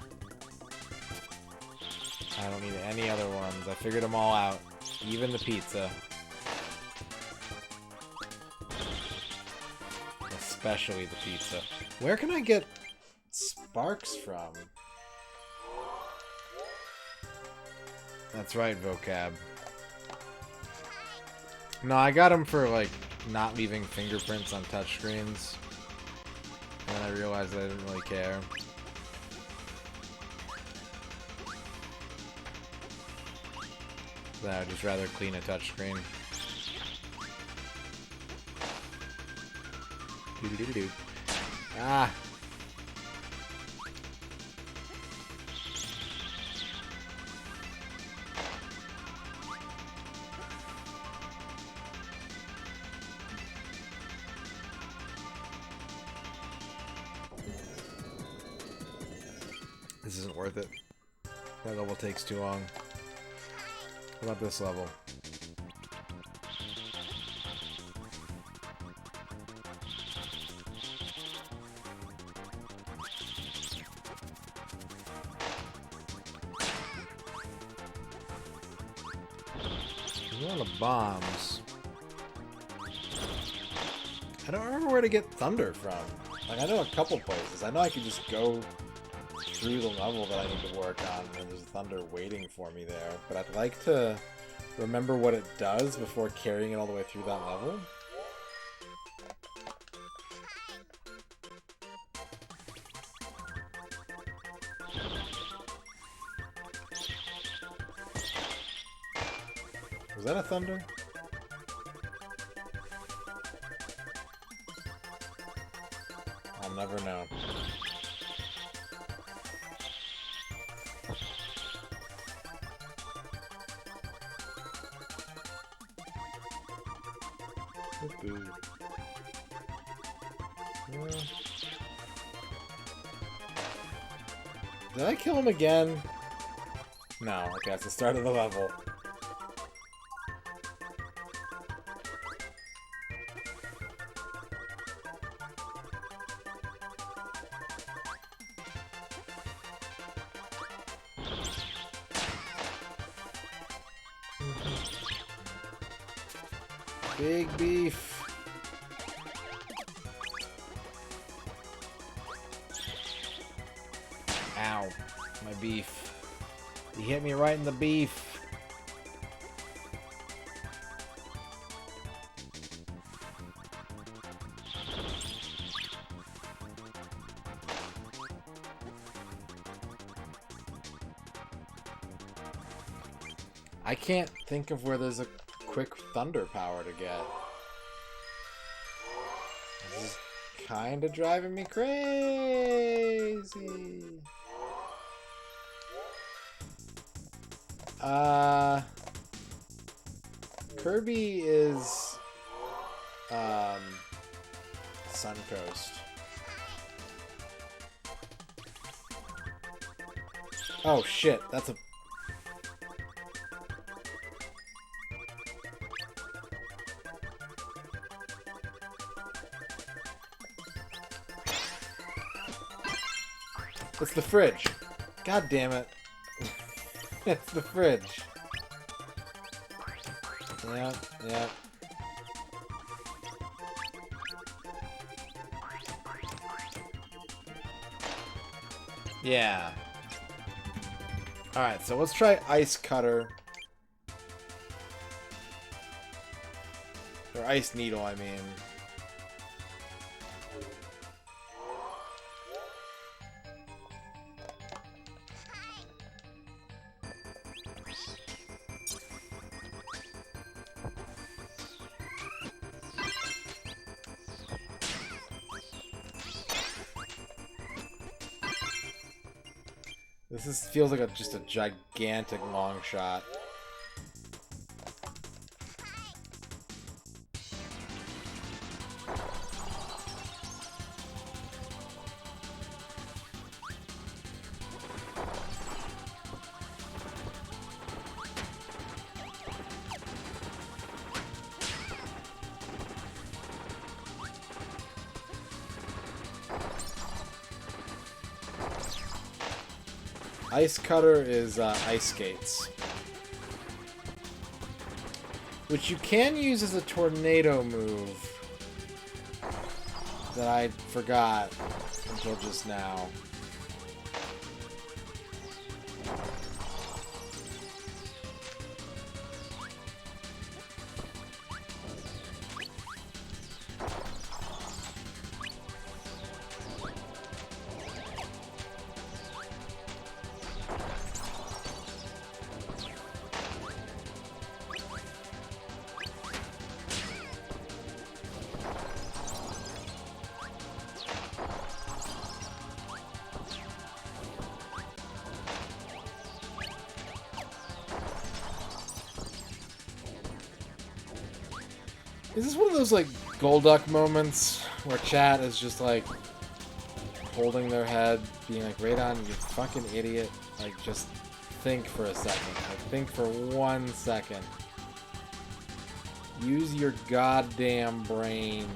I don't need any other ones. I figured them all out. Even the pizza. Especially the pizza. Where can I get sparks from? That's right, vocab. No, I got them for, like, not leaving fingerprints on touchscreens. And then I realized I didn't really care. That I'd just rather clean a touchscreen. Doo-doo-doo-doo. Ah! This isn't worth it. That level takes too long. What about this level? A lot of bombs. I don't remember where to get thunder from. Like, I know a couple places. I know I could just go through the level that I need to work on, and there's thunder waiting for me there. But I'd like to remember what it does before carrying it all the way through that level. Was that a thunder? I'll never know. Did I kill him again? No, okay, that's the start of the level. Big beef. Ow. My beef. He hit me right in the beef. I can't think of where there's a quick thunder power to get. This is kind of driving me crazy. Kirby is Suncoast. Oh shit, that's a It's the fridge. God damn it. It's the fridge. Yeah, yeah. Yeah. Alright, so let's try Ice Cutter. Or Ice Needle, I mean. Feels like just a gigantic long shot. Ice Cutter is ice skates, which you can use as a tornado move that I forgot until just now. Is this one of those, like, Golduck moments where chat is just, like, holding their head, being like, Radon, you fucking idiot. Like, just think for a second. Like, think for 1 second. Use your goddamn brain.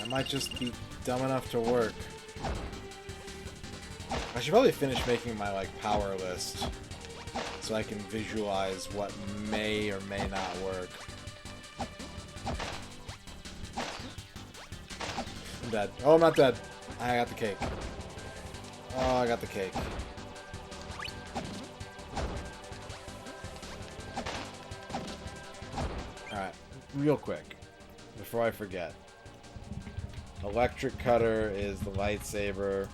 Might just be dumb enough to work. I should probably finish making my like power list so I can visualize what may or may not work. I'm dead. Oh, I'm not dead. I got the cake. Oh, I got the cake. Alright, real quick, before I forget. Electric Cutter is the lightsaber.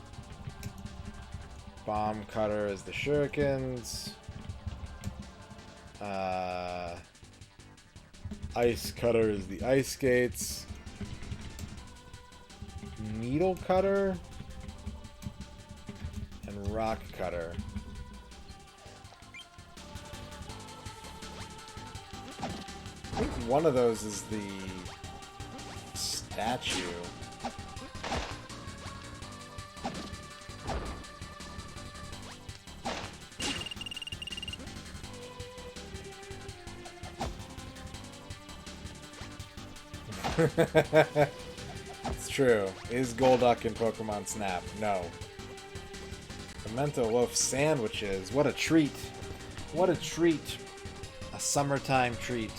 Bomb Cutter is the shurikens. Ice Cutter is the ice skates. Needle Cutter and Rock Cutter. I think one of those is the statue. It's true. Is Golduck in Pokemon Snap? No. Pimento loaf sandwiches. What a treat. What a treat. A summertime treat.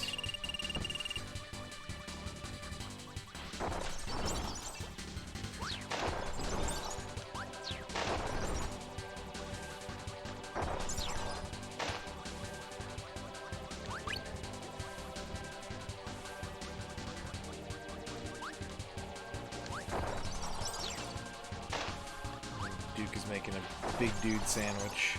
Sandwich.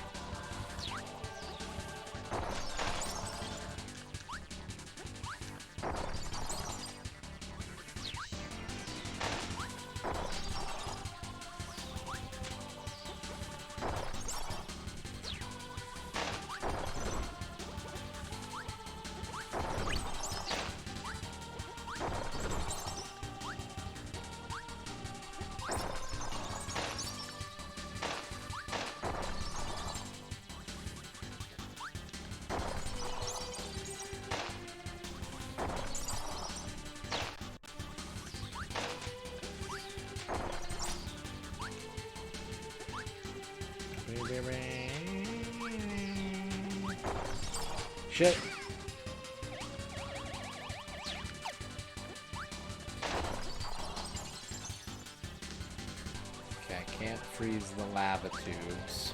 Shit. Okay, I can't freeze the lava tubes.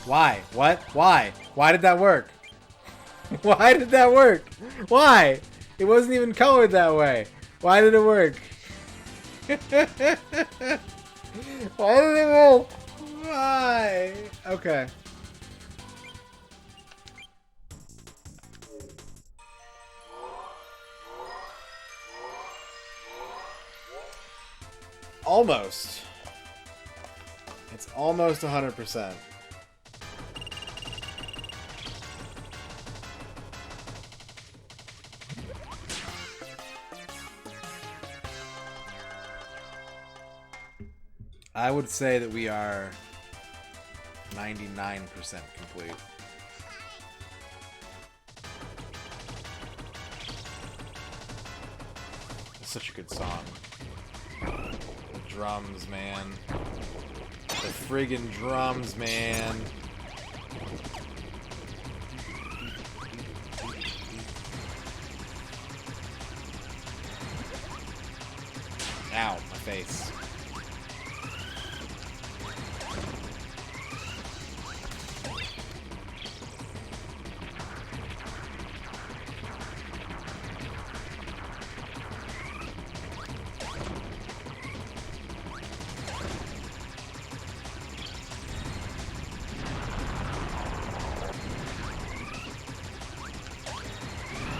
Why? What? Why? Why did that work? Why did that work? Why? It wasn't even colored that way. Why did it work? Why did it work? Why? Okay. Almost. It's almost 100%. I would say that we are 99% complete. It's such a good song. The drums, man. The friggin' drums, man. Ow, my face.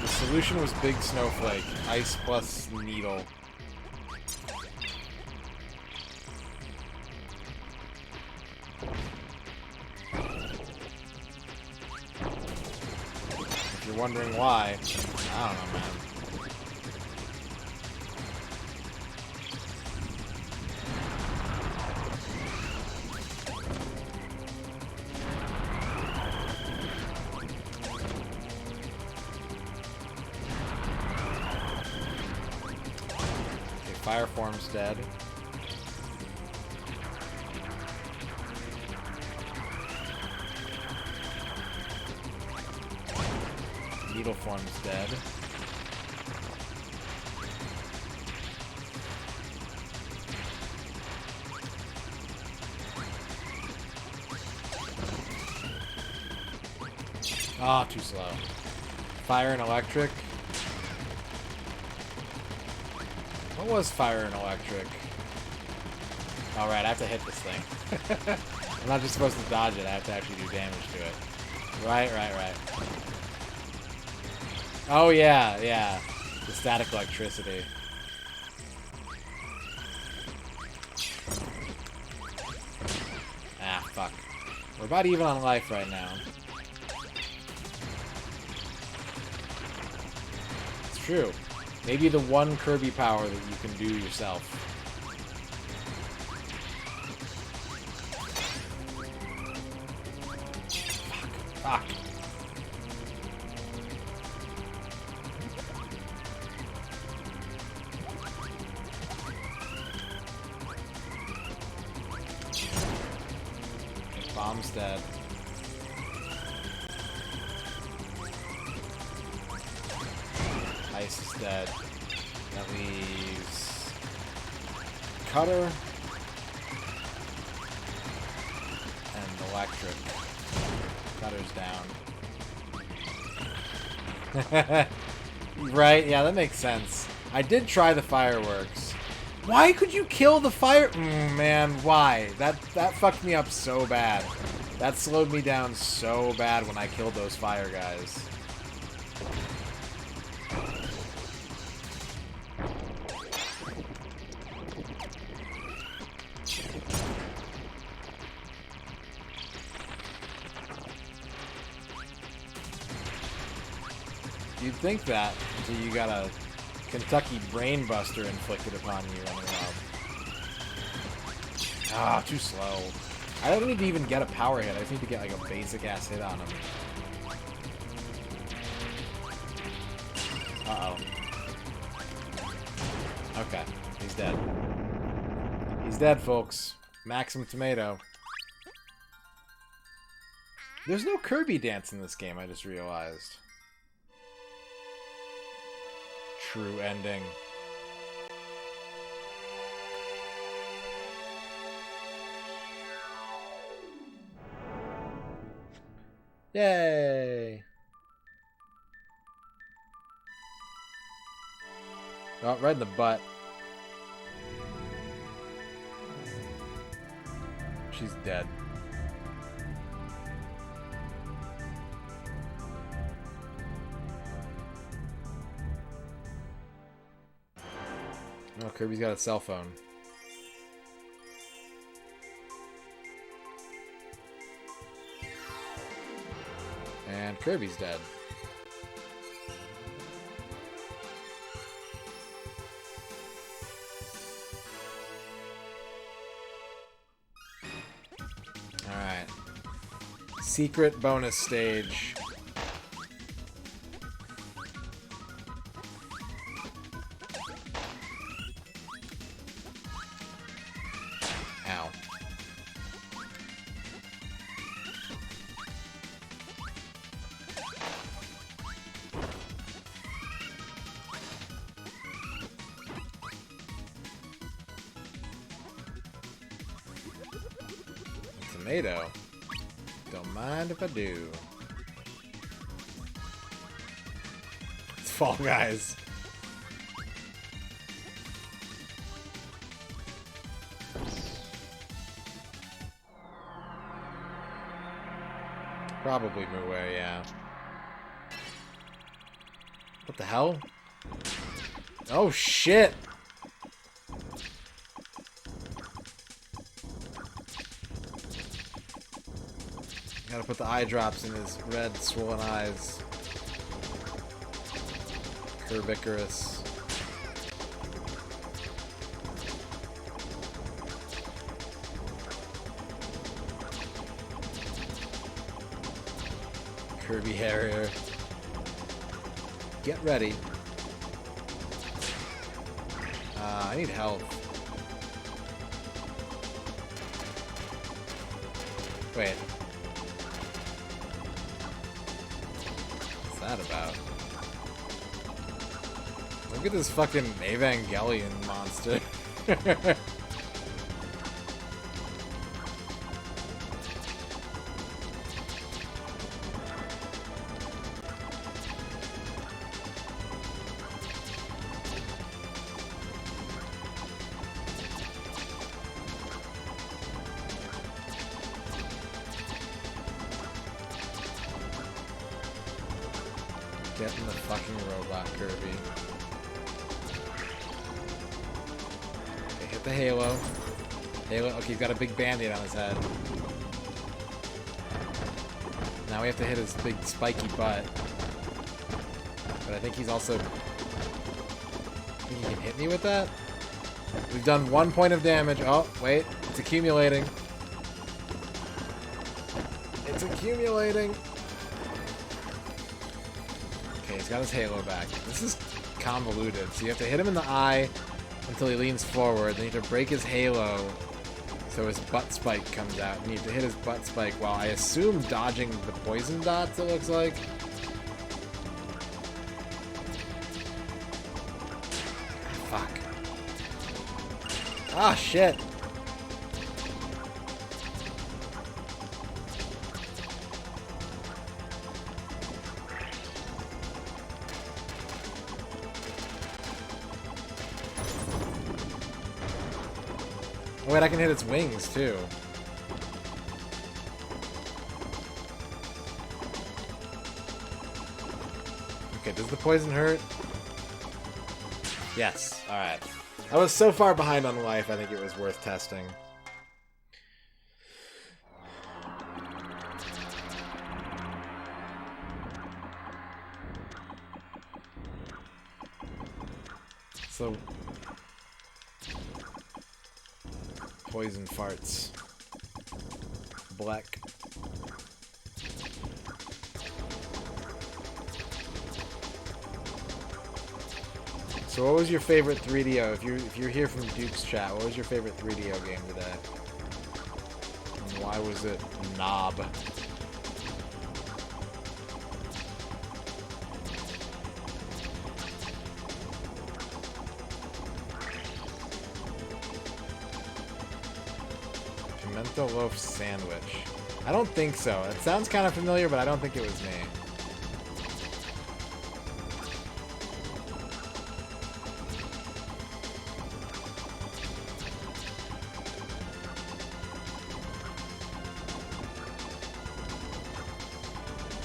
The solution was Big Snowflake. Ice plus Needle. If you're wondering why, I don't know, man. Fire form's dead. Needle form's dead. Ah, too slow. Fire and electric. What was fire and electric? Alright, I have to hit this thing. I'm not just supposed to dodge it, I have to actually do damage to it. Right. Oh yeah. The static electricity. Ah, fuck. We're about even on life right now. It's true. Maybe the one Kirby power that you can do yourself. Fuck. Bomb's dead. Ice is dead. That leaves Cutter and Electric. Cutter's down. Right? Yeah, that makes sense. I did try the fireworks. Why could you kill the fire? Man, why? That fucked me up so bad. That slowed me down so bad when I killed those fire guys. You'd think that until you got a Kentucky brainbuster inflicted upon you running around. Ah, too slow. I don't need to even get a power hit. I just need to get like a basic ass hit on him. Uh-oh. Okay, he's dead. He's dead, folks. Maximum tomato. There's no Kirby dance in this game, I just realized. True ending. Yay! Oh, right in the butt. She's dead. Oh, Kirby's got a cell phone. And Kirby's dead. Alright. Secret bonus stage. Ow. Tomato. Don't mind if I do. It's Fall Guys. Probably Muway, yeah. What the hell? Oh shit! Gotta put the eye drops in his red, swollen eyes. Curvicorous. Kirby Harrier. Get ready. I need help. Wait. What's that about? Look at this fucking Evangelion monster. Get in the fucking robot, Kirby. Okay, hit the Halo. Halo. Okay, he's got a big band-aid on his head. Now we have to hit his big spiky butt. But I think he's also... Think he can hit me with that? We've done 1 point of damage. Oh, wait. It's accumulating. It's accumulating. Okay, he's got his Halo back. This is convoluted. So you have to hit him in the eye until he leans forward. Then you have to break his Halo so his butt spike comes out. And you have to hit his butt spike while I assume dodging the poison dots, it looks like. Fuck. Ah, shit. Oh, wait, I can hit its wings, too. Okay, does the poison hurt? Yes. Alright. I was so far behind on life, I think it was worth testing. So... Poison farts. Black. So what was your favorite 3DO? If you're here from Duke's chat, what was your favorite 3DO game today? And why was it Knob? Pimento loaf sandwich. I don't think so. It sounds kind of familiar, but I don't think it was me.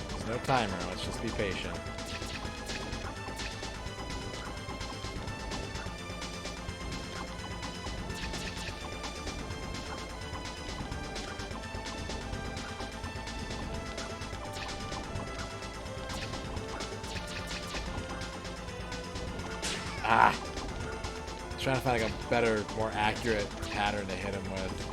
There's no timer. Let's just be patient. Ah! Trying to find like a better, more accurate pattern to hit him with.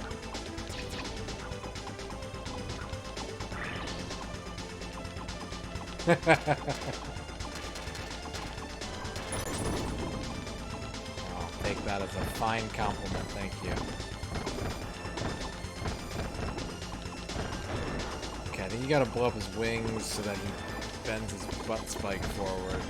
I'll take that as a fine compliment, thank you. Okay, I think you gotta blow up his wings so that he bends his butt spike forward.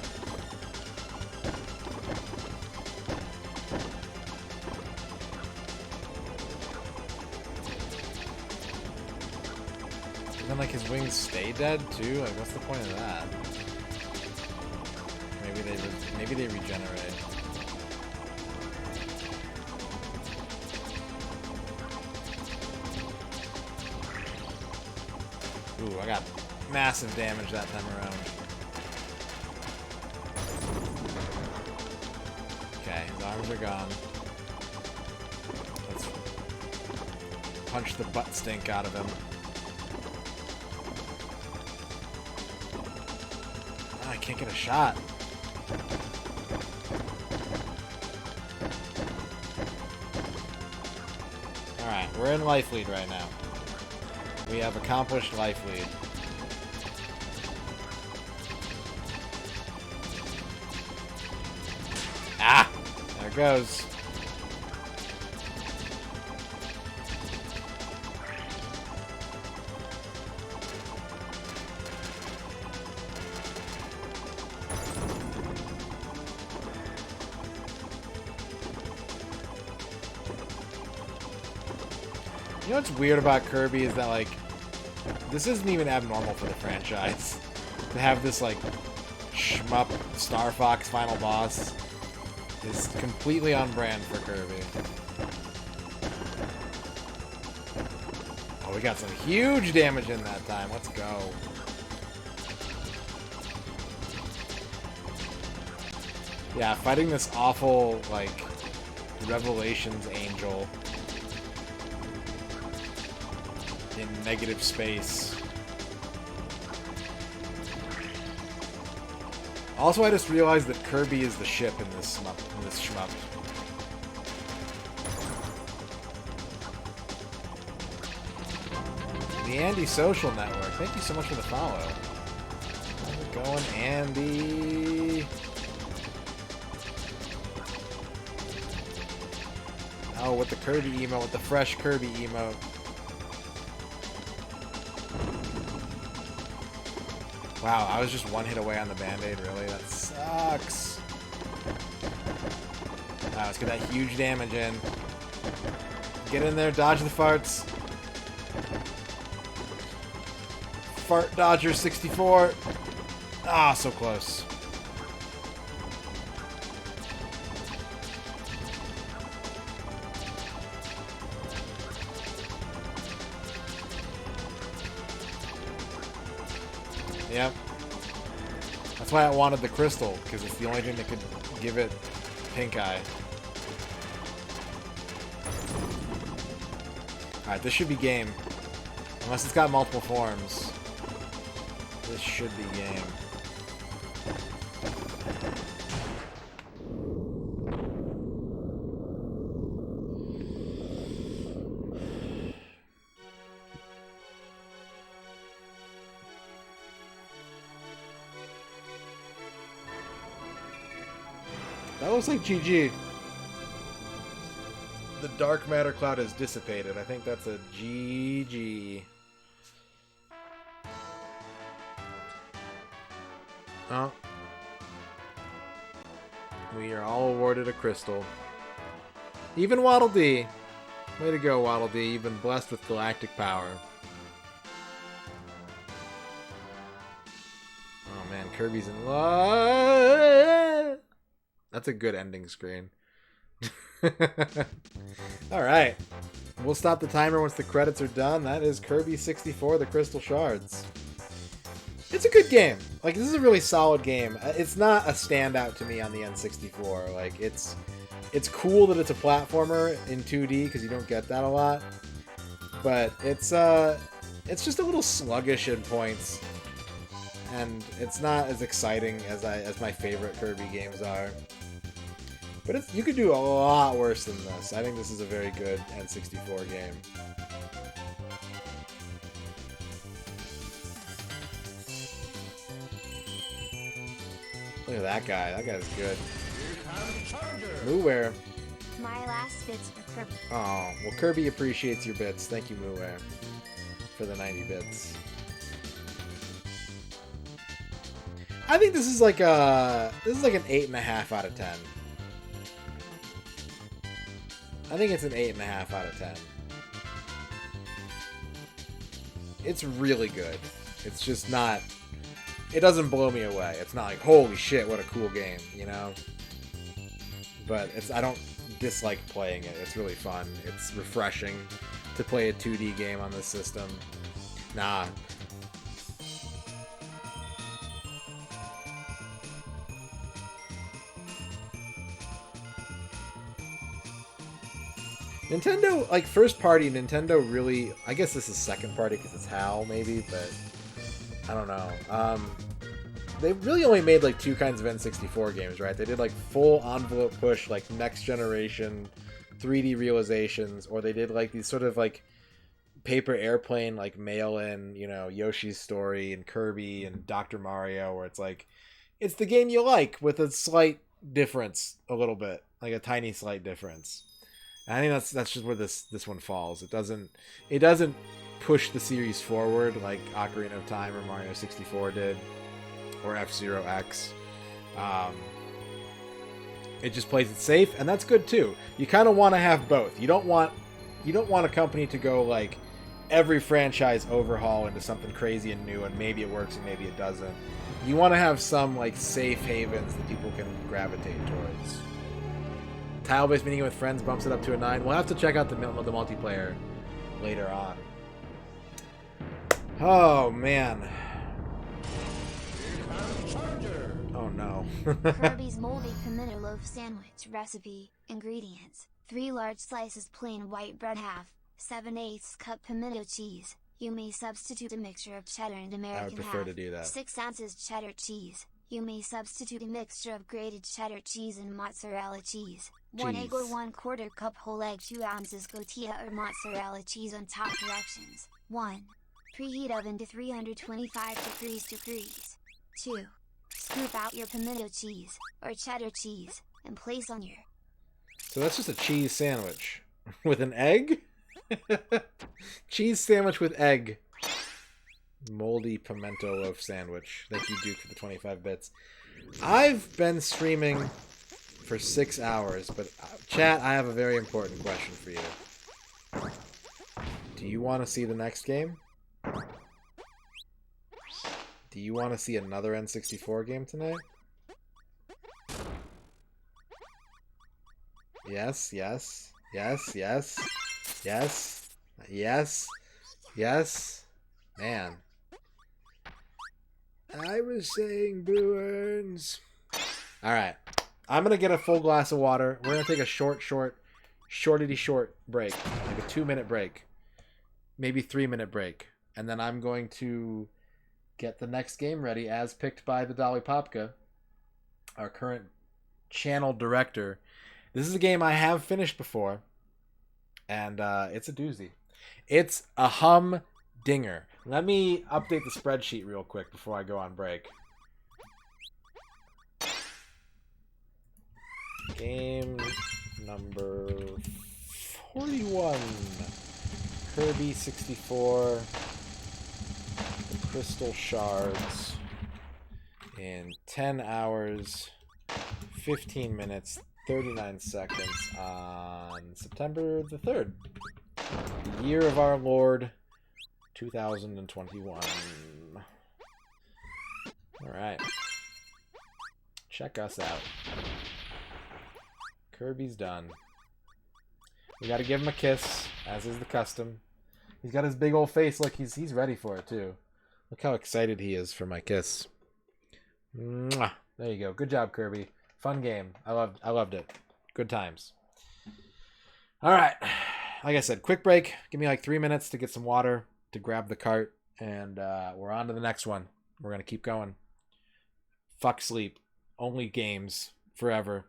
And then, like, his wings stay dead, too? Like, what's the point of that? Maybe they regenerate. Ooh, I got massive damage that time around. Okay, his arms are gone. Let's punch the butt stink out of him. Oh, I can't get a shot. Alright, we're in life lead right now. We have accomplished life lead. Ah! There it goes. You know what's weird about Kirby is that, like, this isn't even abnormal for the franchise. To have this, like, shmup Star Fox final boss is completely on brand for Kirby. Oh, we got some huge damage in that time. Let's go. Yeah, fighting this awful, like, Revelations Angel in negative space. Also, I just realized that Kirby is the ship in this shmup. The Andy Social Network. Thank you so much for the follow. How's it going, Andy? Oh, with the Kirby emote, with the fresh Kirby emote. Wow, I was just one hit away on the Band-Aid, really? That sucks. Wow, let's get that huge damage in. Get in there, dodge the farts. Fart Dodger 64. Ah, so close. Yep. That's why I wanted the crystal, because it's the only thing that could give it pink eye. Alright, this should be game. Unless it's got multiple forms. This should be game. That looks like GG. The dark matter cloud has dissipated. I think that's a GG. Oh. We are all awarded a crystal. Even Waddle Dee. Way to go, Waddle Dee. You've been blessed with galactic power. man, Kirby's in love. That's a good ending screen. Alright. We'll stop the timer once the credits are done. That is Kirby 64, the Crystal Shards. It's a good game. Like, this is a really solid game. It's not a standout to me on the N64. Like, it's cool that it's a platformer in 2D, because you don't get that a lot. But it's just a little sluggish in points. And it's not as exciting as my favorite Kirby games are. But you could do a lot worse than this. I think this is a very good N64 game. Look at that guy. That guy's good. Mooware. My last bits for Kirby. Oh, well, Kirby appreciates your bits. Thank you, Mooware, for the 90 bits. I think this is like an 8.5 out of 10. I think it's an 8.5 out of 10. It's really good. It's just not... It doesn't blow me away. It's not like, holy shit, what a cool game, you know? But I don't dislike playing it. It's really fun. It's refreshing to play a 2D game on this system. Nah. Nintendo, like, first party, Nintendo really... I guess this is second party because it's HAL, maybe, but... I don't know. They really only made, like, 2 kinds of N64 games, right? They did, like, full envelope push, like, next generation 3D realizations, or they did, like, these sort of, like, paper airplane, like, mail-in, you know, Yoshi's Story and Kirby and Dr. Mario, where it's, like, it's the game you like with a slight difference, a little bit. Like, a tiny slight difference. I think that's just where this one falls. It doesn't push the series forward like Ocarina of Time or Mario 64 did, or F-Zero X. It just plays it safe, and that's good too. You kind of want to have both. You don't want a company to go like every franchise overhaul into something crazy and new, and maybe it works and maybe it doesn't. You want to have some like safe havens that people can gravitate towards. Tile-based meeting with friends bumps it up to a 9. We'll have to check out the multiplayer later on. Oh, man. Oh, no. Kirby's moldy pimento loaf sandwich recipe. Ingredients: 3 large slices plain white bread, half 7/8 cup pimento cheese. You may substitute a mixture of cheddar and American I would prefer half. to do that. 6 ounces cheddar cheese. You may substitute a mixture of grated cheddar cheese and mozzarella cheese. 1 egg or 1/4 cup whole egg, 2 ounces cotija or mozzarella cheese on top. Directions: 1. Preheat oven to 325 degrees. 2. Scoop out your pimento cheese, or cheddar cheese, and place on your... So that's just a cheese sandwich. With an egg? Cheese sandwich with egg. Moldy pimento loaf sandwich. Thank you, Duke, for the 25 bits. I've been streaming for 6 hours, but chat, I have a very important question for you. Do you want to see the next game? Do you want to see another N64 game tonight? Yes, yes, yes, yes, yes, yes, yes. Man. I was saying Bruins. Alright. I'm going to get a full glass of water. We're going to take a shortity short break. Like a 2-minute break. Maybe 3-minute break. And then I'm going to get the next game ready as picked by the Dolly Popka, our current channel director. This is a game I have finished before. And it's a doozy. It's a humdinger. Let me update the spreadsheet real quick before I go on break. Game number 41. Kirby 64. The Crystal Shards. In 10 hours, 15 minutes, 39 seconds on September the 3rd. The year of our Lord, 2021. Alright. Check us out. Kirby's done. We gotta give him a kiss, as is the custom. He's got his big old face. Look, he's ready for it, too. Look how excited he is for my kiss. Mwah. There you go. Good job, Kirby. Fun game. I loved it. Good times. Alright. Like I said, quick break. Give me like 3 minutes to get some water, to grab the cart, and we're on to the next one. We're going to keep going. Fuck sleep. Only games. Forever.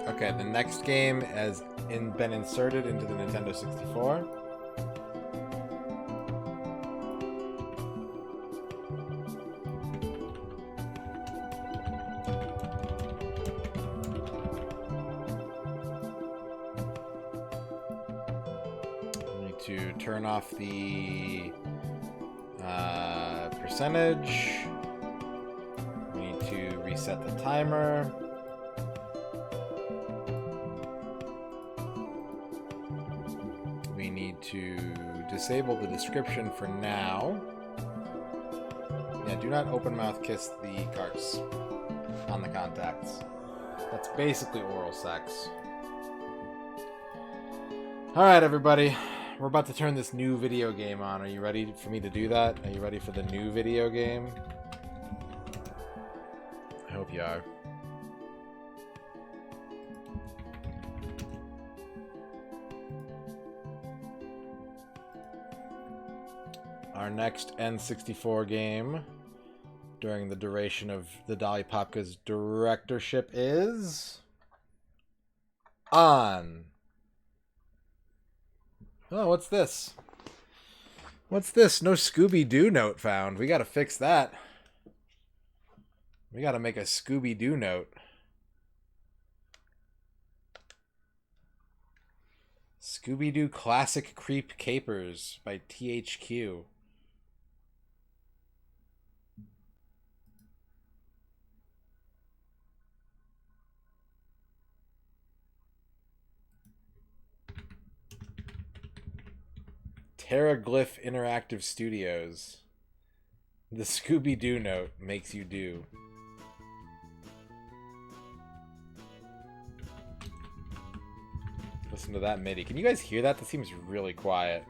Okay, the next game has been inserted into the Nintendo 64. We need to turn off the percentage. We need to reset the timer. We need to disable the description for now. Yeah, do not open mouth kiss the carts on the contacts. That's basically oral sex. Alright, everybody. We're about to turn this new video game on. Are you ready for me to do that? Are you ready for the new video game? I hope you are. Our next N64 game during the duration of the Dolly Popka's directorship is On. Oh, what's this? What's this? No Scooby-Doo note found. We gotta fix that. We gotta make a Scooby-Doo note. Scooby-Doo Classic Creep Capers by THQ. Terraglyph Interactive Studios. The Scooby-Doo note makes you do. Listen to that MIDI. Can you guys hear that? That seems really quiet.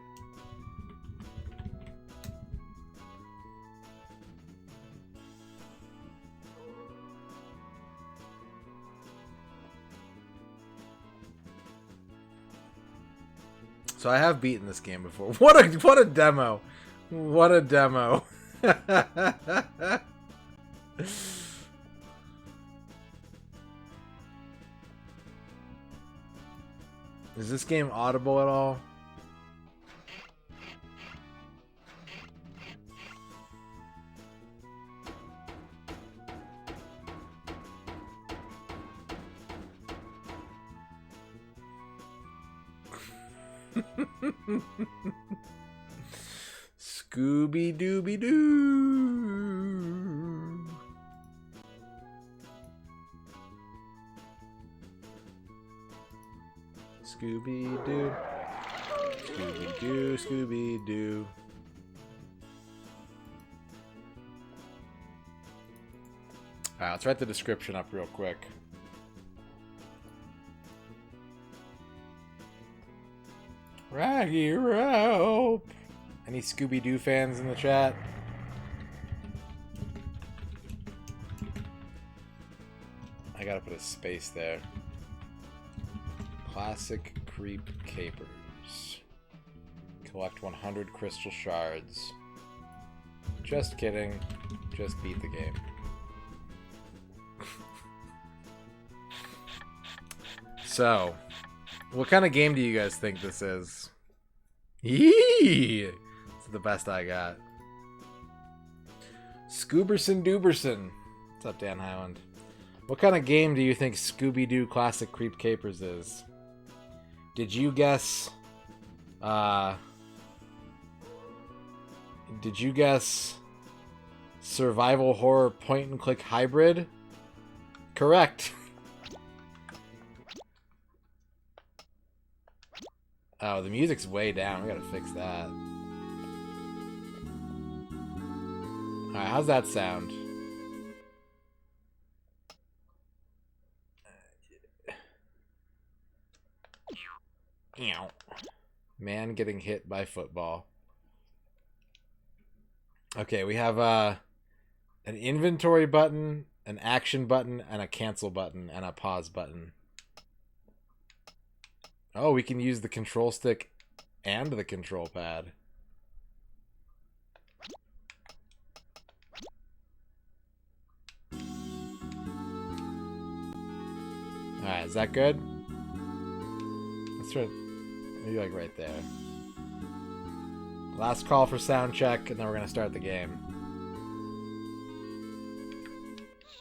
So I have beaten this game before. What a demo! What a demo! Is this game audible at all? Scooby Dooby Doo. Scooby Doo. Scooby Doo, Scooby Doo. Alright, let's write the description up real quick. Raggy Rope. Any Scooby-Doo fans in the chat? I gotta put a space there. Classic Creep Capers. Collect 100 crystal shards. Just kidding. Just beat the game. So, what kind of game do you guys think this is? Yee! It's the best I got. Scooberson Dooberson. What's up, Dan Highland? What kind of game do you think Scooby-Doo Classic Creep Capers is? Did you guess... Did you guess... Survival Horror Point-and-Click Hybrid? Correct. Oh, the music's way down. We gotta fix that. Alright, how's that sound? Man getting hit by football. Okay, we have an inventory button, an action button, and a cancel button, and a pause button. Oh, we can use the control stick and the control pad. Alright, is that good? Let's try maybe like right there. Last call for sound check, and then we're gonna start the game.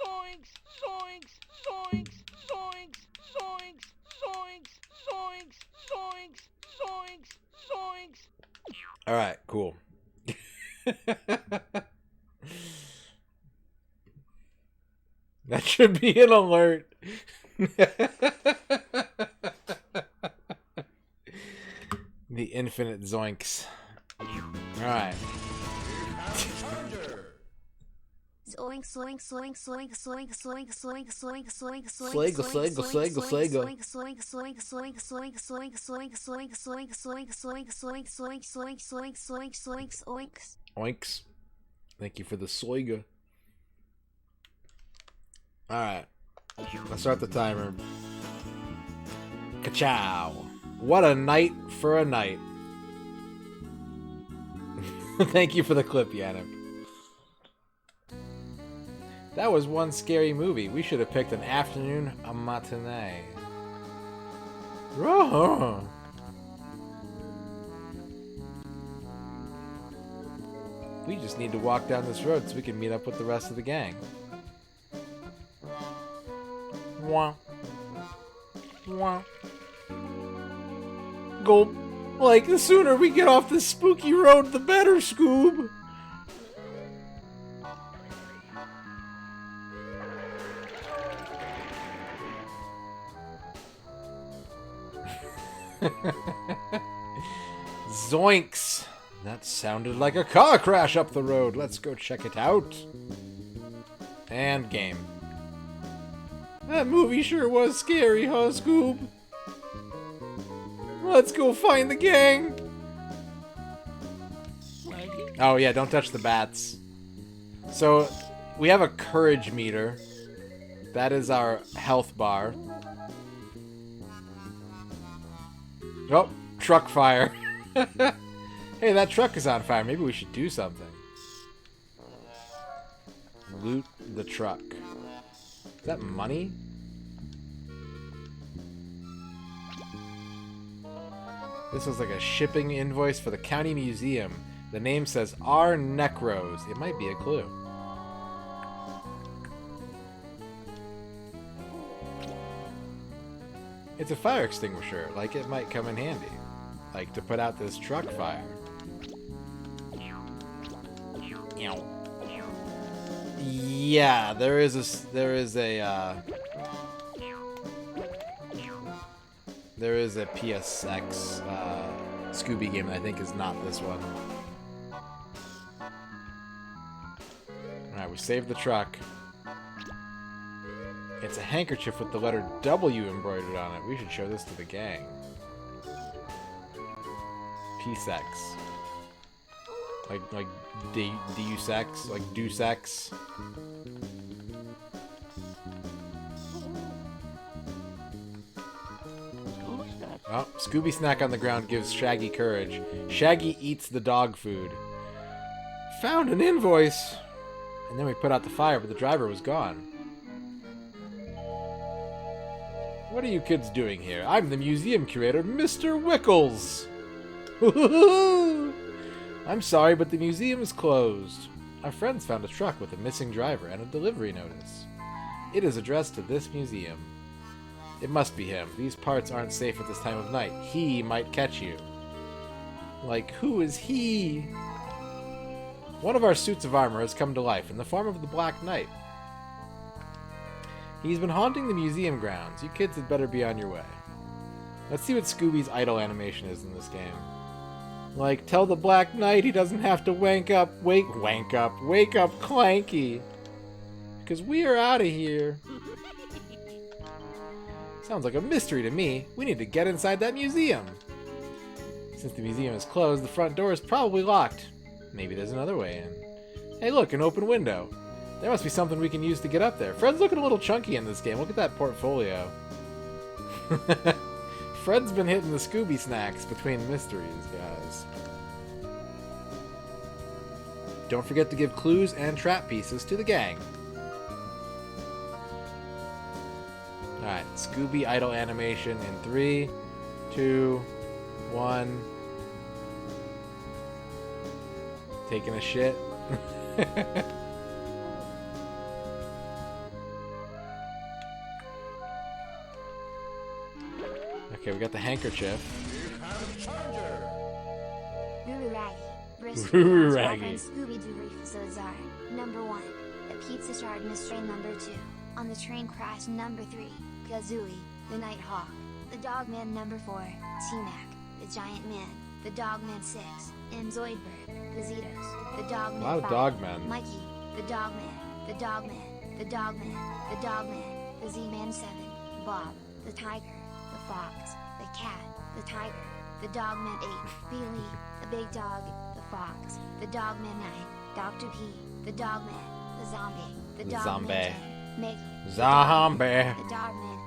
Zoinks! Zoinks! Zoinks! Zoinks! Zoinks! Zoinks! Zoinks! Zoinks! Zoinks! Zoinks! Alright, cool. That should be an alert. The infinite zoinks. Alright. Challenger! Zoink, zoink, zoink, zoink, zoink, zoink, zoink, zoink, zoink, zoink, Sligo, sligo, sligo, sligo. zoink, zoink, zoink, zoink, zoink, zoink, zoink, zoink, zoink, zoink, zoink, zoink, zoink, zoink, zoink, zoink, zoink, zoinks. Oinks. Thank you for the sligo. Alright. Let's start the timer. Ka-chow. What a night for a night. Thank you for the clip, Yannick. That was one scary movie. We should have picked an afternoon a matinee. Oh. We just need to walk down this road so we can meet up with the rest of the gang. Wah. Wah. Gulp. Like, the sooner we get off this spooky road, the better, Scoob. Zoinks! That sounded like a car crash up the road. Let's go check it out. And game. That movie sure was scary, huh, Scoob? Let's go find the gang. Oh yeah, don't touch the bats. So, we have a courage meter. That is our health bar. Oh, truck fire. Hey, that truck is on fire. Maybe we should do something. Loot the truck. Is that money? This is like a shipping invoice for the county museum. The name says R. Necros. It might be a clue. It's a fire extinguisher. Like, it might come in handy. like to put out this truck fire. Yeah, there is a PSX Scooby game that I think is not this one. Alright, we saved the truck. It's a handkerchief with the letter W embroidered on it. We should show this to the gang. PSX. Like Deus Ex, like Deus Ex. Oh, Scooby snack on the ground gives Shaggy courage. Shaggy eats the dog food. Found an invoice! And then we put out the fire, but the driver was gone. What are you kids doing here? I'm the museum curator, Mr. Wickles! I'm sorry, but the museum is closed. Our friends found a truck with a missing driver and a delivery notice. It is addressed to this museum. It must be him. These parts aren't safe at this time of night. He might catch you. Like, who is he? One of our suits of armor has come to life in the form of the Black Knight. He's been haunting the museum grounds. You kids had better be on your way. Let's see what Scooby's idle animation is in this game. Like, tell the Black Knight he doesn't have to wake up Clanky. Because we are out of here. Sounds like a mystery to me. We need to get inside that museum. Since the museum is closed, the front door is probably locked. Maybe there's another way in. Hey look, an open window. There must be something we can use to get up there. Fred's looking a little chunky in this game. Look at that portfolio. Fred's been hitting the Scooby snacks between mysteries, guys. Don't forget to give clues and trap pieces to the gang. Alright, Scooby idle animation in 3, 2, 1. Taking a shit. Okay, we got the handkerchief. Ruru Raggy. Ruru Raggy. Scooby-Doo Reef Salazar. Number 1. The Pizza Shard Mystery. Number 2. On the Train Crash. Number 3. Kazooie. The Nighthawk. The Dogman. Number 4. T-Mac. The Giant Man. The Dogman 6. M. Zoidberg. The Zetos. The Dogman. A lot of 5. Dogmen. Mikey. The Dogman. The Dogman. The Dogman. The Dogman. The Z-Man 7. Bob. The Tiger. The Fox. The Cat. The Tiger. The Dogman 8. Billy. The Big Dog. The Fox. The Dogman 9. Dr. P. The Dogman. The Zombie. The Dogman Zombie. 10. Mickey. Zombie. The Dogman.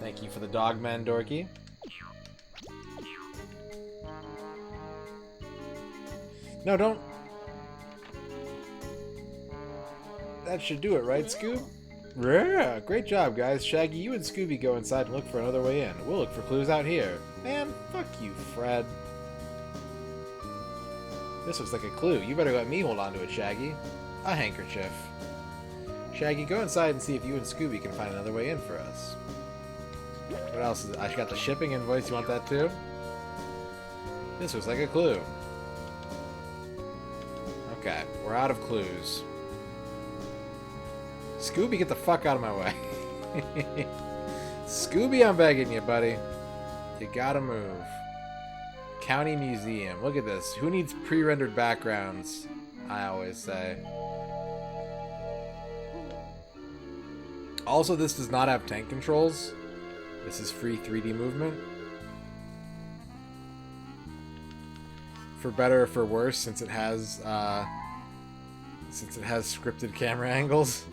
Thank you for the Dogman, Dorky. No, don't. That should do it, right, Scoob? Yeah, great job, guys. Shaggy, you and Scooby go inside and look for another way in. We'll look for clues out here. Man, fuck you, Fred. This looks like a clue. You better let me hold on to it, Shaggy. A handkerchief. Shaggy, go inside and see if you and Scooby can find another way in for us. What else is it? I got the shipping invoice. You want that too? This looks like a clue. Okay, we're out of clues. Scooby, get the fuck out of my way. Scooby, I'm begging you, buddy. You gotta move. County Museum. Look at this. Who needs pre-rendered backgrounds? I always say. Also, this does not have tank controls. This is free 3D movement. For better or for worse, since it has scripted camera angles.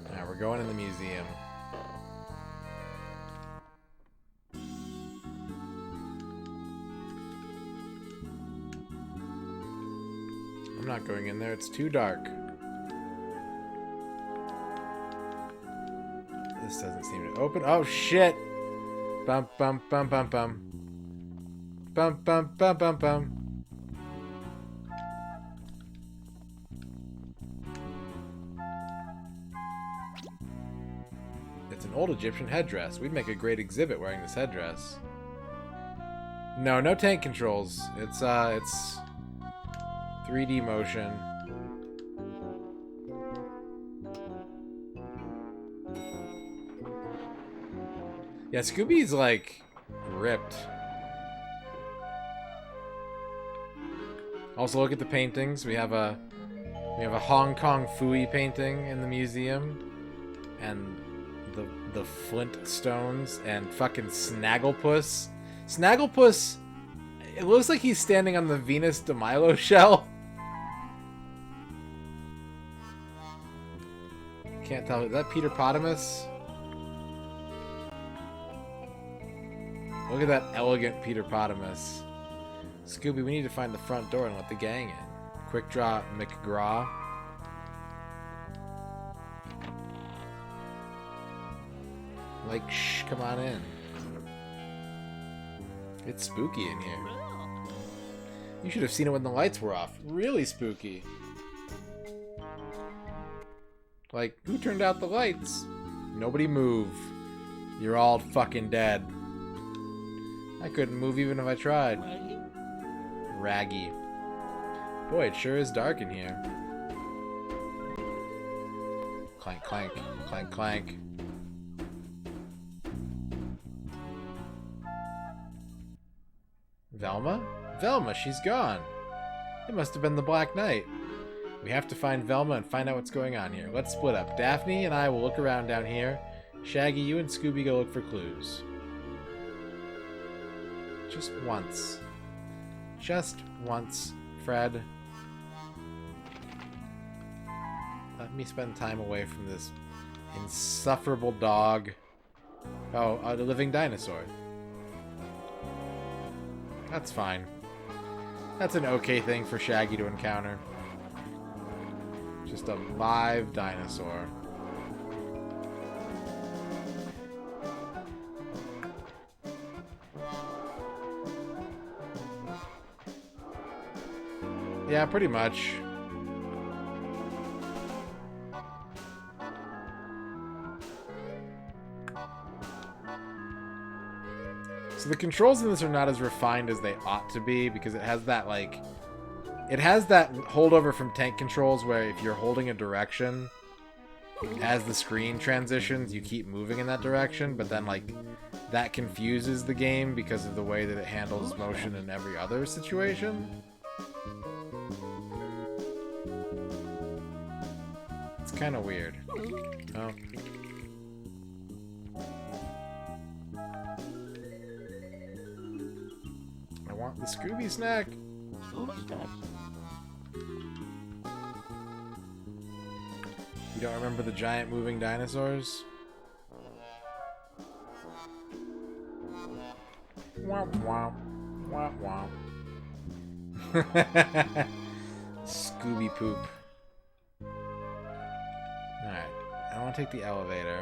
Alright, we're going in the museum. I'm not going in there, it's too dark. This doesn't seem to open. Oh shit! Bum bum bum bum bum. Bum bum bum bum bum. It's an old Egyptian headdress. We'd make a great exhibit wearing this headdress. No, no tank controls. It's 3D motion. Yeah, Scooby's like ripped. Also, look at the paintings. We have a Hong Kong Fooey painting in the museum, and the Flintstones and fucking Snagglepuss. Snagglepuss, it looks like he's standing on the Venus de Milo shell. Can't tell. Is that Peter Potamus? Look at that elegant Peter Potamus. Scooby, we need to find the front door and let the gang in. Quick draw McGraw. Like, shh, come on in. It's spooky in here. You should have seen it when the lights were off. Really spooky. Like, who turned out the lights? Nobody move. You're all fucking dead. I couldn't move even if I tried. Raggy. Boy, it sure is dark in here. Clank, clank, clank, clank. Velma? Velma, she's gone. It must have been the Black Knight. We have to find Velma and find out what's going on here. Let's split up. Daphne and I will look around down here. Shaggy, you and Scooby go look for clues. Just once. Just once, Fred. Let me spend time away from this insufferable dog. Oh, the living dinosaur. That's fine. That's an okay thing for Shaggy to encounter. Just a live dinosaur. Yeah, pretty much. So the controls in this are not as refined as they ought to be, because it has that, like... It has that holdover from tank controls where if you're holding a direction, as the screen transitions, you keep moving in that direction, but then, like, that confuses the game because of the way that it handles motion in every other situation. It's kind of weird. Oh. I want the Scooby snack. You don't remember the giant moving dinosaurs? Womp womp. Womp womp. Scooby poop. Alright. I want to take the elevator.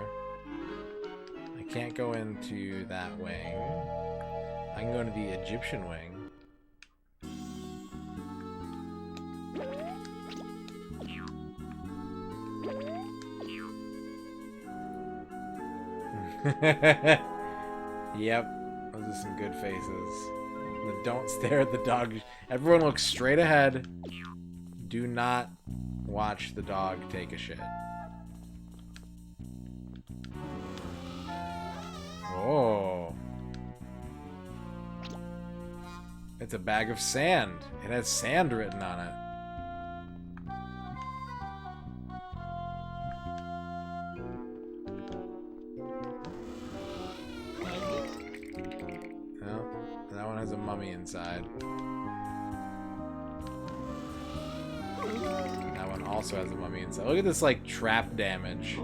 I can't go into that wing. I can go into the Egyptian wing. Yep, those are some good faces. Don't stare at the dog. Everyone looks straight ahead. Do not watch the dog take a shit. Oh. It's a bag of sand. It has sand written on it. Has a mummy inside. That one also has a mummy inside. Look at this, like, trap damage.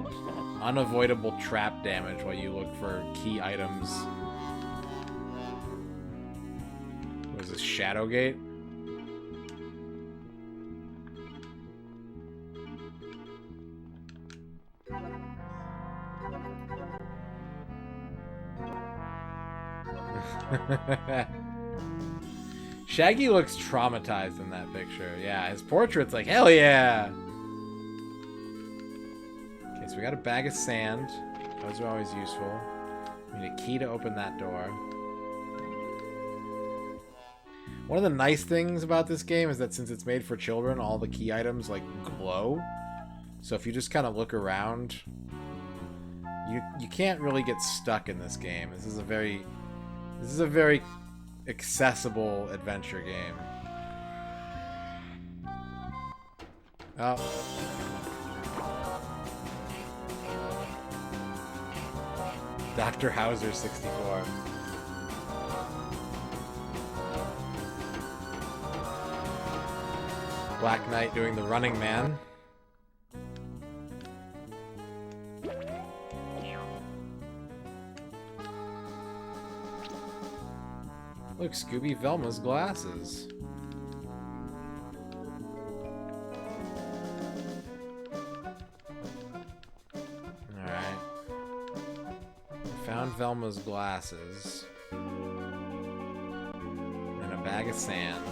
Unavoidable trap damage while you look for key items. What is this, Shadowgate? Shaggy looks traumatized in that picture. Yeah, his portrait's like, hell yeah! Okay, so we got a bag of sand. Those are always useful. We need a key to open that door. One of the nice things about this game is that since it's made for children, all the key items like glow. So if you just kind of look around, you can't really get stuck in this game. This is a very accessible adventure game. Oh. Dr. Hauser 64. Black Knight doing the Running Man. Look, Scooby Velma's glasses. Alright. Found Velma's glasses. And a bag of sand.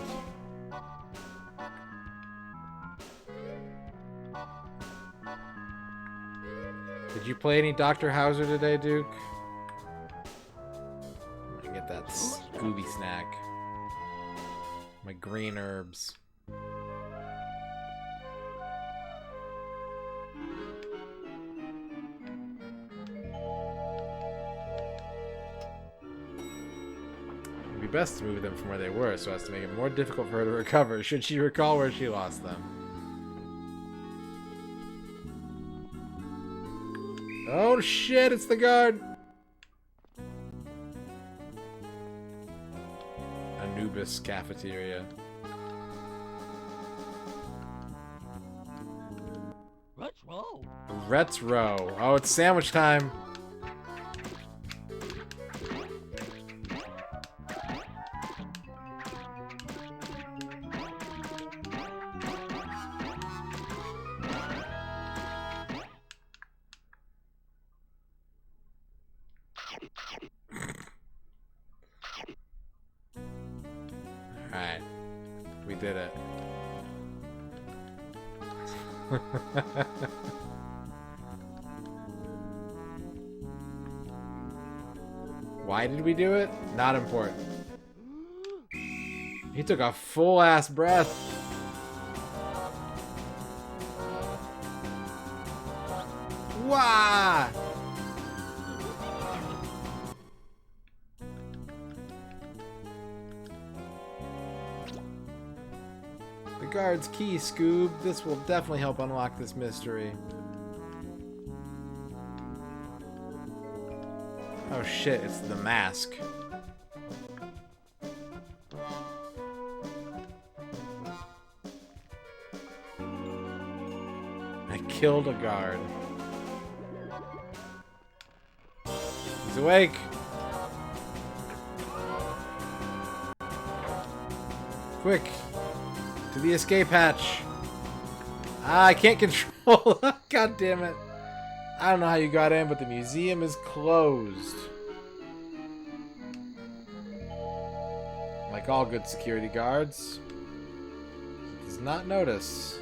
Did you play any Dr. Hauser today, Duke? I get that Scooby snack. My green herbs. It'd be best to move them from where they were so as to make it more difficult for her to recover should she recall where she lost them. Oh shit, it's the guard! Anubis cafeteria. Let's roll. Let's row. Oh, it's sandwich time. Alright. We did it. Why did we do it? Not important. He took a full-ass breath. Wah! The guard's key, Scoob. This will definitely help unlock this mystery. Oh shit, it's the mask. I killed a guard. He's awake! Quick! To the escape hatch! Ah, I can't control! God damn it! I don't know how you got in, but the museum is closed. Like all good security guards, he does not notice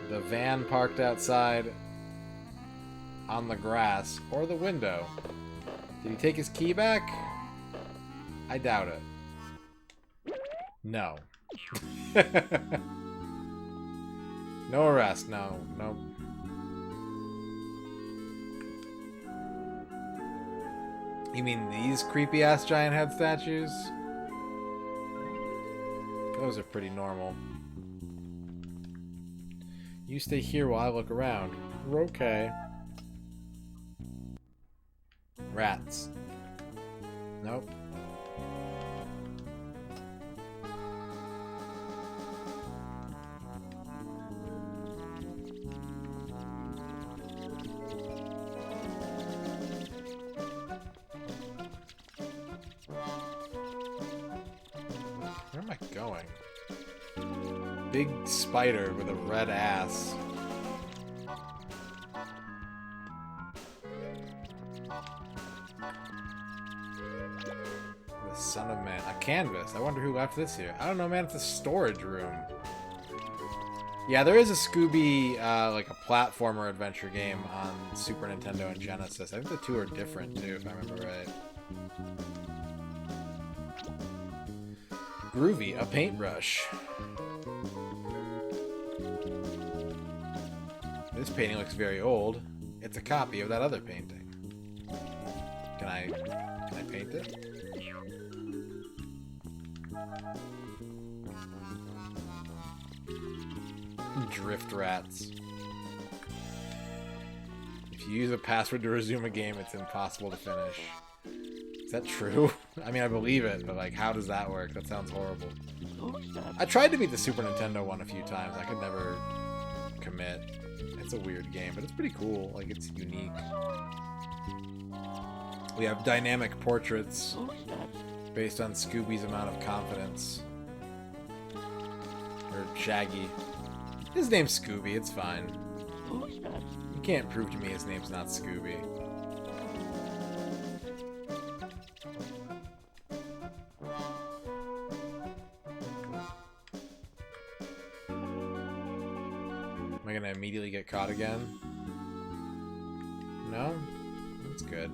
the van parked outside on the grass or the window. Did he take his key back? I doubt it. No. No arrest, no. Nope. You mean these creepy-ass giant head statues? Those are pretty normal. You stay here while I look around. We're okay. Rats. Nope. Where am I going? Big spider with a red ass. The son of man. A canvas. I wonder who left this here. I don't know, man. It's a storage room. Yeah, there is a Scooby, like a platformer adventure game on Super Nintendo and Genesis. I think the two are different, too, if I remember right. Groovy, a paintbrush. This painting looks very old. It's a copy of that other painting. Can I paint it? Drift rats. If you use a password to resume a game, it's impossible to finish. Is that true? I mean, I believe it, but like, how does that work? That sounds horrible. I tried to beat the Super Nintendo one a few times. I could never commit. It's a weird game, but it's pretty cool. Like, it's unique. We have dynamic portraits based on Scooby's amount of confidence. Or Shaggy. His name's Scooby, it's fine. You can't prove to me his name's not Scooby. Am I gonna immediately get caught again? No? That's good.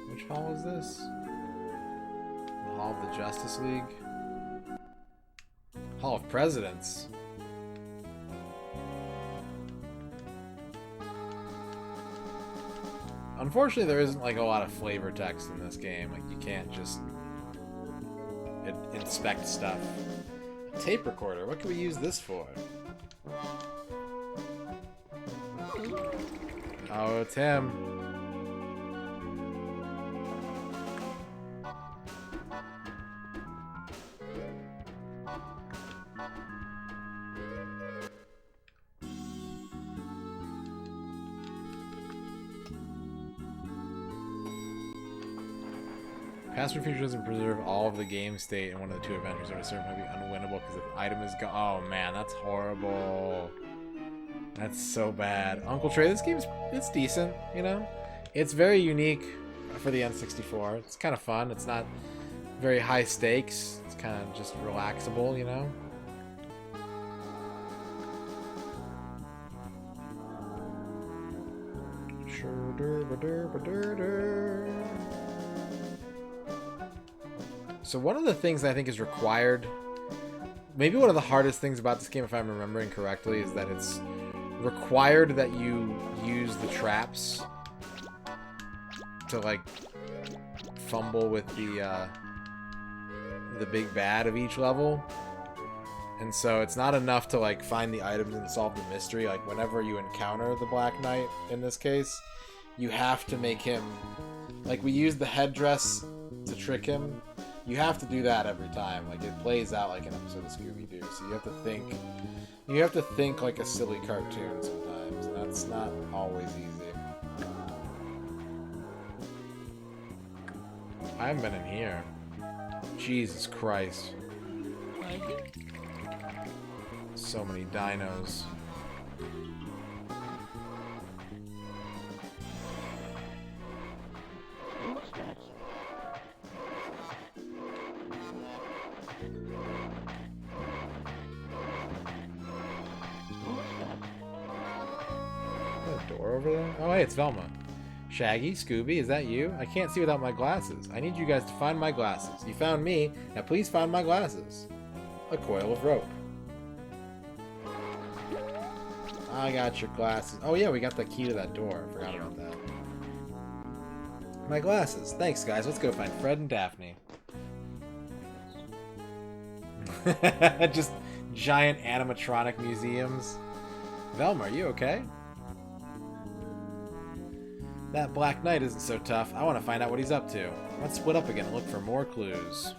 Which hall is this? The Hall of the Justice League? Hall of Presidents. Unfortunately, there isn't like a lot of flavor text in this game. Like, you can't just inspect stuff. A tape recorder. What can we use this for? Oh, it's him. Password feature doesn't preserve all of the game state in one of the two adventures, or a certain might be unwinnable because the item is gone. Oh man, that's horrible. That's so bad. Uncle Trey, this game's it's decent, you know? It's very unique for the N64. It's kind of fun. It's not very high stakes. It's kind of just relaxable, you know? So one of the things I think is required, maybe one of the hardest things about this game, if I'm remembering correctly, is that it's required that you use the traps to like fumble with the big bad of each level. And so it's not enough to like find the items and solve the mystery. Like whenever you encounter the Black Knight in this case, you have to make him, like we use the headdress to trick him. You have to do that every time. Like it plays out like an episode of Scooby-Doo. So you have to think like a silly cartoon sometimes. And that's not always easy. I haven't been in here. Jesus Christ. So many dinos. A door over there? Oh, hey, it's Velma. Shaggy, Scooby, is that you? I can't see without my glasses. I need you guys to find my glasses. You found me. Now please find my glasses. A coil of rope. I got your glasses. Oh yeah, we got the key to that door. I forgot about that. My glasses. Thanks, guys. Let's go find Fred and Daphne. Just giant animatronic museums. Velma, are you okay? That Black Knight isn't so tough. I want to find out what he's up to. Let's split up again and look for more clues.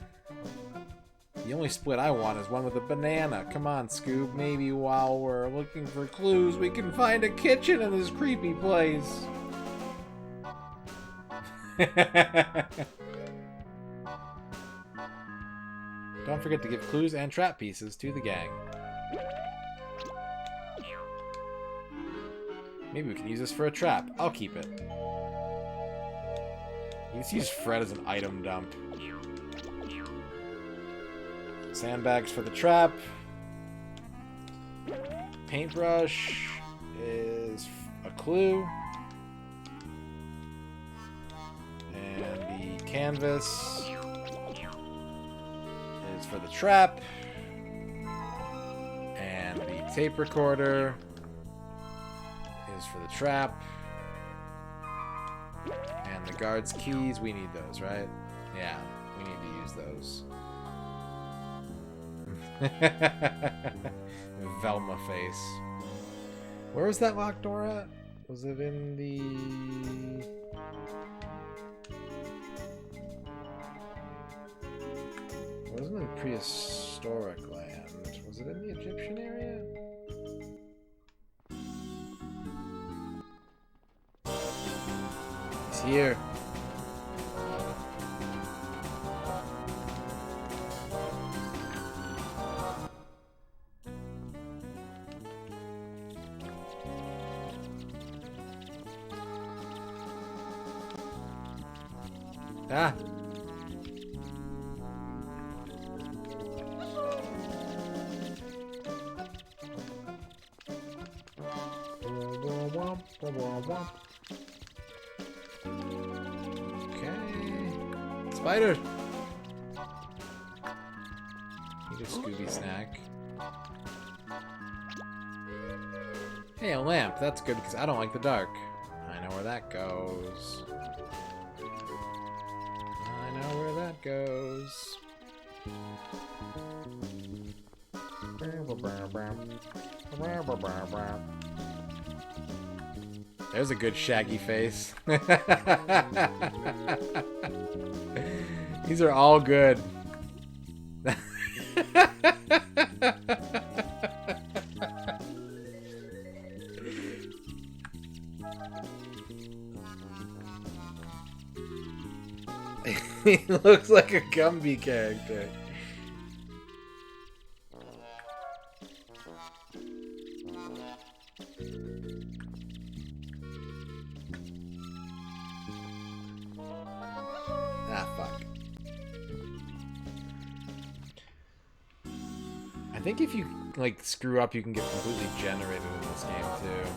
The only split I want is one with a banana. Come on, Scoob. Maybe while we're looking for clues, we can find a kitchen in this creepy place. Don't forget to give clues and trap pieces to the gang. Maybe we can use this for a trap. I'll keep it. You can use Fred as an item dump. Sandbags for the trap. paintbrush is a clue. And the canvas is for the trap. And the tape recorder is for the trap. And the guard's keys, we need those, right? Yeah, we need to use those. Velma face. Where was that locked door at? Was it in the... It wasn't in prehistoric land. Was it in the Egyptian area? He's here. Ah! Okay. Spider! Need a Scooby snack. Hey, a lamp. That's good because I don't like the dark. I know where that goes. I know where that goes. There's a good Shaggy face. These are all good. He looks like a Gumby character. Ah, fuck. I think if you, like, screw up, you can get completely generated in this game, too.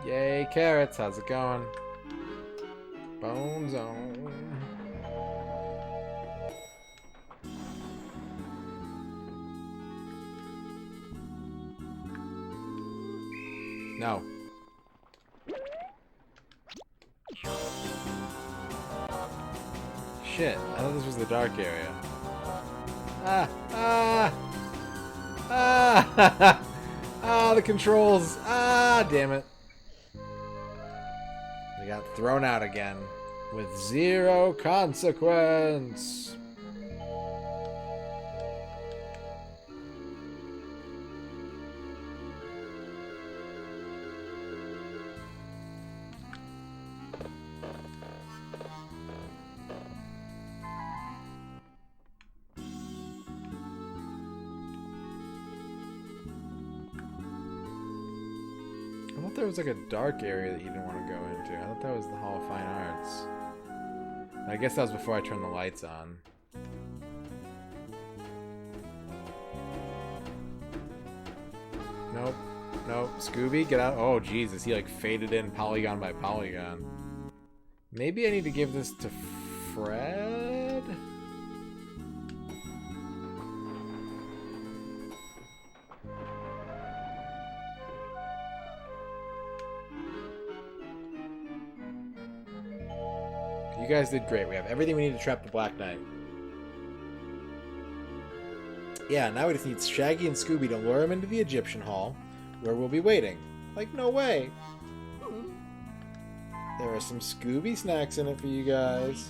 Yay, carrots. How's it going? Bone Zone. No. Shit. I thought this was the dark area. Ah! Ah! Ah! Ah, the controls. Ah, damn it. We got thrown out again with zero consequence. I thought there was like a dark area that you didn't want to go into. I thought that was the Hall of Fine Arts. I guess that was before I turned the lights on. Nope. Nope. Scooby, get out. Oh, Jesus. He like faded in polygon by polygon. Maybe I need to give this to Fred? You guys did great. We have everything we need to trap the Black Knight. Yeah, now we just need Shaggy and Scooby to lure him into the Egyptian Hall, where we'll be waiting. Like, no way. There are some Scooby snacks in it for you guys.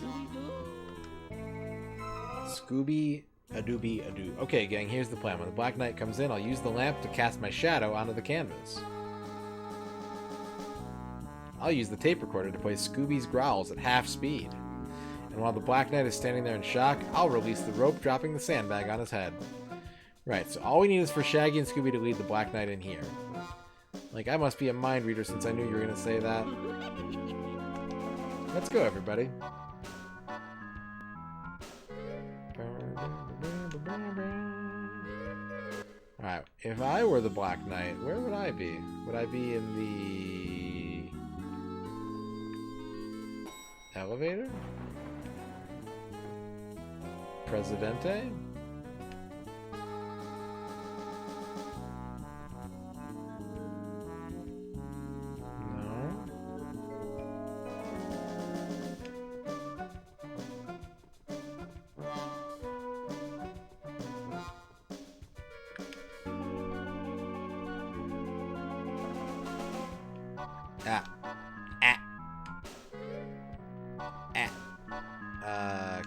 Scooby a-dooby a-doo. Okay, gang, here's the plan. When the Black Knight comes in, I'll use the lamp to cast my shadow onto the canvas. I'll use the tape recorder to play Scooby's growls at half speed. And while the Black Knight is standing there in shock, I'll release the rope, dropping the sandbag on his head. Right, so all we need is for Shaggy and Scooby to lead the Black Knight in here. Like, I must be a mind reader since I knew you were going to say that. Let's go, everybody. Alright, if I were the Black Knight, where would I be? Would I be in the elevator? Presidente? No.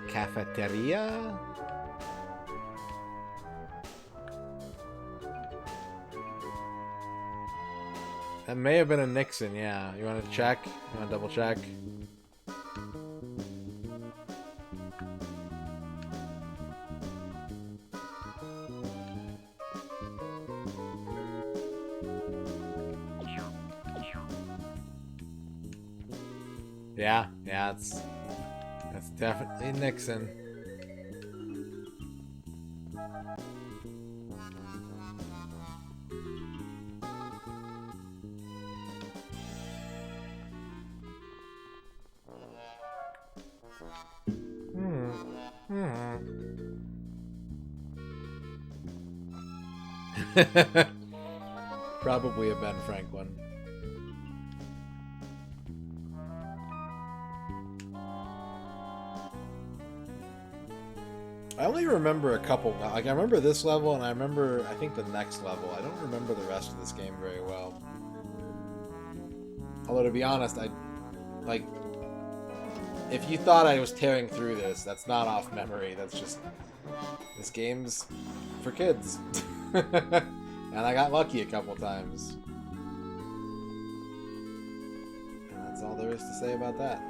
Cafeteria? That may have been a Nixon, yeah. You want to check? You want to double check? Yeah, that's definitely Nixon. Probably a Ben Franklin. I only remember a couple. Like, I remember this level, and I remember, I think, the next level. I don't remember the rest of this game very well. Although, to be honest, if you thought I was tearing through this, that's not off memory. That's just, this game's for kids. And I got lucky a couple times. And that's all there is to say about that.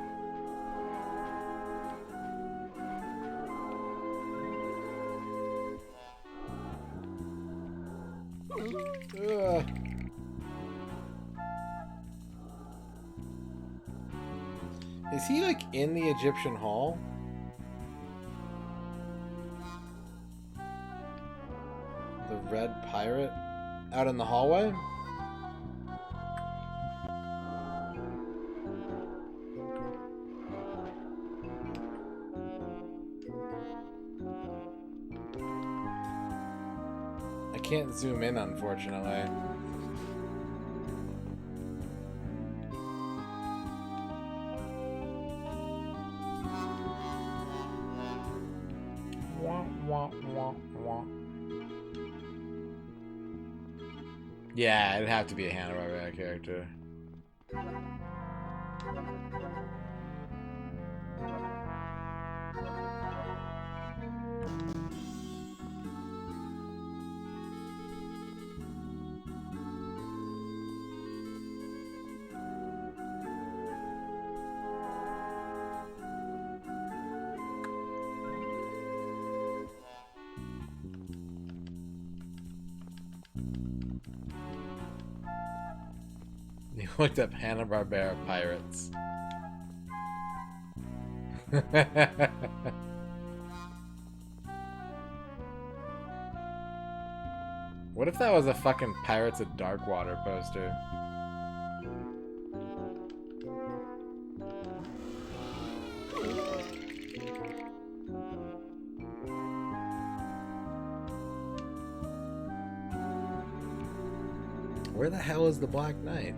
Ugh. Is he, like, in the Egyptian hall? The red pirate? Out in the hallway? I can't zoom in, unfortunately. Yeah, it'd have to be a Hanna-Barbera character. You looked up Hanna-Barbera pirates. What if that was a fucking Pirates of Darkwater poster? Where the hell is the Black Knight?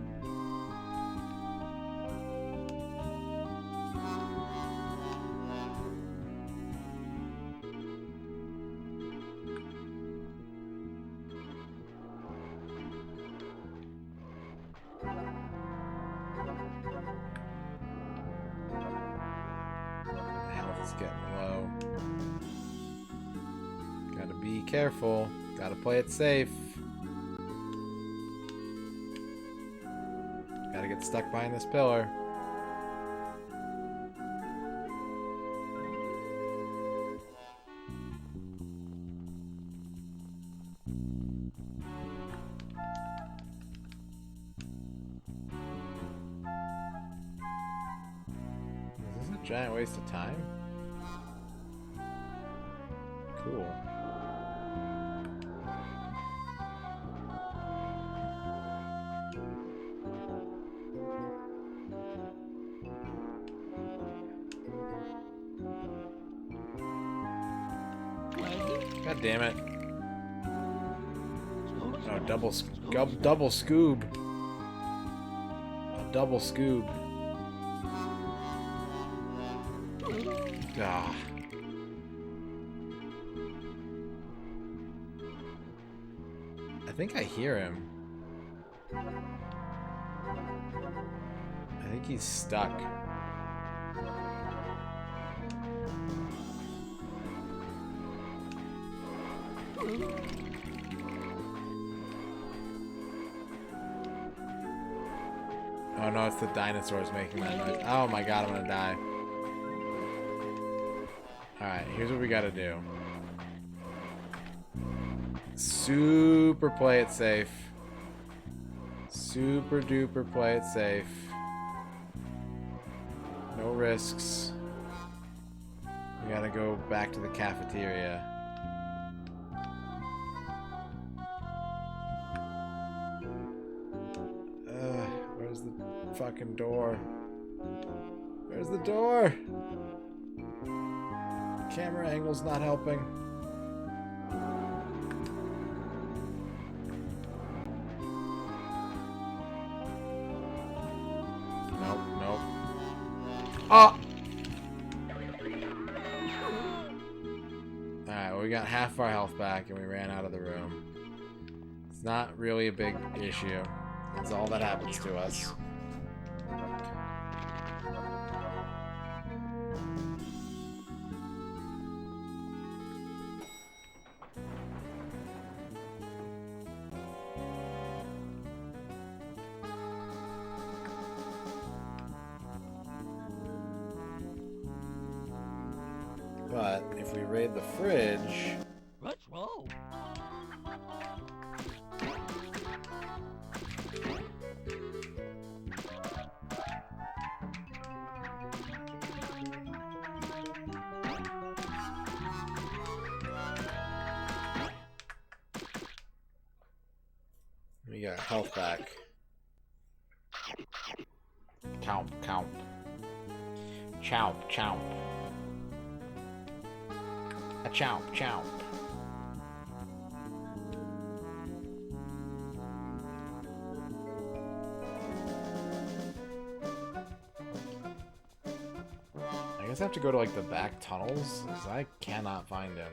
Getting low. Gotta be careful. Gotta play it safe. Gotta get stuck behind this pillar. Giant waste of time? Cool. God damn it. Oh, double scoob. A double scoob. Ah. I think I hear him. I think he's stuck. Oh no, it's the dinosaurs making that noise. Oh my god, I'm gonna die. Alright, here's what we gotta do. Super play it safe. Super duper play it safe. No risks. We gotta go back to the cafeteria. Where's the fucking door? Where's the door? Camera angle's not helping. Nope, nope. Oh! Alright, well, we got half our health back and we ran out of the room. It's not really a big issue. It's all that happens to us. But if we raid the fridge... Let's roll. We got health back. Chomp, chomp. Chomp, chomp. A chomp, chomp. I guess I have to go to like the back tunnels, because I cannot find him.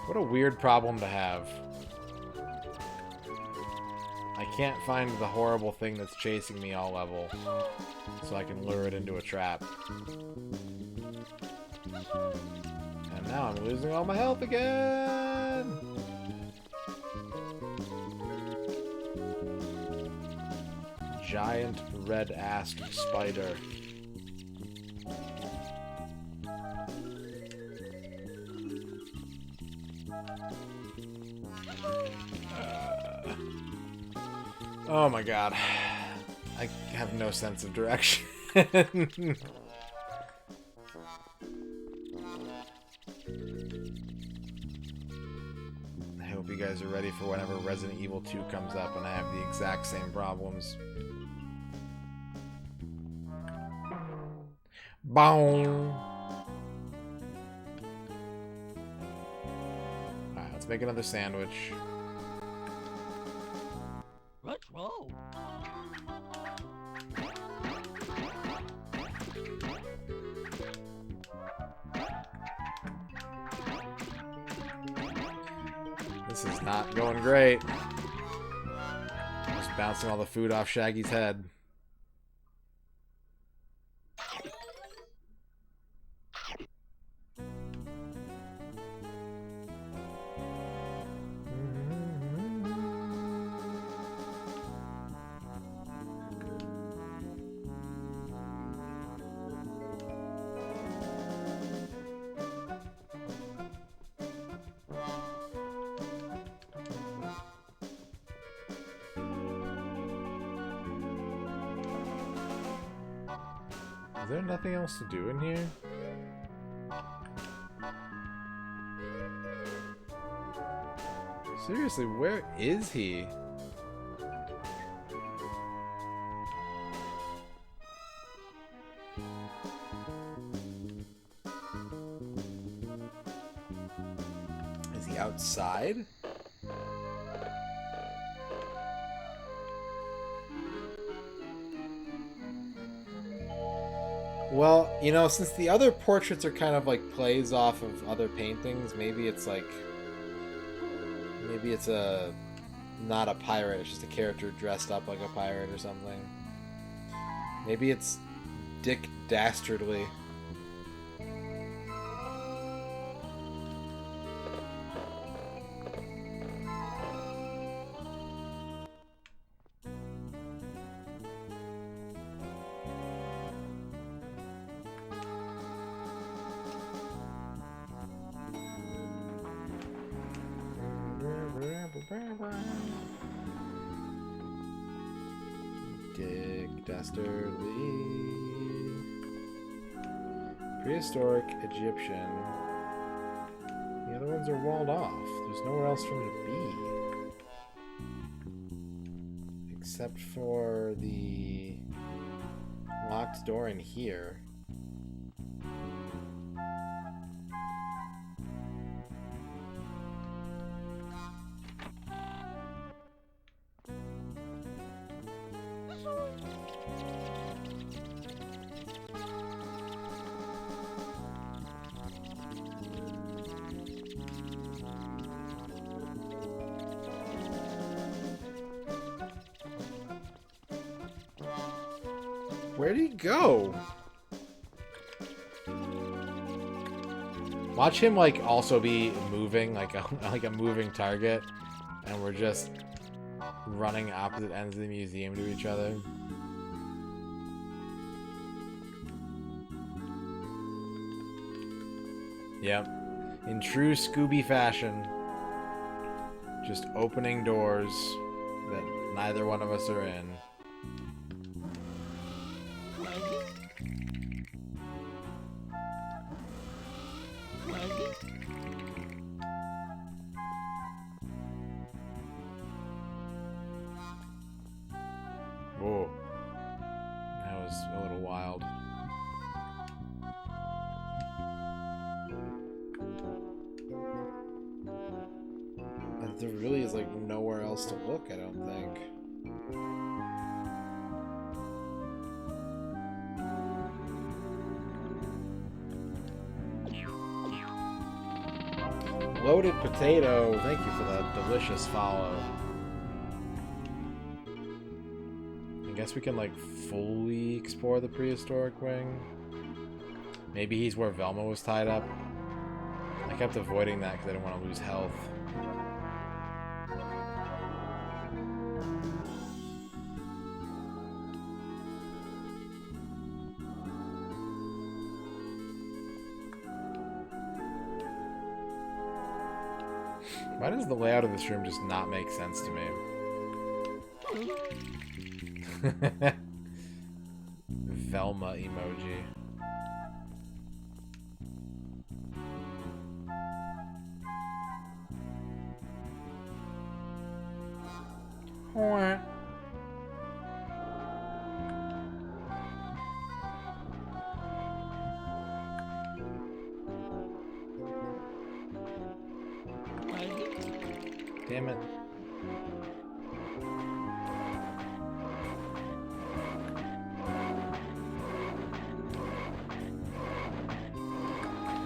What a weird problem to have. I can't find the horrible thing that's chasing me all level, so I can lure it into a trap. And now I'm losing all my health again! Giant red-assed spider. Oh my god. I have no sense of direction. I hope you guys are ready for whenever Resident Evil 2 comes up and I have the exact same problems. Boom! Alright, let's make another sandwich. Let's roll. This is not going great. Just bouncing all the food off Shaggy's head. Is there nothing else to do in here? Seriously, where is he? Is he outside? Well, you know, since the other portraits are kind of like plays off of other paintings, maybe it's like... Maybe it's not a pirate, it's just a character dressed up like a pirate or something. Maybe it's Dick Dastardly. Dick Dastardly. Prehistoric Egyptian. The other ones are walled off. There's nowhere else for him to be. Except for the locked door in here. Where'd he go? Watch him like also be moving like a moving target, and we're just running opposite ends of the museum to each other. Yep, in true Scooby fashion, just opening doors that neither one of us are in. Whoa. That was a little wild. And there really is like nowhere else to look, I don't think. Loaded potato, thank you for that delicious follow. I guess we can like fully explore the prehistoric wing. Maybe he's where Velma was tied up. I kept avoiding that because I didn't want to lose health. Why does the layout of this room just not make sense to me? Velma emoji. Damn it.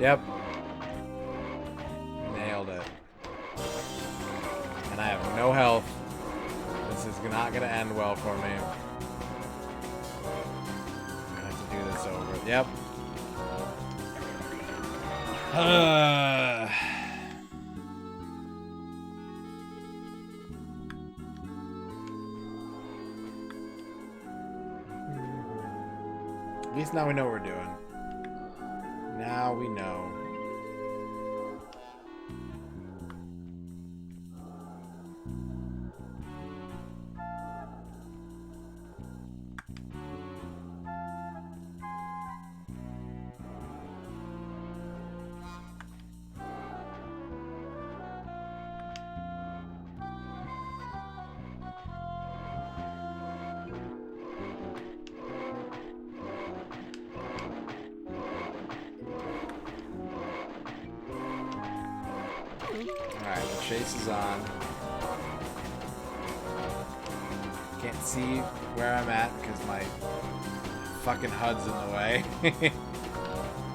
Yep. Nailed it. And I have no health. This is not going to end well for me. I'm going to have to do this over. Yep. At least now we know what we're doing. Now we know. Alright, the chase is on. Can't see where I'm at because my fucking HUD's in the way.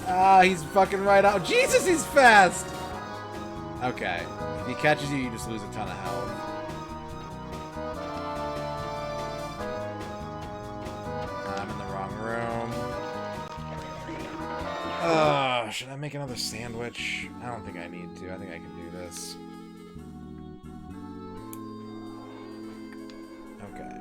Ah, he's fucking right out. Jesus, he's fast! Okay. If he catches you, you just lose a ton of health. I'm in the wrong room. Should I make another sandwich? I don't think I need to. I think I can do this. Okay.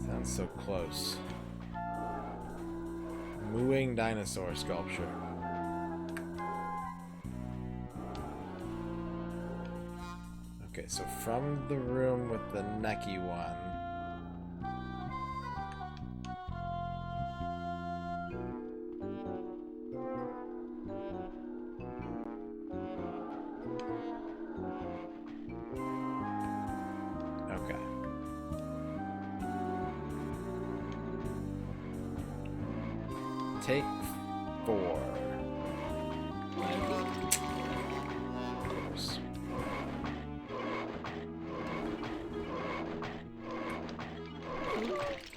Sounds so close. Mooing dinosaur sculpture. Okay, so from the room with the necky one. Okay. Take 4. Of course.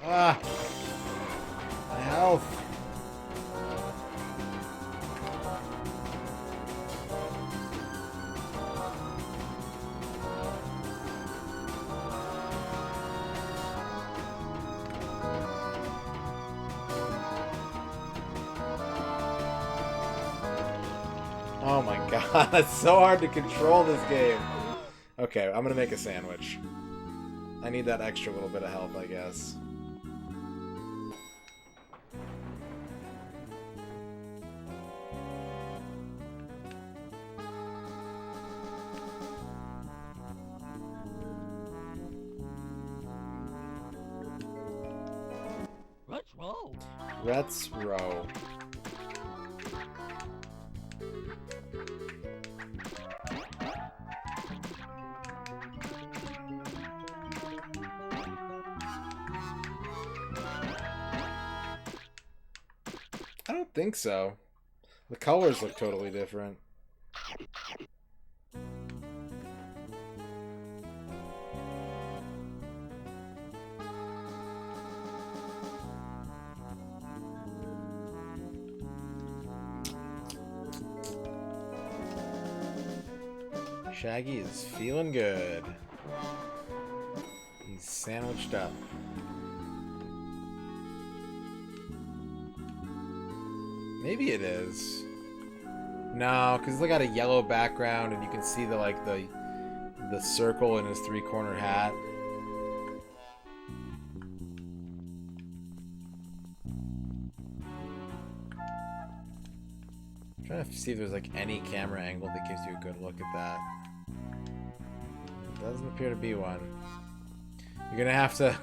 Ah! My health! Oh my god, it's so hard to control this game. Okay, I'm gonna make a sandwich. I need that extra little bit of health, I guess. Let's roll. Let's row. I don't think so. The colors look totally different. Shaggy is feeling good. He's sandwiched up. Maybe it is. No, because it's got a yellow background and you can see the circle in his three-corner hat. I'm trying to see if there's like any camera angle that gives you a good look at that. Doesn't appear to be one. You're gonna have to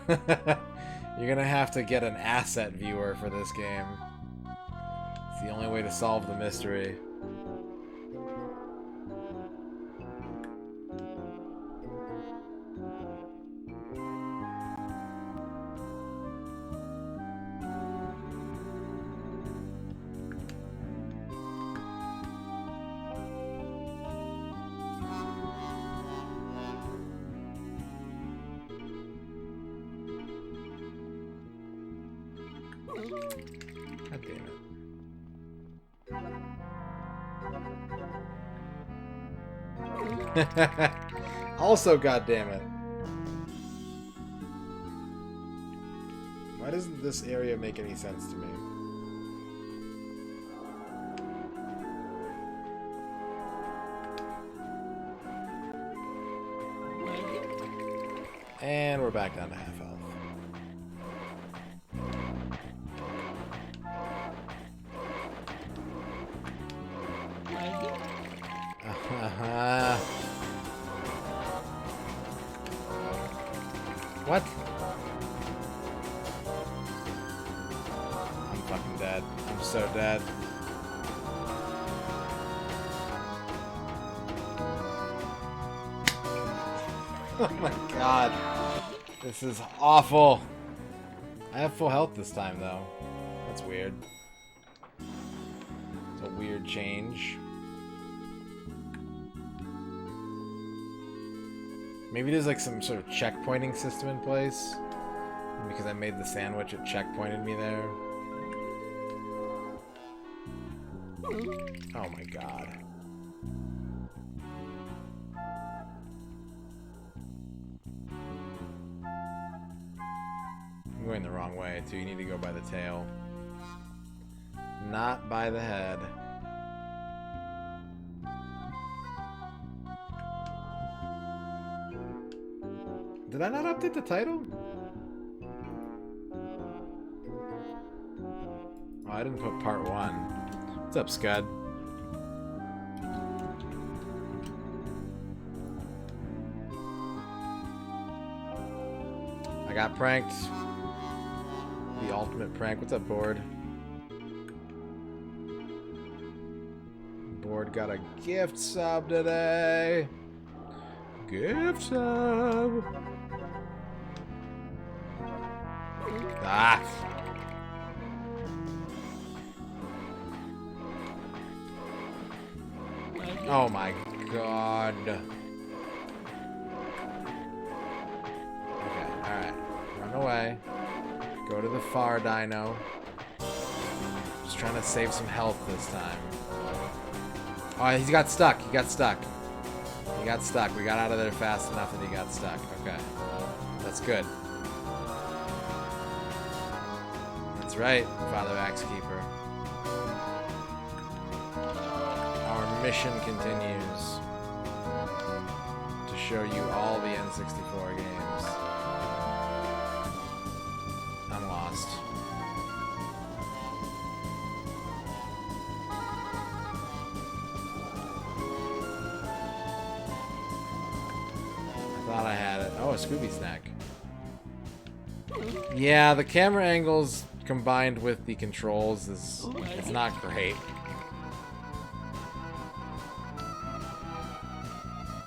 you're gonna have to get an asset viewer for this game. It's the only way to solve the mystery. God damn it. Also, god damn it. Why doesn't this area make any sense to me? And we're back down to half health. What? I'm fucking dead. I'm so dead. Oh my god. This is awful. I have full health this time, though. That's weird. It's a weird change. Maybe there's like some sort of checkpointing system in place. Because I made the sandwich, it checkpointed me there. Oh my god. I'm going the wrong way, too. You need to go by the tail. Not by the head. Did I not update the title? Oh, I didn't put part 1. What's up, Scud? I got pranked. The ultimate prank. What's up, Board? Board got a gift sub today. Gift sub. Ah. Oh my god. Okay, alright. Run away. Go to the far dino. Just trying to save some health this time. Oh, he got stuck. He got stuck. He got stuck. We got out of there fast enough that he got stuck. Okay. That's good. That's right, Father Axekeeper. Our mission continues to show you all the N64 games. I'm lost. I thought I had it. Oh, a Scooby snack. Yeah, the camera angles combined with the controls is it's not great.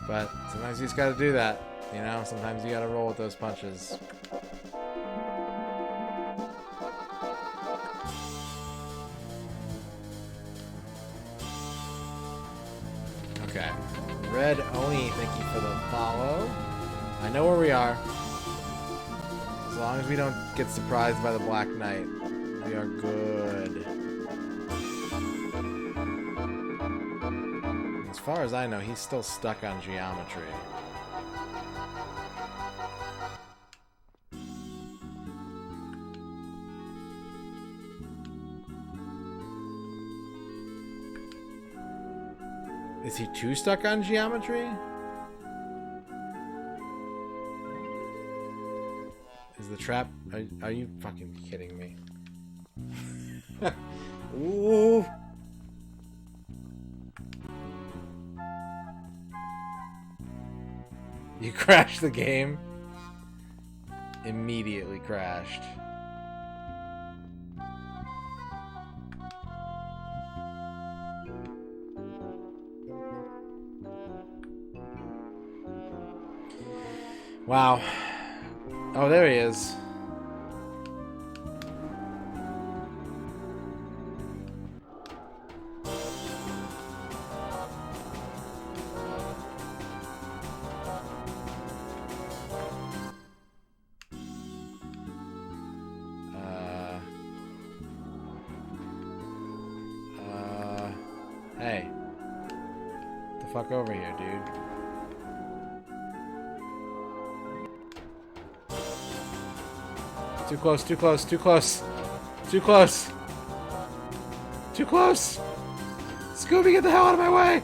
But sometimes you just gotta do that, you know? Sometimes you gotta roll with those punches. Okay. Red Oni, thank you for the follow. I know where we are. As long as we don't get surprised by the Black Knight, we are good. As far as I know, he's still stuck on geometry. Is he too stuck on geometry? Is the trap... Are you fucking kidding me? Ooh! You crashed the game? Immediately crashed. Wow. Oh, there he is. Hey. Get the fuck over here, dude. Too close, too close, too close. Too close. Too close. Scooby, get the hell out of my way.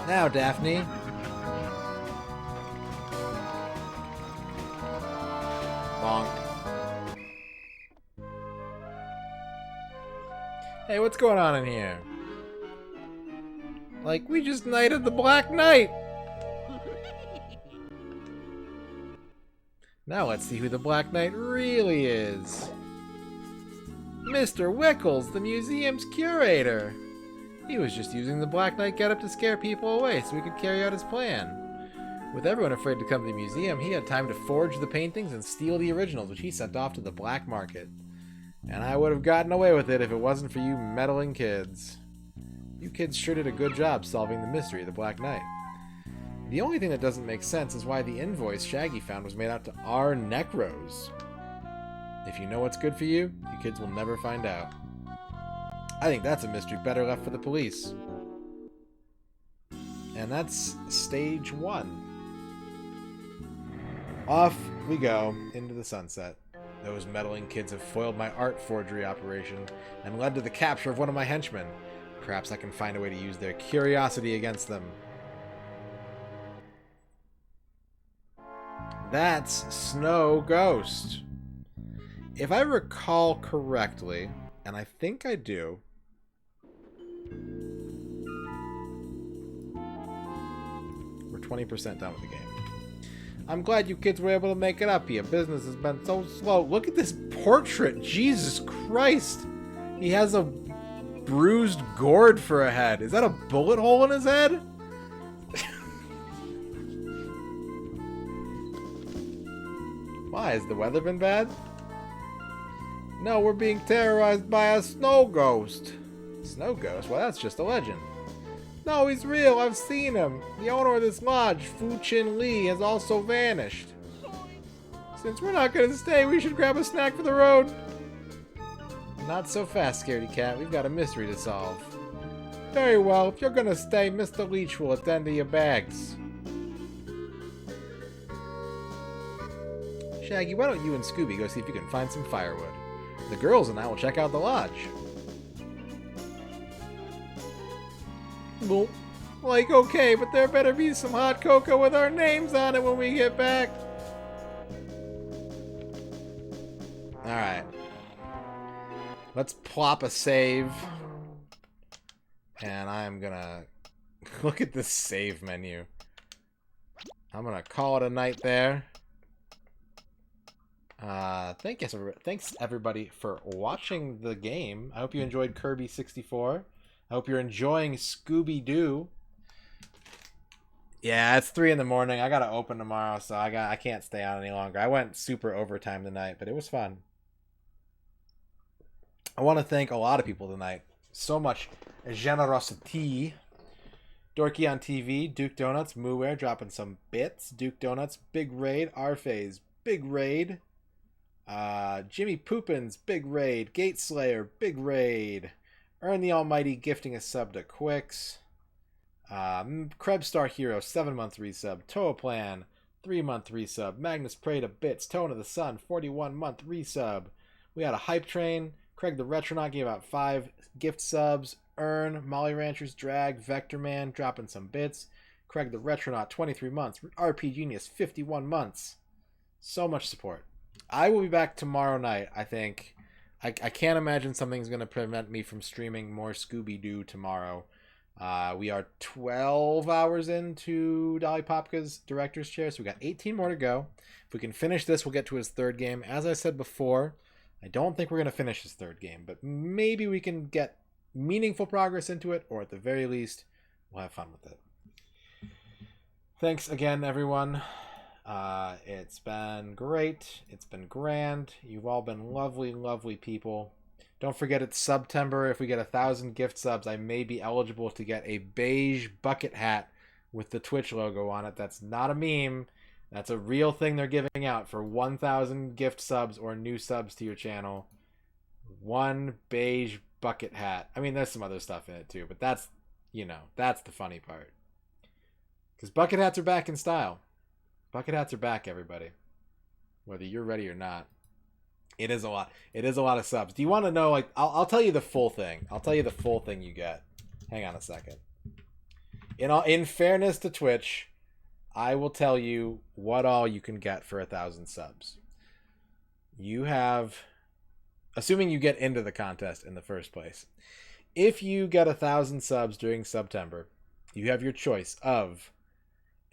Now, Daphne. Bonk. Hey, what's going on in here? Like, we just knighted the Black Knight. Now let's see who the Black Knight really is. Mr. Wickles, the museum's curator. He was just using the Black Knight getup to scare people away so we could carry out his plan. With everyone afraid to come to the museum, he had time to forge the paintings and steal the originals, which he sent off to the black market. And I would have gotten away with it if it wasn't for you meddling kids. You kids sure did a good job solving the mystery of the Black Knight. The only thing that doesn't make sense is why the invoice Shaggy found was made out to our Necros. If you know what's good for you, you kids will never find out. I think that's a mystery better left for the police. And that's stage 1. Off we go into the sunset. Those meddling kids have foiled my art forgery operation and led to the capture of one of my henchmen. Perhaps I can find a way to use their curiosity against them. That's Snow Ghost. If I recall correctly, and I think I do, we're 20% done with the game. I'm glad you kids were able to make it up here. Business has been so slow. Look at this portrait. Jesus Christ. He has a bruised gourd for a head. Is that a bullet hole in his head? Why? Has the weather been bad? No, we're being terrorized by a snow ghost. Snow ghost? Well, that's just a legend. No, he's real. I've seen him. The owner of this lodge, Fu Chin Lee, has also vanished. Since we're not going to stay, we should grab a snack for the road. Not so fast, Scaredy Cat. We've got a mystery to solve. Very well. If you're going to stay, Mr. Leech will attend to your bags. Shaggy, why don't you and Scooby go see if you can find some firewood? The girls and I will check out the lodge. Well, like, okay, but there better be some hot cocoa with our names on it when we get back. Alright. Let's plop a save. And I'm gonna... Look at this save menu. I'm gonna call it a night there. Thanks everybody for watching the game. I hope you enjoyed Kirby 64. I hope you're enjoying Scooby-Doo. Yeah, it's 3 in the morning. I gotta open tomorrow, so I can't stay on any longer. I went super overtime tonight, but it was fun. I want to thank a lot of people tonight. So much generosity. Dorky on TV, Duke Donuts, Moowear dropping some bits. Duke Donuts, Big Raid, Arphase, Big Raid. Jimmy Poopins, Big Raid. Gate Slayer, Big Raid. Earn the Almighty gifting a sub to Quicks. Krebstar Hero, 7-month resub. Toaplan, 3-month resub. Magnus Prey to Bits. Tone of the Sun, 41-month resub. We had a Hype Train. Craig the Retronaut gave out 5 gift subs. Earn, Molly Ranchers Drag, Vector Man dropping some bits. Craig the Retronaut, 23 months. RP Genius, 51 months. So much support. I will be back tomorrow night, I think. I can't imagine something's going to prevent me from streaming more Scooby-Doo tomorrow. We are 12 hours into Dolly Popka's director's chair, so we got 18 more to go. If we can finish this, we'll get to his third game. As I said before, I don't think we're going to finish his third game, but maybe we can get meaningful progress into it, or at the very least, we'll have fun with it. Thanks again, everyone. It's been great. It's been grand. You've all been lovely, lovely people. Don't forget it's September. If we get 1,000 gift subs, I may be eligible to get a beige bucket hat with the Twitch logo on it. That's not a meme. That's a real thing they're giving out for 1,000 gift subs or new subs to your channel. One beige bucket hat. I mean, there's some other stuff in it too, but that's, that's the funny part. Because bucket hats are back in style. Bucket hats are back, everybody. Whether you're ready or not. It is a lot. It is a lot of subs. Do you want to know, like, I'll tell you the full thing. I'll tell you the full thing you get. Hang on a second. In fairness to Twitch, I will tell you what all you can get for 1,000 subs. You have, assuming you get into the contest in the first place, if you get 1,000 subs during September, you have your choice of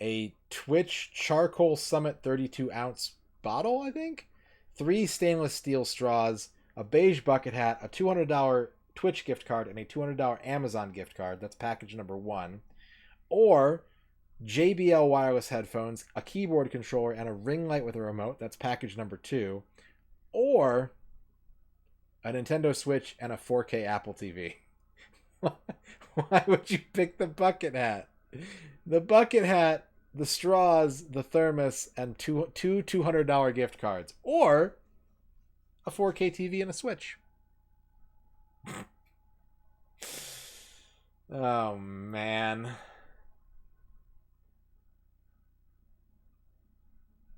a Twitch Charcoal Summit 32-ounce bottle, I think, 3 stainless steel straws, a beige bucket hat, a $200 Twitch gift card, and a $200 Amazon gift card. That's package number 1. Or JBL wireless headphones, a keyboard controller, and a ring light with a remote. That's package number 2. Or a Nintendo Switch and a 4K Apple TV. Why would you pick the bucket hat? The bucket hat, the straws, the thermos, and two $200 gift cards. Or a 4K TV and a Switch. Oh, man.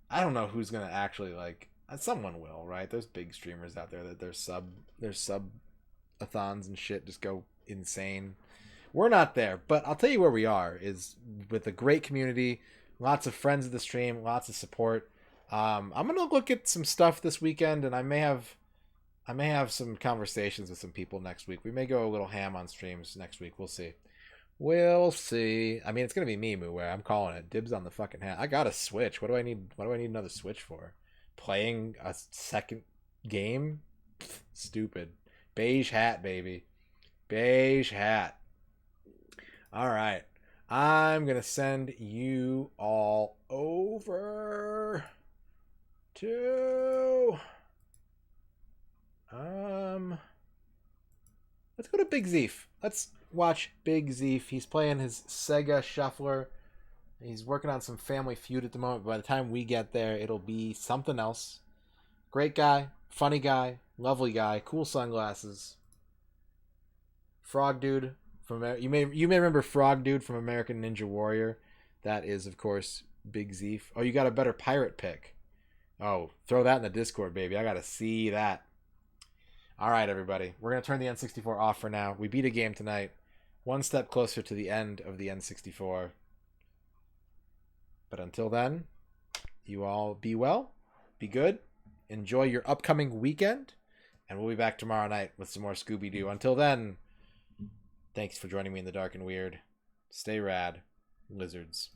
I don't know who's going to actually, like... Someone will, right? There's big streamers out there that their sub-a-thons and shit just go insane. We're not there, but I'll tell you where we are, is with a great community, lots of friends of the stream, lots of support. I'm going to look at some stuff this weekend, and I may have some conversations with some people next week. We may go a little ham on streams next week. We'll see. We'll see. I mean, it's going to be me, Muway. I'm calling it. Dibs on the fucking hat. I got a Switch. What do I need another Switch for? Playing a second game? Pfft, stupid. Beige hat, baby. Beige hat. All right. I'm going to send you all over to... Let's go to Big Zeef. Let's watch Big Zeef. He's playing his Sega Shuffler. He's working on some Family Feud at the moment. By the time we get there, it'll be something else. Great guy, funny guy, lovely guy, cool sunglasses. Frog Dude from you may remember Frog Dude from American Ninja Warrior. That is, of course, Big Zeef. Oh, you got a better pirate pick. Oh, throw that in the Discord, baby. I gotta see that. All right, everybody. We're gonna turn the N64 off for now. We beat a game tonight. One step closer to the end of the N64. But until then, you all be well, be good, enjoy your upcoming weekend, and we'll be back tomorrow night with some more Scooby-Doo. Until then, thanks for joining me in the dark and weird. Stay rad, lizards.